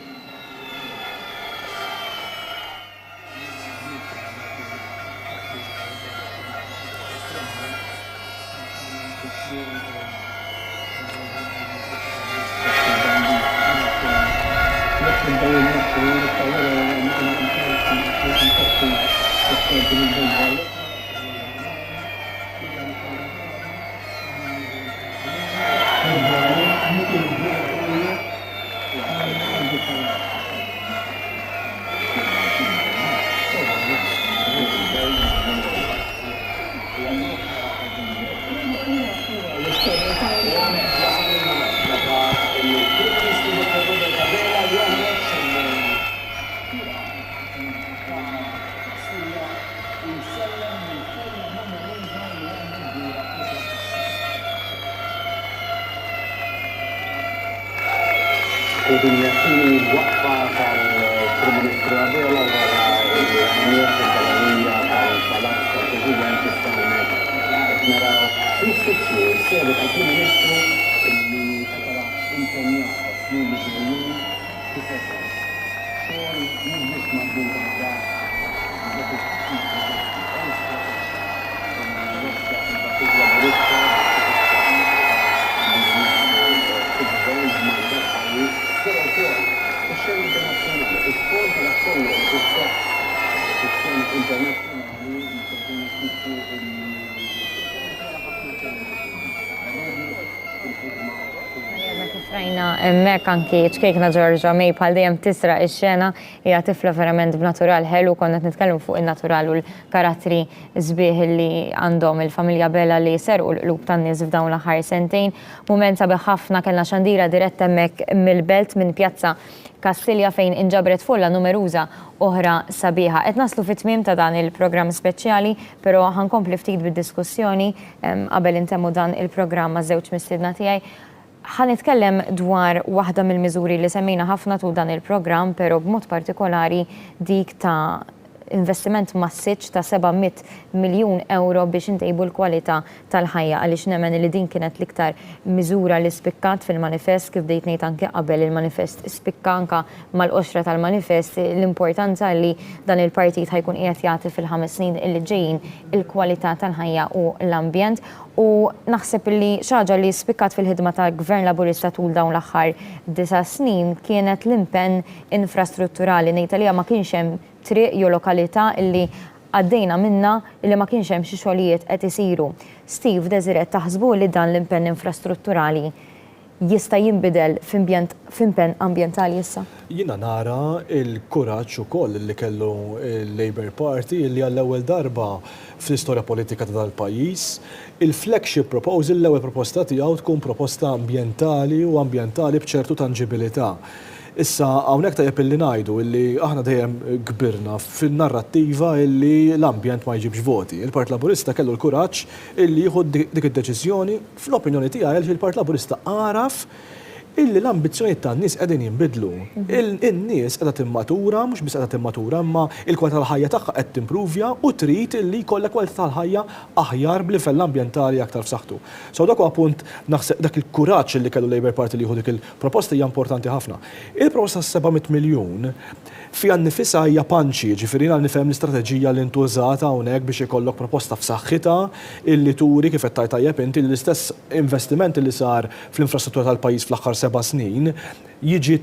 Mek anki ċkejkna Ġorġa Mej bħal dejjem tisra ix-xena hija tifla verament b'natural ħelu, konna qed nitkellmu fuq in-natural u l-karattri sbieħ li għandhom il-familja Bella li serqu l-qlub tan-nies f'dawn l-aħħar sentejn. Mument sabiħ ħafna kellna xandira dirett hemmhekk mill-belt minn Pjazza Kastilja fejn inġabret folla numeruża oħra sabiħa. Qed naslu fit-tmiem ta' dan il-programm speċjali, però ħankompli ftit bid-diskussjoni qabel intemmu dan il-programm maż-żewġ mistiedna tiegħi. Ħanitkellem dwar waħda mill-miżuri li semmejna ħafna tul dan il-programm, però b'mod partikolari dik ta' investiment massiġġ ta' 700 miljun euro biex intejbu l-kwalità tal-ħajja għaliex nemmen li din kienet l-iktar miżura li spikkat fil-manifest kif dejt ngħid anke qabel il-manifest spikka anke mal-qoxra tal-manifest l-importanza li dan il-partit ħajkun qiegħed jagħti fil-5 snin illi ġejjin il-kwalità tal-ħajja u l-ambjent. U naħseb li xaġa li spikkat fil-ħidma ta' Gvern Laburista tul dawn l-aħħar 9 snin kienet l-impenn infrastrutturali ngħid li ma kienx hemm triq jew lokalità illi għaddejna minna illi ma kienx hemm xi xogħlijiet qed isiru. Steve Desire, taħsbu li dan l-impenn infrastrutturali jista' jinbidel f'impenn ambjentali issa? Jiena nara il-kuraġġ ukoll li kellu il-Labour Party li għall-ewwel darba fl-istorja politika ta' dal-pajjiż, il-flagship proposal l-ewwel proposta tiegħu tkun proposta ambjentali u ambjentali b'ċertu tangibilità. Issa hawnhekk tajjeb illi ngħidu illi aħna dejjem kbirna fin-narrattiva illi l-ambjent ma jġibx voti. Il-Partit Laburista kellu l-kuraġġ illi jieħu dik id-deċiżjoni fl-opinjoni tiegħi il-Partit Laburista għaraf illi l-ambizzjonijiet tan-nies qegħdin jinbidlu. In-nies qiegħda timmatura, mhux biss qiegħda timmatura, imma il-kwalità tal-ħajja tagħha qed timprovja u trid illi jkollha kwalità tal-ħajja aħjar b'livell ambjentali aktar f'saħħtu. So dak huwa punt naħseb dak il-kuraġġ li kellu Labour Party li jieħu dik il-proposta hija importanti ħafna. Il-proposta 700 miljun fiha nnifisha hija panċi, ġifieri nifhem l-istrateġija li ntużata hawnhekk biex ikollok proposta f'saħħitha illi turi kif qed tajjeb inti l-istess investiment li sar fl-infrastruttura tal-pajjiż fl-aħħar 7 snin jiġi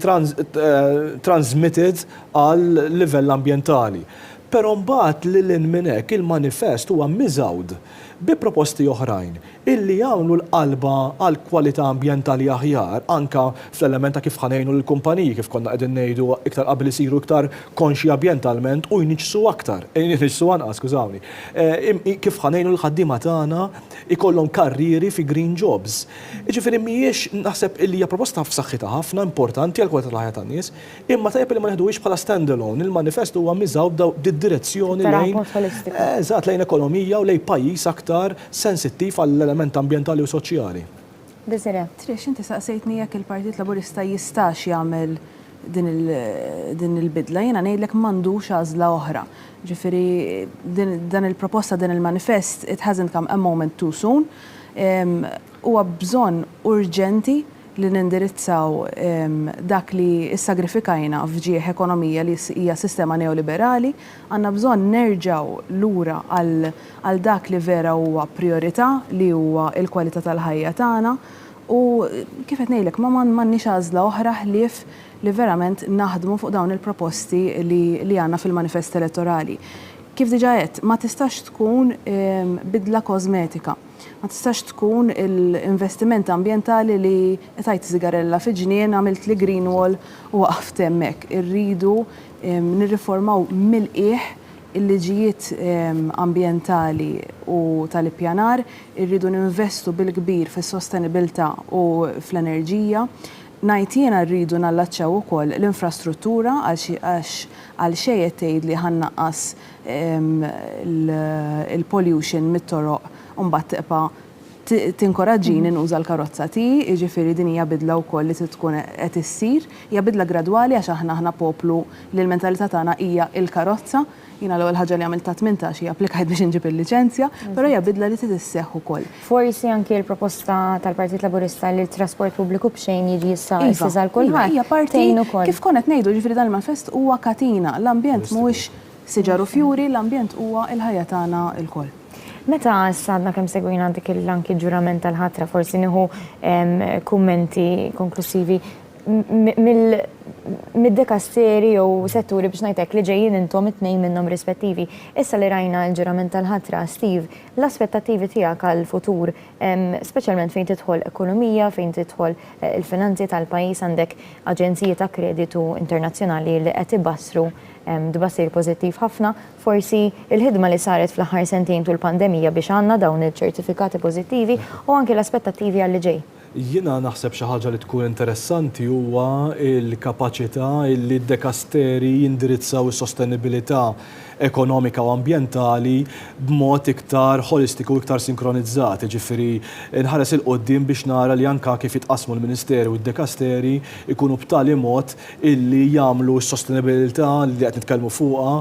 transmitted għal livell ambjentali. Però mbagħad lil minn hekk il-manifest huwa miżawd bi proposti oħrajn illi jagħmlu l-qalba għal kwalità ambjentali aħjar anka fl-element ta' kif ħanejnu l-kumpaniji kif konna qegħdin ngħidu iktar qabel isiru iktar konxi ambjentalment u jniġsu aktar, jniġsu anqas, skużawni. Kif ħanejnu l-ħaddiema tagħna ikollhom karrieri fi green jobs. Jiġifieri mhijiex naħseb illi hija proposta f'saħħitha ħafna importanti għal kwalità tal-ħajja tan-nies, imma tajjeb li ma neħduhiex bħala standalone. Il-manifest huwa miżaw direzzjoni lejn eżatt lejn ekonomija u lejn pajjiż aktar sensittiv għall-element ambjentali u soċjali. Desire. Trix, inti saqsejtni jekk il-Partit Laburista jistax jagħmel din il-bidla, jiena ngħidlek m'għandux għażla oħra. Ġifieri dan il-proposta din il-manifest it hasn't come a moment too soon. Huwa bżonn urġenti li nindirizzaw dak li s-sagrifikajna fġieħ ekonomija li hija sistema neoliberali, għandna bżonn nerġgħu lura għal dak li vera huwa priorità li huwa l-kwalità tal-ħajja tagħna u kif qed ngħidlek m'għandniex għażla oħra ħlief li verament naħdmu fuq dawn il-proposti li għandna fil-manifest elettorali. Kif diġà qed, ma tistax tkun bidla kosmetika. Ma tistax tkun l-investiment ambjentali li tajt sigarella fi ġnien għamilt li green wall u waqft hemmhekk. Irridu nirriformaw mill-qiegħ il-liġijiet ambjentali u tal-ippjanar, irridu ninvestu bil-kbir fis-sostenibilità u fl-enerġija. Najtiena rridu nallaċċaw ukoll l-infrastruttura għal xejn tgħid li ħannaqqas il-pollution mit-toroq u mbagħad tibqa' tinkoraġġini nuża l-karozza tiegħi, jiġifieri din hija bidla wkoll li tkun qed issir, hija bidla gradwali għax aħna poplu li l-mentalità tagħna hija l-karozza. Jiena l-ewwel ħaġa li għamilt ta' 18 hija applikajt biex inġib il-liċenzja, però hija bidla li tisseħħ ukoll. Forsi anke l-proposta tal-Partit Laburista li l-trasport pubbliku b'xejn jiġi issa l-kulħadd. Hija parti kif kont qed ngħidu ġifieri dan il-manifest huwa katina, l-ambjent mhuwiex siġar u fjuri, l-ambjent huwa l-ħajja tagħna l-koll. Meta s-sadna kem segwina dik il-anki ġurament tal-ħatra, forsi nieħu kummenti konklusivi mid-dekasteri u setturi biex ngħidlek li ġejjin intom it-tnejn minnhom rispettivi. Issa li rajna l-ġurament tal-ħatra, Steve, l-aspettattivi tiegħek għall-futur, speċjalment fejn tidħol ekonomija, fejn tidħol il-finanzi tal-pajjiż għandek aġenziji ta' kreditu internazzjonali li qed ibassru dbassir pożittiv ħafna, forsi il-ħidma li saret fl-aħħar sentejn tul pandemija biex għandna dawn il-ċertifikati pożittivi u anke l-aspettattivi għall ġej. Jiena naħseb xi ħaġa li tkun interessanti huwa l-kapaċità li d-dekasteri jindirizzaw is-sostenibilità ekonomika u ambjentali b'mod iktar holistiku u iktar sinkronizzat. Ġifieri nħares il-qoddim biex nara li anke kif itqasmu l-Ministeri u d-dekasteri ikunu b'tali mod illi jagħmlu s-sostenibilità li qed nitkellmu fuqha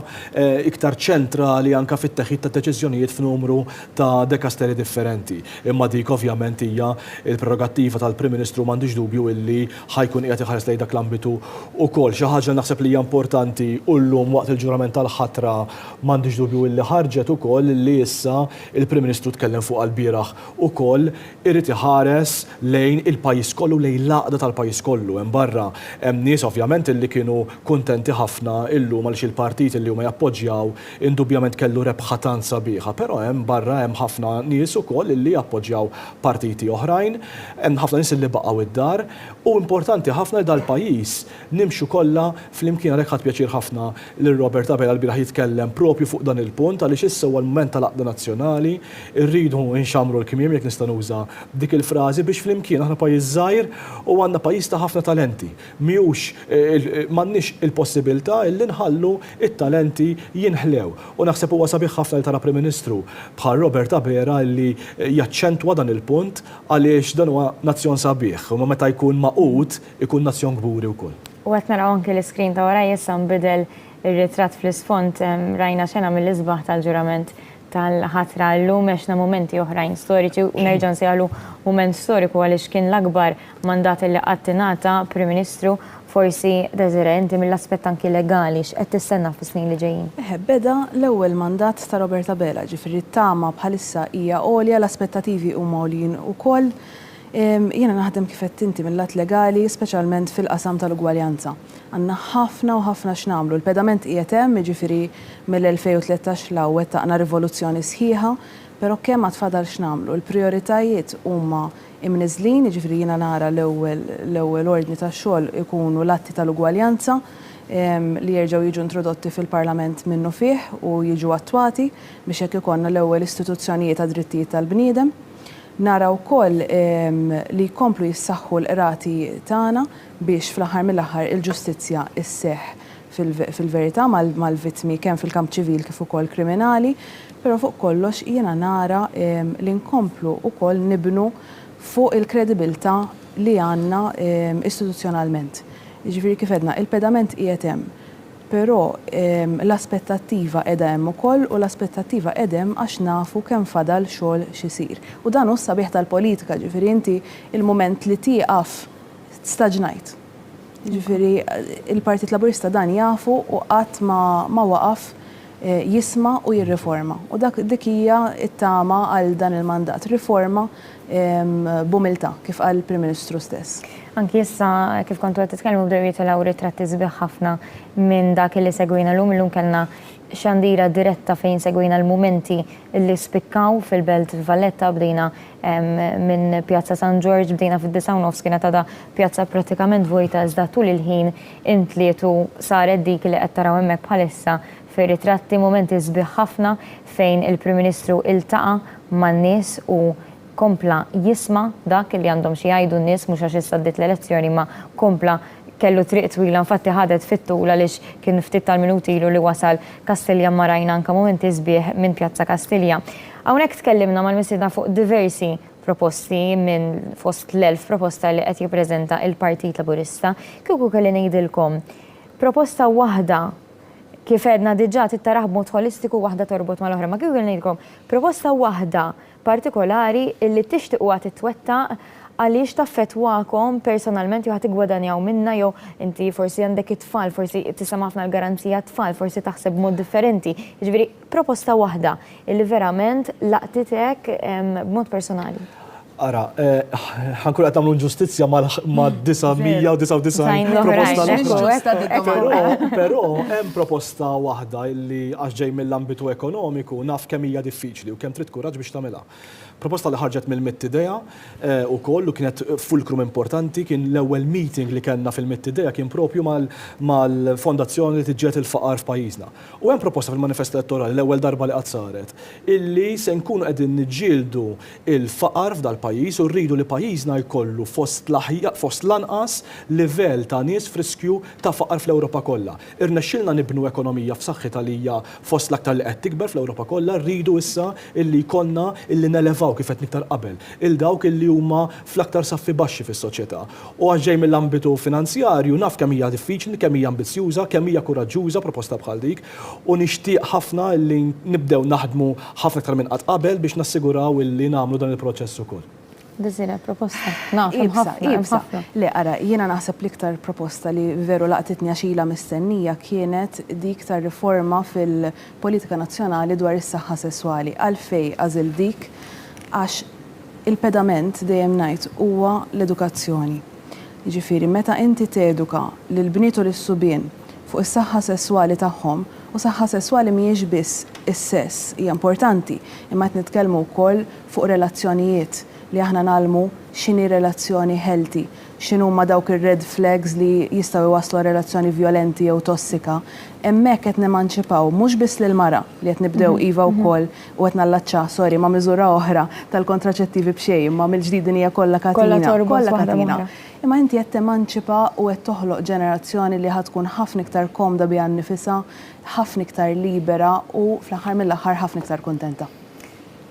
iktar ċentrali anke fit-teħid ta' deċiżjonijiet f'numru ta' dekasteri differenti. Imma dik ovvjament hija il-prerogattiva tal-Prim Ministru m'għandix dubju illi ħajkun qiegħed iħares lejn dak l-ambitu wkoll. Xi ħaġa naħseb li hija importanti u llum waqt il-ġurament tal-ħatra m'għandix dubju illi ħarġet ukoll li issa il-Prim Ministru tkellem fuq għall-bieraħ ukoll irid iħares lejn il-pajjiż kollu lejn l-għaqda tal-pajjiż kollu. Hemm barra hemm nies ovvjament illi kienu kuntenti ħafna illum għaliex il-partit illi huma jappoġġjaw indubjament kellu rebħa tant sabiħa, però hemm barra hemm ħafna nies ukoll illi jappoġġjaw partiti oħrajn, hemm ħafna nies illi baqgħu id-dar u importanti ħafna dal-pajjiż nimxu kollha flimkien għalhekk ħadd pjaċir ħafna lil Robert Abela l-bieraħ jitkellem nitkellem propju fuq dan il-punt għaliex issa huwa l-mument tal-aqda nazzjonali, irridu nxamru l-kmiem jekk nista' nuża dik il-frażi biex flimkien aħna pajjiż żgħir u għandna pajjiż ta' ħafna talenti. M'għandniex il-possibilità illi nħallu it-talenti jinħlew. U naħseb huwa sabiħ ħafna li tara Prim Ministru bħal Robert Abela li jaċċentwa dan il-punt għaliex dan huwa nazzjon sabiħ u meta jkun maqut ikun nazzjon kburi wkoll. U għet naraw anke l-iskrin ta' wara jissa nbidel il-ritrat fl-isfond rajna xena mill-isbaħ tal-ġurament tal-ħatra l-lum eċna momenti oħrajn storiċi u nerġan sejħalu moment storiku għalix kien l-akbar mandat li għattinata Prim Ministru forsi deżerenti mill-aspett anki legali x'qed tistenna fis-snin li ġejjin. Beda l-ewwel mandat ta' Robert Abela, ġifieri t-tama bħalissa hija għolja l-aspettativi huma għoljin ukoll. Jiena naħdem kif qed inti mill-lat legali, speċjalment fil-qasam tal-ugwaljanza. Għandna ħafna u ħafna x'namlu. Il-pedament qiegħed hemm, jiġifieri mill-2013 l wettaqna rivoluzzjoni sħiħa, però kemm ma tfadal x'namlu. Il-prijoritajiet huma imniżlin, jiġifieri jiena nara l-ewwel ordni tax-xogħol ikunu l-atti tal-ugwaljanza li jerġgħu jiġu introdotti fil-Parlament minnu fih u jiġu attwati biex hekk ikollna l-ewwel istituzzjonijiet ta' drittijiet tal-bniedem. Nara wkoll li jkomplu jissaħħu l-qrati tagħna biex fl-aħħar mill-aħħar il-ġustizzja isseħħ fil-verità mal-vittmi kemm fil-kamp ċivil kif ukoll kriminali, però fuq kollox jiena nara li nkomplu wkoll nibnu fuq il-kredibilità li għandna istituzzjonalment. Jiġifieri kif edna, il-pedament qiegħed hemm. Però l-aspettattiva qiegħda hemm ukoll u l-aspettattiva qiegħda hemm għax nafu kemm fadal xogħol xisir. U dan hu s-sabiħ tal-politika, ġifieri inti il-mument li tieqaf staġnajt. Ġifieri il-Partit Laburista dan jafu u qatt ma waqaf jisma' u jirriforma. U dik hija t-tama għal dan il-mandat, riforma b'umiltà kif qal Prim Ministru stess. Anki issa kif kontu qed titkellmu b'derbi tal ritratti sbieħ ħafna minn dak li segwina llum kellna xandira diretta fejn segwina l-momenti li spikkaw fil-Belt Valletta bdejna minn Pjazza San George, bdejna fid-9 kienet għadha pjazza pratikament vojta iżda tul il-ħin intlietu saret dik li qed taraw hemmhekk bħalissa fir-ritratti momenti sbieħ ħafna fejn il-Prim Ministru iltaqa' man-nies u kompla jisma' dak li għandhom xi jgħidu n-nies mhux għax issa ddiet l-elezzjoni ma kompla kellu triq twila infatti ħadet fit-tul għaliex kien ftit tal-minuti ilu li wasal Kastilja marajna anke momenti sbieħ minn Pjazza Kastilja. Hawnhekk tkellimna mal-mistiedna fuq diversi proposti minn fost l-1000 proposta li qed jippreżenta il-Partit Laburista. Kieku kelli ngħidilkom proposta waħda kif edna diġà tittaraħ b'mod holistiku waħda torbot mal-oħra. Ma kieku kelli ngħidilkom proposta waħda partikolari illi tixtiequ titwettaq għaliex taffettwakom personalment jew tigwadanjaw minna jew inti forsi għandek it-tfal, forsi tisam' ħafna l-garanzija tfal, forsi taħseb mod differenti. Jiġifieri proposta waħda illi verament laqtitek b'mod personali. Ara, ħankun qed nagħmlu ġustizzja mal-999 proposta l-oħra. Però hemm proposta waħda li għax ġej mill-ambitu ekonomiku naf kemm hija diffiċli u kemm trid kuraġġ biex tagħmilha. Proposta li ħarġet mill-Mittidea ukoll u kienet fulcrum importanti kien l-ewwel meeting li kellna fil-Mittidea kien propju mal-fondazzjoni li tiġġiet il-faqar f'pajjiżna. U hemm proposta fil-manifest elettorali l-ewwel darba li qatt saret illi se nkunu qegħdin niġġieldu il-faqar f'dal pajjiż u rridu li pajjiżna jkollu fost lanqas livell ta' nies friskju ta' faqar fl-Ewropa kollha. Irnexxilna nibnu ekonomija f'saħħitha li hija fost l-aktar li qed tikber fl-Ewropa kollha, rridu issa illi jkollna illi nelevaw kif qed niktar qabel il-dawk illi huma fl-aktar saffi baxxi fis-soċjetà. U għax ġej mill-ambitu finanzjarju naf kemm hija diffiċli, kemm hija ambizzjuża, kemm hija kuraġġuża proposta bħal dik u nixtieq ħafna illi nibdew naħdmu ħafna aktar minn qatt qabel biex nassiguraw illi nagħmlu dan il-proċess ukoll. Dizina proposta. Ibsa. Le, ara, jiena naħseb l-iktar proposta li veru laqtitni għaxila mistennija kienet dik tar riforma fil-politika nazzjonali dwar is-saħħa sesswali. Għalfej għażil dik għax il-pedament dejjem ngħid huwa l-edukazzjoni. Jiġifieri meta inti teduka lil bniet u lis-subien fuq is-saħħa sesswali tagħhom u saħħa sesswali mhijiex biss is-sess hija importanti, imma qed nitkellmu wkoll fuq relazzjonijiet li aħna nalmu x'inhi relazzjoni healthy, x'inhu ma dawk ir-red flags li jistgħu jwasslu relazzjoni violenti jew tossika. Hemmhekk qed nemanċipaw mhux biss lil mara li qed nibdew iva wkoll u qed nallaċċa ma' miżura oħra tal-kontraċettivi b'xejn, ma mill-ġdid hija kollha katina. Imma inti qed temanċipa u qed toħloq ġenerazzjoni li ħad tkun ħafna iktar komda biha nnifisha, ħafna iktar libera u fl-aħħar mill-aħħar ħafna iktar kuntenta.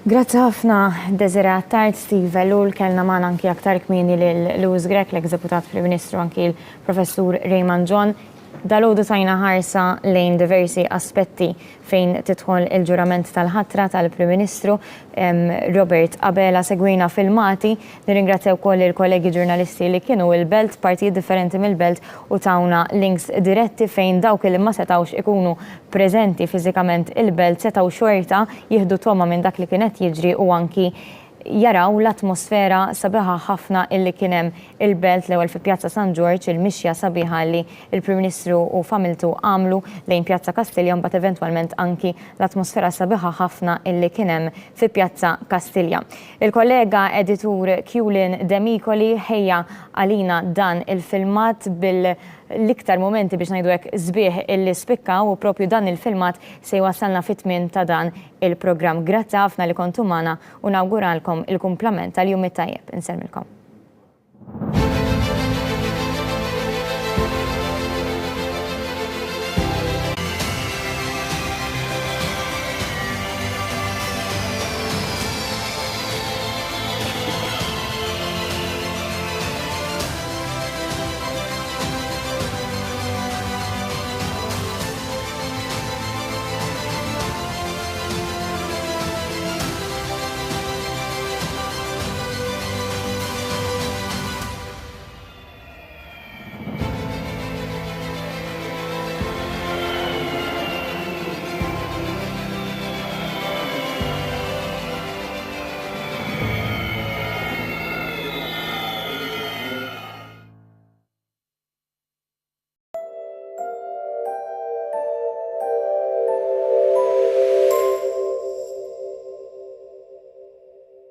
Grazzi ħafna Desiree Attard, Steve Ellul, kellna magħna anki aktar kmieni lil Louis Grech, l-ex-deputat Prim-Ministru, anki l-Professur Raymond John. Dalodu tajna ħarsa lejn diversi aspetti fejn tidħol il-ġurament tal-ħatra tal-Prim-Ministru Robert Abela, segwina filmati. Nirringrazzjaw wkoll il-kollegi ġurnalisti li kienu il-belt, partijiet differenti mill-belt u tawna links diretti fejn dawk li ma setawx ikunu preżenti fiżikament il-belt setaw xorta jieħdu toma minn dak li kienet jiġri u anki jaraw l-atmosfera sabiħa ħafna illi kienem il-belt l-ewwel fi Pjazza San George, il-mixja sabiħa li il-Prim-Ministru u familtu għamlu lejn Pjazza Kastilja, mbagħad eventwalment anki l-atmosfera sabiħa ħafna illi kienem fi Pjazza Kastilja. Il-kollega editur Kulin Demikoli ħejja għalina dan il-filmat l-iktar momenti biex ngħidu hekk sbieħ illi spikkaw u propju dan il-filmat se jwassalna fit-tmiem ta' dan il-programm. Grazzi ħafna li kontu magħna u nawguralkom il-kumplament tal-jum it-tajjeb. Inselmilkom.